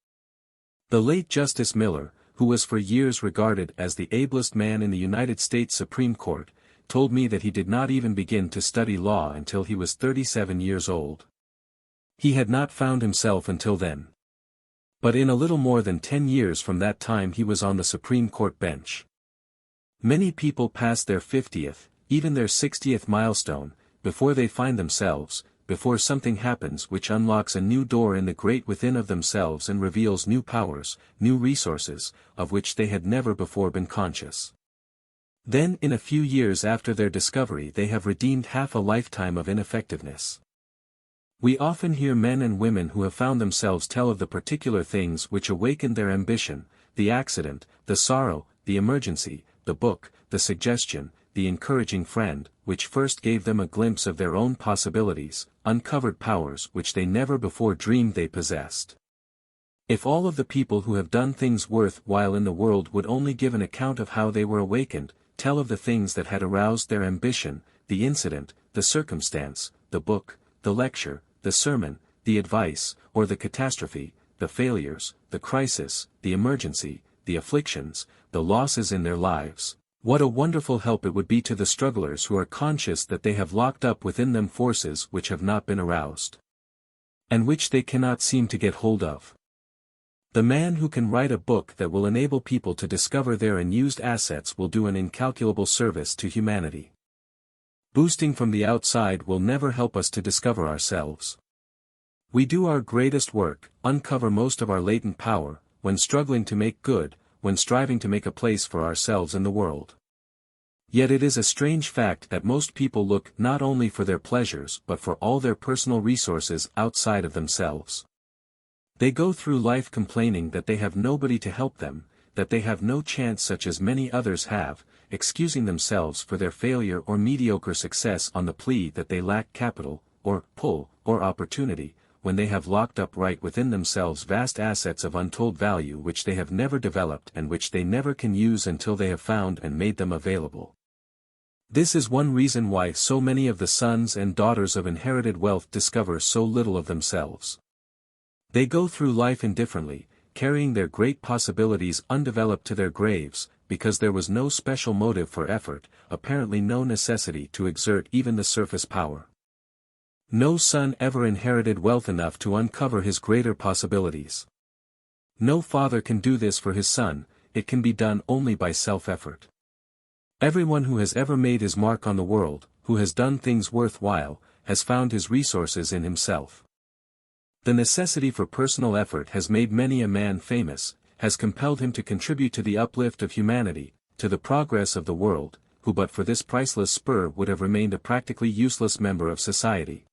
The late Justice Miller, who was for years regarded as the ablest man in the United States Supreme Court, told me that he did not even begin to study law until he was 37 years old. He had not found himself until then. But in a little more than 10 years from that time he was on the Supreme Court bench. Many people pass their 50th, even their 60th milestone, before they find themselves, before something happens which unlocks a new door in the great within of themselves and reveals new powers, new resources, of which they had never before been conscious. Then in a few years after their discovery they have redeemed half a lifetime of ineffectiveness. We often hear men and women who have found themselves tell of the particular things which awakened their ambition, the accident, the sorrow, the emergency, the book, the suggestion, the encouraging friend, which first gave them a glimpse of their own possibilities, uncovered powers which they never before dreamed they possessed. If all of the people who have done things worth while in the world would only give an account of how they were awakened, tell of the things that had aroused their ambition, the incident, the circumstance, the book, the lecture, the sermon, the advice, or the catastrophe, the failures, the crisis, the emergency, the afflictions, the losses in their lives, what a wonderful help it would be to the strugglers who are conscious that they have locked up within them forces which have not been aroused, and which they cannot seem to get hold of. The man who can write a book that will enable people to discover their unused assets will do an incalculable service to humanity. Boosting from the outside will never help us to discover ourselves. We do our greatest work, uncover most of our latent power, when struggling to make good, when striving to make a place for ourselves in the world. Yet it is a strange fact that most people look not only for their pleasures but for all their personal resources outside of themselves. They go through life complaining that they have nobody to help them, that they have no chance such as many others have, excusing themselves for their failure or mediocre success on the plea that they lack capital, or pull, or opportunity, when they have locked up right within themselves vast assets of untold value which they have never developed and which they never can use until they have found and made them available. This is one reason why so many of the sons and daughters of inherited wealth discover so little of themselves. They go through life indifferently, carrying their great possibilities undeveloped to their graves, because there was no special motive for effort, apparently no necessity to exert even the surface power. No son ever inherited wealth enough to uncover his greater possibilities. No father can do this for his son, it can be done only by self-effort. Everyone who has ever made his mark on the world, who has done things worthwhile, has found his resources in himself. The necessity for personal effort has made many a man famous, has compelled him to contribute to the uplift of humanity, to the progress of the world, who but for this priceless spur would have remained a practically useless member of society.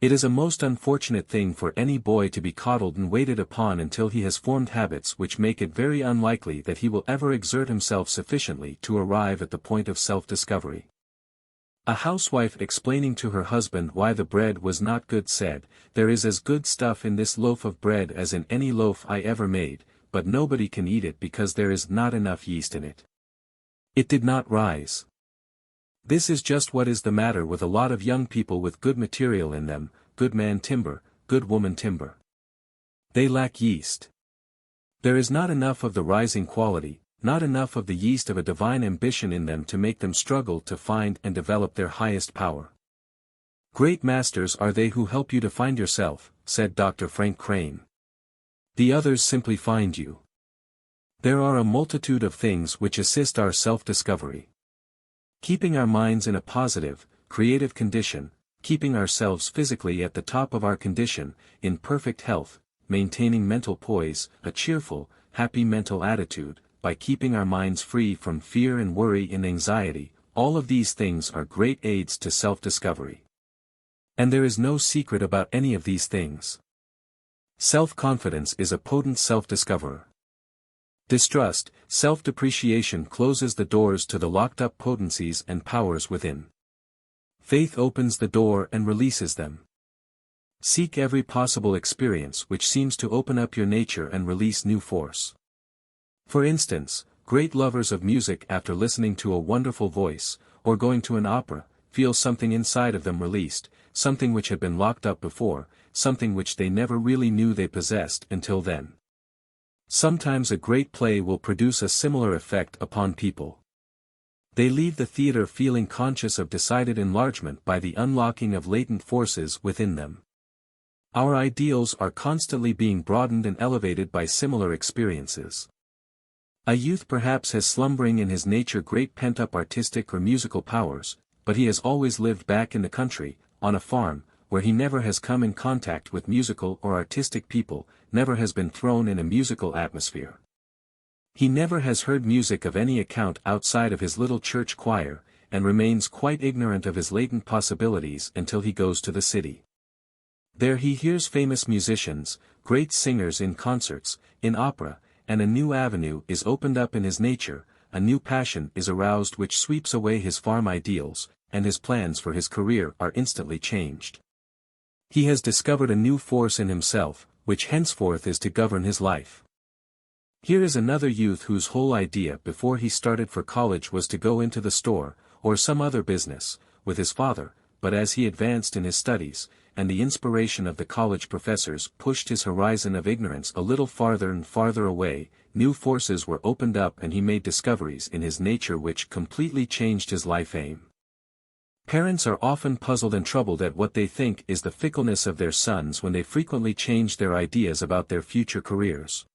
It is a most unfortunate thing for any boy to be coddled and waited upon until he has formed habits which make it very unlikely that he will ever exert himself sufficiently to arrive at the point of self-discovery. A housewife explaining to her husband why the bread was not good said, "There is as good stuff in this loaf of bread as in any loaf I ever made, but nobody can eat it because there is not enough yeast in it. It did not rise." This is just what is the matter with a lot of young people with good material in them, good man timber, good woman timber. They lack yeast. There is not enough of the rising quality, not enough of the yeast of a divine ambition in them to make them struggle to find and develop their highest power. Great masters are they who help you to find yourself, said Dr. Frank Crane. The others simply find you. There are a multitude of things which assist our self-discovery. Keeping our minds in a positive, creative condition, keeping ourselves physically at the top of our condition, in perfect health, maintaining mental poise, a cheerful, happy mental attitude, by keeping our minds free from fear and worry and anxiety, all of these things are great aids to self-discovery. And there is no secret about any of these things. Self-confidence is a potent self-discoverer. Distrust, self-depreciation closes the doors to the locked-up potencies and powers within. Faith opens the door and releases them. Seek every possible experience which seems to open up your nature and release new force. For instance, great lovers of music after listening to a wonderful voice, or going to an opera, feel something inside of them released, something which had been locked up before, something which they never really knew they possessed until then. Sometimes a great play will produce a similar effect upon people. They leave the theater feeling conscious of decided enlargement by the unlocking of latent forces within them. Our ideals are constantly being broadened and elevated by similar experiences. A youth perhaps has slumbering in his nature great pent-up artistic or musical powers, but he has always lived back in the country, on a farm, where he never has come in contact with musical or artistic people, never has been thrown in a musical atmosphere. He never has heard music of any account outside of his little church choir, and remains quite ignorant of his latent possibilities until he goes to the city. There he hears famous musicians, great singers in concerts, in opera, and a new avenue is opened up in his nature, a new passion is aroused which sweeps away his farm ideals, and his plans for his career are instantly changed. He has discovered a new force in himself, which henceforth is to govern his life. Here is another youth whose whole idea before he started for college was to go into the store, or some other business, with his father, but as he advanced in his studies, and the inspiration of the college professors pushed his horizon of ignorance a little farther and farther away, new forces were opened up and he made discoveries in his nature which completely changed his life aim. Parents are often puzzled and troubled at what they think is the fickleness of their sons when they frequently change their ideas about their future careers.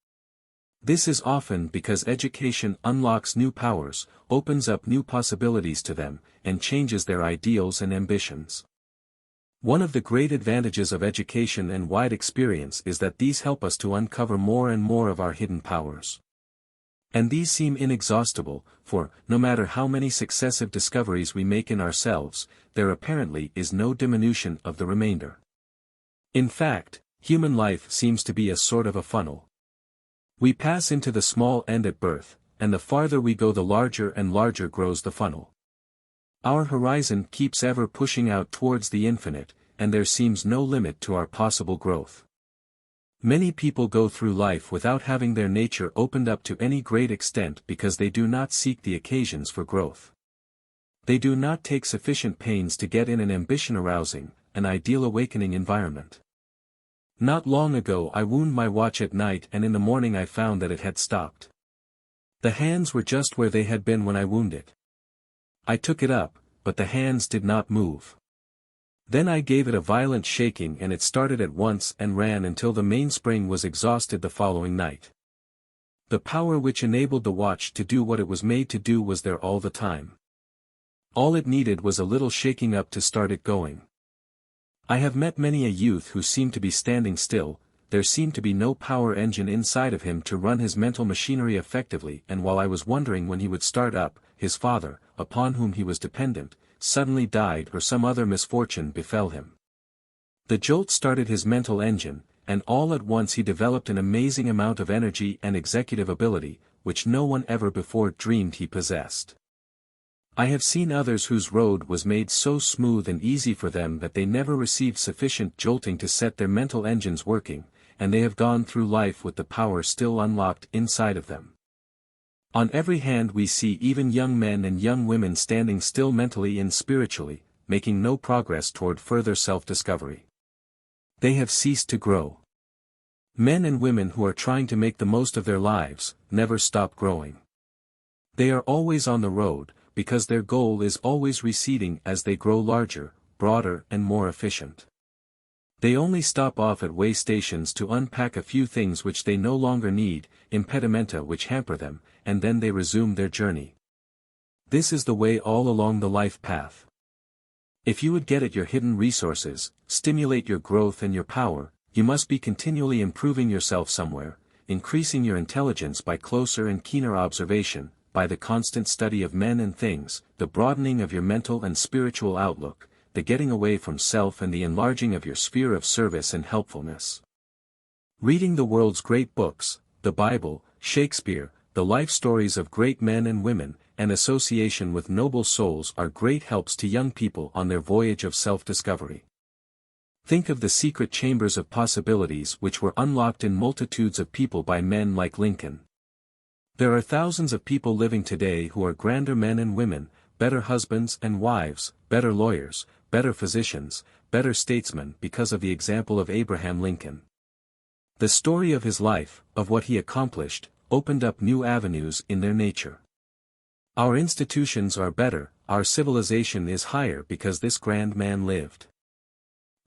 This is often because education unlocks new powers, opens up new possibilities to them, and changes their ideals and ambitions. One of the great advantages of education and wide experience is that these help us to uncover more and more of our hidden powers. And these seem inexhaustible, for, no matter how many successive discoveries we make in ourselves, there apparently is no diminution of the remainder. In fact, human life seems to be a sort of a funnel. We pass into the small end at birth, and the farther we go the larger and larger grows the funnel. Our horizon keeps ever pushing out towards the infinite, and there seems no limit to our possible growth. Many people go through life without having their nature opened up to any great extent because they do not seek the occasions for growth. They do not take sufficient pains to get in an ambition-arousing, an ideal-awakening environment. Not long ago I wound my watch at night and in the morning I found that it had stopped. The hands were just where they had been when I wound it. I took it up, but the hands did not move. Then I gave it a violent shaking and it started at once and ran until the mainspring was exhausted the following night. The power which enabled the watch to do what it was made to do was there all the time. All it needed was a little shaking up to start it going. I have met many a youth who seemed to be standing still, there seemed to be no power engine inside of him to run his mental machinery effectively, and while I was wondering when he would start up, his father, upon whom he was dependent, suddenly died or some other misfortune befell him. The jolt started his mental engine, and all at once he developed an amazing amount of energy and executive ability, which no one ever before dreamed he possessed. I have seen others whose road was made so smooth and easy for them that they never received sufficient jolting to set their mental engines working, and they have gone through life with the power still unlocked inside of them. On every hand we see even young men and young women standing still mentally and spiritually, making no progress toward further self-discovery. They have ceased to grow. Men and women who are trying to make the most of their lives, never stop growing. They are always on the road, because their goal is always receding as they grow larger, broader and more efficient. They only stop off at way stations to unpack a few things which they no longer need, impedimenta which hamper them, and then they resume their journey. This is the way all along the life path. If you would get at your hidden resources, stimulate your growth and your power, you must be continually improving yourself somewhere, increasing your intelligence by closer and keener observation, by the constant study of men and things, the broadening of your mental and spiritual outlook, the getting away from self and the enlarging of your sphere of service and helpfulness. Reading the world's great books, the Bible, Shakespeare, the life stories of great men and women, and association with noble souls are great helps to young people on their voyage of self-discovery. Think of the secret chambers of possibilities which were unlocked in multitudes of people by men like Lincoln. There are thousands of people living today who are grander men and women, better husbands and wives, better lawyers, better physicians, better statesmen because of the example of Abraham Lincoln. The story of his life, of what he accomplished, opened up new avenues in their nature. Our institutions are better, our civilization is higher because this grand man lived.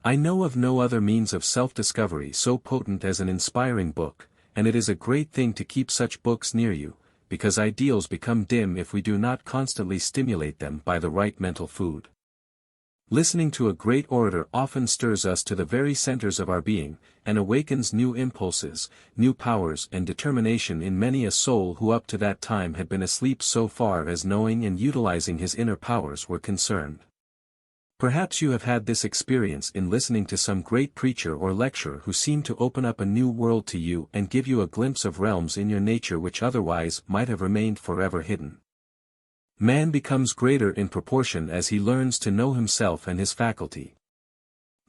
I know of no other means of self-discovery so potent as an inspiring book, and it is a great thing to keep such books near you, because ideals become dim if we do not constantly stimulate them by the right mental food. Listening to a great orator often stirs us to the very centers of our being, and awakens new impulses, new powers and determination in many a soul who up to that time had been asleep so far as knowing and utilizing his inner powers were concerned. Perhaps you have had this experience in listening to some great preacher or lecturer who seemed to open up a new world to you and give you a glimpse of realms in your nature which otherwise might have remained forever hidden. Man becomes greater in proportion as he learns to know himself and his faculty.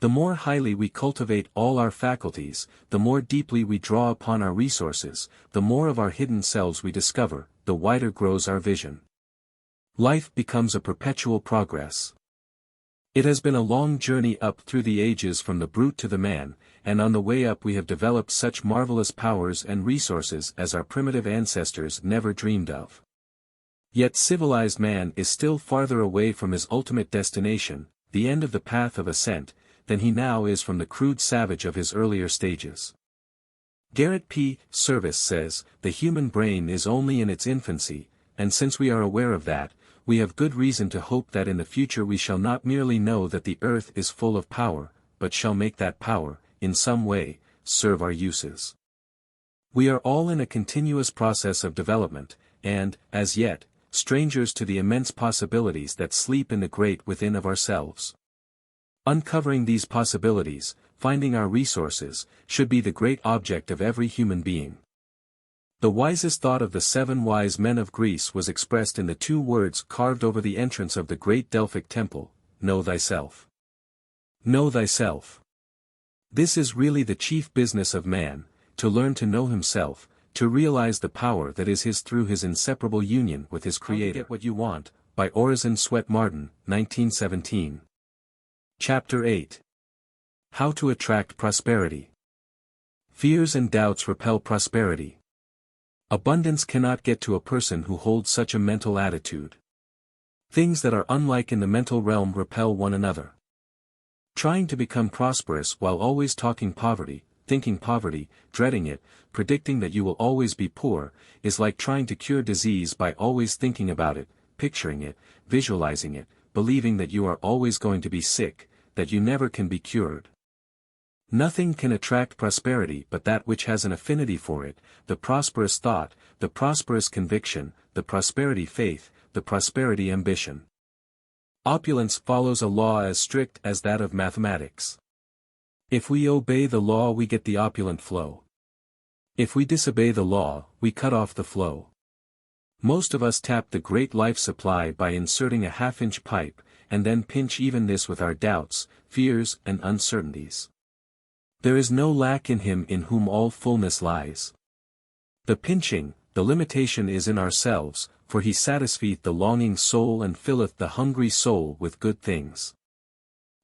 The more highly we cultivate all our faculties, the more deeply we draw upon our resources, the more of our hidden selves we discover, the wider grows our vision. Life becomes a perpetual progress. It has been a long journey up through the ages from the brute to the man, and on the way up we have developed such marvelous powers and resources as our primitive ancestors never dreamed of. Yet civilized man is still farther away from his ultimate destination, the end of the path of ascent, than he now is from the crude savage of his earlier stages. Garrett P. Service says, "The human brain is only in its infancy, and since we are aware of that, we have good reason to hope that in the future we shall not merely know that the earth is full of power, but shall make that power, in some way, serve our uses." We are all in a continuous process of development, and, as yet, strangers to the immense possibilities that sleep in the great within of ourselves. Uncovering these possibilities, finding our resources, should be the great object of every human being. The wisest thought of the 7 wise men of Greece was expressed in the 2 words carved over the entrance of the great Delphic temple, "Know thyself." Know thyself. This is really the chief business of man, to learn to know himself, to realize the power that is his through his inseparable union with his Creator. How to Get What You Want, by Orison Swett Marden, 1917. Chapter 8. How to Attract Prosperity. Fears and doubts repel prosperity. Abundance cannot get to a person who holds such a mental attitude. Things that are unlike in the mental realm repel one another. Trying to become prosperous while always talking poverty, thinking poverty, dreading it, predicting that you will always be poor, is like trying to cure disease by always thinking about it, picturing it, visualizing it, believing that you are always going to be sick, that you never can be cured. Nothing can attract prosperity but that which has an affinity for it, the prosperous thought, the prosperous conviction, the prosperity faith, the prosperity ambition. Opulence follows a law as strict as that of mathematics. If we obey the law we get the opulent flow. If we disobey the law, we cut off the flow. Most of us tap the great life supply by inserting a half-inch pipe, and then pinch even this with our doubts, fears and uncertainties. There is no lack in him in whom all fullness lies. The pinching, the limitation is in ourselves, for he satisfieth the longing soul and filleth the hungry soul with good things.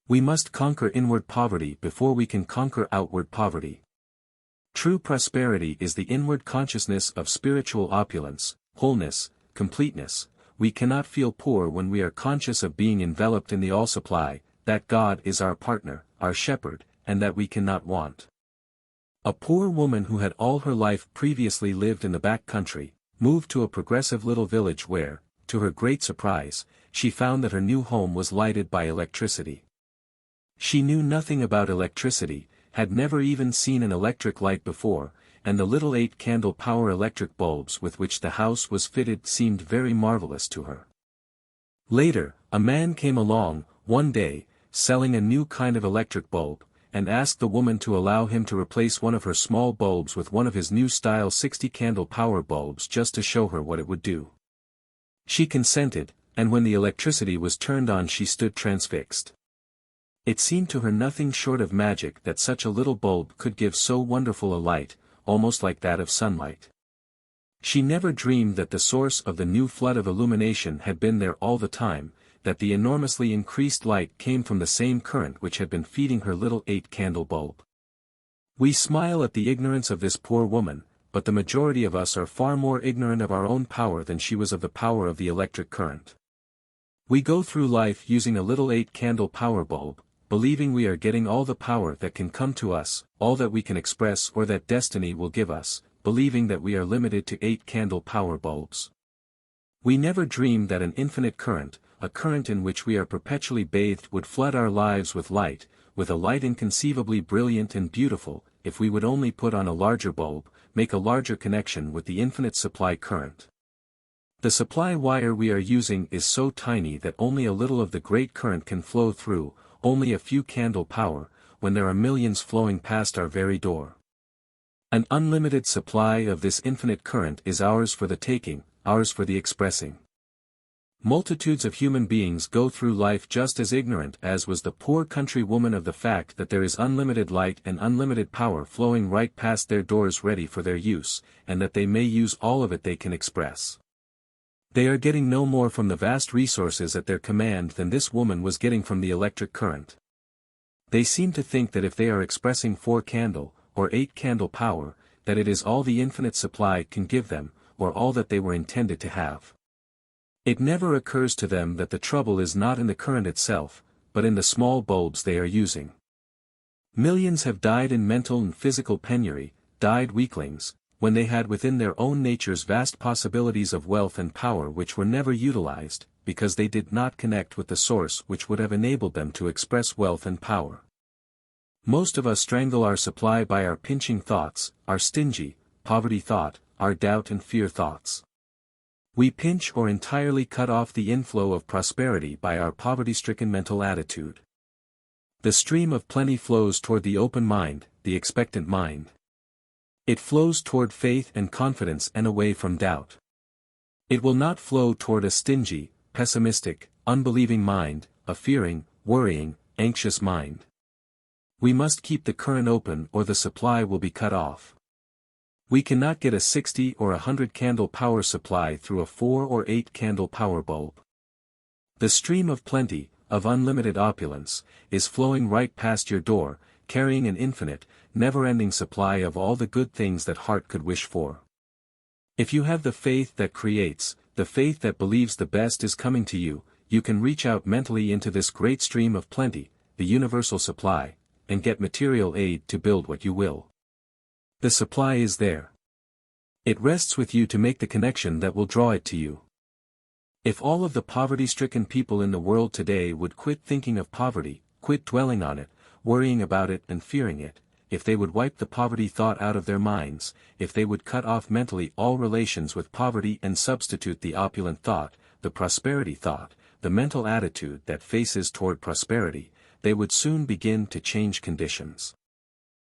We must conquer inward poverty before we can conquer outward poverty. True prosperity is the inward consciousness of spiritual opulence, wholeness, completeness. We cannot feel poor when we are conscious of being enveloped in the all-supply, that God is our partner, our shepherd, and that we cannot want. A poor woman who had all her life previously lived in the back country, moved to a progressive little village where, to her great surprise, she found that her new home was lighted by electricity. She knew nothing about electricity, had never even seen an electric light before, and the little 8-candle power electric bulbs with which the house was fitted seemed very marvelous to her. Later, a man came along, one day, selling a new kind of electric bulb, and asked the woman to allow him to replace one of her small bulbs with one of his new style 60-candle power bulbs just to show her what it would do. She consented, and when the electricity was turned on she stood transfixed. It seemed to her nothing short of magic that such a little bulb could give so wonderful a light, almost like that of sunlight. She never dreamed that the source of the new flood of illumination had been there all the time, that the enormously increased light came from the same current which had been feeding her little 8-candle bulb. We smile at the ignorance of this poor woman, but the majority of us are far more ignorant of our own power than she was of the power of the electric current. We go through life using a little 8-candle power bulb, believing we are getting all the power that can come to us, all that we can express or that destiny will give us, believing that we are limited to 8-candle power bulbs. We never dreamed that an infinite current, a current in which we are perpetually bathed, would flood our lives with a light inconceivably brilliant and beautiful, if we would only put on a larger bulb, make a larger connection with the infinite supply current. The supply wire we are using is so tiny that only a little of the great current can flow through, only a few candle power, when there are millions flowing past our very door. An unlimited supply of this infinite current is ours for the taking, ours for the expressing. Multitudes of human beings go through life just as ignorant as was the poor country woman of the fact that there is unlimited light and unlimited power flowing right past their doors ready for their use, and that they may use all of it they can express. They are getting no more from the vast resources at their command than this woman was getting from the electric current. They seem to think that if they are expressing 4-candle, or 8-candle power, that it is all the infinite supply can give them, or all that they were intended to have. It never occurs to them that the trouble is not in the current itself, but in the small bulbs they are using. Millions have died in mental and physical penury, died weaklings, when they had within their own natures vast possibilities of wealth and power which were never utilized, because they did not connect with the source which would have enabled them to express wealth and power. Most of us strangle our supply by our pinching thoughts, our stingy, poverty thought, our doubt and fear thoughts. We pinch or entirely cut off the inflow of prosperity by our poverty-stricken mental attitude. The stream of plenty flows toward the open mind, the expectant mind. It flows toward faith and confidence and away from doubt. It will not flow toward a stingy, pessimistic, unbelieving mind, a fearing, worrying, anxious mind. We must keep the current open or the supply will be cut off. We cannot get a 60 or 100 candle power supply through a 4 or 8 candle power bulb. The stream of plenty, of unlimited opulence, is flowing right past your door, carrying an infinite, never-ending supply of all the good things that heart could wish for. If you have the faith that creates, the faith that believes the best is coming to you, you can reach out mentally into this great stream of plenty, the universal supply, and get material aid to build what you will. The supply is there. It rests with you to make the connection that will draw it to you. If all of the poverty-stricken people in the world today would quit thinking of poverty, quit dwelling on it, worrying about it and fearing it, if they would wipe the poverty thought out of their minds, if they would cut off mentally all relations with poverty and substitute the opulent thought, the prosperity thought, the mental attitude that faces toward prosperity, they would soon begin to change conditions.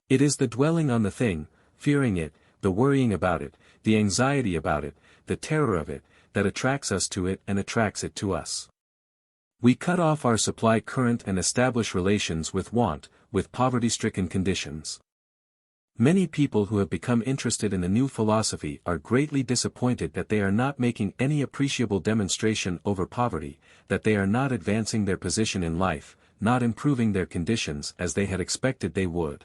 It is the dwelling on the thing, fearing it, the worrying about it, the anxiety about it, the terror of it, that attracts us to it and attracts it to us. We cut off our supply current and establish relations with want, with poverty-stricken conditions. Many people who have become interested in the new philosophy are greatly disappointed that they are not making any appreciable demonstration over poverty, that they are not advancing their position in life, not improving their conditions as they had expected they would.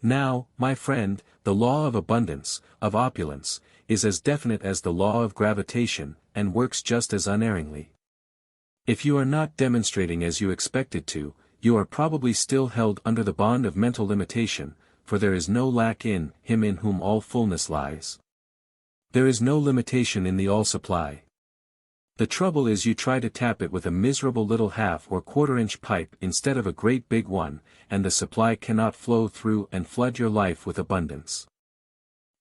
Now, my friend, the law of abundance, of opulence, is as definite as the law of gravitation, and works just as unerringly. If you are not demonstrating as you expected to, you are probably still held under the bond of mental limitation, for there is no lack in him in whom all fullness lies. There is no limitation in the all-supply. The trouble is you try to tap it with a miserable little half or quarter-inch pipe instead of a great big one, and the supply cannot flow through and flood your life with abundance.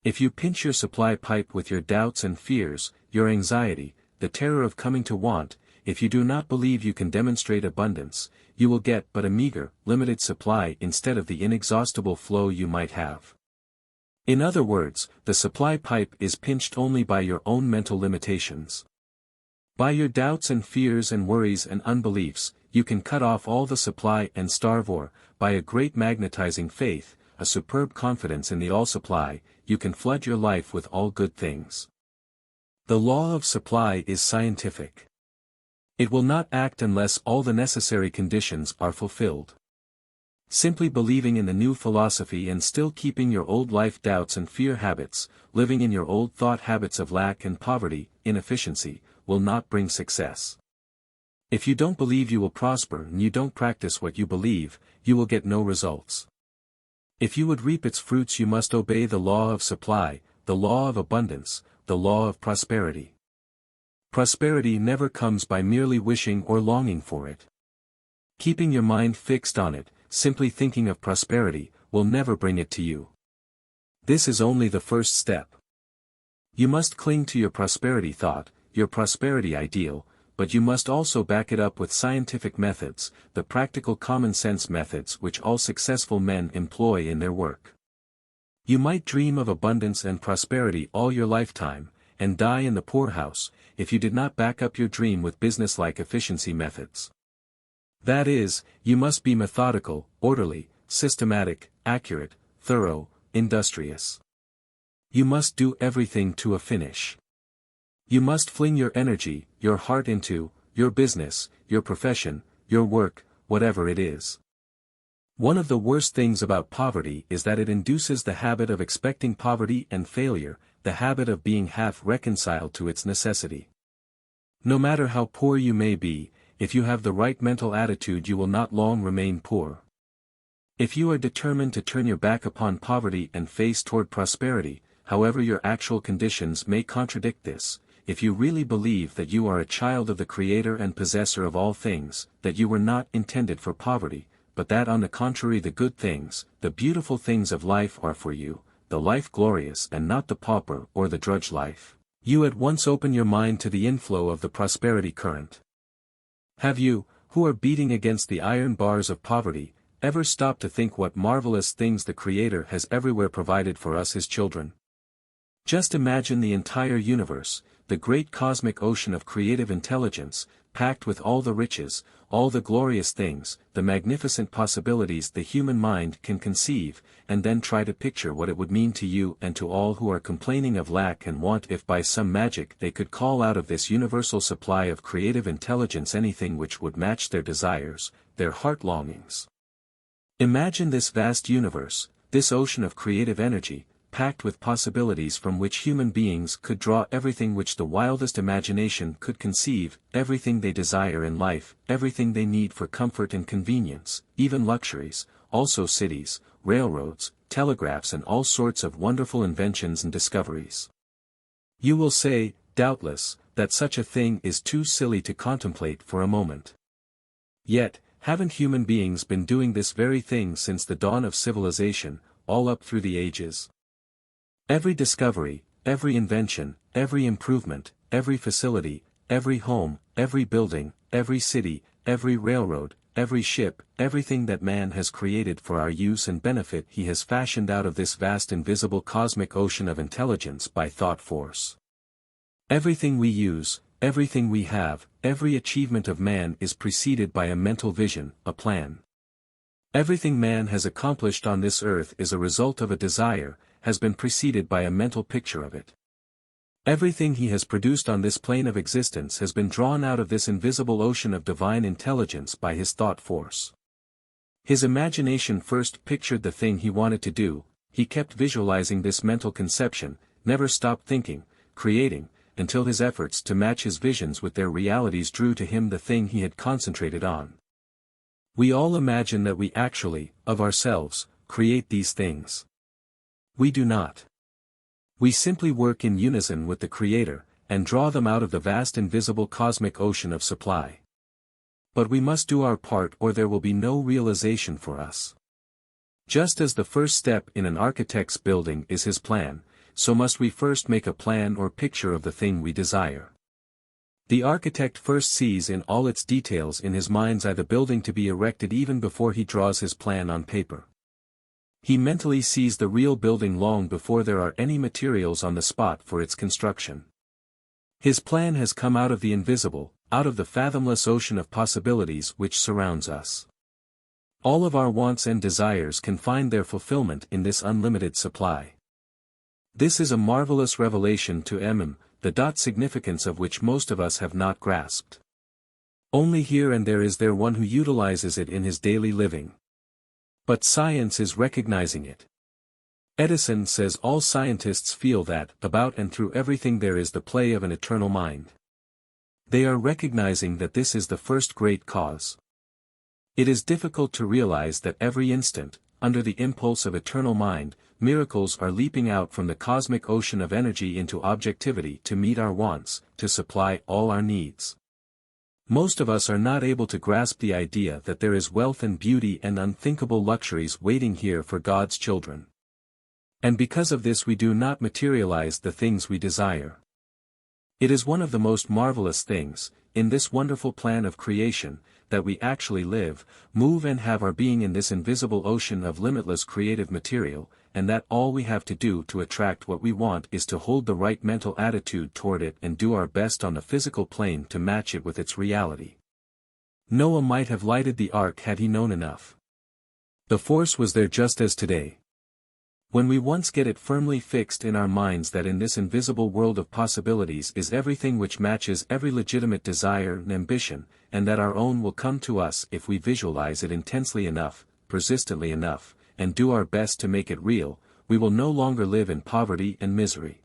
If you pinch your supply pipe with your doubts and fears, your anxiety, the terror of coming to want, if you do not believe you can demonstrate abundance, you will get but a meager, limited supply instead of the inexhaustible flow you might have. In other words, the supply pipe is pinched only by your own mental limitations. By your doubts and fears and worries and unbeliefs, you can cut off all the supply and starve, or, by a great magnetizing faith, a superb confidence in the all-supply, you can flood your life with all good things. The law of supply is scientific. It will not act unless all the necessary conditions are fulfilled. Simply believing in the new philosophy and still keeping your old life doubts and fear habits, living in your old thought habits of lack and poverty, inefficiency, will not bring success. If you don't believe you will prosper and you don't practice what you believe, you will get no results. If you would reap its fruits, you must obey the law of supply, the law of abundance, the law of prosperity. Prosperity never comes by merely wishing or longing for it. Keeping your mind fixed on it, simply thinking of prosperity, will never bring it to you. This is only the first step. You must cling to your prosperity thought, your prosperity ideal, but you must also back it up with scientific methods, the practical common sense methods which all successful men employ in their work. You might dream of abundance and prosperity all your lifetime, and die in the poorhouse, if you did not back up your dream with business-like efficiency methods. That is, you must be methodical, orderly, systematic, accurate, thorough, industrious. You must do everything to a finish. You must fling your energy, your heart into, your business, your profession, your work, whatever it is. One of the worst things about poverty is that it induces the habit of expecting poverty and failure, the habit of being half reconciled to its necessity. No matter how poor you may be, if you have the right mental attitude you will not long remain poor. If you are determined to turn your back upon poverty and face toward prosperity, however your actual conditions may contradict this, if you really believe that you are a child of the Creator and possessor of all things, that you were not intended for poverty, but that on the contrary the good things, the beautiful things of life are for you, the life glorious and not the pauper or the drudge life, you at once open your mind to the inflow of the prosperity current. Have you, who are beating against the iron bars of poverty, ever stopped to think what marvelous things the Creator has everywhere provided for us His children? Just imagine the entire universe, the great cosmic ocean of creative intelligence, packed with all the riches, all the glorious things, the magnificent possibilities the human mind can conceive, and then try to picture what it would mean to you and to all who are complaining of lack and want if by some magic they could call out of this universal supply of creative intelligence anything which would match their desires, their heart longings. Imagine this vast universe, this ocean of creative energy, packed with possibilities from which human beings could draw everything which the wildest imagination could conceive, everything they desire in life, everything they need for comfort and convenience, even luxuries, also cities, railroads, telegraphs and all sorts of wonderful inventions and discoveries. You will say, doubtless, that such a thing is too silly to contemplate for a moment. Yet, haven't human beings been doing this very thing since the dawn of civilization, all up through the ages? Every discovery, every invention, every improvement, every facility, every home, every building, every city, every railroad, every ship, everything that man has created for our use and benefit he has fashioned out of this vast invisible cosmic ocean of intelligence by thought force. Everything we use, everything we have, every achievement of man is preceded by a mental vision, a plan. Everything man has accomplished on this earth is a result of a desire, has been preceded by a mental picture of it. Everything he has produced on this plane of existence has been drawn out of this invisible ocean of divine intelligence by his thought force. His imagination first pictured the thing he wanted to do, he kept visualizing this mental conception, never stopped thinking, creating, until his efforts to match his visions with their realities drew to him the thing he had concentrated on. We all imagine that we actually, of ourselves, create these things. We do not. We simply work in unison with the Creator, and draw them out of the vast invisible cosmic ocean of supply. But we must do our part or there will be no realization for us. Just as the first step in an architect's building is his plan, so must we first make a plan or picture of the thing we desire. The architect first sees in all its details in his mind's eye the building to be erected even before he draws his plan on paper. He mentally sees the real building long before there are any materials on the spot for its construction. His plan has come out of the invisible, out of the fathomless ocean of possibilities which surrounds us. All of our wants and desires can find their fulfillment in this unlimited supply. This is a marvelous revelation to the significance of which most of us have not grasped. Only here and there is there one who utilizes it in his daily living. But science is recognizing it. Edison says all scientists feel that about and through everything there is the play of an eternal mind. They are recognizing that this is the first great cause. It is difficult to realize that every instant, under the impulse of eternal mind, miracles are leaping out from the cosmic ocean of energy into objectivity to meet our wants, to supply all our needs. Most of us are not able to grasp the idea that there is wealth and beauty and unthinkable luxuries waiting here for God's children. And because of this we do not materialize the things we desire. It is one of the most marvelous things, in this wonderful plan of creation, that we actually live, move and have our being in this invisible ocean of limitless creative material, and that all we have to do to attract what we want is to hold the right mental attitude toward it and do our best on the physical plane to match it with its reality. Noah might have lighted the ark had he known enough. The force was there just as today. When we once get it firmly fixed in our minds that in this invisible world of possibilities is everything which matches every legitimate desire and ambition, and that our own will come to us if we visualize it intensely enough, persistently enough, and do our best to make it real, we will no longer live in poverty and misery.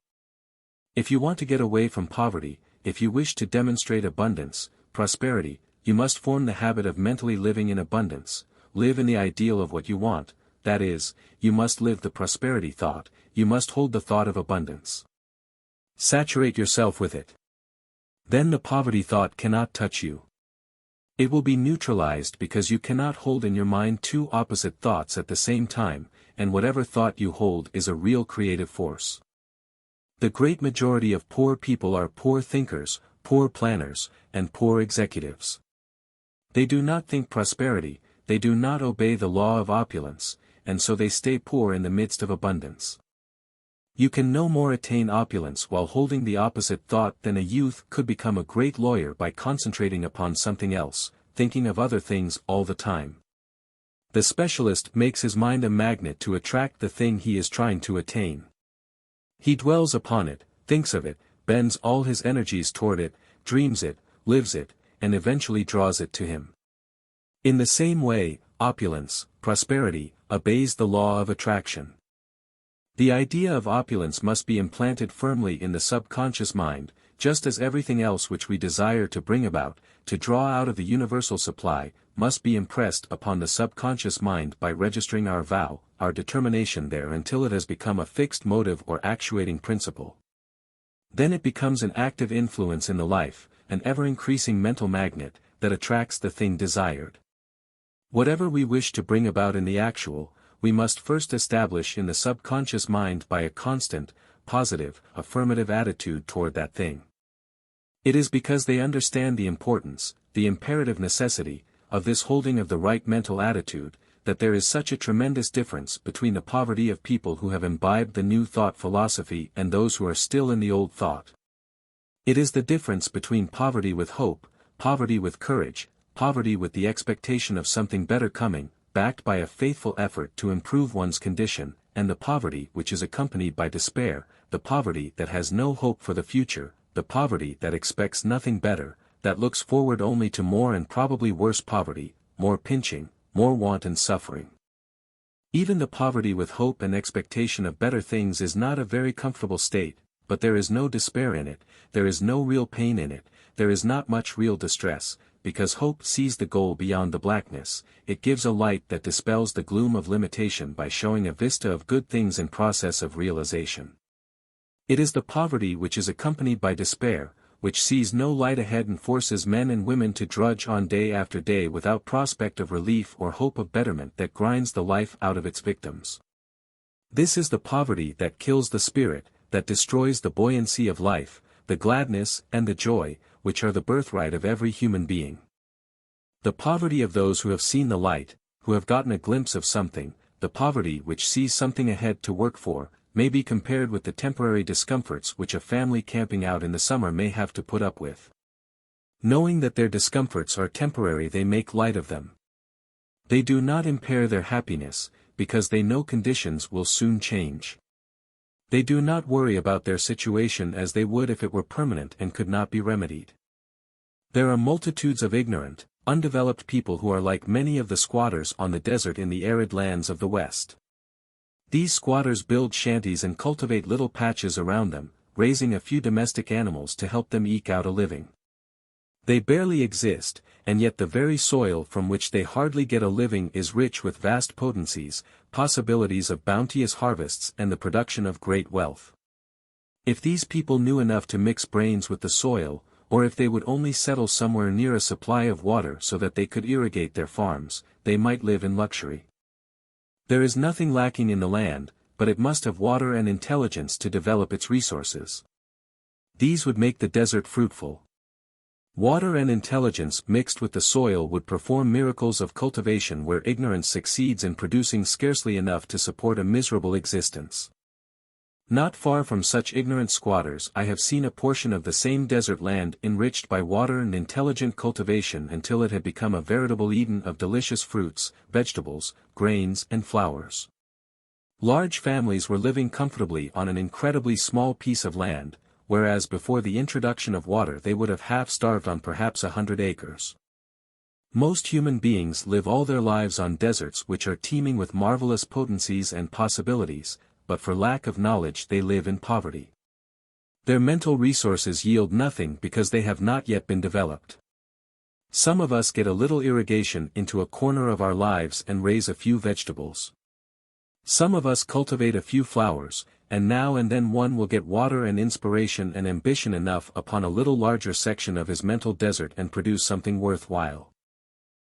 If you want to get away from poverty, if you wish to demonstrate abundance, prosperity, you must form the habit of mentally living in abundance, live in the ideal of what you want. That is, you must live the prosperity thought, you must hold the thought of abundance. Saturate yourself with it. Then the poverty thought cannot touch you. It will be neutralized because you cannot hold in your mind two opposite thoughts at the same time, and whatever thought you hold is a real creative force. The great majority of poor people are poor thinkers, poor planners, and poor executives. They do not think prosperity, they do not obey the law of opulence, and so they stay poor in the midst of abundance. You can no more attain opulence while holding the opposite thought than a youth could become a great lawyer by concentrating upon something else, thinking of other things all the time. The specialist makes his mind a magnet to attract the thing he is trying to attain. He dwells upon it, thinks of it, bends all his energies toward it, dreams it, lives it, and eventually draws it to him. In the same way, opulence, prosperity, obeys the law of attraction. The idea of opulence must be implanted firmly in the subconscious mind, just as everything else which we desire to bring about, to draw out of the universal supply, must be impressed upon the subconscious mind by registering our vow, our determination there until it has become a fixed motive or actuating principle. Then it becomes an active influence in the life, an ever-increasing mental magnet, that attracts the thing desired. Whatever we wish to bring about in the actual, we must first establish in the subconscious mind by a constant, positive, affirmative attitude toward that thing. It is because they understand the importance, the imperative necessity, of this holding of the right mental attitude, that there is such a tremendous difference between the poverty of people who have imbibed the new thought philosophy and those who are still in the old thought. It is the difference between poverty with hope, poverty with courage, poverty with the expectation of something better coming, backed by a faithful effort to improve one's condition, and the poverty which is accompanied by despair, the poverty that has no hope for the future, the poverty that expects nothing better, that looks forward only to more and probably worse poverty, more pinching, more want and suffering. Even the poverty with hope and expectation of better things is not a very comfortable state, but there is no despair in it, there is no real pain in it, there is not much real distress, because hope sees the goal beyond the blackness, it gives a light that dispels the gloom of limitation by showing a vista of good things in process of realization. It is the poverty which is accompanied by despair, which sees no light ahead and forces men and women to drudge on day after day without prospect of relief or hope of betterment that grinds the life out of its victims. This is the poverty that kills the spirit, that destroys the buoyancy of life, the gladness and the joy, which are the birthright of every human being. The poverty of those who have seen the light, who have gotten a glimpse of something, the poverty which sees something ahead to work for, may be compared with the temporary discomforts which a family camping out in the summer may have to put up with. Knowing that their discomforts are temporary, they make light of them. They do not impair their happiness, because they know conditions will soon change. They do not worry about their situation as they would if it were permanent and could not be remedied. There are multitudes of ignorant, undeveloped people who are like many of the squatters on the desert in the arid lands of the West. These squatters build shanties and cultivate little patches around them, raising a few domestic animals to help them eke out a living. They barely exist, and yet the very soil from which they hardly get a living is rich with vast potencies, possibilities of bounteous harvests and the production of great wealth. If these people knew enough to mix brains with the soil, or if they would only settle somewhere near a supply of water so that they could irrigate their farms, they might live in luxury. There is nothing lacking in the land, but it must have water and intelligence to develop its resources. These would make the desert fruitful. Water and intelligence mixed with the soil would perform miracles of cultivation where ignorance succeeds in producing scarcely enough to support a miserable existence. Not far from such ignorant squatters I have seen a portion of the same desert land enriched by water and intelligent cultivation until it had become a veritable Eden of delicious fruits, vegetables, grains and flowers. Large families were living comfortably on an incredibly small piece of land, whereas before the introduction of water they would have half-starved on perhaps 100 acres. Most human beings live all their lives on deserts which are teeming with marvelous potencies and possibilities, but for lack of knowledge they live in poverty. Their mental resources yield nothing because they have not yet been developed. Some of us get a little irrigation into a corner of our lives and raise a few vegetables. Some of us cultivate a few flowers, and now and then one will get water and inspiration and ambition enough upon a little larger section of his mental desert and produce something worthwhile.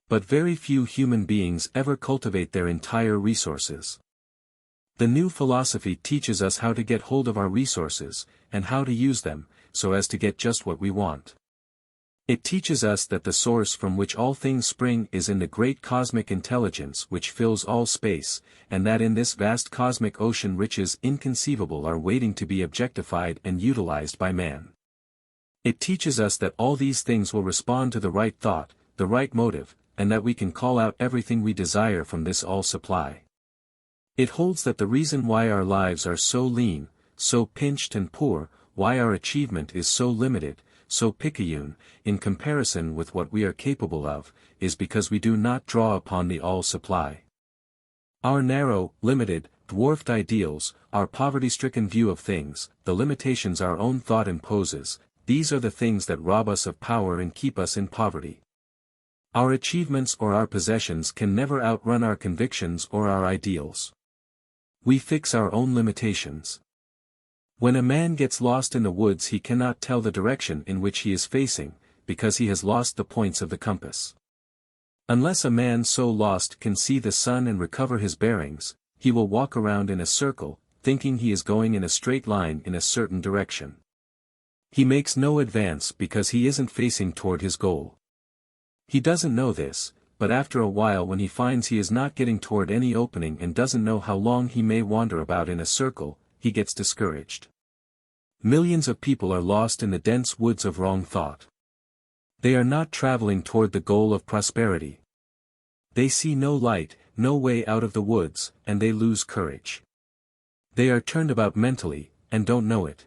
But very few human beings ever cultivate their entire resources. The new philosophy teaches us how to get hold of our resources, and how to use them, so as to get just what we want. It teaches us that the source from which all things spring is in the great cosmic intelligence which fills all space, and that in this vast cosmic ocean riches inconceivable are waiting to be objectified and utilized by man. It teaches us that all these things will respond to the right thought, the right motive, and that we can call out everything we desire from this all supply. It holds that the reason why our lives are so lean, so pinched and poor, why our achievement is so limited, so picayune, in comparison with what we are capable of, is because we do not draw upon the all-supply. Our narrow, limited, dwarfed ideals, our poverty-stricken view of things, the limitations our own thought imposes, these are the things that rob us of power and keep us in poverty. Our achievements or our possessions can never outrun our convictions or our ideals. We fix our own limitations. When a man gets lost in the woods he cannot tell the direction in which he is facing, because he has lost the points of the compass. Unless a man so lost can see the sun and recover his bearings, he will walk around in a circle, thinking he is going in a straight line in a certain direction. He makes no advance because he isn't facing toward his goal. He doesn't know this, but after a while when he finds he is not getting toward any opening and doesn't know how long he may wander about in a circle, he gets discouraged. Millions of people are lost in the dense woods of wrong thought. They are not traveling toward the goal of prosperity. They see no light, no way out of the woods, and they lose courage. They are turned about mentally, and don't know it.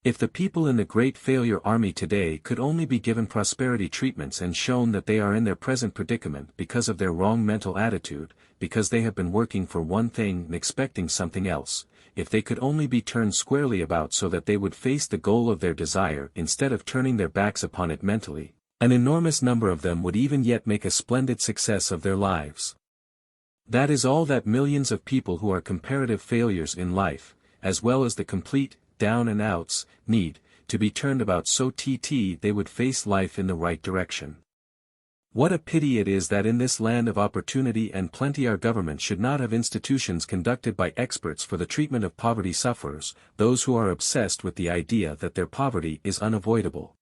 If the people in the Great Failure Army today could only be given prosperity treatments and shown that they are in their present predicament because of their wrong mental attitude, because they have been working for one thing and expecting something else, if they could only be turned squarely about so that they would face the goal of their desire instead of turning their backs upon it mentally, an enormous number of them would even yet make a splendid success of their lives. That is all that millions of people who are comparative failures in life, as well as the complete, down and outs, need, to be turned about so they would face life in the right direction. What a pity it is that in this land of opportunity and plenty our government should not have institutions conducted by experts for the treatment of poverty sufferers, those who are obsessed with the idea that their poverty is unavoidable.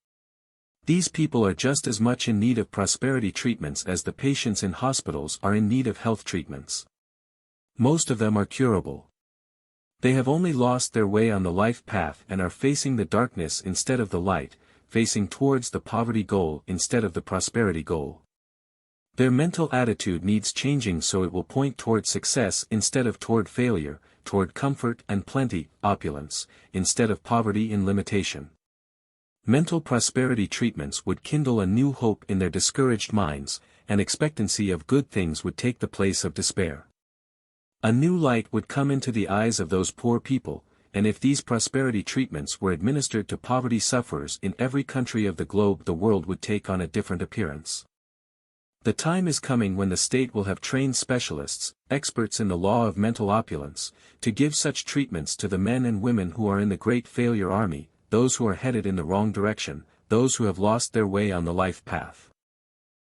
These people are just as much in need of prosperity treatments as the patients in hospitals are in need of health treatments. Most of them are curable. They have only lost their way on the life path and are facing the darkness instead of the light, facing towards the poverty goal instead of the prosperity goal. Their mental attitude needs changing so it will point toward success instead of toward failure, toward comfort and plenty, opulence, instead of poverty and limitation. Mental prosperity treatments would kindle a new hope in their discouraged minds, and expectancy of good things would take the place of despair. A new light would come into the eyes of those poor people, and if these prosperity treatments were administered to poverty sufferers in every country of the globe, the world would take on a different appearance. The time is coming when the state will have trained specialists, experts in the law of mental opulence, to give such treatments to the men and women who are in the great failure army, those who are headed in the wrong direction, those who have lost their way on the life path.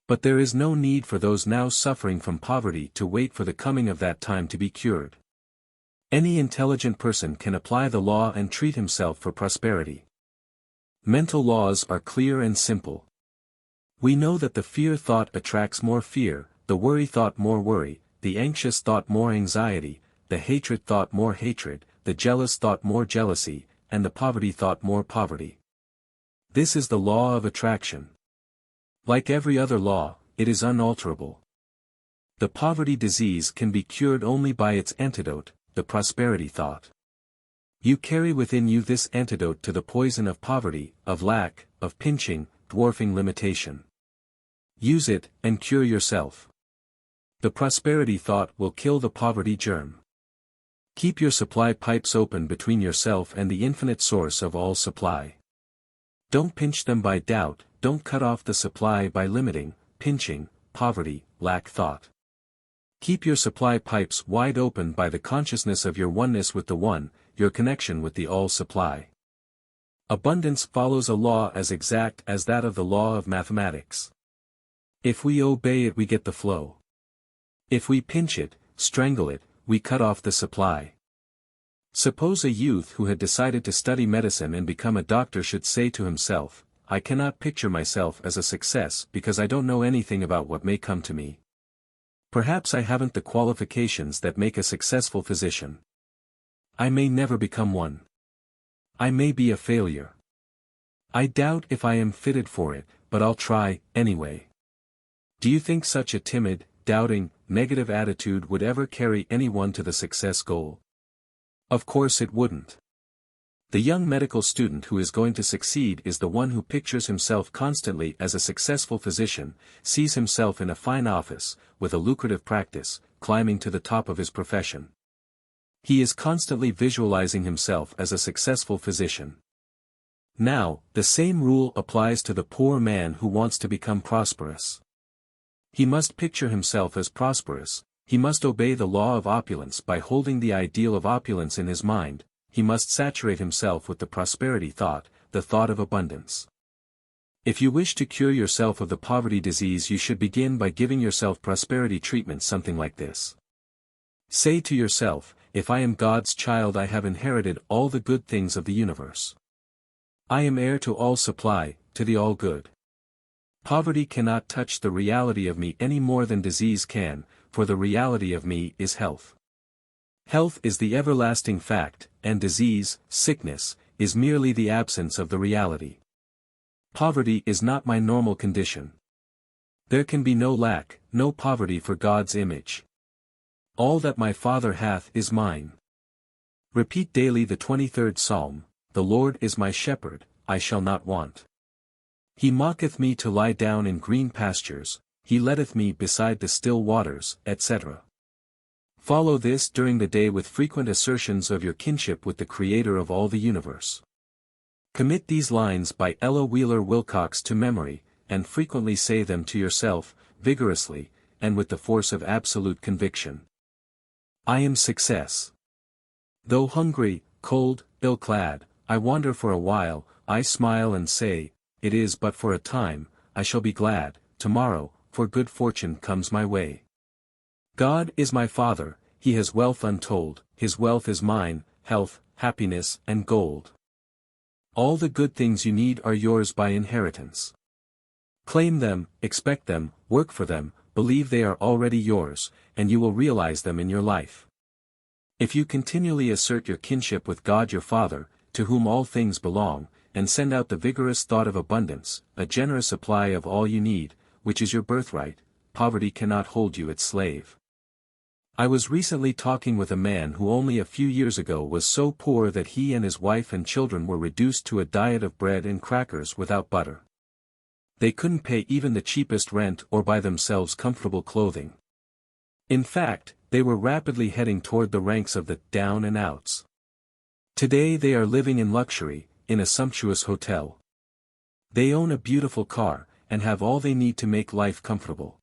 But there is no need for those now suffering from poverty to wait for the coming of that time to be cured. Any intelligent person can apply the law and treat himself for prosperity. Mental laws are clear and simple. We know that the fear thought attracts more fear, the worry thought more worry, the anxious thought more anxiety, the hatred thought more hatred, the jealous thought more jealousy, and the poverty thought more poverty. This is the law of attraction. Like every other law, it is unalterable. The poverty disease can be cured only by its antidote, the prosperity thought. You carry within you this antidote to the poison of poverty, of lack, of pinching, dwarfing limitation. Use it, and cure yourself. The prosperity thought will kill the poverty germ. Keep your supply pipes open between yourself and the infinite source of all supply. Don't pinch them by doubt, don't cut off the supply by limiting, pinching, poverty, lack thought. Keep your supply pipes wide open by the consciousness of your oneness with the One, your connection with the All Supply. Abundance follows a law as exact as that of the law of mathematics. If we obey it, we get the flow. If we pinch it, strangle it, we cut off the supply. Suppose a youth who had decided to study medicine and become a doctor should say to himself, I cannot picture myself as a success because I don't know anything about what may come to me. Perhaps I haven't the qualifications that make a successful physician. I may never become one. I may be a failure. I doubt if I am fitted for it, but I'll try, anyway. Do you think such a timid, doubting, negative attitude would ever carry anyone to the success goal? Of course it wouldn't. The young medical student who is going to succeed is the one who pictures himself constantly as a successful physician, sees himself in a fine office, with a lucrative practice, climbing to the top of his profession. He is constantly visualizing himself as a successful physician. Now, the same rule applies to the poor man who wants to become prosperous. He must picture himself as prosperous, he must obey the law of opulence by holding the ideal of opulence in his mind, he must saturate himself with the prosperity thought, the thought of abundance. If you wish to cure yourself of the poverty disease, you should begin by giving yourself prosperity treatment something like this. Say to yourself, if I am God's child, I have inherited all the good things of the universe. I am heir to all supply, to the all good. Poverty cannot touch the reality of me any more than disease can, for the reality of me is health. Health is the everlasting fact, and disease, sickness, is merely the absence of the reality. Poverty is not my normal condition. There can be no lack, no poverty for God's image. All that my Father hath is mine. Repeat daily the 23rd Psalm, The Lord is my shepherd, I shall not want. He maketh me to lie down in green pastures, he leadeth me beside the still waters, etc. Follow this during the day with frequent assertions of your kinship with the Creator of all the universe. Commit these lines by Ella Wheeler Wilcox to memory, and frequently say them to yourself, vigorously, and with the force of absolute conviction. I am success. Though hungry, cold, ill-clad, I wander for a while, I smile and say, it is but for a time, I shall be glad, tomorrow, for good fortune comes my way. God is my Father, He has wealth untold, His wealth is mine, health, happiness, and gold. All the good things you need are yours by inheritance. Claim them, expect them, work for them, believe they are already yours, and you will realize them in your life. If you continually assert your kinship with God your Father, to whom all things belong, and send out the vigorous thought of abundance, a generous supply of all you need, which is your birthright, poverty cannot hold you its slave. I was recently talking with a man who only a few years ago was so poor that he and his wife and children were reduced to a diet of bread and crackers without butter. They couldn't pay even the cheapest rent or buy themselves comfortable clothing. In fact, they were rapidly heading toward the ranks of the down and outs. Today they are living in luxury, in a sumptuous hotel. They own a beautiful car, and have all they need to make life comfortable.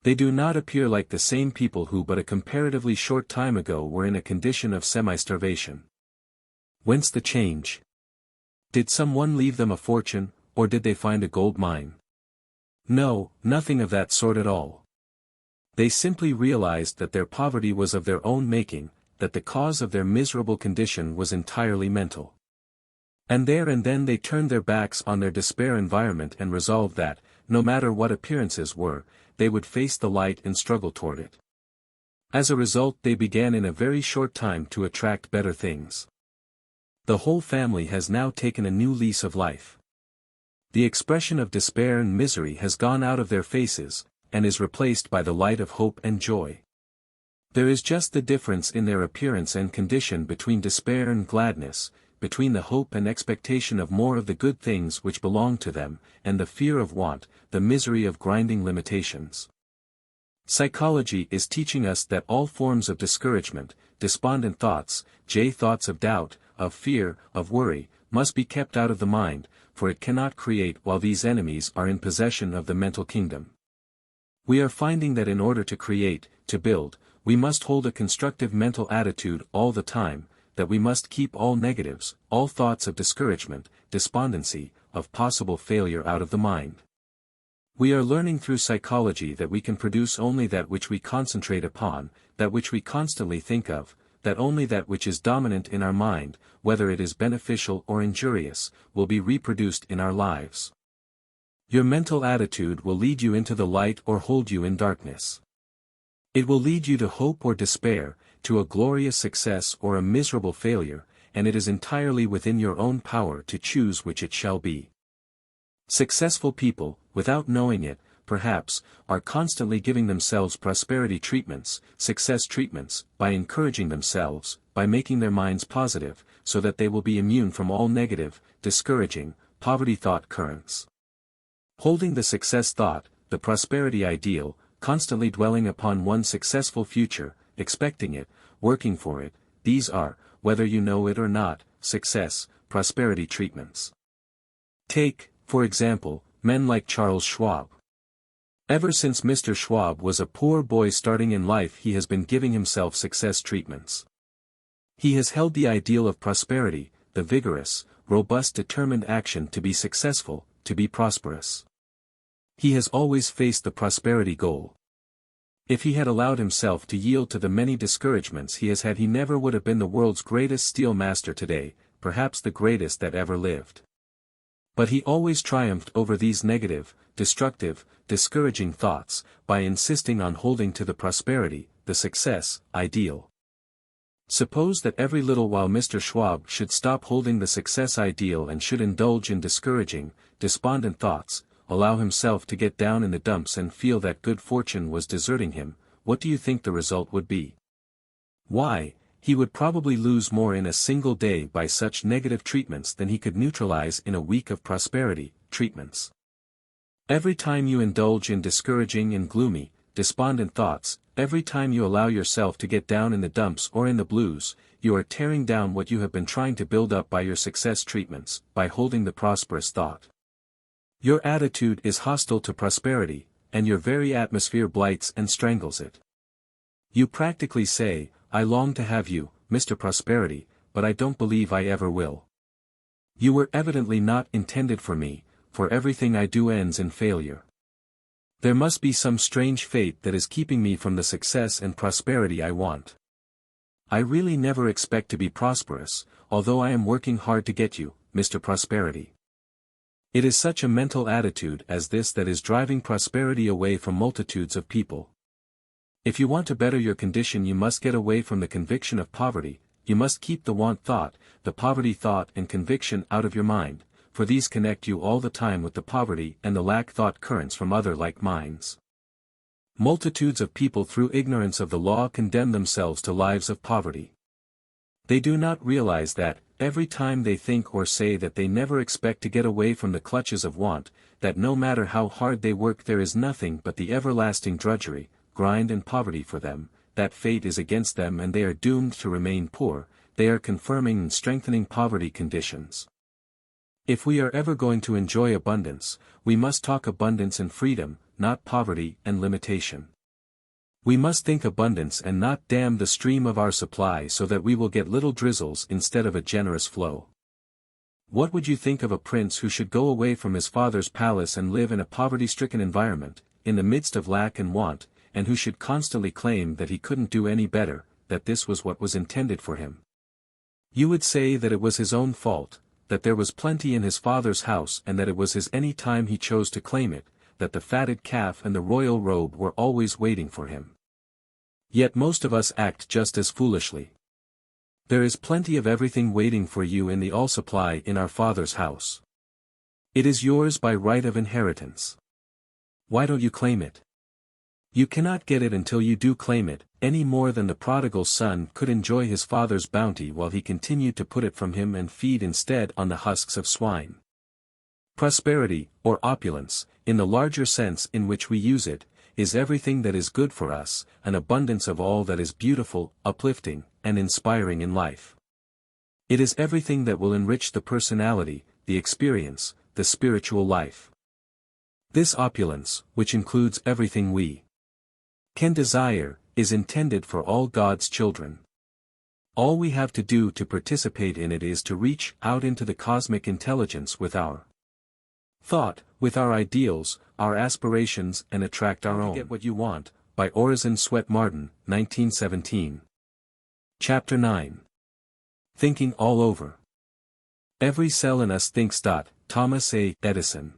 They do not appear like the same people who but a comparatively short time ago were in a condition of semi-starvation. Whence the change? Did someone leave them a fortune, or did they find a gold mine? No, nothing of that sort at all. They simply realized that their poverty was of their own making, that the cause of their miserable condition was entirely mental. And there and then they turned their backs on their despair environment and resolved that, no matter what appearances were, they would face the light and struggle toward it. As a result, they began in a very short time to attract better things. The whole family has now taken a new lease of life. The expression of despair and misery has gone out of their faces, and is replaced by the light of hope and joy. There is just the difference in their appearance and condition between despair and gladness, between the hope and expectation of more of the good things which belong to them, and the fear of want, the misery of grinding limitations. Psychology is teaching us that all forms of discouragement, despondent thoughts, thoughts of doubt, of fear, of worry, must be kept out of the mind, for it cannot create while these enemies are in possession of the mental kingdom. We are finding that in order to create, to build, we must hold a constructive mental attitude all the time, that we must keep all negatives, all thoughts of discouragement, despondency, of possible failure out of the mind. We are learning through psychology that we can produce only that which we concentrate upon, that which we constantly think of, that only that which is dominant in our mind, whether it is beneficial or injurious, will be reproduced in our lives. Your mental attitude will lead you into the light or hold you in darkness. It will lead you to hope or despair, to a glorious success or a miserable failure, and it is entirely within your own power to choose which it shall be. Successful people, without knowing it, perhaps, are constantly giving themselves prosperity treatments, success treatments, by encouraging themselves, by making their minds positive, so that they will be immune from all negative, discouraging, poverty thought currents. Holding the success thought, the prosperity ideal, constantly dwelling upon one successful future, expecting it, working for it, these are, whether you know it or not, success, prosperity treatments. Take, for example, men like Charles Schwab. Ever since Mr. Schwab was a poor boy starting in life, he has been giving himself success treatments. He has held the ideal of prosperity, the vigorous, robust, determined action to be successful, to be prosperous. He has always faced the prosperity goal. If he had allowed himself to yield to the many discouragements he has had, he never would have been the world's greatest steel master today, perhaps the greatest that ever lived. But he always triumphed over these negative, destructive, discouraging thoughts, by insisting on holding to the prosperity, the success, ideal. Suppose that every little while Mr. Schwab should stop holding the success ideal and should indulge in discouraging, despondent thoughts, allow himself to get down in the dumps and feel that good fortune was deserting him, what do you think the result would be? Why, he would probably lose more in a single day by such negative treatments than he could neutralize in a week of prosperity treatments. Every time you indulge in discouraging and gloomy, despondent thoughts, every time you allow yourself to get down in the dumps or in the blues, you are tearing down what you have been trying to build up by your success treatments, by holding the prosperous thought. Your attitude is hostile to prosperity, and your very atmosphere blights and strangles it. You practically say, I long to have you, Mr. Prosperity, but I don't believe I ever will. You were evidently not intended for me, for everything I do ends in failure. There must be some strange fate that is keeping me from the success and prosperity I want. I really never expect to be prosperous, although I am working hard to get you, Mr. Prosperity. It is such a mental attitude as this that is driving prosperity away from multitudes of people. If you want to better your condition, you must get away from the conviction of poverty, you must keep the want thought, the poverty thought and conviction out of your mind, for these connect you all the time with the poverty and the lack thought currents from other like minds. Multitudes of people through ignorance of the law condemn themselves to lives of poverty. They do not realize that, every time they think or say that they never expect to get away from the clutches of want, that no matter how hard they work there is nothing but the everlasting drudgery, grind and poverty for them, that fate is against them and they are doomed to remain poor, they are confirming and strengthening poverty conditions. If we are ever going to enjoy abundance, we must talk abundance and freedom, not poverty and limitation. We must think abundance and not dam the stream of our supply so that we will get little drizzles instead of a generous flow. What would you think of a prince who should go away from his father's palace and live in a poverty-stricken environment, in the midst of lack and want, and who should constantly claim that he couldn't do any better, that this was what was intended for him? You would say that it was his own fault, that there was plenty in his father's house and that it was his any time he chose to claim it, that the fatted calf and the royal robe were always waiting for him. Yet most of us act just as foolishly. There is plenty of everything waiting for you in the all-supply in our Father's house. It is yours by right of inheritance. Why don't you claim it? You cannot get it until you do claim it, any more than the prodigal son could enjoy his father's bounty while he continued to put it from him and feed instead on the husks of swine. Prosperity, or opulence, in the larger sense in which we use it, is everything that is good for us, an abundance of all that is beautiful, uplifting, and inspiring in life. It is everything that will enrich the personality, the experience, the spiritual life. This opulence, which includes everything we can desire, is intended for all God's children. All we have to do to participate in it is to reach out into the cosmic intelligence with our thought, with our ideals, our aspirations, and attract our own. Get What You Want, by Orison Swett Marden, 1917. Chapter 9. Thinking All Over. Every cell in us thinks. Thomas A. Edison.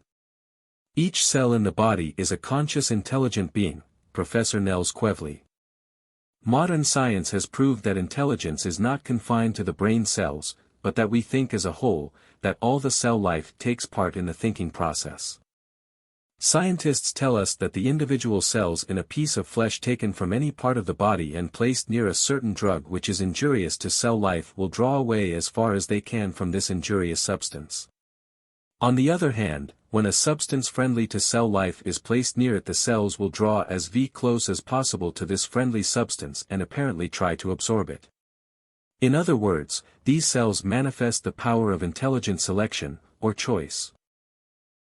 Each cell in the body is a conscious intelligent being, Professor Nels Quevely. Modern science has proved that intelligence is not confined to the brain cells, but that we think as a whole, that all the cell life takes part in the thinking process. Scientists tell us that the individual cells in a piece of flesh taken from any part of the body and placed near a certain drug which is injurious to cell life will draw away as far as they can from this injurious substance. On the other hand, when a substance friendly to cell life is placed near it, the cells will draw as close as possible to this friendly substance and apparently try to absorb it. In other words, these cells manifest the power of intelligent selection, or choice.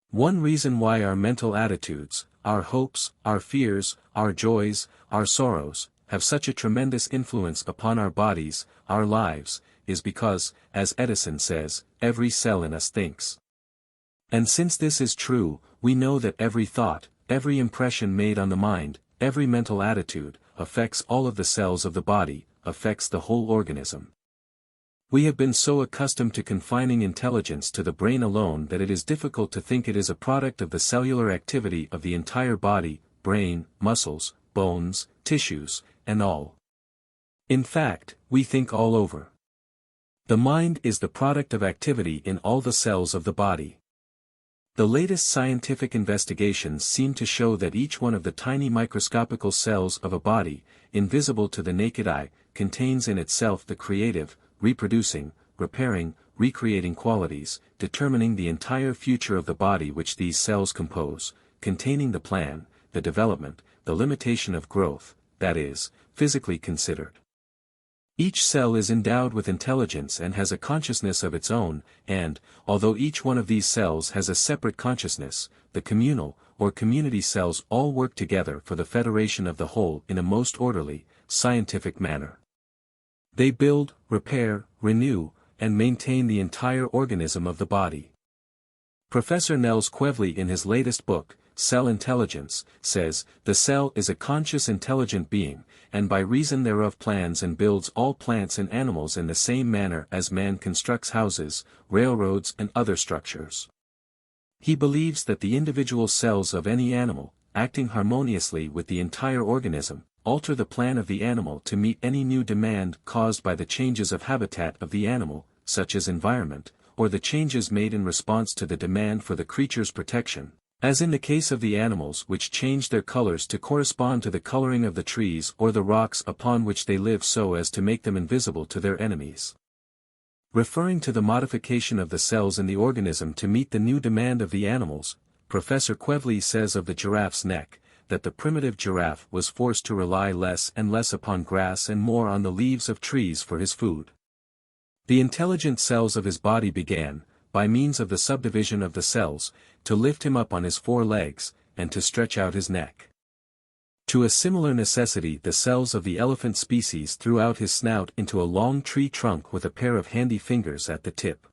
One reason why our mental attitudes, our hopes, our fears, our joys, our sorrows, have such a tremendous influence upon our bodies, our lives, is because, as Edison says, every cell in us thinks. And since this is true, we know that every thought, every impression made on the mind, every mental attitude, affects all of the cells of the body, affects the whole organism. We have been so accustomed to confining intelligence to the brain alone that it is difficult to think it is a product of the cellular activity of the entire body, brain, muscles, bones, tissues, and all. In fact, we think all over. The mind is the product of activity in all the cells of the body. The latest scientific investigations seem to show that each one of the tiny microscopical cells of a body, invisible to the naked eye, contains in itself the creative, reproducing, repairing, recreating qualities, determining the entire future of the body which these cells compose, containing the plan, the development, the limitation of growth, that is, physically considered. Each cell is endowed with intelligence and has a consciousness of its own, and, although each one of these cells has a separate consciousness, the communal, or community cells all work together for the federation of the whole in a most orderly, scientific manner. They build, repair, renew, and maintain the entire organism of the body. Professor Nels Quevely in his latest book, Cell Intelligence, says, the cell is a conscious intelligent being, and by reason thereof plans and builds all plants and animals in the same manner as man constructs houses, railroads and other structures. He believes that the individual cells of any animal, acting harmoniously with the entire organism, alter the plan of the animal to meet any new demand caused by the changes of habitat of the animal, such as environment, or the changes made in response to the demand for the creature's protection, as in the case of the animals which change their colors to correspond to the coloring of the trees or the rocks upon which they live so as to make them invisible to their enemies. Referring to the modification of the cells in the organism to meet the new demand of the animals, Professor Quevely says of the giraffe's neck, that the primitive giraffe was forced to rely less and less upon grass and more on the leaves of trees for his food. The intelligent cells of his body began, by means of the subdivision of the cells, to lift him up on his 4 legs, and to stretch out his neck. To a similar necessity the cells of the elephant species threw out his snout into a long tree trunk with a pair of handy fingers at the tip.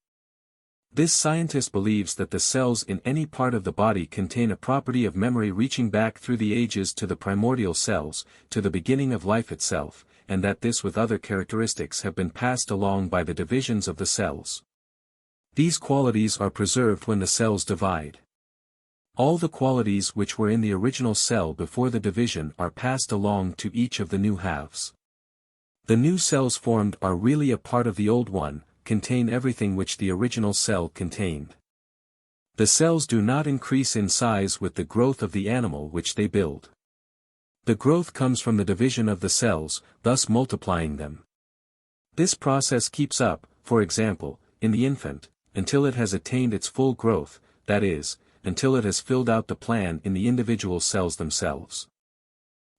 This scientist believes that the cells in any part of the body contain a property of memory reaching back through the ages to the primordial cells, to the beginning of life itself, and that this with other characteristics have been passed along by the divisions of the cells. These qualities are preserved when the cells divide. All the qualities which were in the original cell before the division are passed along to each of the new halves. The new cells formed are really a part of the old one, contain everything which the original cell contained. The cells do not increase in size with the growth of the animal which they build. The growth comes from the division of the cells, thus multiplying them. This process keeps up, for example, in the infant, until it has attained its full growth, that is, until it has filled out the plan in the individual cells themselves.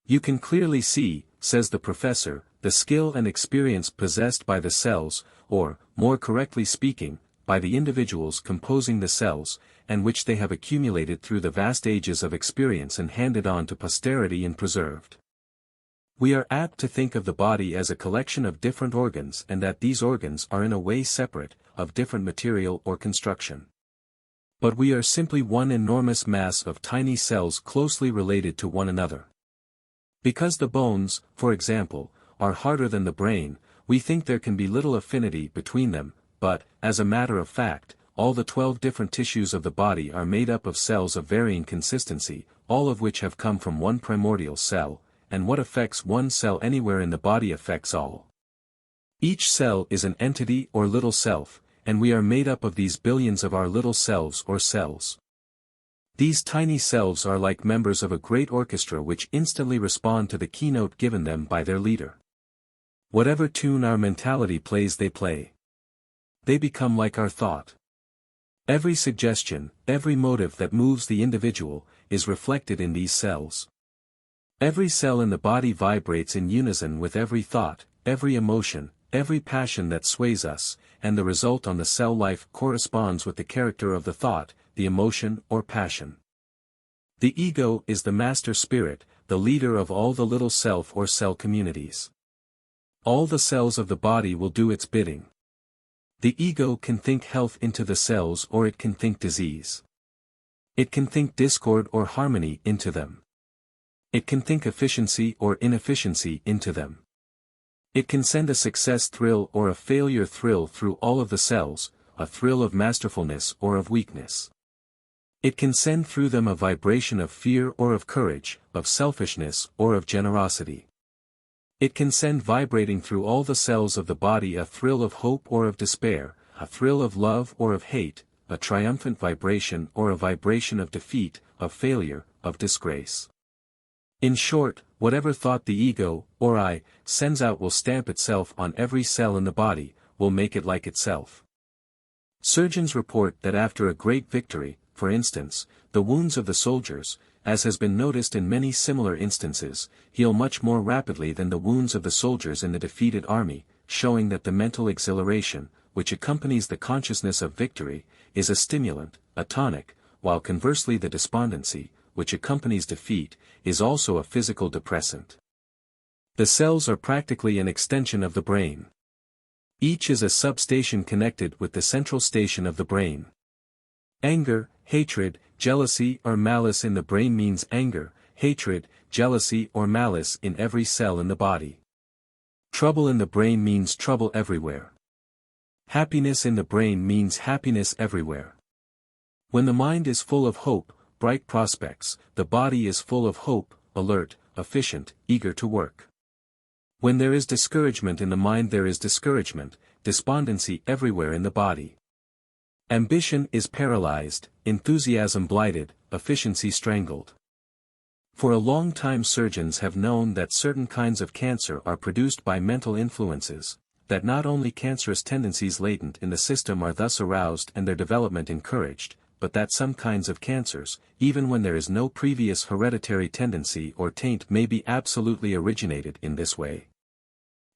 You can clearly see, says the professor, the skill and experience possessed by the cells, or, more correctly speaking, by the individuals composing the cells, and which they have accumulated through the vast ages of experience and handed on to posterity and preserved. We are apt to think of the body as a collection of different organs and that these organs are in a way separate, of different material or construction. But we are simply one enormous mass of tiny cells closely related to one another. Because the bones, for example, are harder than the brain, we think there can be little affinity between them, but, as a matter of fact, all the 12 different tissues of the body are made up of cells of varying consistency, all of which have come from one primordial cell, and what affects one cell anywhere in the body affects all. Each cell is an entity or little self, and we are made up of these billions of our little selves or cells. These tiny selves are like members of a great orchestra which instantly respond to the keynote given them by their leader. Whatever tune our mentality plays they play. They become like our thought. Every suggestion, every motive that moves the individual, is reflected in these cells. Every cell in the body vibrates in unison with every thought, every emotion, every passion that sways us, and the result on the cell life corresponds with the character of the thought, the emotion or passion. The ego is the master spirit, the leader of all the little self or cell communities. All the cells of the body will do its bidding. The ego can think health into the cells or it can think disease. It can think discord or harmony into them. It can think efficiency or inefficiency into them. It can send a success thrill or a failure thrill through all of the cells, a thrill of masterfulness or of weakness. It can send through them a vibration of fear or of courage, of selfishness or of generosity. It can send vibrating through all the cells of the body a thrill of hope or of despair, a thrill of love or of hate, a triumphant vibration or a vibration of defeat, of failure, of disgrace. In short, whatever thought the ego, or I, sends out will stamp itself on every cell in the body, will make it like itself. Surgeons report that after a great victory, for instance, the wounds of the soldiers, as has been noticed in many similar instances, heal much more rapidly than the wounds of the soldiers in the defeated army, showing that the mental exhilaration, which accompanies the consciousness of victory, is a stimulant, a tonic, while conversely the despondency, which accompanies defeat, is also a physical depressant. The cells are practically an extension of the brain. Each is a substation connected with the central station of the brain. Anger, hatred, jealousy or malice in the brain means anger, hatred, jealousy or malice in every cell in the body. Trouble in the brain means trouble everywhere. Happiness in the brain means happiness everywhere. When the mind is full of hope, bright prospects, the body is full of hope, alert, efficient, eager to work. When there is discouragement in the mind there is discouragement, despondency everywhere in the body. Ambition is paralyzed, enthusiasm blighted, efficiency strangled. For a long time surgeons have known that certain kinds of cancer are produced by mental influences, that not only cancerous tendencies latent in the system are thus aroused and their development encouraged, but that some kinds of cancers, even when there is no previous hereditary tendency or taint may be absolutely originated in this way.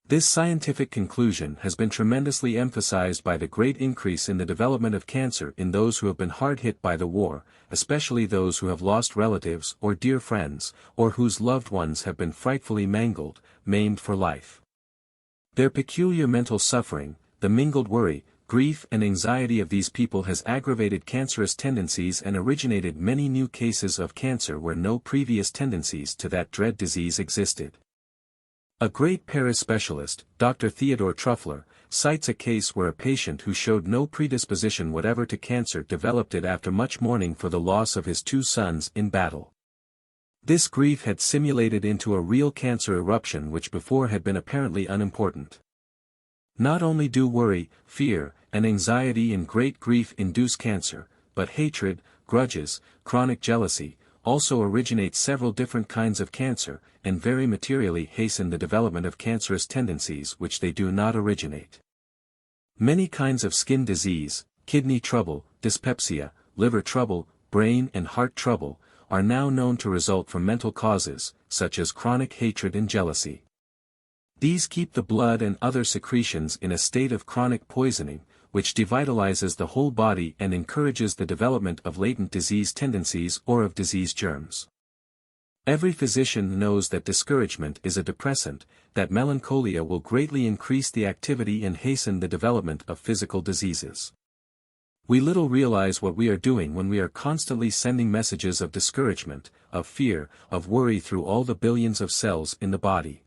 This scientific conclusion has been tremendously emphasized by the great increase in the development of cancer in those who have been hard hit by the war, especially those who have lost relatives or dear friends, or whose loved ones have been frightfully mangled, maimed for life. Their peculiar mental suffering, the mingled worry, grief and anxiety of these people has aggravated cancerous tendencies and originated many new cases of cancer where no previous tendencies to that dread disease existed. A great Paris specialist, Dr. Theodore Truffler, cites a case where a patient who showed no predisposition whatever to cancer developed it after much mourning for the loss of his 2 sons in battle. This grief had simulated into a real cancer eruption which before had been apparently unimportant. Not only do worry, fear, and anxiety and great grief induce cancer, but hatred, grudges, chronic jealousy, also originate several different kinds of cancer, and very materially hasten the development of cancerous tendencies which they do not originate. Many kinds of skin disease, kidney trouble, dyspepsia, liver trouble, brain and heart trouble, are now known to result from mental causes, such as chronic hatred and jealousy. These keep the blood and other secretions in a state of chronic poisoning, which devitalizes the whole body and encourages the development of latent disease tendencies or of disease germs. Every physician knows that discouragement is a depressant, that melancholia will greatly increase the activity and hasten the development of physical diseases. We little realize what we are doing when we are constantly sending messages of discouragement, of fear, of worry through all the billions of cells in the body.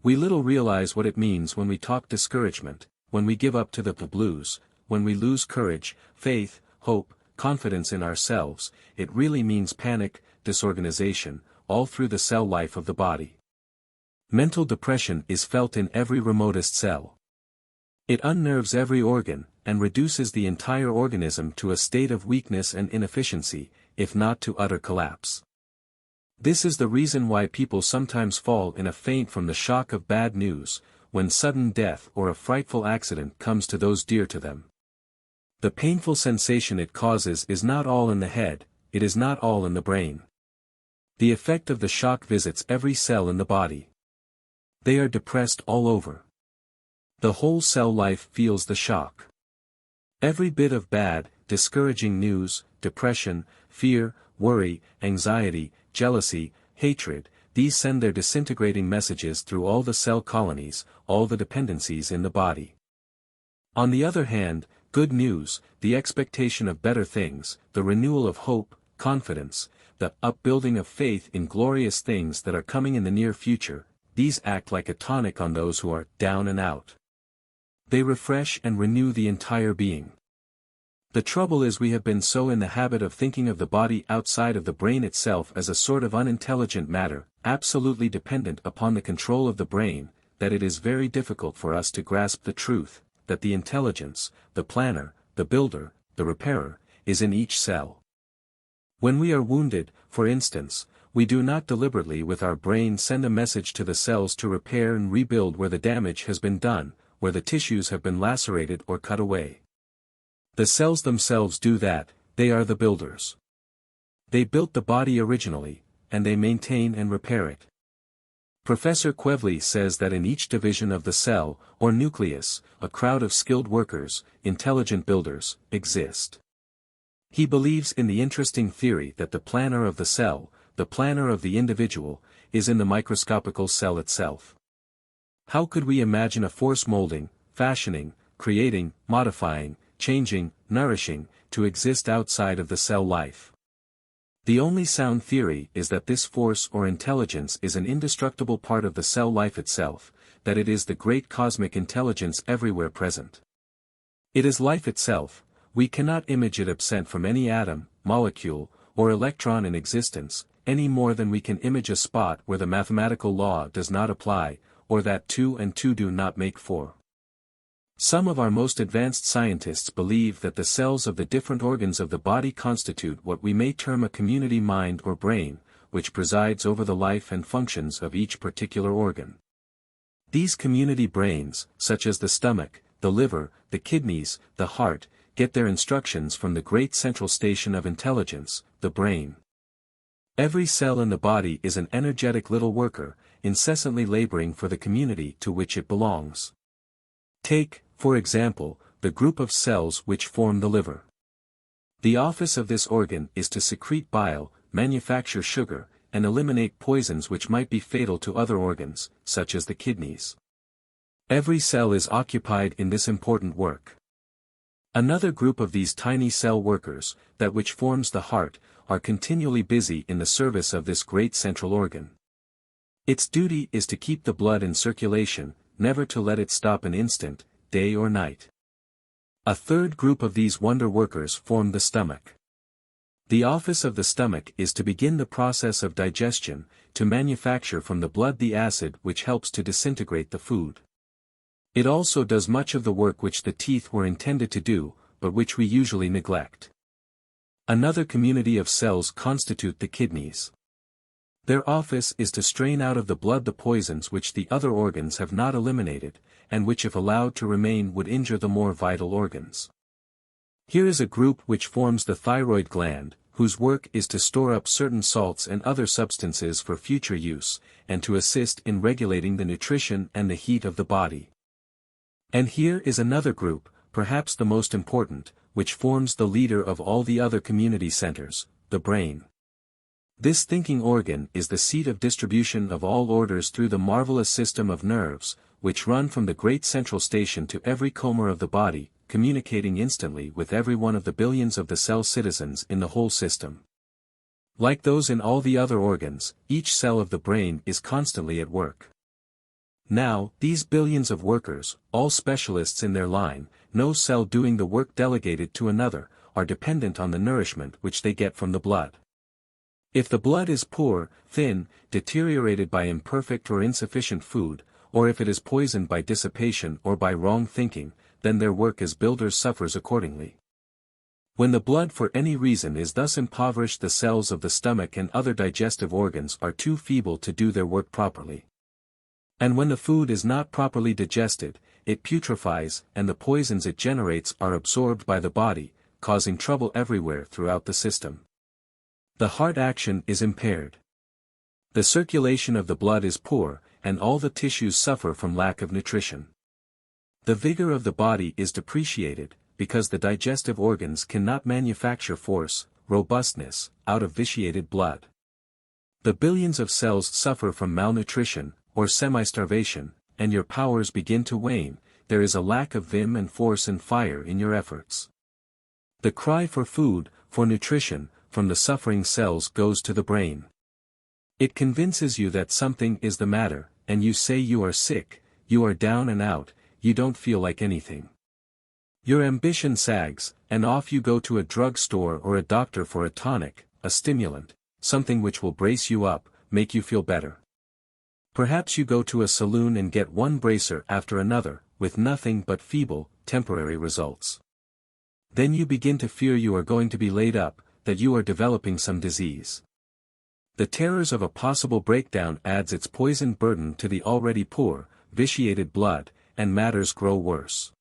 We little realize what it means when we talk discouragement, when we give up to the blues, when we lose courage, faith, hope, confidence in ourselves. It really means panic, disorganization, all through the cell life of the body. Mental depression is felt in every remotest cell. It unnerves every organ, and reduces the entire organism to a state of weakness and inefficiency, if not to utter collapse. This is the reason why people sometimes fall in a faint from the shock of bad news, when sudden death or a frightful accident comes to those dear to them. The painful sensation it causes is not all in the head, it is not all in the brain. The effect of the shock visits every cell in the body. They are depressed all over. The whole cell life feels the shock. Every bit of bad, discouraging news, depression, fear, worry, anxiety, jealousy, hatred, these send their disintegrating messages through all the cell colonies, all the dependencies in the body. On the other hand, good news, the expectation of better things, the renewal of hope, confidence, the upbuilding of faith in glorious things that are coming in the near future, these act like a tonic on those who are down and out. They refresh and renew the entire being. The trouble is we have been so in the habit of thinking of the body outside of the brain itself as a sort of unintelligent matter, absolutely dependent upon the control of the brain, that it is very difficult for us to grasp the truth, that the intelligence, the planner, the builder, the repairer, is in each cell. When we are wounded, for instance, we do not deliberately with our brain send a message to the cells to repair and rebuild where the damage has been done, where the tissues have been lacerated or cut away. The cells themselves do that, they are the builders. They built the body originally, and they maintain and repair it. Professor Quevely says that in each division of the cell, or nucleus, a crowd of skilled workers, intelligent builders, exist. He believes in the interesting theory that the planner of the cell, the planner of the individual, is in the microscopical cell itself. How could we imagine a force molding, fashioning, creating, modifying, changing, nourishing, to exist outside of the cell life? The only sound theory is that this force or intelligence is an indestructible part of the cell life itself, that it is the great cosmic intelligence everywhere present. It is life itself. We cannot image it absent from any atom, molecule, or electron in existence, any more than we can image a spot where the mathematical law does not apply, or that 2 and 2 do not make 4. Some of our most advanced scientists believe that the cells of the different organs of the body constitute what we may term a community mind or brain, which presides over the life and functions of each particular organ. These community brains, such as the stomach, the liver, the kidneys, the heart, get their instructions from the great central station of intelligence, the brain. Every cell in the body is an energetic little worker, incessantly laboring for the community to which it belongs. Take, for example, the group of cells which form the liver. The office of this organ is to secrete bile, manufacture sugar, and eliminate poisons which might be fatal to other organs, such as the kidneys. Every cell is occupied in this important work. Another group of these tiny cell workers, that which forms the heart, are continually busy in the service of this great central organ. Its duty is to keep the blood in circulation, never to let it stop an instant, day or night. A third group of these wonder workers form the stomach. The office of the stomach is to begin the process of digestion, to manufacture from the blood the acid which helps to disintegrate the food. It also does much of the work which the teeth were intended to do, but which we usually neglect. Another community of cells constitute the kidneys. Their office is to strain out of the blood the poisons which the other organs have not eliminated, and which if allowed to remain would injure the more vital organs. Here is a group which forms the thyroid gland, whose work is to store up certain salts and other substances for future use, and to assist in regulating the nutrition and the heat of the body. And here is another group, perhaps the most important, which forms the leader of all the other community centers, the brain. This thinking organ is the seat of distribution of all orders through the marvelous system of nerves, which run from the great central station to every comber of the body, communicating instantly with every one of the billions of the cell citizens in the whole system. Like those in all the other organs, each cell of the brain is constantly at work. Now, these billions of workers, all specialists in their line, no cell doing the work delegated to another, are dependent on the nourishment which they get from the blood. If the blood is poor, thin, deteriorated by imperfect or insufficient food, or if it is poisoned by dissipation or by wrong thinking, then their work as builders suffers accordingly. When the blood for any reason is thus impoverished, the cells of the stomach and other digestive organs are too feeble to do their work properly. And when the food is not properly digested, it putrefies, and the poisons it generates are absorbed by the body, causing trouble everywhere throughout the system. The heart action is impaired. The circulation of the blood is poor, and all the tissues suffer from lack of nutrition. The vigor of the body is depreciated, because the digestive organs cannot manufacture force, robustness, out of vitiated blood. The billions of cells suffer from malnutrition, or semi-starvation, and your powers begin to wane. There is a lack of vim and force and fire in your efforts. The cry for food, for nutrition, from the suffering cells goes to the brain. It convinces you that something is the matter, and you say you are sick, you are down and out, you don't feel like anything. Your ambition sags, and off you go to a drug store or a doctor for a tonic, a stimulant, something which will brace you up, make you feel better. Perhaps you go to a saloon and get one bracer after another, with nothing but feeble, temporary results. Then you begin to fear you are going to be laid up, that you are developing some disease. The terrors of a possible breakdown adds its poisoned burden to the already poor, vitiated blood, and matters grow worse.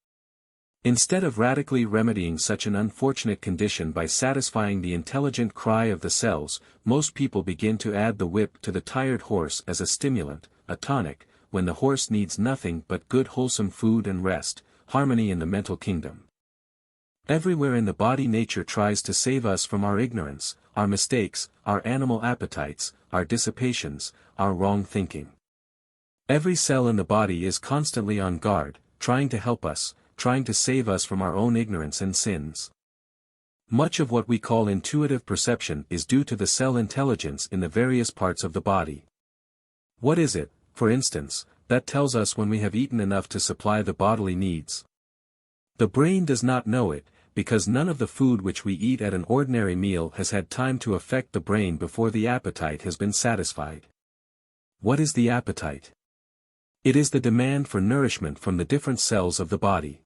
Instead of radically remedying such an unfortunate condition by satisfying the intelligent cry of the cells, most people begin to add the whip to the tired horse as a stimulant, a tonic, when the horse needs nothing but good wholesome food and rest, harmony in the mental kingdom. Everywhere in the body nature tries to save us from our ignorance, our mistakes, our animal appetites, our dissipations, our wrong thinking. Every cell in the body is constantly on guard, trying to help us, trying to save us from our own ignorance and sins. Much of what we call intuitive perception is due to the cell intelligence in the various parts of the body. What is it, for instance, that tells us when we have eaten enough to supply the bodily needs? The brain does not know it, because none of the food which we eat at an ordinary meal has had time to affect the brain before the appetite has been satisfied. What is the appetite? It is the demand for nourishment from the different cells of the body.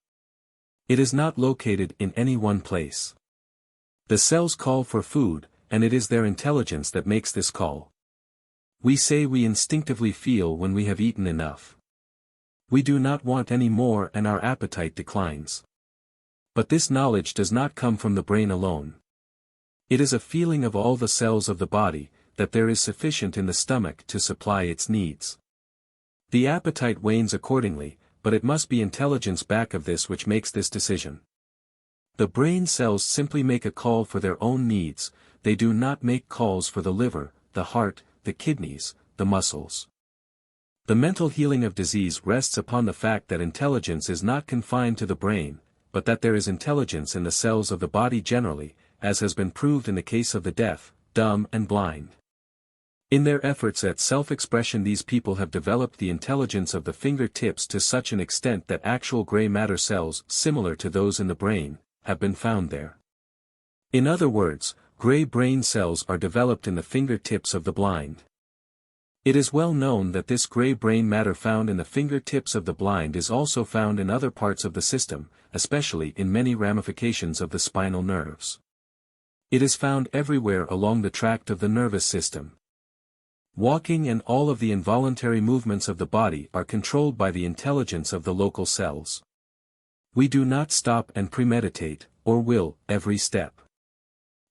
It is not located in any one place. The cells call for food, and it is their intelligence that makes this call. We say we instinctively feel when we have eaten enough. We do not want any more and our appetite declines. But this knowledge does not come from the brain alone. It is a feeling of all the cells of the body, that there is sufficient in the stomach to supply its needs. The appetite wanes accordingly, but it must be intelligence back of this which makes this decision. The brain cells simply make a call for their own needs, they do not make calls for the liver, the heart, the kidneys, the muscles. The mental healing of disease rests upon the fact that intelligence is not confined to the brain, but that there is intelligence in the cells of the body generally, as has been proved in the case of the deaf, dumb and blind. In their efforts at self-expression, these people have developed the intelligence of the fingertips to such an extent that actual gray matter cells, similar to those in the brain, have been found there. In other words, gray brain cells are developed in the fingertips of the blind. It is well known that this gray brain matter found in the fingertips of the blind is also found in other parts of the system, especially in many ramifications of the spinal nerves. It is found everywhere along the tract of the nervous system. Walking and all of the involuntary movements of the body are controlled by the intelligence of the local cells. We do not stop and premeditate, or will, every step.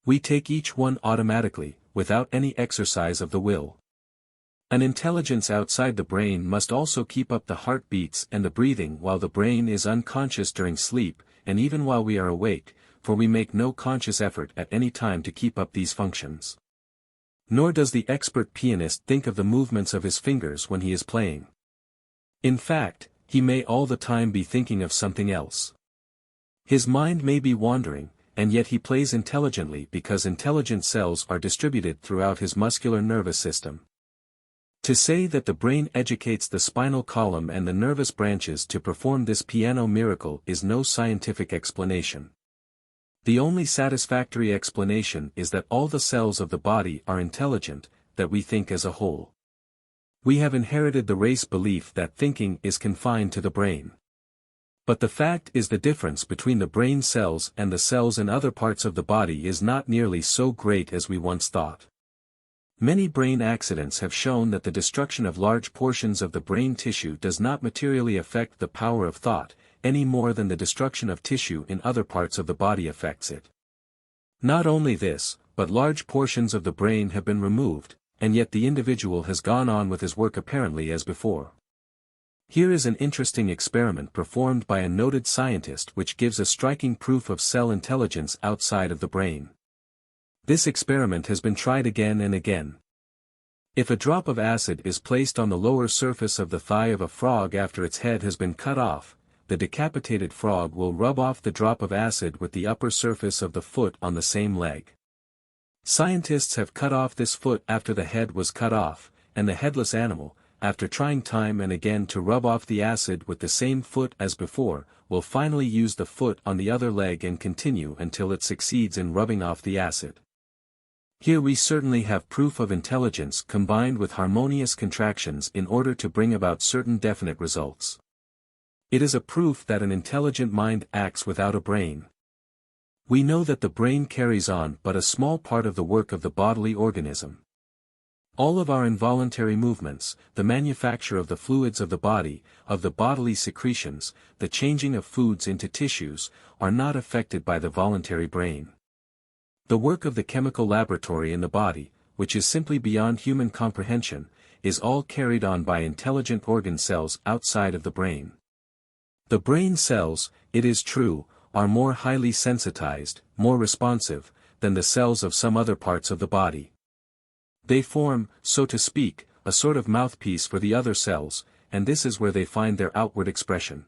We take each one automatically, without any exercise of the will. An intelligence outside the brain must also keep up the heartbeats and the breathing while the brain is unconscious during sleep, and even while we are awake, for we make no conscious effort at any time to keep up these functions. Nor does the expert pianist think of the movements of his fingers when he is playing. In fact, he may all the time be thinking of something else. His mind may be wandering, and yet he plays intelligently because intelligent cells are distributed throughout his muscular nervous system. To say that the brain educates the spinal column and the nervous branches to perform this piano miracle is no scientific explanation. The only satisfactory explanation is that all the cells of the body are intelligent, that we think as a whole. We have inherited the race belief that thinking is confined to the brain. But the fact is the difference between the brain cells and the cells in other parts of the body is not nearly so great as we once thought. Many brain accidents have shown that the destruction of large portions of the brain tissue does not materially affect the power of thought, any more than the destruction of tissue in other parts of the body affects it. Not only this, but large portions of the brain have been removed, and yet the individual has gone on with his work apparently as before. Here is an interesting experiment performed by a noted scientist which gives a striking proof of cell intelligence outside of the brain. This experiment has been tried again and again. If a drop of acid is placed on the lower surface of the thigh of a frog after its head has been cut off, the decapitated frog will rub off the drop of acid with the upper surface of the foot on the same leg. Scientists have cut off this foot after the head was cut off, and the headless animal, after trying time and again to rub off the acid with the same foot as before, will finally use the foot on the other leg and continue until it succeeds in rubbing off the acid. Here we certainly have proof of intelligence combined with harmonious contractions in order to bring about certain definite results. It is a proof that an intelligent mind acts without a brain. We know that the brain carries on but a small part of the work of the bodily organism. All of our involuntary movements, the manufacture of the fluids of the body, of the bodily secretions, the changing of foods into tissues, are not affected by the voluntary brain. The work of the chemical laboratory in the body, which is simply beyond human comprehension, is all carried on by intelligent organ cells outside of the brain. The brain cells, it is true, are more highly sensitized, more responsive, than the cells of some other parts of the body. They form, so to speak, a sort of mouthpiece for the other cells, and this is where they find their outward expression.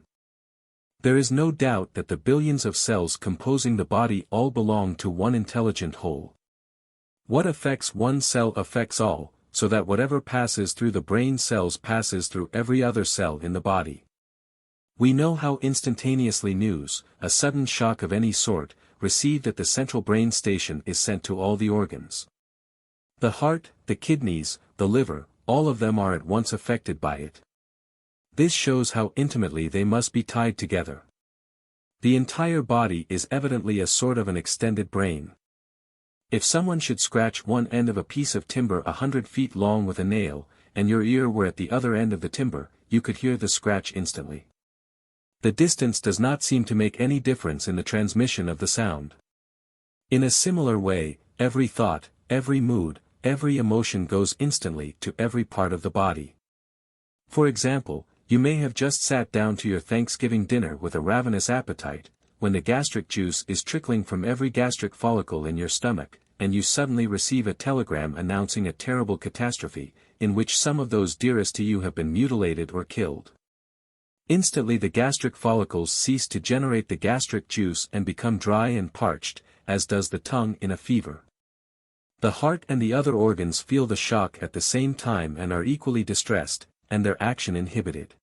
There is no doubt that the billions of cells composing the body all belong to one intelligent whole. What affects one cell affects all, so that whatever passes through the brain cells passes through every other cell in the body. We know how instantaneously news, a sudden shock of any sort, received at the central brain station is sent to all the organs. The heart, the kidneys, the liver, all of them are at once affected by it. This shows how intimately they must be tied together. The entire body is evidently a sort of an extended brain. If someone should scratch one end of a piece of timber 100 feet long with a nail, and your ear were at the other end of the timber, you could hear the scratch instantly. The distance does not seem to make any difference in the transmission of the sound. In a similar way, every thought, every mood, every emotion goes instantly to every part of the body. For example, you may have just sat down to your Thanksgiving dinner with a ravenous appetite, when the gastric juice is trickling from every gastric follicle in your stomach, and you suddenly receive a telegram announcing a terrible catastrophe, in which some of those dearest to you have been mutilated or killed. Instantly the gastric follicles cease to generate the gastric juice and become dry and parched, as does the tongue in a fever. The heart and the other organs feel the shock at the same time and are equally distressed, and their action inhibited.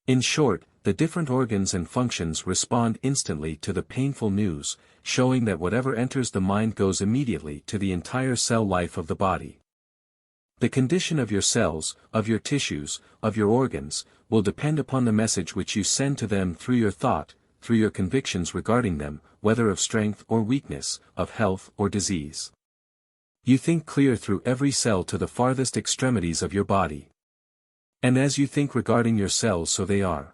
In short, the different organs and functions respond instantly to the painful news, showing that whatever enters the mind goes immediately to the entire cell life of the body. The condition of your cells, of your tissues, of your organs, will depend upon the message which you send to them through your thought, through your convictions regarding them, whether of strength or weakness, of health or disease. You think clear through every cell to the farthest extremities of your body. And as you think regarding your cells, so they are.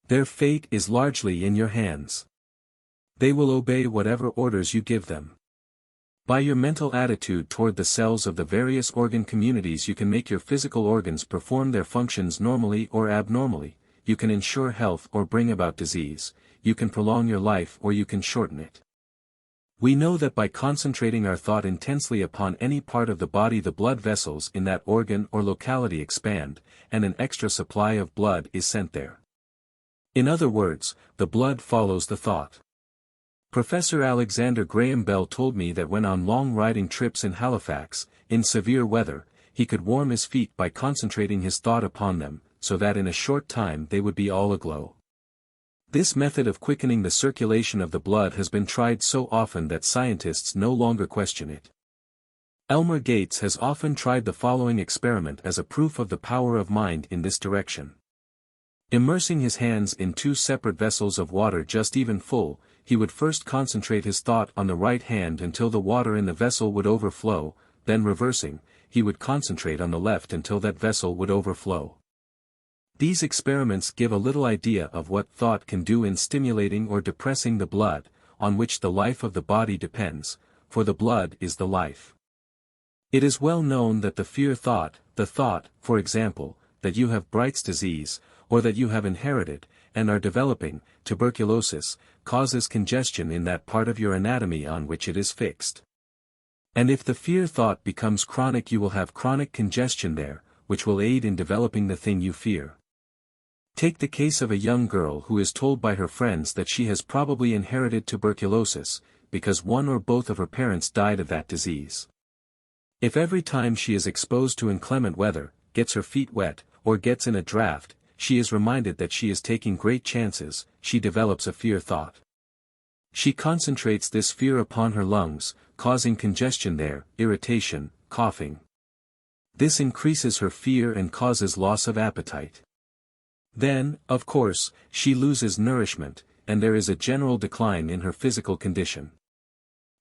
Their fate is largely in your hands. They will obey whatever orders you give them. By your mental attitude toward the cells of the various organ communities you can make your physical organs perform their functions normally or abnormally, you can ensure health or bring about disease, you can prolong your life or you can shorten it. We know that by concentrating our thought intensely upon any part of the body the blood vessels in that organ or locality expand, and an extra supply of blood is sent there. In other words, the blood follows the thought. Professor Alexander Graham Bell told me that when on long riding trips in Halifax, in severe weather, he could warm his feet by concentrating his thought upon them, so that in a short time they would be all aglow. This method of quickening the circulation of the blood has been tried so often that scientists no longer question it. Elmer Gates has often tried the following experiment as a proof of the power of mind in this direction. Immersing his hands in 2 separate vessels of water just even full, he would first concentrate his thought on the right hand until the water in the vessel would overflow, then reversing, he would concentrate on the left until that vessel would overflow. These experiments give a little idea of what thought can do in stimulating or depressing the blood, on which the life of the body depends, for the blood is the life. It is well known that the thought, for example, that you have Bright's disease, or that you have inherited, and are developing, tuberculosis, causes congestion in that part of your anatomy on which it is fixed. And if the fear thought becomes chronic you will have chronic congestion there, which will aid in developing the thing you fear. Take the case of a young girl who is told by her friends that she has probably inherited tuberculosis, because one or both of her parents died of that disease. If every time she is exposed to inclement weather, gets her feet wet, or gets in a draft, she is reminded that she is taking great chances, she develops a fear thought. She concentrates this fear upon her lungs, causing congestion there, irritation, coughing. This increases her fear and causes loss of appetite. Then, of course, she loses nourishment, and there is a general decline in her physical condition.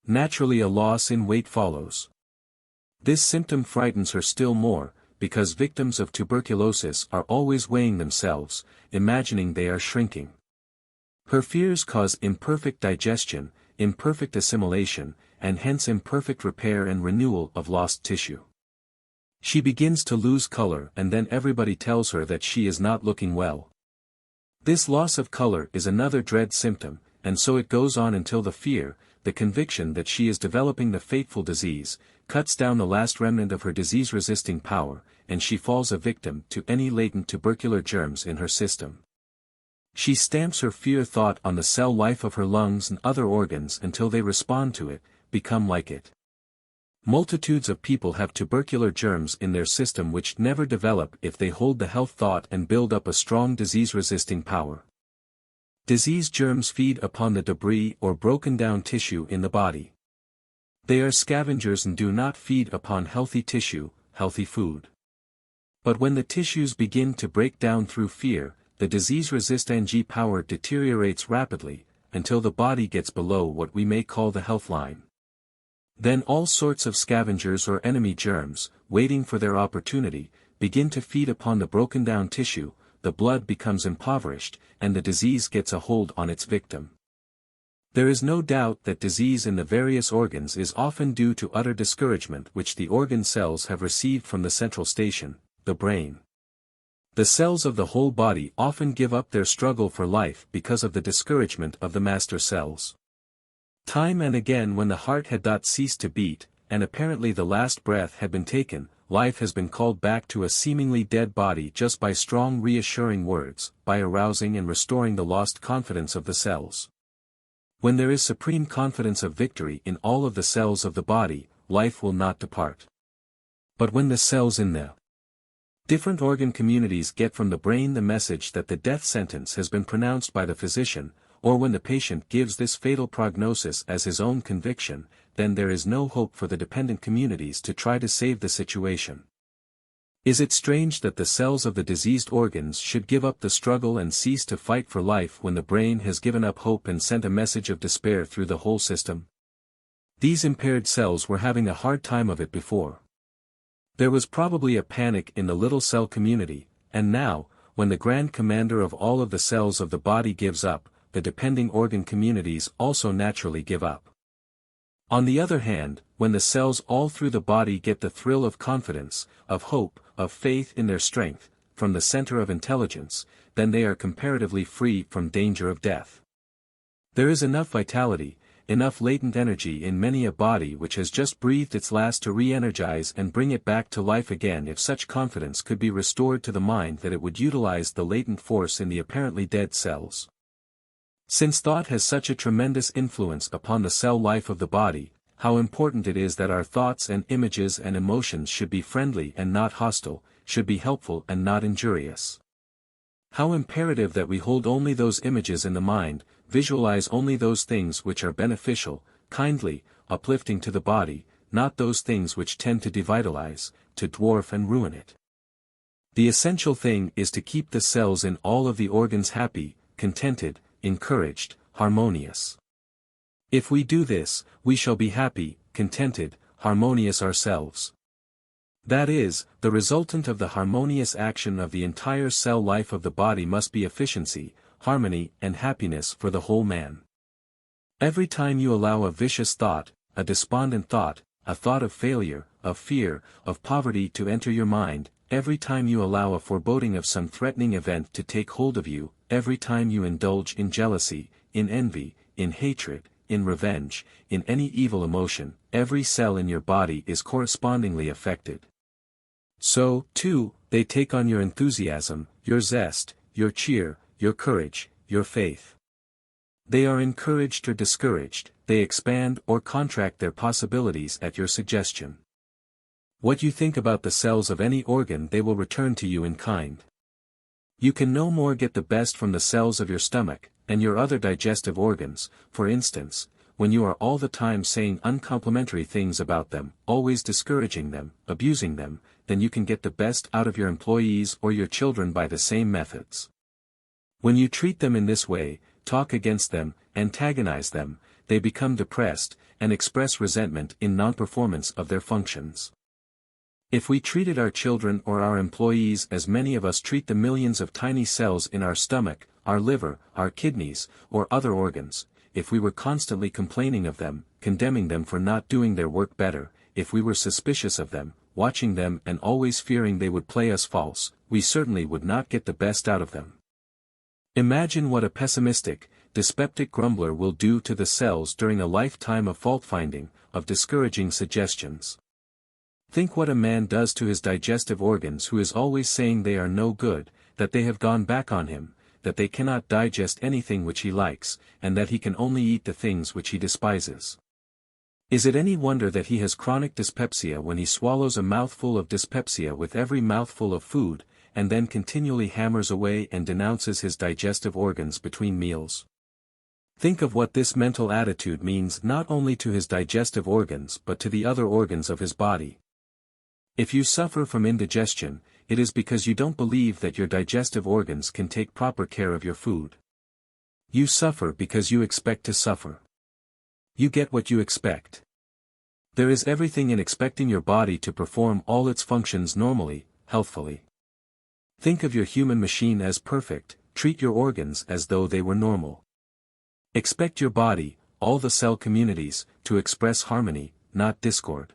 Naturally a loss in weight follows. This symptom frightens her still more, because victims of tuberculosis are always weighing themselves, imagining they are shrinking. Her fears cause imperfect digestion, imperfect assimilation, and hence imperfect repair and renewal of lost tissue. She begins to lose color and then everybody tells her that she is not looking well. This loss of color is another dread symptom, and so it goes on until the fear, the conviction that she is developing the fateful disease, cuts down the last remnant of her disease-resisting power, and she falls a victim to any latent tubercular germs in her system. She stamps her fear thought on the cell life of her lungs and other organs until they respond to it, become like it. Multitudes of people have tubercular germs in their system which never develop if they hold the health thought and build up a strong disease-resisting power. Disease germs feed upon the debris or broken down tissue in the body. They are scavengers and do not feed upon healthy tissue, healthy food. But when the tissues begin to break down through fear, the disease-resisting power deteriorates rapidly, until the body gets below what we may call the health line. Then all sorts of scavengers or enemy germs, waiting for their opportunity, begin to feed upon the broken down tissue, the blood becomes impoverished, and the disease gets a hold on its victim. There is no doubt that disease in the various organs is often due to utter discouragement which the organ cells have received from the central station, the brain. The cells of the whole body often give up their struggle for life because of the discouragement of the master cells. Time and again when the heart had not ceased to beat, and apparently the last breath had been taken, life has been called back to a seemingly dead body just by strong reassuring words, by arousing and restoring the lost confidence of the cells. When there is supreme confidence of victory in all of the cells of the body, life will not depart. But when the cells in the different organ communities get from the brain the message that the death sentence has been pronounced by the physician, or when the patient gives this fatal prognosis as his own conviction, then there is no hope for the dependent communities to try to save the situation. Is it strange that the cells of the diseased organs should give up the struggle and cease to fight for life when the brain has given up hope and sent a message of despair through the whole system? These impaired cells were having a hard time of it before. There was probably a panic in the little cell community, and now, when the grand commander of all of the cells of the body gives up, the depending organ communities also naturally give up. On the other hand, when the cells all through the body get the thrill of confidence, of hope, of faith in their strength, from the center of intelligence, then they are comparatively free from danger of death. There is enough vitality, enough latent energy in many a body which has just breathed its last to re-energize and bring it back to life again if such confidence could be restored to the mind that it would utilize the latent force in the apparently dead cells. Since thought has such a tremendous influence upon the cell life of the body, how important it is that our thoughts and images and emotions should be friendly and not hostile, should be helpful and not injurious. How imperative that we hold only those images in the mind, visualize only those things which are beneficial, kindly, uplifting to the body, not those things which tend to devitalize, to dwarf and ruin it. The essential thing is to keep the cells in all of the organs happy, contented, encouraged, harmonious. If we do this, we shall be happy, contented, harmonious ourselves. That is, the resultant of the harmonious action of the entire cell life of the body must be efficiency, harmony and happiness for the whole man. Every time you allow a vicious thought, a despondent thought, a thought of failure, of fear, of poverty to enter your mind, every time you allow a foreboding of some threatening event to take hold of you, every time you indulge in jealousy, in envy, in hatred, in revenge, in any evil emotion, every cell in your body is correspondingly affected. So, too, they take on your enthusiasm, your zest, your cheer, your courage, your faith. They are encouraged or discouraged, they expand or contract their possibilities at your suggestion. What you think about the cells of any organ they will return to you in kind. You can no more get the best from the cells of your stomach, and your other digestive organs, for instance, when you are all the time saying uncomplimentary things about them, always discouraging them, abusing them, then you can get the best out of your employees or your children by the same methods. When you treat them in this way, talk against them, antagonize them, they become depressed, and express resentment in non-performance of their functions. If we treated our children or our employees as many of us treat the millions of tiny cells in our stomach, our liver, our kidneys, or other organs, if we were constantly complaining of them, condemning them for not doing their work better, if we were suspicious of them, watching them and always fearing they would play us false, we certainly would not get the best out of them. Imagine what a pessimistic, dyspeptic grumbler will do to the cells during a lifetime of fault-finding, of discouraging suggestions. Think what a man does to his digestive organs who is always saying they are no good, that they have gone back on him, that they cannot digest anything which he likes, and that he can only eat the things which he despises. Is it any wonder that he has chronic dyspepsia when he swallows a mouthful of dyspepsia with every mouthful of food, and then continually hammers away and denounces his digestive organs between meals? Think of what this mental attitude means not only to his digestive organs but to the other organs of his body. If you suffer from indigestion, it is because you don't believe that your digestive organs can take proper care of your food. You suffer because you expect to suffer. You get what you expect. There is everything in expecting your body to perform all its functions normally, healthfully. Think of your human machine as perfect, treat your organs as though they were normal. Expect your body, all the cell communities, to express harmony, not discord.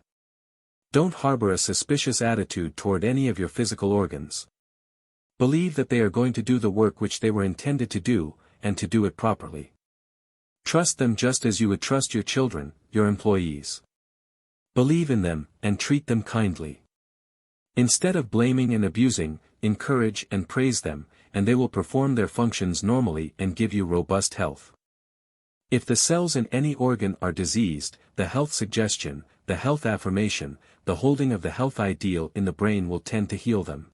Don't harbor a suspicious attitude toward any of your physical organs. Believe that they are going to do the work which they were intended to do, and to do it properly. Trust them just as you would trust your children, your employees. Believe in them, and treat them kindly. Instead of blaming and abusing, encourage and praise them, and they will perform their functions normally and give you robust health. If the cells in any organ are diseased, the health suggestion, the health affirmation, the holding of the health ideal in the brain will tend to heal them.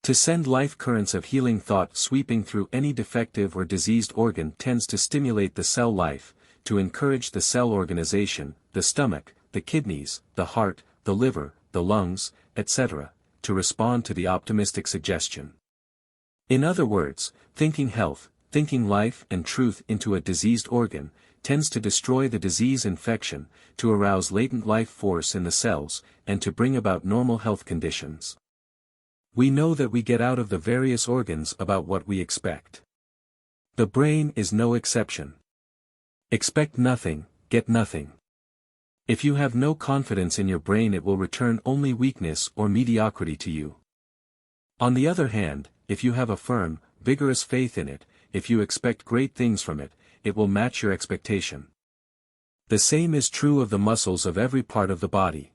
To send life currents of healing thought sweeping through any defective or diseased organ tends to stimulate the cell life, to encourage the cell organization, the stomach, the kidneys, the heart, the liver, the lungs, etc., to respond to the optimistic suggestion. In other words, thinking health, thinking life and truth into a diseased organ, tends to destroy the disease infection, to arouse latent life force in the cells, and to bring about normal health conditions. We know that we get out of the various organs about what we expect. The brain is no exception. Expect nothing, get nothing. If you have no confidence in your brain, it will return only weakness or mediocrity to you. On the other hand, if you have a firm, vigorous faith in it, if you expect great things from it, it will match your expectation. The same is true of the muscles of every part of the body.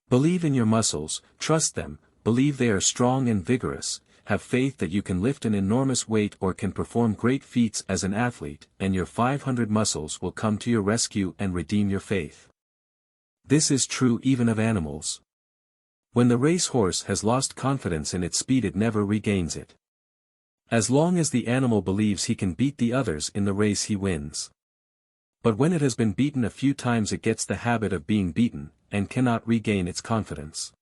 Believe in your muscles, trust them, believe they are strong and vigorous, have faith that you can lift an enormous weight or can perform great feats as an athlete, and your 500 muscles will come to your rescue and redeem your faith. This is true even of animals. When the race horse has lost confidence in its speed, it never regains it. As long as the animal believes he can beat the others in the race, he wins. But when it has been beaten a few times, it gets the habit of being beaten, and cannot regain its confidence.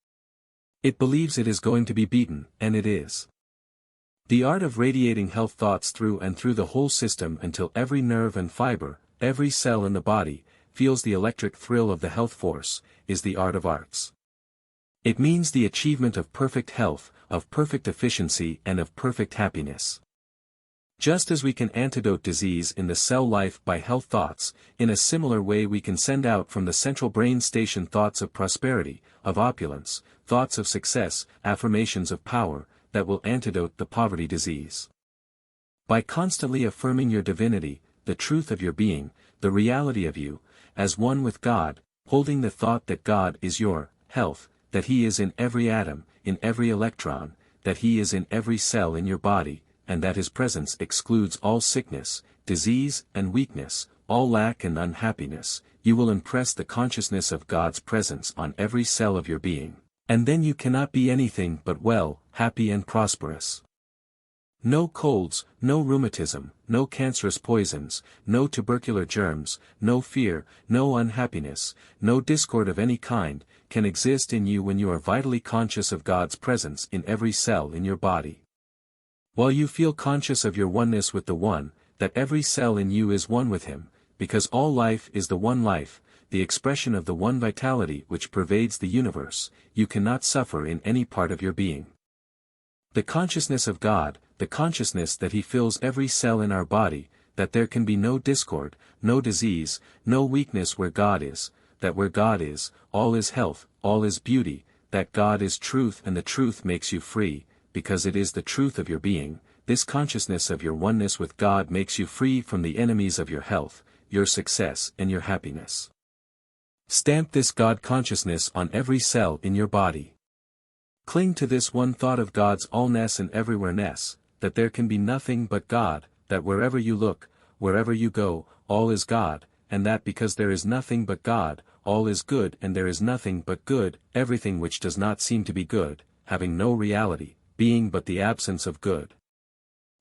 It believes it is going to be beaten, and it is. The art of radiating health thoughts through and through the whole system until every nerve and fiber, every cell in the body, feels the electric thrill of the health force, is the art of arts. It means the achievement of perfect health, of perfect efficiency and of perfect happiness. Just as we can antidote disease in the cell life by health thoughts, in a similar way we can send out from the central brain station thoughts of prosperity, of opulence, thoughts of success, affirmations of power, that will antidote the poverty disease. By constantly affirming your divinity, the truth of your being, the reality of you, as one with God, holding the thought that God is your health, that He is in every atom, in every electron, that He is in every cell in your body, and that His presence excludes all sickness, disease and weakness, all lack and unhappiness, you will impress the consciousness of God's presence on every cell of your being, and then you cannot be anything but well, happy and prosperous. No colds, no rheumatism, no cancerous poisons, no tubercular germs, no fear, no unhappiness, no discord of any kind, can exist in you when you are vitally conscious of God's presence in every cell in your body. While you feel conscious of your oneness with the One, that every cell in you is one with Him, because all life is the one life, the expression of the one vitality which pervades the universe, you cannot suffer in any part of your being. The consciousness of God, the consciousness that He fills every cell in our body, that there can be no discord, no disease, no weakness where God is, that where God is, all is health, all is beauty, that God is truth and the truth makes you free, because it is the truth of your being, this consciousness of your oneness with God makes you free from the enemies of your health, your success and your happiness. Stamp this God consciousness on every cell in your body. Cling to this one thought of God's allness and everywhere-ness, that there can be nothing but God, that wherever you look, wherever you go, all is God, and that because there is nothing but God, all is good and there is nothing but good, everything which does not seem to be good, having no reality, being but the absence of good.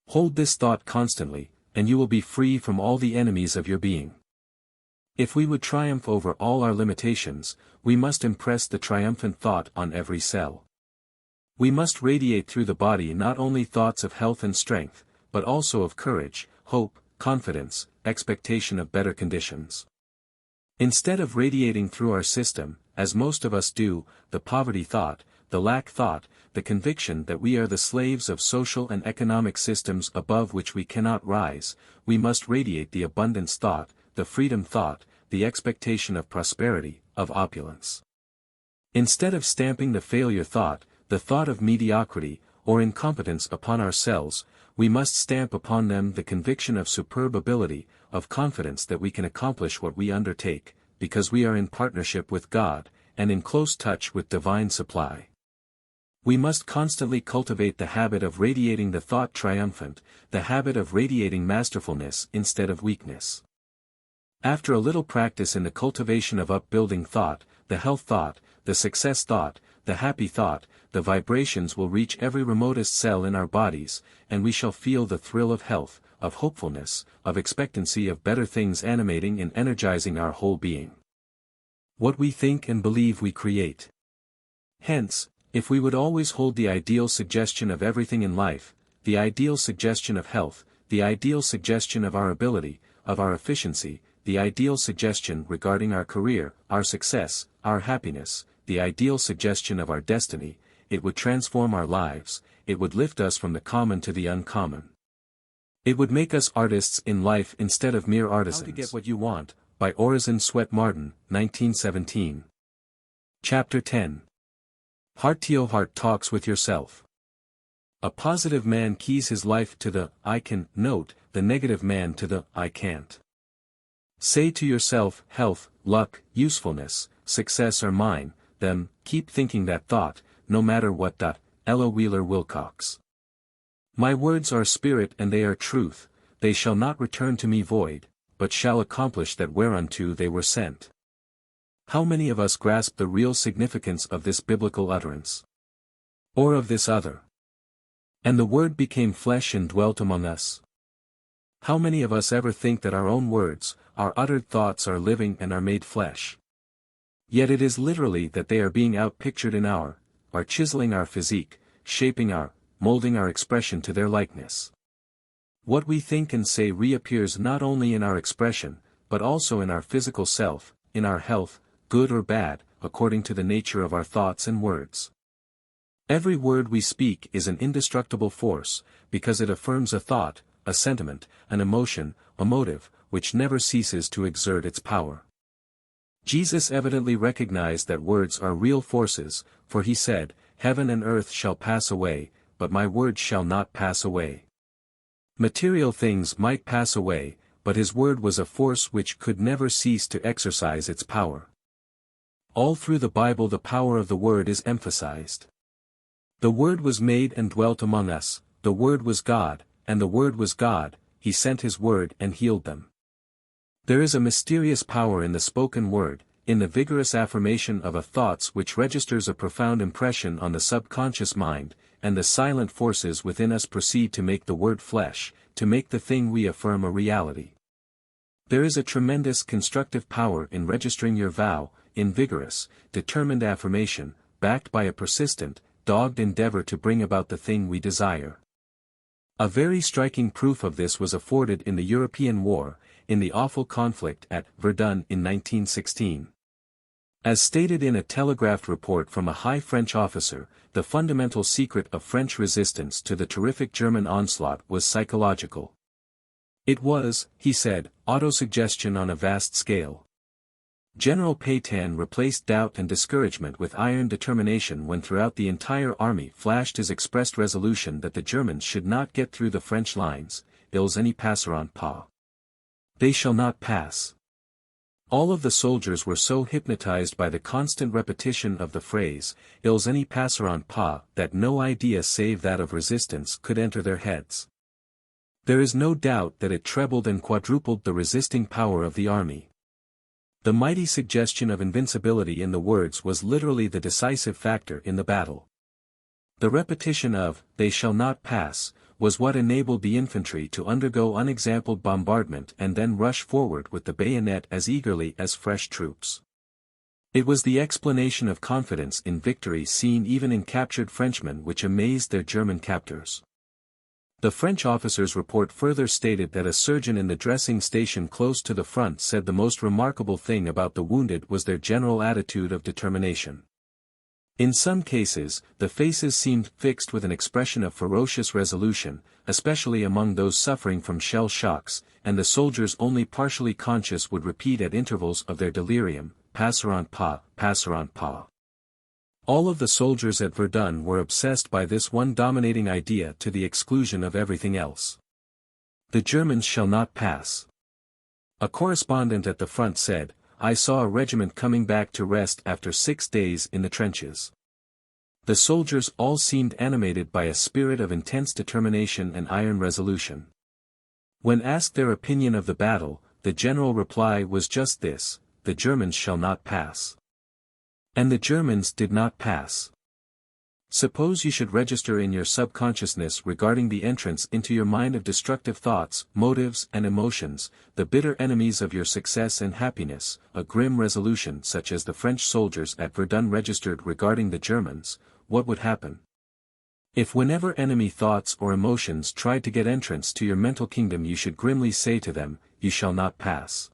Hold this thought constantly, and you will be free from all the enemies of your being. If we would triumph over all our limitations, we must impress the triumphant thought on every cell. We must radiate through the body not only thoughts of health and strength, but also of courage, hope, confidence, expectation of better conditions. Instead of radiating through our system, as most of us do, the poverty thought, the lack thought, the conviction that we are the slaves of social and economic systems above which we cannot rise, we must radiate the abundance thought, the freedom thought, the expectation of prosperity, of opulence. Instead of stamping the failure thought, the thought of mediocrity, or incompetence upon ourselves, we must stamp upon them the conviction of superb ability, of confidence that we can accomplish what we undertake, because we are in partnership with God, and in close touch with divine supply. We must constantly cultivate the habit of radiating the thought triumphant, the habit of radiating masterfulness instead of weakness. After a little practice in the cultivation of upbuilding thought, the health thought, the success thought, the happy thought, the vibrations will reach every remotest cell in our bodies, and we shall feel the thrill of health, of hopefulness, of expectancy of better things animating and energizing our whole being. What we think and believe we create. Hence, if we would always hold the ideal suggestion of everything in life, the ideal suggestion of health, the ideal suggestion of our ability, of our efficiency, the ideal suggestion regarding our career, our success, our happiness, the ideal suggestion of our destiny, it would transform our lives, it would lift us from the common to the uncommon. It would make us artists in life instead of mere artisans. How to Get What You Want, by Orison Swett Marden, 1917. Chapter 10. Heart-to-Heart Talks with Yourself. A positive man keys his life to the I can note, the negative man to the I can't. Say to yourself, health, luck, usefulness, success are mine, then, keep thinking that thought, no matter what. Ella Wheeler Wilcox. My words are spirit and they are truth, they shall not return to me void, but shall accomplish that whereunto they were sent. How many of us grasp the real significance of this biblical utterance? Or of this other? And the Word became flesh and dwelt among us. How many of us ever think that our own words, our uttered thoughts are living and are made flesh? Yet it is literally that they are being outpictured in are chiseling our physique, shaping molding our expression to their likeness. What we think and say reappears not only in our expression, but also in our physical self, in our health, good or bad, according to the nature of our thoughts and words. Every word we speak is an indestructible force, because it affirms a thought, a sentiment, an emotion, a motive, which never ceases to exert its power. Jesus evidently recognized that words are real forces, for he said, "Heaven and earth shall pass away, but my word shall not pass away." Material things might pass away, but his word was a force which could never cease to exercise its power. All through the Bible the power of the word is emphasized. The Word was made and dwelt among us, the Word was God, and the Word was God, he sent his word and healed them. There is a mysterious power in the spoken word, in the vigorous affirmation of a thoughts which registers a profound impression on the subconscious mind, and the silent forces within us proceed to make the word flesh, to make the thing we affirm a reality. There is a tremendous constructive power in registering your vow, in vigorous, determined affirmation, backed by a persistent, dogged endeavor to bring about the thing we desire. A very striking proof of this was afforded in the European War, in the awful conflict at Verdun in 1916. As stated in a telegraphed report from a high French officer, the fundamental secret of French resistance to the terrific German onslaught was psychological. It was, he said, autosuggestion on a vast scale. General Pétain replaced doubt and discouragement with iron determination when throughout the entire army flashed his expressed resolution that the Germans should not get through the French lines, ils n'y passeront pas. They shall not pass. All of the soldiers were so hypnotized by the constant repetition of the phrase, ils n'y passeront pas, that no idea save that of resistance could enter their heads. There is no doubt that it trebled and quadrupled the resisting power of the army. The mighty suggestion of invincibility in the words was literally the decisive factor in the battle. The repetition of, they shall not pass, was what enabled the infantry to undergo unexampled bombardment and then rush forward with the bayonet as eagerly as fresh troops. It was the explanation of confidence in victory seen even in captured Frenchmen which amazed their German captors. The French officer's report further stated that a surgeon in the dressing station close to the front said the most remarkable thing about the wounded was their general attitude of determination. In some cases, the faces seemed fixed with an expression of ferocious resolution, especially among those suffering from shell shocks, and the soldiers only partially conscious would repeat at intervals of their delirium, "Passeront pas, passeront pas." All of the soldiers at Verdun were obsessed by this one dominating idea to the exclusion of everything else. The Germans shall not pass. A correspondent at the front said, "I saw a regiment coming back to rest after 6 days in the trenches." The soldiers all seemed animated by a spirit of intense determination and iron resolution. When asked their opinion of the battle, the general reply was just this: "The Germans shall not pass." And the Germans did not pass. Suppose you should register in your subconsciousness regarding the entrance into your mind of destructive thoughts, motives and emotions, the bitter enemies of your success and happiness, a grim resolution such as the French soldiers at Verdun registered regarding the Germans, what would happen? If whenever enemy thoughts or emotions tried to get entrance to your mental kingdom you should grimly say to them, "You shall not pass.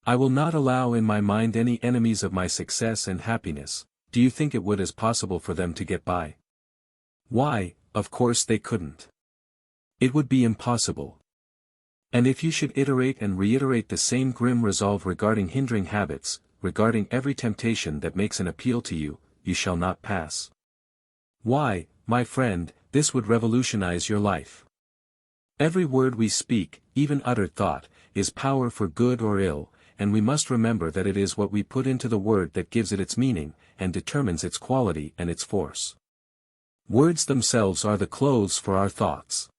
I will not allow in my mind any enemies of my success and happiness," do you think it would as possible for them to get by? Why, of course they couldn't. It would be impossible. And if you should iterate and reiterate the same grim resolve regarding hindering habits, regarding every temptation that makes an appeal to you, "You shall not pass." Why, my friend, this would revolutionize your life. Every word we speak, even uttered thought, is power for good or ill, and we must remember that it is what we put into the word that gives it its meaning, and determines its quality and its force. Words themselves are the clothes for our thoughts.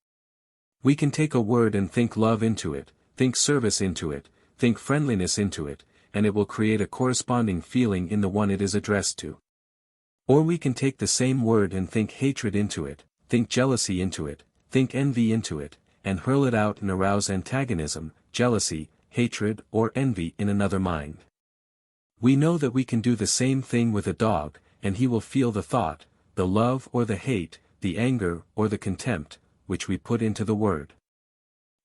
We can take a word and think love into it, think service into it, think friendliness into it, and it will create a corresponding feeling in the one it is addressed to. Or we can take the same word and think hatred into it, think jealousy into it, think envy into it, and hurl it out and arouse antagonism, jealousy, hatred or envy in another mind. We know that we can do the same thing with a dog, and he will feel the thought, the love or the hate, the anger or the contempt, which we put into the word.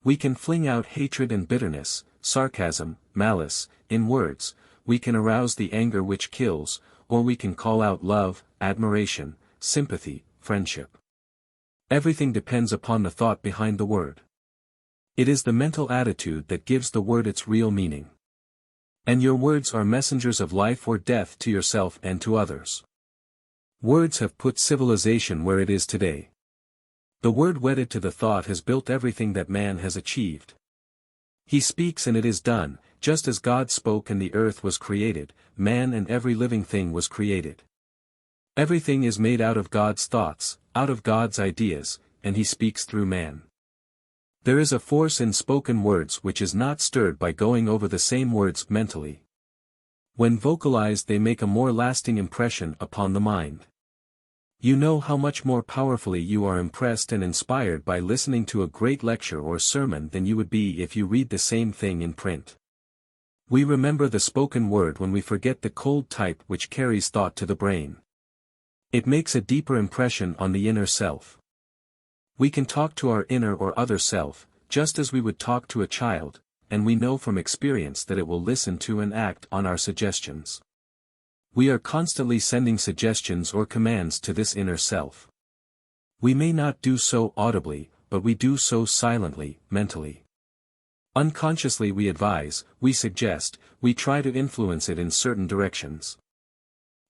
We can fling out hatred and bitterness, sarcasm, malice, in words, we can arouse the anger which kills, or we can call out love, admiration, sympathy, friendship. Everything depends upon the thought behind the word. It is the mental attitude that gives the word its real meaning. And your words are messengers of life or death to yourself and to others. Words have put civilization where it is today. The word wedded to the thought has built everything that man has achieved. He speaks and it is done, just as God spoke and the earth was created, man and every living thing was created. Everything is made out of God's thoughts, out of God's ideas, and He speaks through man. There is a force in spoken words which is not stirred by going over the same words mentally. When vocalized they make a more lasting impression upon the mind. You know how much more powerfully you are impressed and inspired by listening to a great lecture or sermon than you would be if you read the same thing in print. We remember the spoken word when we forget the cold type which carries thought to the brain. It makes a deeper impression on the inner self. We can talk to our inner or other self, just as we would talk to a child, and we know from experience that it will listen to and act on our suggestions. We are constantly sending suggestions or commands to this inner self. We may not do so audibly, but we do so silently, mentally. Unconsciously we advise, we suggest, we try to influence it in certain directions.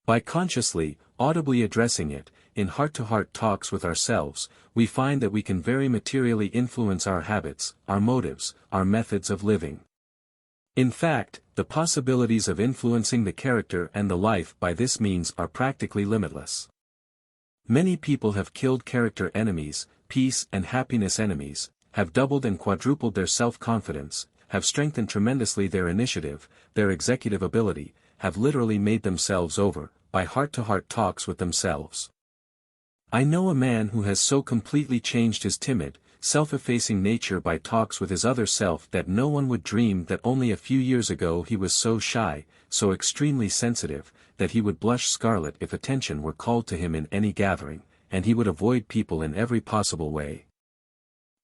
By consciously, audibly addressing it, in heart-to-heart talks with ourselves, we find that we can very materially influence our habits, our motives, our methods of living. In fact, the possibilities of influencing the character and the life by this means are practically limitless. Many people have killed character enemies, peace and happiness enemies, have doubled and quadrupled their self-confidence, have strengthened tremendously their initiative, their executive ability, have literally made themselves over, by heart-to-heart talks with themselves. I know a man who has so completely changed his timid, self-effacing nature by talks with his other self that no one would dream that only a few years ago he was so shy, so extremely sensitive, that he would blush scarlet if attention were called to him in any gathering, and he would avoid people in every possible way.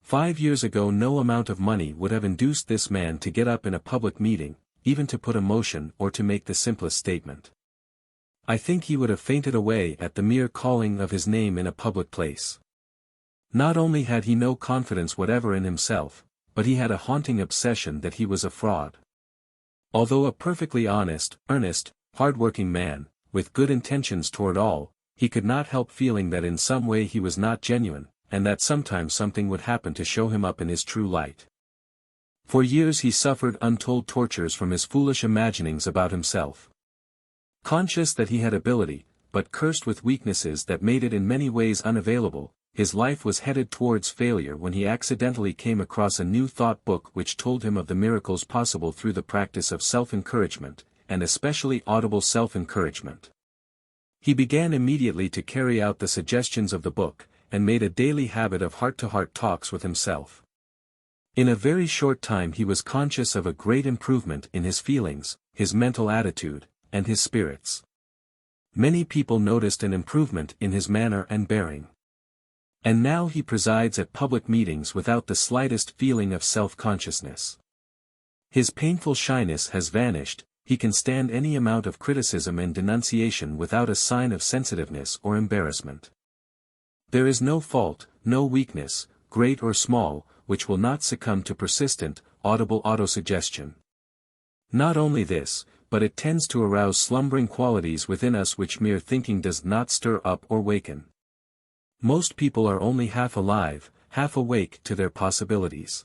5 years ago no amount of money would have induced this man to get up in a public meeting, even to put a motion or to make the simplest statement. I think he would have fainted away at the mere calling of his name in a public place. Not only had he no confidence whatever in himself, but he had a haunting obsession that he was a fraud. Although a perfectly honest, earnest, hard-working man, with good intentions toward all, he could not help feeling that in some way he was not genuine, and that sometimes something would happen to show him up in his true light. For years he suffered untold tortures from his foolish imaginings about himself. Conscious that he had ability, but cursed with weaknesses that made it in many ways unavailable, his life was headed towards failure when he accidentally came across a new thought book which told him of the miracles possible through the practice of self-encouragement, and especially audible self-encouragement. He began immediately to carry out the suggestions of the book, and made a daily habit of heart-to-heart talks with himself. In a very short time he was conscious of a great improvement in his feelings, his mental attitude, and his spirits. Many people noticed an improvement in his manner and bearing. And now he presides at public meetings without the slightest feeling of self-consciousness. His painful shyness has vanished, he can stand any amount of criticism and denunciation without a sign of sensitiveness or embarrassment. There is no fault, no weakness, great or small, which will not succumb to persistent, audible autosuggestion. Not only this, but it tends to arouse slumbering qualities within us which mere thinking does not stir up or waken. Most people are only half alive, half awake to their possibilities.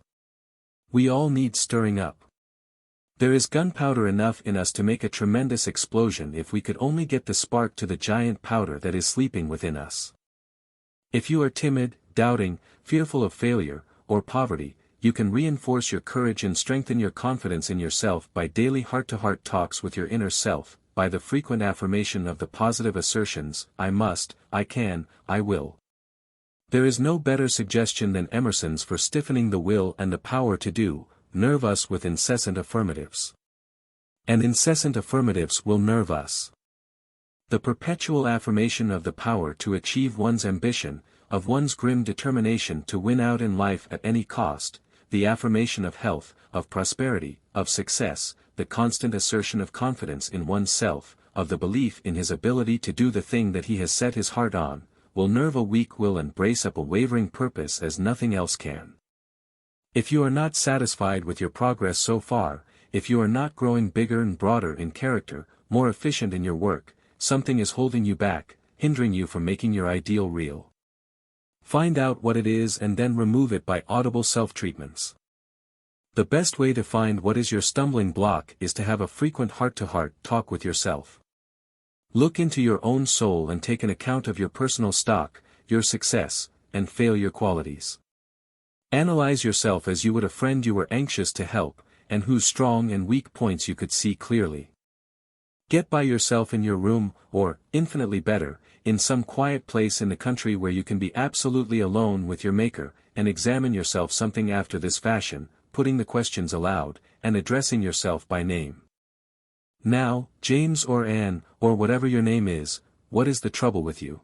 We all need stirring up. There is gunpowder enough in us to make a tremendous explosion if we could only get the spark to the giant powder that is sleeping within us. If you are timid, doubting, fearful of failure, or poverty, you can reinforce your courage and strengthen your confidence in yourself by daily heart-to-heart talks with your inner self, by the frequent affirmation of the positive assertions, I must, I can, I will. There is no better suggestion than Emerson's for stiffening the will and the power to do, nerve us with incessant affirmatives. And incessant affirmatives will nerve us. The perpetual affirmation of the power to achieve one's ambition, of one's grim determination to win out in life at any cost, the affirmation of health, of prosperity, of success, the constant assertion of confidence in one's self, of the belief in his ability to do the thing that he has set his heart on, will nerve a weak will and brace up a wavering purpose as nothing else can. If you are not satisfied with your progress so far, if you are not growing bigger and broader in character, more efficient in your work, something is holding you back, hindering you from making your ideal real. Find out what it is and then remove it by audible self-treatments. The best way to find what is your stumbling block is to have a frequent heart-to-heart talk with yourself. Look into your own soul and take an account of your personal stock, your success, and failure qualities. Analyze yourself as you would a friend you were anxious to help, and whose strong and weak points you could see clearly. Get by yourself in your room, or, infinitely better, in some quiet place in the country where you can be absolutely alone with your Maker, and examine yourself something after this fashion, putting the questions aloud, and addressing yourself by name. Now, James or Anne, or whatever your name is, what is the trouble with you?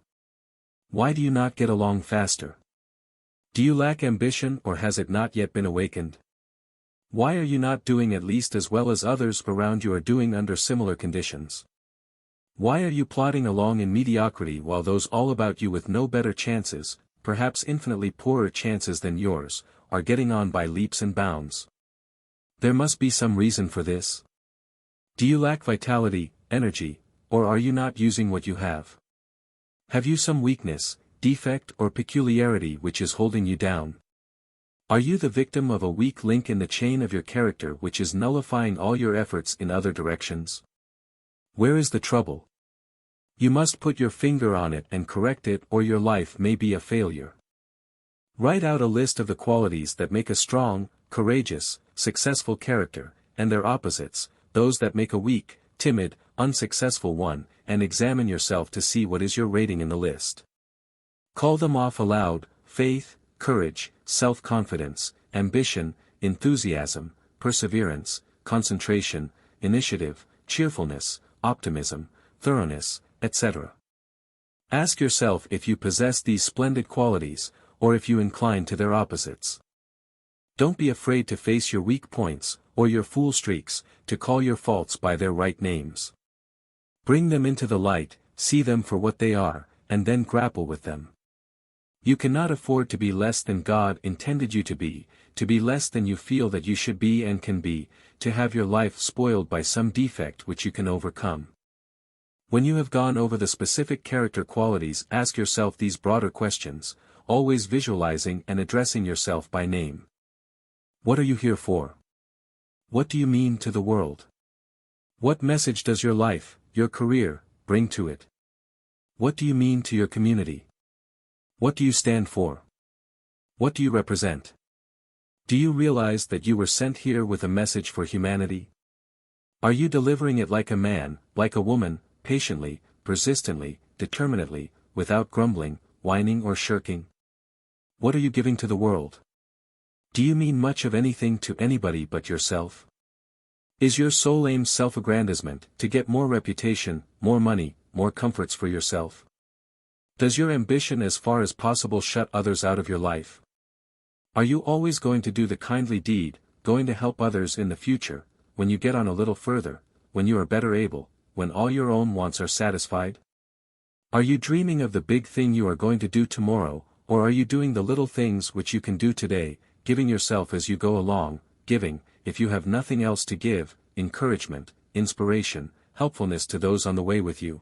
Why do you not get along faster? Do you lack ambition or has it not yet been awakened? Why are you not doing at least as well as others around you are doing under similar conditions? Why are you plodding along in mediocrity while those all about you with no better chances, perhaps infinitely poorer chances than yours, are getting on by leaps and bounds? There must be some reason for this. Do you lack vitality, energy, or are you not using what you have? Have you some weakness, defect or peculiarity which is holding you down? Are you the victim of a weak link in the chain of your character which is nullifying all your efforts in other directions? Where is the trouble? You must put your finger on it and correct it or your life may be a failure. Write out a list of the qualities that make a strong, courageous, successful character, and their opposites, those that make a weak, timid, unsuccessful one, and examine yourself to see what is your rating in the list. Call them off aloud: faith, courage, self-confidence, ambition, enthusiasm, perseverance, concentration, initiative, cheerfulness, optimism, thoroughness, etc. Ask yourself if you possess these splendid qualities, or if you incline to their opposites. Don't be afraid to face your weak points, or your fool streaks, to call your faults by their right names. Bring them into the light, see them for what they are, and then grapple with them. You cannot afford to be less than God intended you to be less than you feel that you should be and can be, to have your life spoiled by some defect which you can overcome. When you have gone over the specific character qualities, ask yourself these broader questions, always visualizing and addressing yourself by name. What are you here for? What do you mean to the world? What message does your life, your career, bring to it? What do you mean to your community? What do you stand for? What do you represent? Do you realize that you were sent here with a message for humanity? Are you delivering it like a man, like a woman, patiently, persistently, determinedly, without grumbling, whining or shirking? What are you giving to the world? Do you mean much of anything to anybody but yourself? Is your sole aim self-aggrandizement, to get more reputation, more money, more comforts for yourself? Does your ambition as far as possible shut others out of your life? Are you always going to do the kindly deed, going to help others in the future, when you get on a little further, when you are better able, when all your own wants are satisfied? Are you dreaming of the big thing you are going to do tomorrow, or are you doing the little things which you can do today, giving yourself as you go along, giving, if you have nothing else to give, encouragement, inspiration, helpfulness to those on the way with you?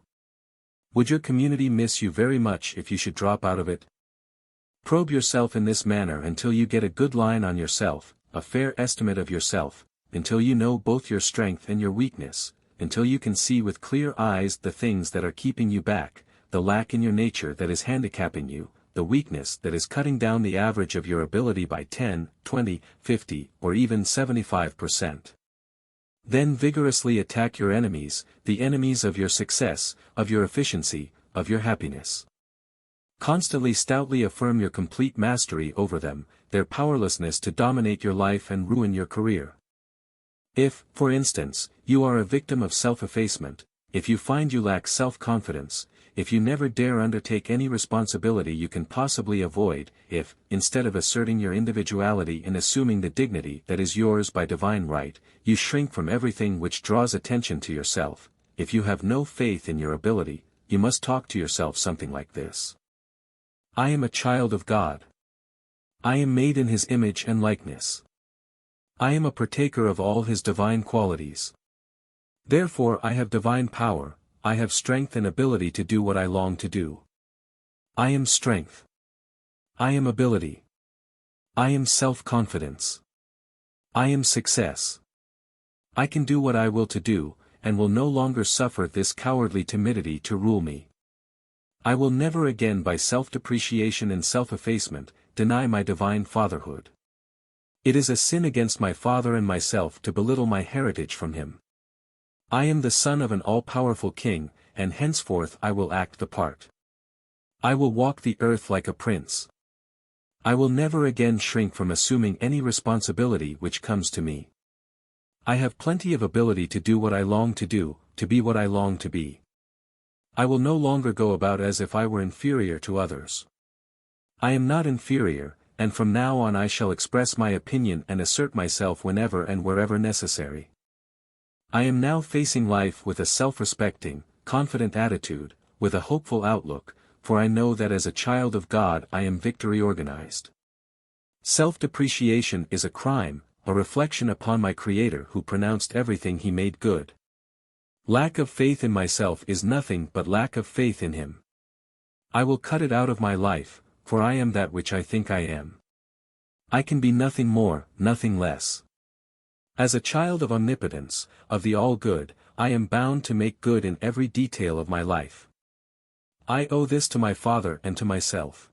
Would your community miss you very much if you should drop out of it? Probe yourself in this manner until you get a good line on yourself, a fair estimate of yourself, until you know both your strength and your weakness, until you can see with clear eyes the things that are keeping you back, the lack in your nature that is handicapping you, the weakness that is cutting down the average of your ability by 10, 20, 50, or even 75%. Then vigorously attack your enemies, the enemies of your success, of your efficiency, of your happiness. Constantly stoutly affirm your complete mastery over them, their powerlessness to dominate your life and ruin your career. If, for instance, you are a victim of self-effacement, if you find you lack self-confidence, if you never dare undertake any responsibility you can possibly avoid, if, instead of asserting your individuality and assuming the dignity that is yours by divine right, you shrink from everything which draws attention to yourself, if you have no faith in your ability, you must talk to yourself something like this. I am a child of God. I am made in His image and likeness. I am a partaker of all His divine qualities. Therefore I have divine power, I have strength and ability to do what I long to do. I am strength. I am ability. I am self-confidence. I am success. I can do what I will to do, and will no longer suffer this cowardly timidity to rule me. I will never again by self-depreciation and self-effacement, deny my divine fatherhood. It is a sin against my Father and myself to belittle my heritage from Him. I am the son of an all-powerful King, and henceforth I will act the part. I will walk the earth like a prince. I will never again shrink from assuming any responsibility which comes to me. I have plenty of ability to do what I long to do, to be what I long to be. I will no longer go about as if I were inferior to others. I am not inferior, and from now on I shall express my opinion and assert myself whenever and wherever necessary. I am now facing life with a self-respecting, confident attitude, with a hopeful outlook, for I know that as a child of God I am victory organized. Self-depreciation is a crime, a reflection upon my Creator who pronounced everything He made good. Lack of faith in myself is nothing but lack of faith in Him. I will cut it out of my life, for I am that which I think I am. I can be nothing more, nothing less. As a child of omnipotence, of the all-good, I am bound to make good in every detail of my life. I owe this to my Father and to myself.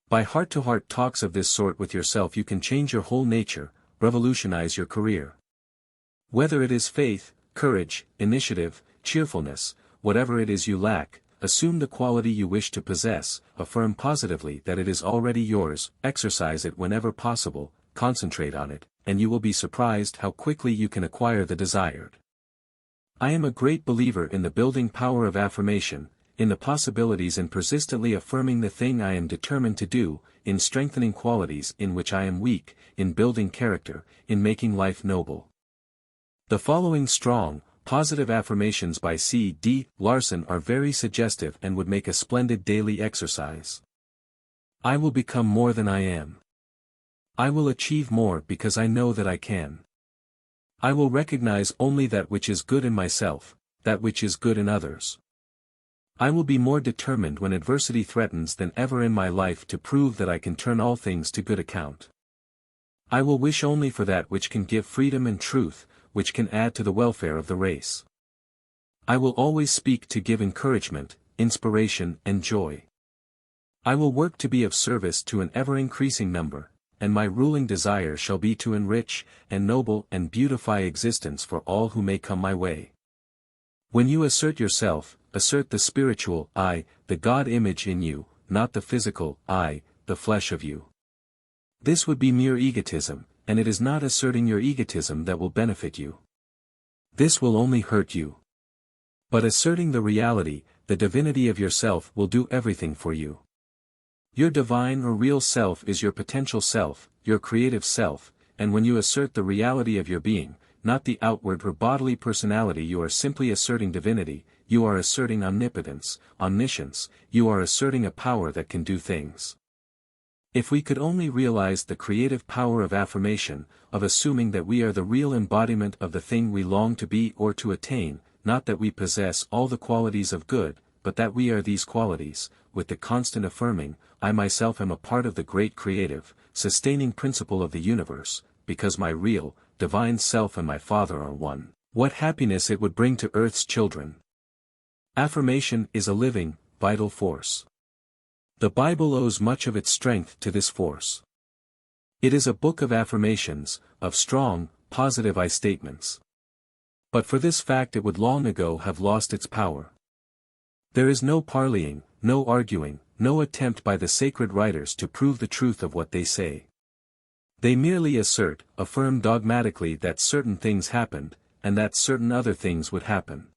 By heart-to-heart talks of this sort with yourself you can change your whole nature, revolutionize your career. Whether it is faith, courage, initiative, cheerfulness, whatever it is you lack, assume the quality you wish to possess, affirm positively that it is already yours, exercise it whenever possible, concentrate on it, and you will be surprised how quickly you can acquire the desired. I am a great believer in the building power of affirmation, in the possibilities in persistently affirming the thing I am determined to do, in strengthening qualities in which I am weak, in building character, in making life noble. The following strong, Positive Affirmations by C.D. Larson are very suggestive and would make a splendid daily exercise. I will become more than I am. I will achieve more because I know that I can. I will recognize only that which is good in myself, that which is good in others. I will be more determined when adversity threatens than ever in my life to prove that I can turn all things to good account. I will wish only for that which can give freedom and truth, which can add to the welfare of the race. I will always speak to give encouragement, inspiration and joy. I will work to be of service to an ever-increasing number, and my ruling desire shall be to enrich, ennoble and beautify existence for all who may come my way. When you assert yourself, assert the spiritual I, the God image in you, not the physical I, the flesh of you. This would be mere egotism, and it is not asserting your egotism that will benefit you. This will only hurt you. But asserting the reality, the divinity of yourself will do everything for you. Your divine or real self is your potential self, your creative self, and when you assert the reality of your being, not the outward or bodily personality, you are simply asserting divinity, you are asserting omnipotence, omniscience, you are asserting a power that can do things. If we could only realize the creative power of affirmation, of assuming that we are the real embodiment of the thing we long to be or to attain, not that we possess all the qualities of good, but that we are these qualities, with the constant affirming, I myself am a part of the great creative, sustaining principle of the universe, because my real, divine self and my Father are one, what happiness it would bring to Earth's children. Affirmation is a living, vital force. The Bible owes much of its strength to this force. It is a book of affirmations, of strong, positive I statements. But for this fact it would long ago have lost its power. There is no parleying, no arguing, no attempt by the sacred writers to prove the truth of what they say. They merely assert, affirm dogmatically that certain things happened, and that certain other things would happen.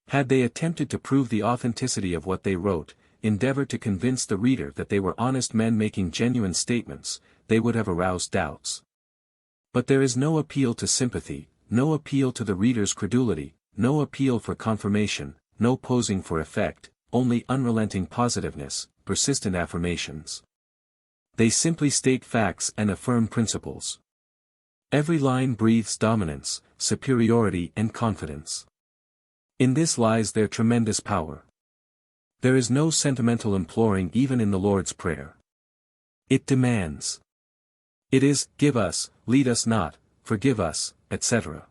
Had they attempted to prove the authenticity of what they wrote, endeavor to convince the reader that they were honest men making genuine statements, they would have aroused doubts. But there is no appeal to sympathy, no appeal to the reader's credulity, no appeal for confirmation, no posing for effect, only unrelenting positiveness, persistent affirmations. They simply state facts and affirm principles. Every line breathes dominance, superiority and confidence. In this lies their tremendous power. There is no sentimental imploring even in the Lord's Prayer. It demands. It is, give us, lead us not, forgive us, etc.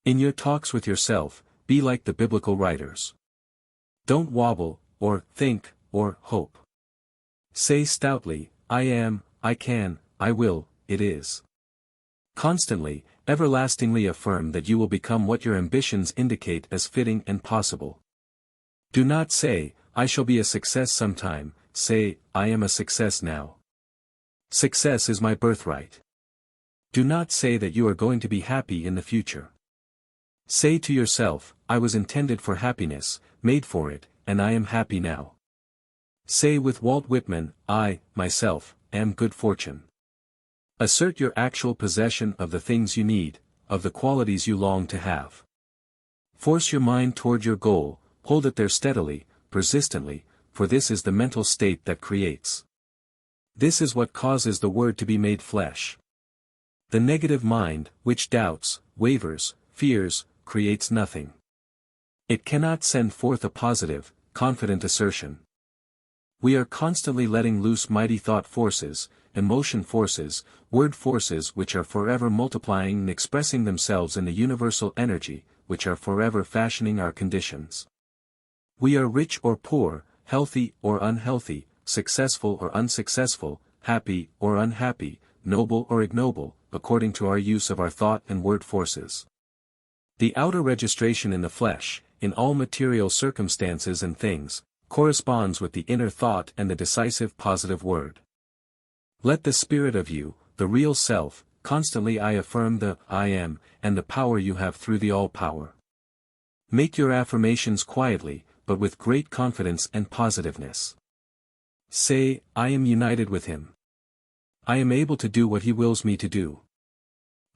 In your talks with yourself, be like the biblical writers. Don't wobble, or think, or hope. Say stoutly, I am, I can, I will, it is. Constantly, everlastingly affirm that you will become what your ambitions indicate as fitting and possible. Do not say, I shall be a success sometime, say, I am a success now. Success is my birthright. Do not say that you are going to be happy in the future. Say to yourself, I was intended for happiness, made for it, and I am happy now. Say with Walt Whitman, I, myself, am good fortune. Assert your actual possession of the things you need, of the qualities you long to have. Force your mind toward your goal, hold it there steadily, persistently, for this is the mental state that creates. This is what causes the Word to be made flesh. The negative mind, which doubts, wavers, fears, creates nothing. It cannot send forth a positive, confident assertion. We are constantly letting loose mighty thought forces, emotion forces, word forces which are forever multiplying and expressing themselves in the universal energy, which are forever fashioning our conditions. We are rich or poor, healthy or unhealthy, successful or unsuccessful, happy or unhappy, noble or ignoble, according to our use of our thought and word forces. The outer registration in the flesh, in all material circumstances and things, corresponds with the inner thought and the decisive positive word. Let the spirit of you, the real self, constantly I affirm the I am, and the power you have through the all-power. Make your affirmations quietly, but with great confidence and positiveness. Say, I am united with him. I am able to do what he wills me to do.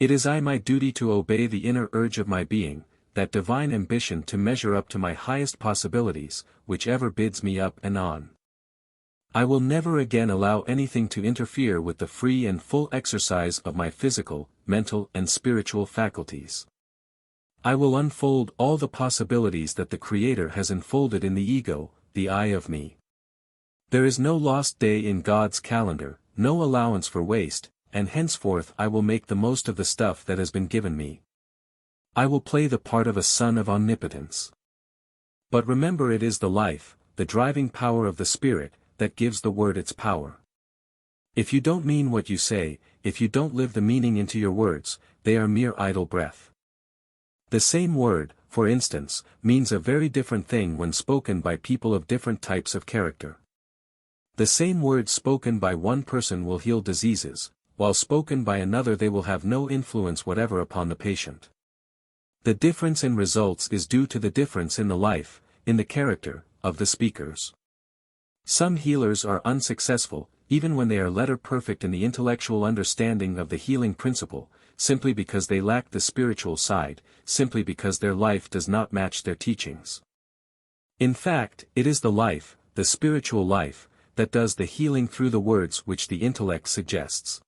It is my duty to obey the inner urge of my being, that divine ambition to measure up to my highest possibilities, whichever bids me up and on. I will never again allow anything to interfere with the free and full exercise of my physical, mental and spiritual faculties. I will unfold all the possibilities that the Creator has enfolded in the ego, the I of me. There is no lost day in God's calendar, no allowance for waste, and henceforth I will make the most of the stuff that has been given me. I will play the part of a son of omnipotence. But remember, it is the life, the driving power of the Spirit, that gives the word its power. If you don't mean what you say, if you don't live the meaning into your words, they are mere idle breath. The same word, for instance, means a very different thing when spoken by people of different types of character. The same word spoken by one person will heal diseases, while spoken by another they will have no influence whatever upon the patient. The difference in results is due to the difference in the life, in the character, of the speakers. Some healers are unsuccessful, even when they are letter perfect in the intellectual understanding of the healing principle, simply because they lack the spiritual side, simply because their life does not match their teachings. In fact, it is the life, the spiritual life, that does the healing through the words which the intellect suggests.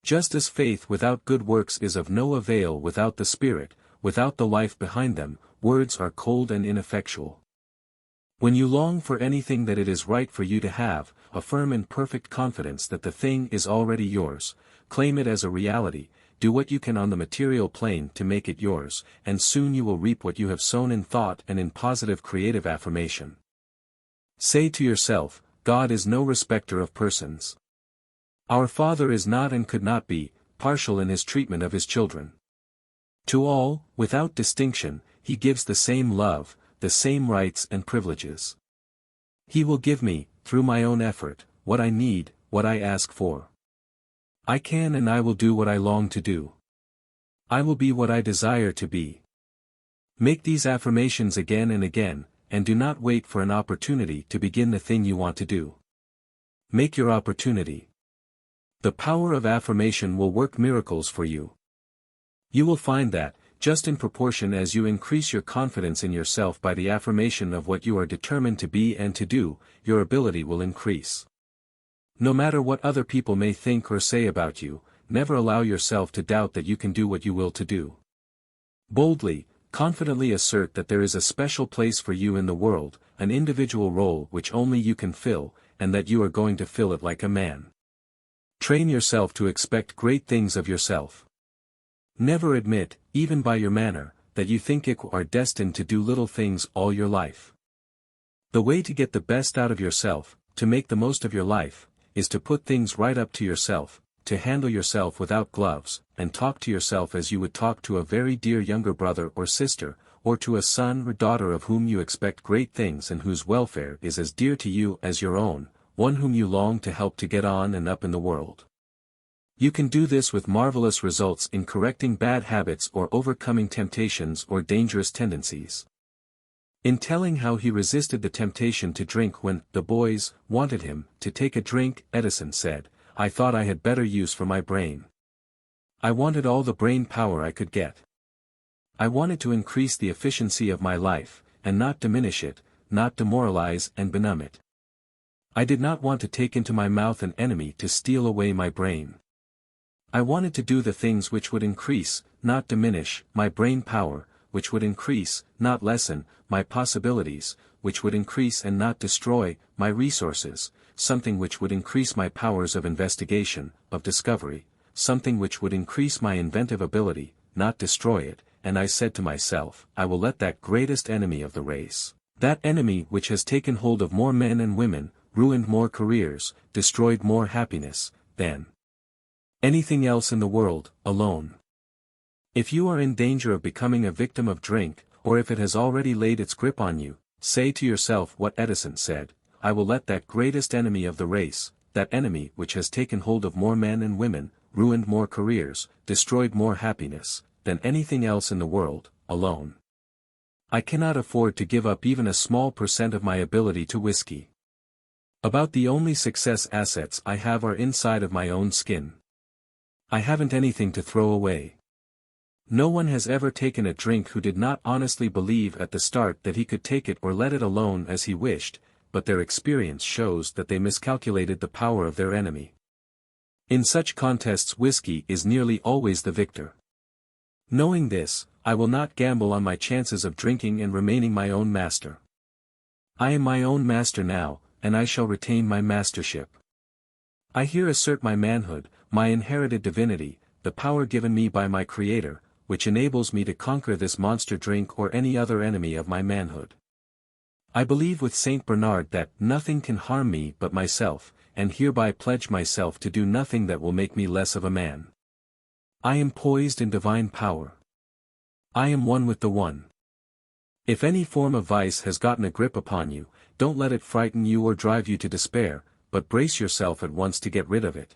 Just as faith without good works is of no avail without the Spirit, without the life behind them, words are cold and ineffectual. When you long for anything that it is right for you to have, affirm in perfect confidence that the thing is already yours, claim it as a reality, do what you can on the material plane to make it yours, and soon you will reap what you have sown in thought and in positive creative affirmation. Say to yourself, God is no respecter of persons. Our Father is not and could not be partial in his treatment of his children. To all, without distinction, he gives the same love, the same rights and privileges. He will give me, through my own effort, what I need, what I ask for. I can and I will do what I long to do. I will be what I desire to be. Make these affirmations again and again, and do not wait for an opportunity to begin the thing you want to do. Make your opportunity. The power of affirmation will work miracles for you. You will find that, just in proportion as you increase your confidence in yourself by the affirmation of what you are determined to be and to do, your ability will increase. No matter what other people may think or say about you, never allow yourself to doubt that you can do what you will to do. Boldly, confidently assert that there is a special place for you in the world, an individual role which only you can fill, and that you are going to fill it like a man. Train yourself to expect great things of yourself. Never admit, even by your manner, that you think you are destined to do little things all your life. The way to get the best out of yourself, to make the most of your life, is to put things right up to yourself, to handle yourself without gloves, and talk to yourself as you would talk to a very dear younger brother or sister, or to a son or daughter of whom you expect great things and whose welfare is as dear to you as your own, one whom you long to help to get on and up in the world. You can do this with marvelous results in correcting bad habits or overcoming temptations or dangerous tendencies. In telling how he resisted the temptation to drink when the boys wanted him to take a drink, Edison said, "I thought I had better use for my brain. I wanted all the brain power I could get. I wanted to increase the efficiency of my life, and not diminish it, not demoralize and benumb it. I did not want to take into my mouth an enemy to steal away my brain. I wanted to do the things which would increase, not diminish, my brain power, which would increase, not lessen, my possibilities, which would increase and not destroy, my resources, something which would increase my powers of investigation, of discovery, something which would increase my inventive ability, not destroy it, and I said to myself, I will let that greatest enemy of the race, that enemy which has taken hold of more men and women, ruined more careers, destroyed more happiness, than anything else in the world, alone. If you are in danger of becoming a victim of drink, or if it has already laid its grip on you, say to yourself what Edison said, I will let that greatest enemy of the race, that enemy which has taken hold of more men and women, ruined more careers, destroyed more happiness, than anything else in the world, alone. I cannot afford to give up even a small % of my ability to whiskey. About the only success assets I have are inside of my own skin. I haven't anything to throw away. No one has ever taken a drink who did not honestly believe at the start that he could take it or let it alone as he wished, but their experience shows that they miscalculated the power of their enemy. In such contests whiskey is nearly always the victor. Knowing this, I will not gamble on my chances of drinking and remaining my own master. I am my own master now, and I shall retain my mastership. I here assert my manhood, my inherited divinity, the power given me by my Creator, which enables me to conquer this monster drink or any other enemy of my manhood. I believe with Saint Bernard that nothing can harm me but myself, and hereby pledge myself to do nothing that will make me less of a man. I am poised in divine power. I am one with the One. If any form of vice has gotten a grip upon you, don't let it frighten you or drive you to despair, but brace yourself at once to get rid of it.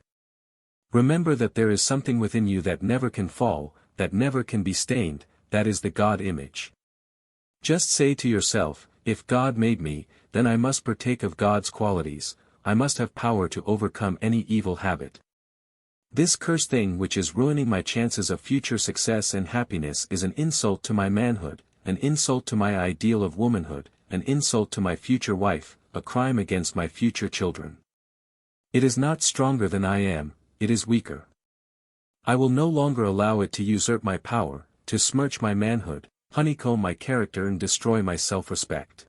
Remember that there is something within you that never can fall, that never can be stained, that is the God image. Just say to yourself, if God made me, then I must partake of God's qualities, I must have power to overcome any evil habit. This cursed thing which is ruining my chances of future success and happiness is an insult to my manhood, an insult to my ideal of womanhood, an insult to my future wife, a crime against my future children. It is not stronger than I am, it is weaker. I will no longer allow it to usurp my power, to smirch my manhood, honeycomb my character and destroy my self-respect.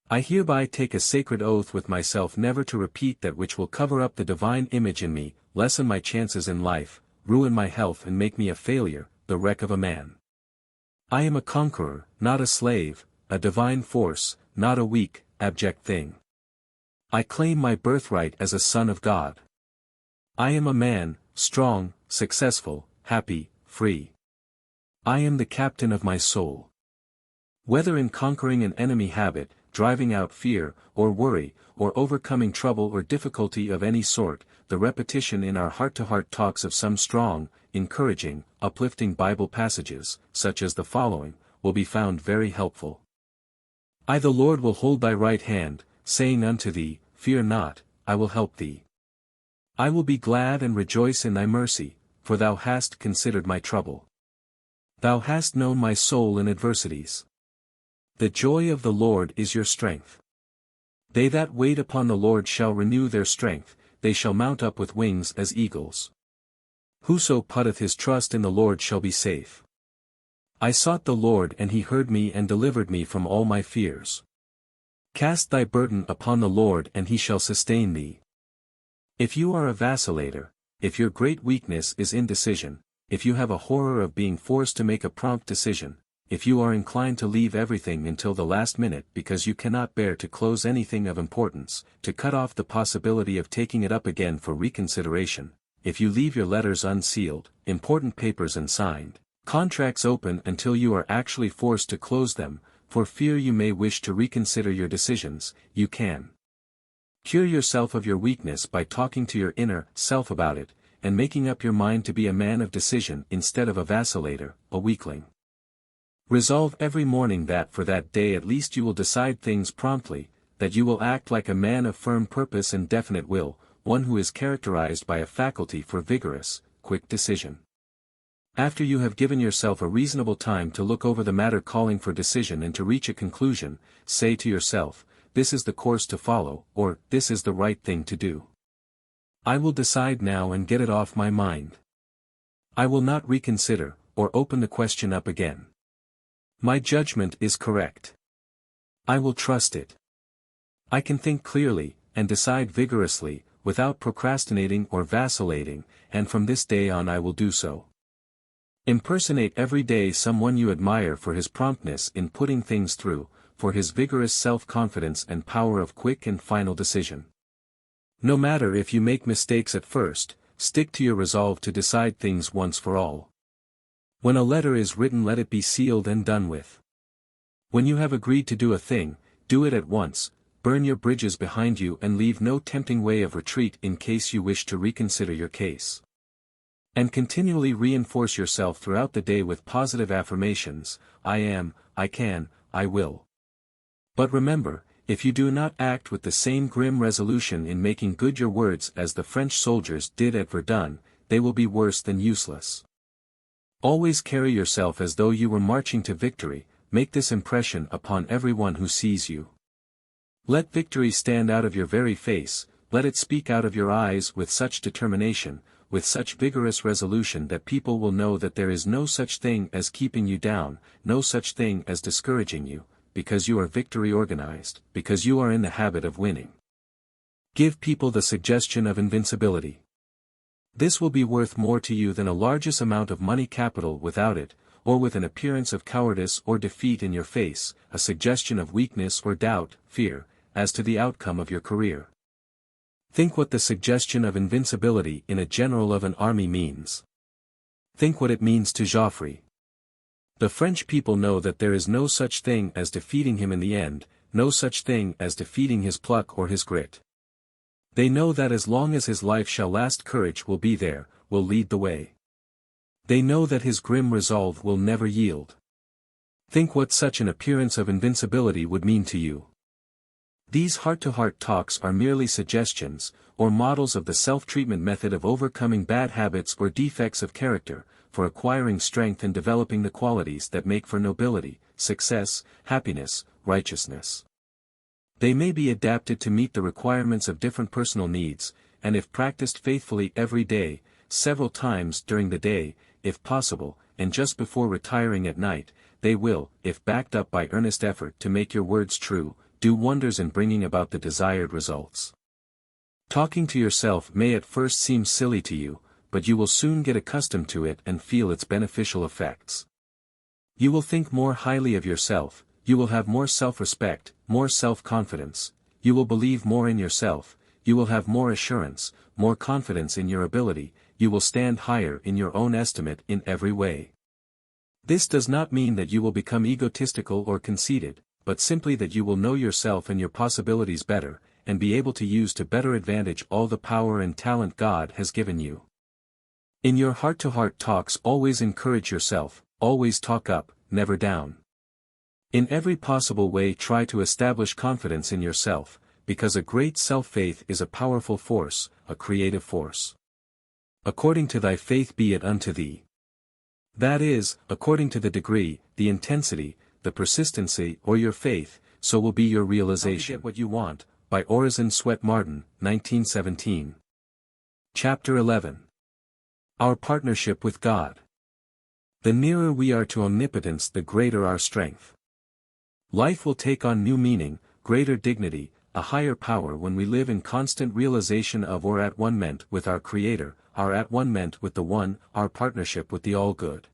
I hereby take a sacred oath with myself never to repeat that which will cover up the divine image in me, lessen my chances in life, ruin my health and make me a failure, the wreck of a man. I am a conqueror, not a slave, a divine force, not a weak, abject thing. I claim my birthright as a son of God. I am a man, strong, successful, happy, free. I am the captain of my soul. Whether in conquering an enemy habit, driving out fear, or worry, or overcoming trouble or difficulty of any sort, the repetition in our heart-to-heart talks of some strong, encouraging, uplifting Bible passages, such as the following, will be found very helpful. I the Lord will hold thy right hand, saying unto thee, Fear not, I will help thee. I will be glad and rejoice in thy mercy, for thou hast considered my trouble. Thou hast known my soul in adversities. The joy of the Lord is your strength. They that wait upon the Lord shall renew their strength, they shall mount up with wings as eagles. Whoso putteth his trust in the Lord shall be safe. I sought the Lord and he heard me and delivered me from all my fears. Cast thy burden upon the Lord and he shall sustain thee. If you are a vacillator, if your great weakness is indecision, if you have a horror of being forced to make a prompt decision, if you are inclined to leave everything until the last minute because you cannot bear to close anything of importance, to cut off the possibility of taking it up again for reconsideration, if you leave your letters unsealed, important papers unsigned, contracts open until you are actually forced to close them, for fear you may wish to reconsider your decisions, you can cure yourself of your weakness by talking to your inner self about it, and making up your mind to be a man of decision instead of a vacillator, a weakling. Resolve every morning that for that day at least you will decide things promptly, that you will act like a man of firm purpose and definite will, one who is characterized by a faculty for vigorous, quick decision. After you have given yourself a reasonable time to look over the matter calling for decision and to reach a conclusion, say to yourself, this is the course to follow, or this is the right thing to do. I will decide now and get it off my mind. I will not reconsider, or open the question up again. My judgment is correct. I will trust it. I can think clearly, and decide vigorously, without procrastinating or vacillating, and from this day on I will do so. Impersonate every day someone you admire for his promptness in putting things through, for his vigorous self-confidence and power of quick and final decision. No matter if you make mistakes at first, stick to your resolve to decide things once for all. When a letter is written, let it be sealed and done with. When you have agreed to do a thing, do it at once, burn your bridges behind you and leave no tempting way of retreat in case you wish to reconsider your case. And continually reinforce yourself throughout the day with positive affirmations, I am, I can, I will. But remember, if you do not act with the same grim resolution in making good your words as the French soldiers did at Verdun, they will be worse than useless. Always carry yourself as though you were marching to victory, make this impression upon everyone who sees you. Let victory stand out of your very face, let it speak out of your eyes with such determination, with such vigorous resolution that people will know that there is no such thing as keeping you down, no such thing as discouraging you, because you are victory organized, because you are in the habit of winning. Give people the suggestion of invincibility. This will be worth more to you than a largest amount of money capital without it, or with an appearance of cowardice or defeat in your face, a suggestion of weakness or doubt, fear, as to the outcome of your career. Think what the suggestion of invincibility in a general of an army means. Think what it means to Joffre. The French people know that there is no such thing as defeating him in the end, no such thing as defeating his pluck or his grit. They know that as long as his life shall last, courage will be there, will lead the way. They know that his grim resolve will never yield. Think what such an appearance of invincibility would mean to you. These heart-to-heart talks are merely suggestions, or models of the self-treatment method of overcoming bad habits or defects of character, for acquiring strength and developing the qualities that make for nobility, success, happiness, righteousness. They may be adapted to meet the requirements of different personal needs, and if practiced faithfully every day, several times during the day, if possible, and just before retiring at night, they will, if backed up by earnest effort to make your words true, do wonders in bringing about the desired results. Talking to yourself may at first seem silly to you, but you will soon get accustomed to it and feel its beneficial effects. You will think more highly of yourself, you will have more self-respect, more self-confidence, you will believe more in yourself, you will have more assurance, more confidence in your ability, you will stand higher in your own estimate in every way. This does not mean that you will become egotistical or conceited, but simply that you will know yourself and your possibilities better, and be able to use to better advantage all the power and talent God has given you. In your heart-to-heart talks always encourage yourself, always talk up, never down. In every possible way try to establish confidence in yourself, because a great self-faith is a powerful force, a creative force. According to thy faith be it unto thee. That is, according to the degree, the intensity, the persistency or your faith, so will be your realization. How to Get What You Want, by Orison Swett Marden, 1917. Chapter 11. Our Partnership with God. The nearer we are to omnipotence, the greater our strength. Life will take on new meaning, greater dignity, a higher power when we live in constant realization of or at one ment with our Creator, our at one ment with the One, our partnership with the All-Good.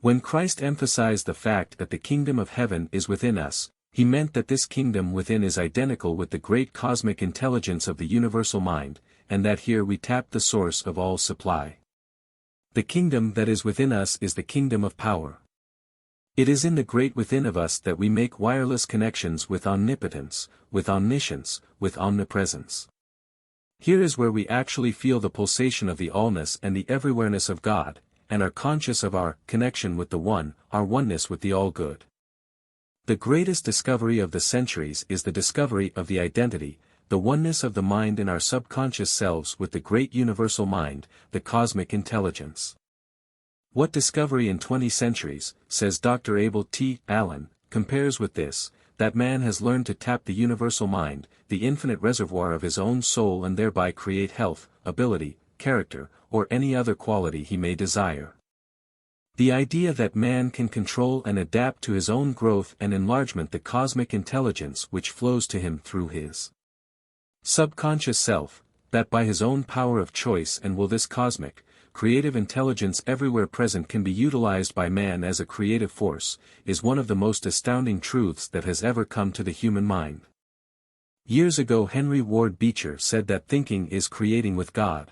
When Christ emphasized the fact that the kingdom of heaven is within us, he meant that this kingdom within is identical with the great cosmic intelligence of the universal mind, and that here we tap the source of all supply. The kingdom that is within us is the kingdom of power. It is in the great within of us that we make wireless connections with omnipotence, with omniscience, with omnipresence. Here is where we actually feel the pulsation of the allness and the everywhereness of God, and are conscious of our connection with the One, our oneness with the All-Good. The greatest discovery of the centuries is the discovery of the identity, the oneness of the mind in our subconscious selves with the great universal mind, the cosmic intelligence. What discovery in 20 centuries, says Dr. Abel T. Allen, compares with this, that man has learned to tap the universal mind, the infinite reservoir of his own soul, and thereby create health, ability, character, or any other quality he may desire. The idea that man can control and adapt to his own growth and enlargement the cosmic intelligence which flows to him through his subconscious self, that by his own power of choice and will this cosmic, creative intelligence everywhere present can be utilized by man as a creative force, is one of the most astounding truths that has ever come to the human mind. Years ago Henry Ward Beecher said that thinking is creating with God.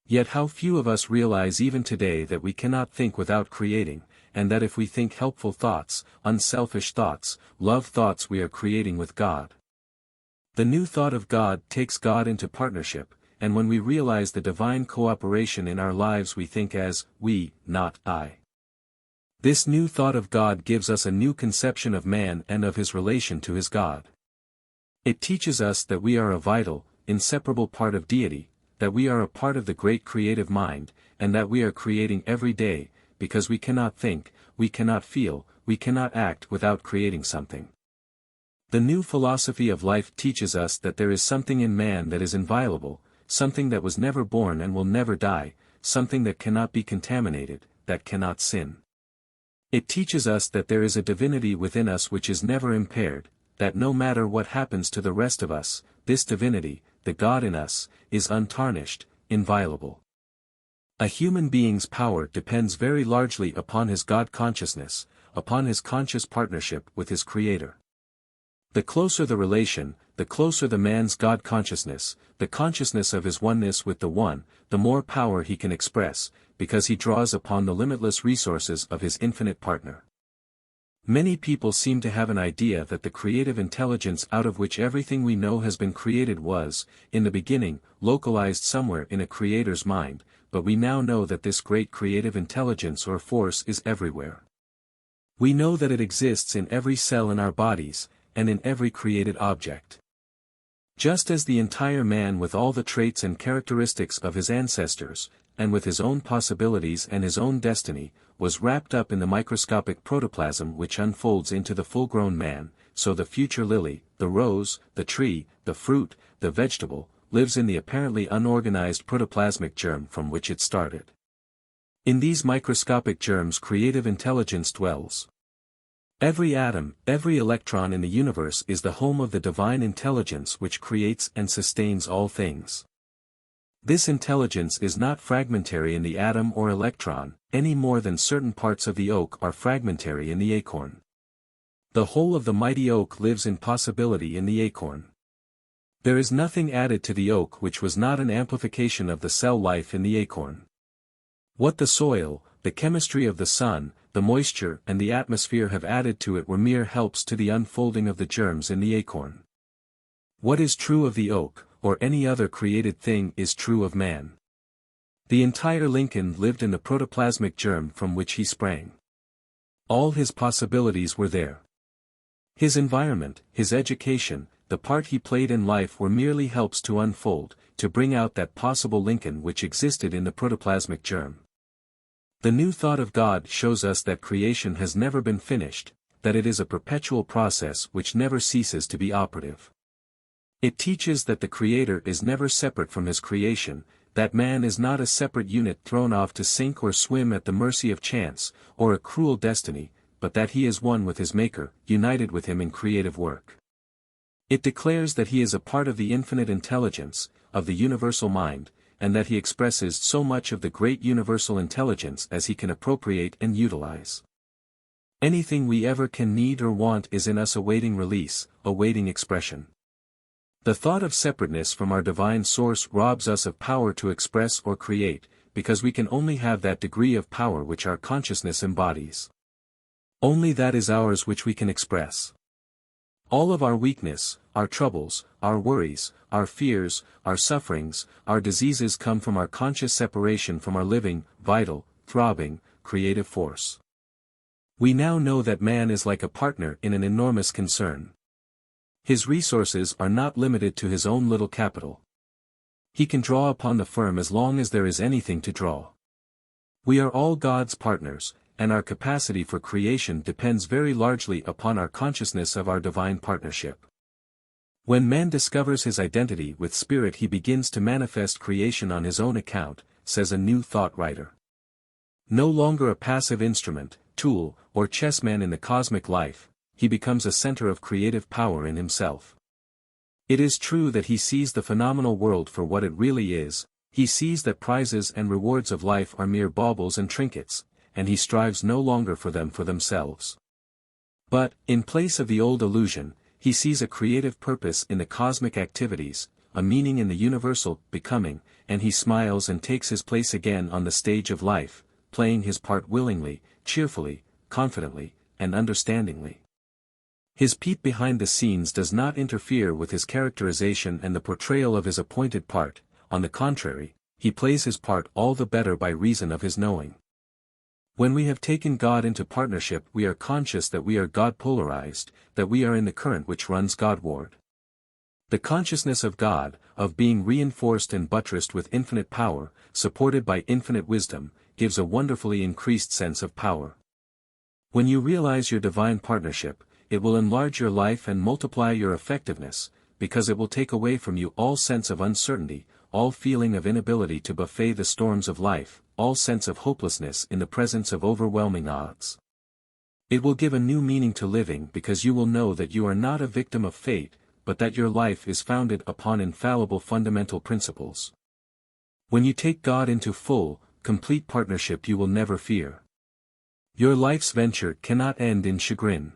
Yet how few of us realize even today that we cannot think without creating, and that if we think helpful thoughts, unselfish thoughts, love thoughts, we are creating with God. The new thought of God takes God into partnership, and when we realize the divine cooperation in our lives we think as we, not I. This new thought of God gives us a new conception of man and of his relation to his God. It teaches us that we are a vital, inseparable part of deity, that we are a part of the great creative mind, and that we are creating every day, because we cannot think, we cannot feel, we cannot act without creating something. The new philosophy of life teaches us that there is something in man that is inviolable, something that was never born and will never die, something that cannot be contaminated, that cannot sin. It teaches us that there is a divinity within us which is never impaired, that no matter what happens to the rest of us, this divinity, the God in us, is untarnished, inviolable. A human being's power depends very largely upon his God consciousness, upon his conscious partnership with his Creator. The closer the relation, the closer the man's God consciousness, the consciousness of his oneness with the One, the more power he can express, because he draws upon the limitless resources of his infinite partner. Many people seem to have an idea that the creative intelligence out of which everything we know has been created was, in the beginning, localized somewhere in a creator's mind, but we now know that this great creative intelligence or force is everywhere. We know that it exists in every cell in our bodies, and in every created object. Just as the entire man with all the traits and characteristics of his ancestors, and with his own possibilities and his own destiny, was wrapped up in the microscopic protoplasm which unfolds into the full-grown man, so the future lily, the rose, the tree, the fruit, the vegetable, lives in the apparently unorganized protoplasmic germ from which it started. In these microscopic germs creative intelligence dwells. Every atom, every electron in the universe is the home of the divine intelligence which creates and sustains all things. This intelligence is not fragmentary in the atom or electron, any more than certain parts of the oak are fragmentary in the acorn. The whole of the mighty oak lives in possibility in the acorn. There is nothing added to the oak which was not an amplification of the cell life in the acorn. What the soil, the chemistry of the sun, the moisture and the atmosphere have added to it were mere helps to the unfolding of the germs in the acorn. What is true of the oak, or any other created thing is true of man. The entire Lincoln lived in the protoplasmic germ from which he sprang. All his possibilities were there. His environment, his education, the part he played in life were merely helps to unfold, to bring out that possible Lincoln which existed in the protoplasmic germ. The new thought of God shows us that creation has never been finished, that it is a perpetual process which never ceases to be operative. It teaches that the Creator is never separate from his creation, that man is not a separate unit thrown off to sink or swim at the mercy of chance, or a cruel destiny, but that he is one with his Maker, united with him in creative work. It declares that he is a part of the infinite intelligence, of the universal mind, and that he expresses so much of the great universal intelligence as he can appropriate and utilize. Anything we ever can need or want is in us awaiting release, awaiting expression. The thought of separateness from our divine source robs us of power to express or create, because we can only have that degree of power which our consciousness embodies. Only that is ours which we can express. All of our weakness, our troubles, our worries, our fears, our sufferings, our diseases come from our conscious separation from our living, vital, throbbing, creative force. We now know that man is like a partner in an enormous concern. His resources are not limited to his own little capital. He can draw upon the firm as long as there is anything to draw. We are all God's partners, and our capacity for creation depends very largely upon our consciousness of our divine partnership. When man discovers his identity with spirit, he begins to manifest creation on his own account, says a New Thought writer. No longer a passive instrument, tool, or chessman in the cosmic life, he becomes a center of creative power in himself. It is true that he sees the phenomenal world for what it really is, he sees that prizes and rewards of life are mere baubles and trinkets, and he strives no longer for them for themselves. But, in place of the old illusion, he sees a creative purpose in the cosmic activities, a meaning in the universal becoming, and he smiles and takes his place again on the stage of life, playing his part willingly, cheerfully, confidently, and understandingly. His peep behind the scenes does not interfere with his characterization and the portrayal of his appointed part, on the contrary, he plays his part all the better by reason of his knowing. When we have taken God into partnership, we are conscious that we are God-polarized, that we are in the current which runs Godward. The consciousness of God, of being reinforced and buttressed with infinite power, supported by infinite wisdom, gives a wonderfully increased sense of power. When you realize your divine partnership, it will enlarge your life and multiply your effectiveness, because it will take away from you all sense of uncertainty, all feeling of inability to buffet the storms of life, all sense of hopelessness in the presence of overwhelming odds. It will give a new meaning to living because you will know that you are not a victim of fate, but that your life is founded upon infallible fundamental principles. When you take God into full, complete partnership, you will never fear. Your life's venture cannot end in chagrin.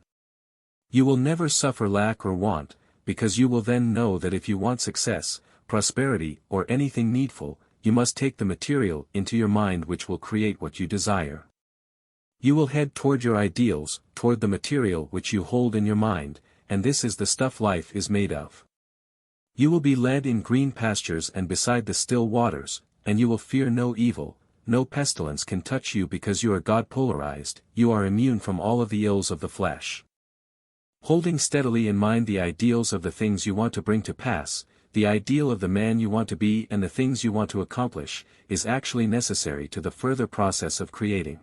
You will never suffer lack or want, because you will then know that if you want success, prosperity, or anything needful, you must take the material into your mind which will create what you desire. You will head toward your ideals, toward the material which you hold in your mind, and this is the stuff life is made of. You will be led in green pastures and beside the still waters, and you will fear no evil, no pestilence can touch you because you are God-polarized, you are immune from all of the ills of the flesh. Holding steadily in mind the ideals of the things you want to bring to pass, the ideal of the man you want to be and the things you want to accomplish, is actually necessary to the further process of creating.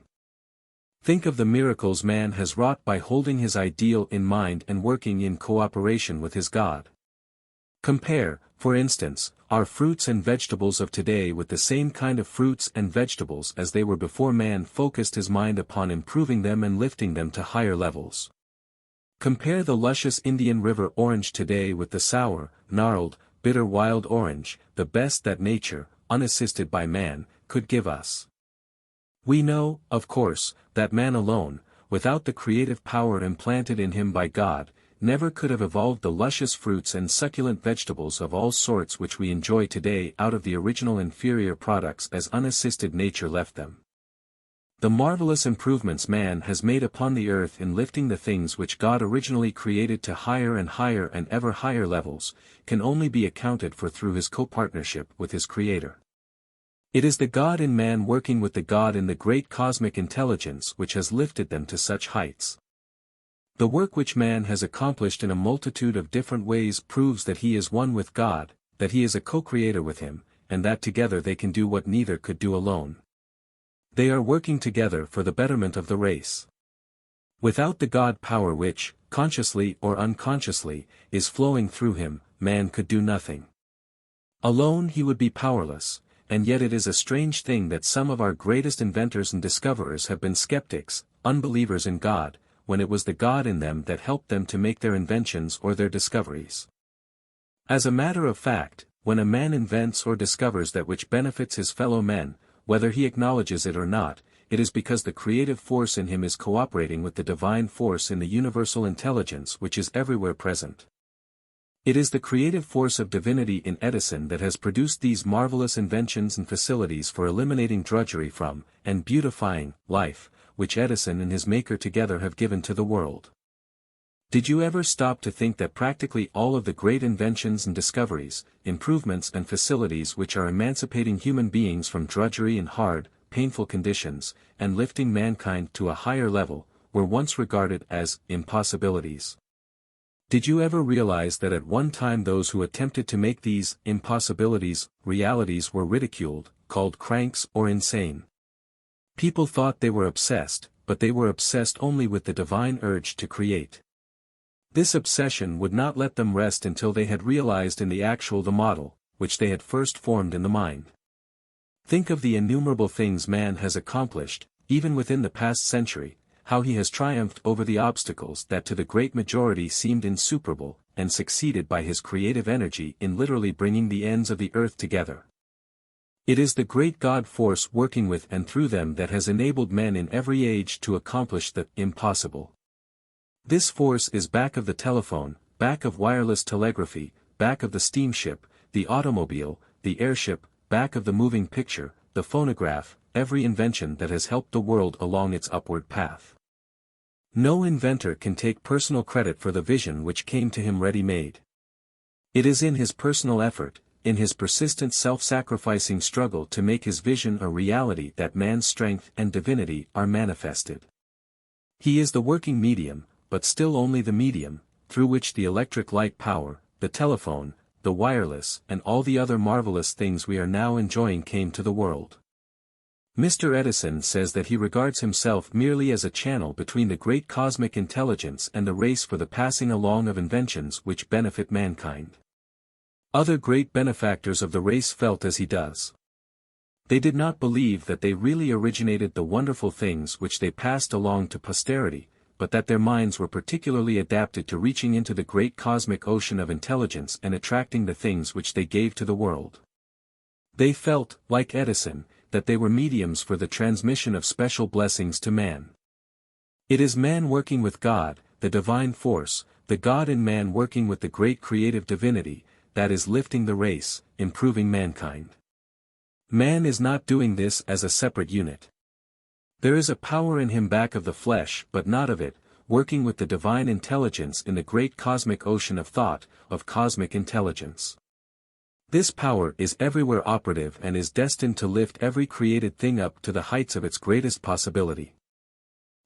Think of the miracles man has wrought by holding his ideal in mind and working in cooperation with his God. Compare, for instance, our fruits and vegetables of today with the same kind of fruits and vegetables as they were before man focused his mind upon improving them and lifting them to higher levels. Compare the luscious Indian River orange today with the sour, gnarled, bitter wild orange, the best that nature, unassisted by man, could give us. We know, of course, that man alone, without the creative power implanted in him by God, never could have evolved the luscious fruits and succulent vegetables of all sorts which we enjoy today out of the original inferior products as unassisted nature left them. The marvelous improvements man has made upon the earth in lifting the things which God originally created to higher and ever higher levels, can only be accounted for through his co-partnership with his Creator. It is the God in man working with the God in the great cosmic intelligence which has lifted them to such heights. The work which man has accomplished in a multitude of different ways proves that he is one with God, that he is a co-creator with him, and that together they can do what neither could do alone. They are working together for the betterment of the race. Without the God power which, consciously or unconsciously, is flowing through him, man could do nothing. Alone he would be powerless. And yet it is a strange thing that some of our greatest inventors and discoverers have been skeptics, unbelievers in God, when it was the God in them that helped them to make their inventions or their discoveries. As a matter of fact, when a man invents or discovers that which benefits his fellow men, whether he acknowledges it or not, it is because the creative force in him is cooperating with the divine force in the universal intelligence which is everywhere present. It is the creative force of divinity in Edison that has produced these marvelous inventions and facilities for eliminating drudgery from, and beautifying, life, which Edison and his maker together have given to the world. Did you ever stop to think that practically all of the great inventions and discoveries, improvements and facilities which are emancipating human beings from drudgery and hard, painful conditions, and lifting mankind to a higher level, were once regarded as impossibilities? Did you ever realize that at one time those who attempted to make these impossibilities realities were ridiculed, called cranks or insane? People thought they were obsessed, but they were obsessed only with the divine urge to create. This obsession would not let them rest until they had realized in the actual the model, which they had first formed in the mind. Think of the innumerable things man has accomplished, even within the past century, how he has triumphed over the obstacles that to the great majority seemed insuperable, and succeeded by his creative energy in literally bringing the ends of the earth together. It is the great God force working with and through them that has enabled men in every age to accomplish the impossible. This force is back of the telephone, back of wireless telegraphy, back of the steamship, the automobile, the airship, back of the moving picture, the phonograph, every invention that has helped the world along its upward path. No inventor can take personal credit for the vision which came to him ready-made. It is in his personal effort, in his persistent self-sacrificing struggle to make his vision a reality that man's strength and divinity are manifested. He is the working medium, but still only the medium, through which the electric light power, the telephone, the wireless and all the other marvelous things we are now enjoying came to the world. Mr. Edison says that he regards himself merely as a channel between the great cosmic intelligence and the race for the passing along of inventions which benefit mankind. Other great benefactors of the race felt as he does. They did not believe that they really originated the wonderful things which they passed along to posterity, but that their minds were particularly adapted to reaching into the great cosmic ocean of intelligence and attracting the things which they gave to the world. They felt, like Edison, that they were mediums for the transmission of special blessings to man. It is man working with God, the divine force, the God in man working with the great creative divinity, that is lifting the race, improving mankind. Man is not doing this as a separate unit. There is a power in him back of the flesh but not of it, working with the divine intelligence in the great cosmic ocean of thought, of cosmic intelligence. This power is everywhere operative and is destined to lift every created thing up to the heights of its greatest possibility.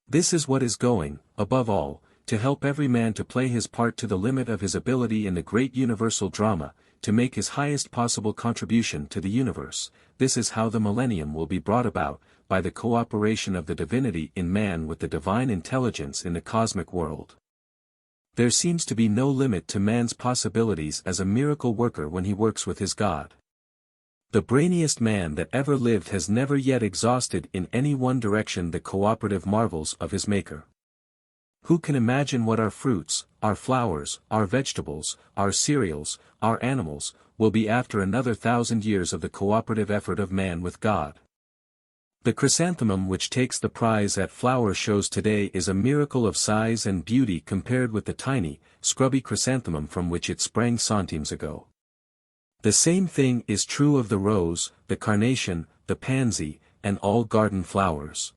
This is what is going, above all, to help every man to play his part to the limit of his ability in the great universal drama, to make his highest possible contribution to the universe. This is how the millennium will be brought about, by the cooperation of the divinity in man with the divine intelligence in the cosmic world. There seems to be no limit to man's possibilities as a miracle worker when he works with his God. The brainiest man that ever lived has never yet exhausted in any one direction the cooperative marvels of his Maker. Who can imagine what our fruits, our flowers, our vegetables, our cereals, our animals, will be after another 1,000 years of the cooperative effort of man with God? The chrysanthemum which takes the prize at flower shows today is a miracle of size and beauty compared with the tiny, scrubby chrysanthemum from which it sprang centimes ago. The same thing is true of the rose, the carnation, the pansy, and all garden flowers.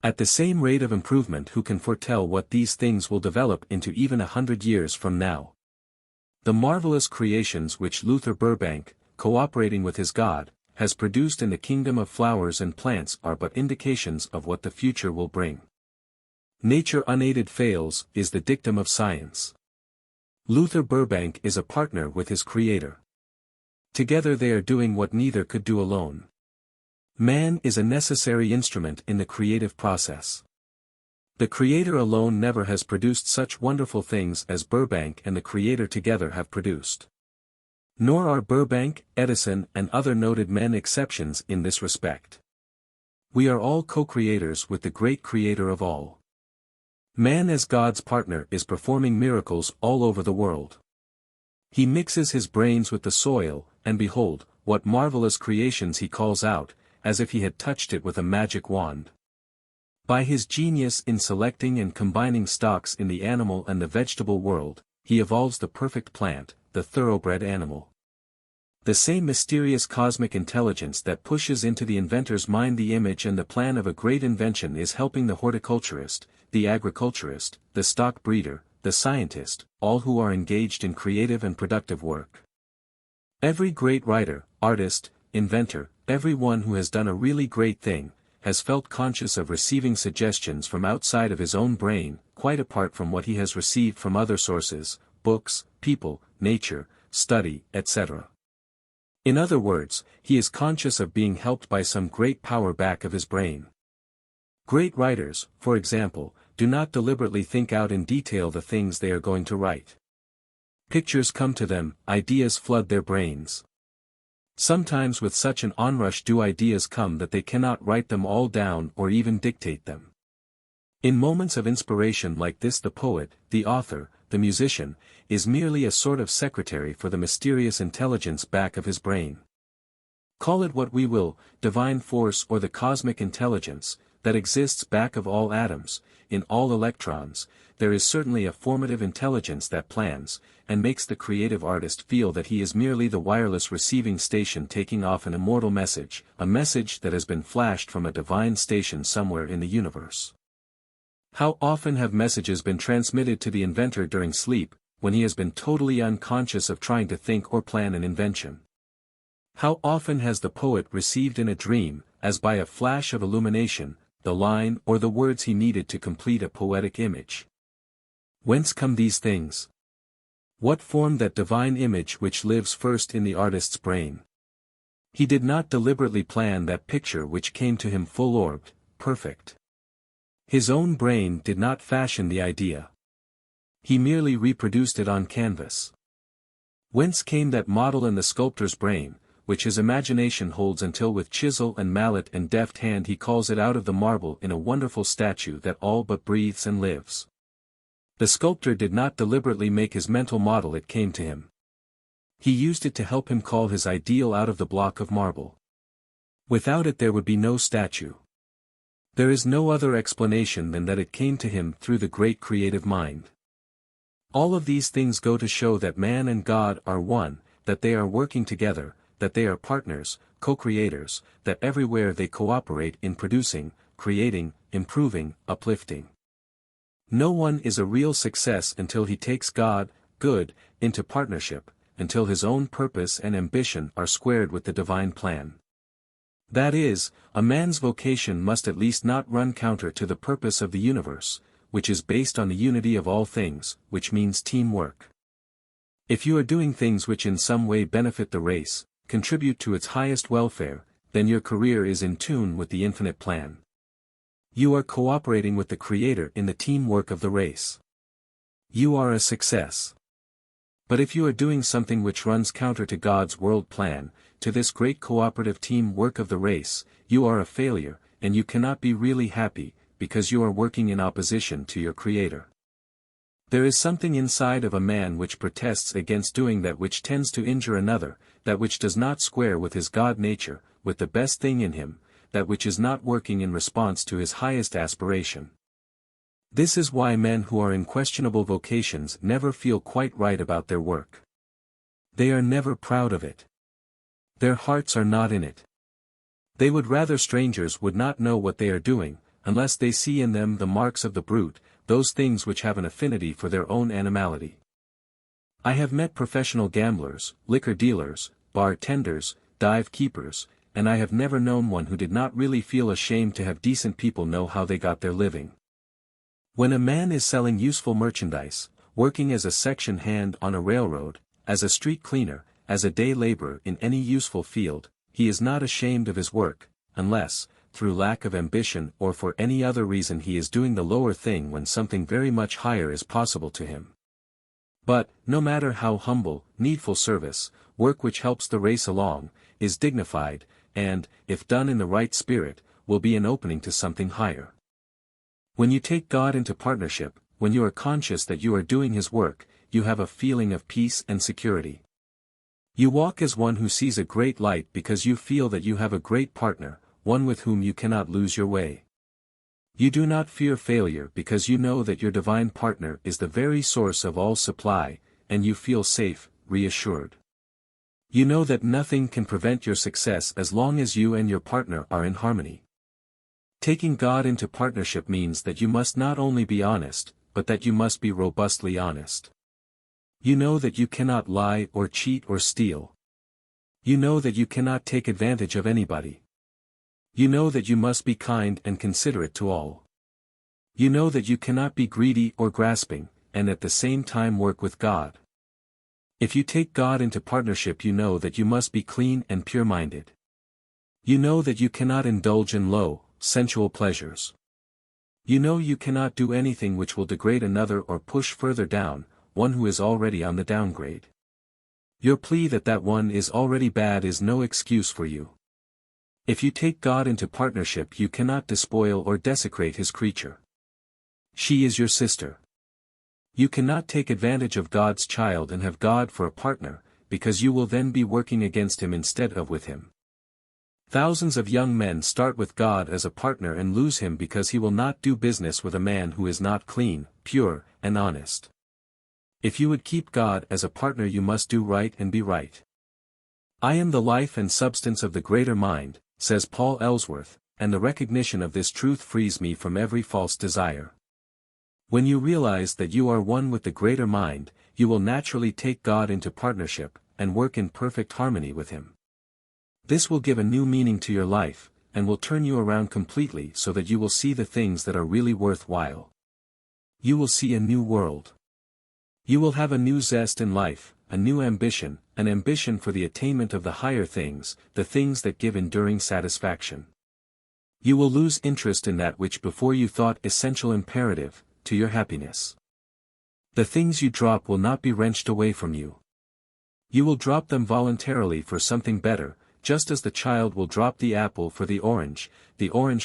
At the same rate of improvement, who can foretell what these things will develop into even 100 years from now? The marvelous creations which Luther Burbank, cooperating with his God, has produced in the kingdom of flowers and plants are but indications of what the future will bring. Nature unaided fails, is the dictum of science. Luther Burbank is a partner with his Creator. Together they are doing what neither could do alone. Man is a necessary instrument in the creative process. The Creator alone never has produced such wonderful things as Burbank and the Creator together have produced. Nor are Burbank, Edison and other noted men exceptions in this respect. We are all co-creators with the great Creator of all. Man as God's partner is performing miracles all over the world. He mixes his brains with the soil, and behold, what marvelous creations he calls out, as if he had touched it with a magic wand. By his genius in selecting and combining stocks in the animal and the vegetable world, he evolves the perfect plant, the thoroughbred animal. The same mysterious cosmic intelligence that pushes into the inventor's mind the image and the plan of a great invention is helping the horticulturist, the agriculturist, the stock breeder, the scientist, all who are engaged in creative and productive work. Every great writer, artist, inventor, everyone who has done a really great thing, has felt conscious of receiving suggestions from outside of his own brain, quite apart from what he has received from other sources, books, people, nature, study, etc. In other words, he is conscious of being helped by some great power back of his brain. Great writers, for example, do not deliberately think out in detail the things they are going to write. Pictures come to them, ideas flood their brains. Sometimes with such an onrush do ideas come that they cannot write them all down or even dictate them. In moments of inspiration like this, the poet, the author, the musician, is merely a sort of secretary for the mysterious intelligence back of his brain. Call it what we will, divine force or the cosmic intelligence, that exists back of all atoms, in all electrons. There is certainly a formative intelligence that plans, and makes the creative artist feel that he is merely the wireless receiving station taking off an immortal message, a message that has been flashed from a divine station somewhere in the universe. How often have messages been transmitted to the inventor during sleep, when he has been totally unconscious of trying to think or plan an invention? How often has the poet received in a dream, as by a flash of illumination, the line or the words he needed to complete a poetic image? Whence come these things? What formed that divine image which lives first in the artist's brain? He did not deliberately plan that picture which came to him full-orbed, perfect. His own brain did not fashion the idea. He merely reproduced it on canvas. Whence came that model in the sculptor's brain, which his imagination holds until with chisel and mallet and deft hand he calls it out of the marble in a wonderful statue that all but breathes and lives? The sculptor did not deliberately make his mental model, it came to him. He used it to help him call his ideal out of the block of marble. Without it there would be no statue. There is no other explanation than that it came to him through the great creative mind. All of these things go to show that man and God are one, that they are working together, that they are partners, co-creators, that everywhere they cooperate in producing, creating, improving, uplifting. No one is a real success until he takes God, good, into partnership, until his own purpose and ambition are squared with the divine plan. That is, a man's vocation must at least not run counter to the purpose of the universe, which is based on the unity of all things, which means teamwork. If you are doing things which in some way benefit the race, contribute to its highest welfare, then your career is in tune with the infinite plan. You are cooperating with the Creator in the teamwork of the race. You are a success. But if you are doing something which runs counter to God's world plan, to this great cooperative team work of the race, you are a failure, and you cannot be really happy, because you are working in opposition to your Creator. There is something inside of a man which protests against doing that which tends to injure another, that which does not square with his God nature, with the best thing in him, that which is not working in response to his highest aspiration. This is why men who are in questionable vocations never feel quite right about their work. They are never proud of it. Their hearts are not in it. They would rather strangers would not know what they are doing, unless they see in them the marks of the brute, those things which have an affinity for their own animality. I have met professional gamblers, liquor dealers, bartenders, dive keepers, and I have never known one who did not really feel ashamed to have decent people know how they got their living. When a man is selling useful merchandise, working as a section hand on a railroad, as a street cleaner, as a day laborer in any useful field, he is not ashamed of his work, unless, through lack of ambition or for any other reason, he is doing the lower thing when something very much higher is possible to him. But, no matter how humble, needful service, work which helps the race along, is dignified, and, if done in the right spirit, will be an opening to something higher. When you take God into partnership, when you are conscious that you are doing His work, you have a feeling of peace and security. You walk as one who sees a great light because you feel that you have a great partner, one with whom you cannot lose your way. You do not fear failure because you know that your divine partner is the very source of all supply, and you feel safe, reassured. You know that nothing can prevent your success as long as you and your partner are in harmony. Taking God into partnership means that you must not only be honest, but that you must be robustly honest. You know that you cannot lie or cheat or steal. You know that you cannot take advantage of anybody. You know that you must be kind and considerate to all. You know that you cannot be greedy or grasping, and at the same time work with God. If you take God into partnership, you know that you must be clean and pure-minded. You know that you cannot indulge in low, sensual pleasures. You know you cannot do anything which will degrade another or push further down, one who is already on the downgrade. Your plea that that one is already bad is no excuse for you. If you take God into partnership, you cannot despoil or desecrate His creature. She is your sister. You cannot take advantage of God's child and have God for a partner, because you will then be working against Him instead of with Him. Thousands of young men start with God as a partner and lose Him because he will not do business with a man who is not clean, pure, and honest. If you would keep God as a partner, you must do right and be right. I am the life and substance of the greater mind, says Paul Ellsworth, and the recognition of this truth frees me from every false desire. When you realize that you are one with the greater mind, you will naturally take God into partnership, and work in perfect harmony with Him. This will give a new meaning to your life, and will turn you around completely so that you will see the things that are really worthwhile. You will see a new world. You will have a new zest in life, a new ambition, an ambition for the attainment of the higher things, the things that give enduring satisfaction. You will lose interest in that which before you thought essential imperative, to your happiness. The things you drop will not be wrenched away from you. You will drop them voluntarily for something better, just as the child will drop the apple for the orange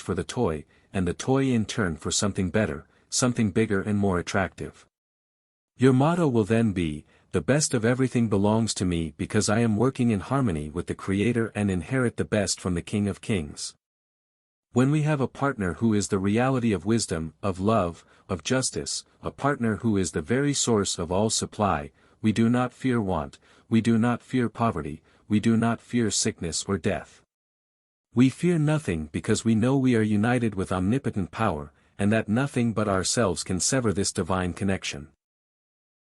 for the toy, and the toy in turn for something better, something bigger and more attractive. Your motto will then be, "The best of everything belongs to me because I am working in harmony with the Creator and inherit the best from the King of Kings." When we have a partner who is the reality of wisdom, of love, of justice, a partner who is the very source of all supply, we do not fear want, we do not fear poverty, we do not fear sickness or death. We fear nothing because we know we are united with omnipotent power, and that nothing but ourselves can sever this divine connection.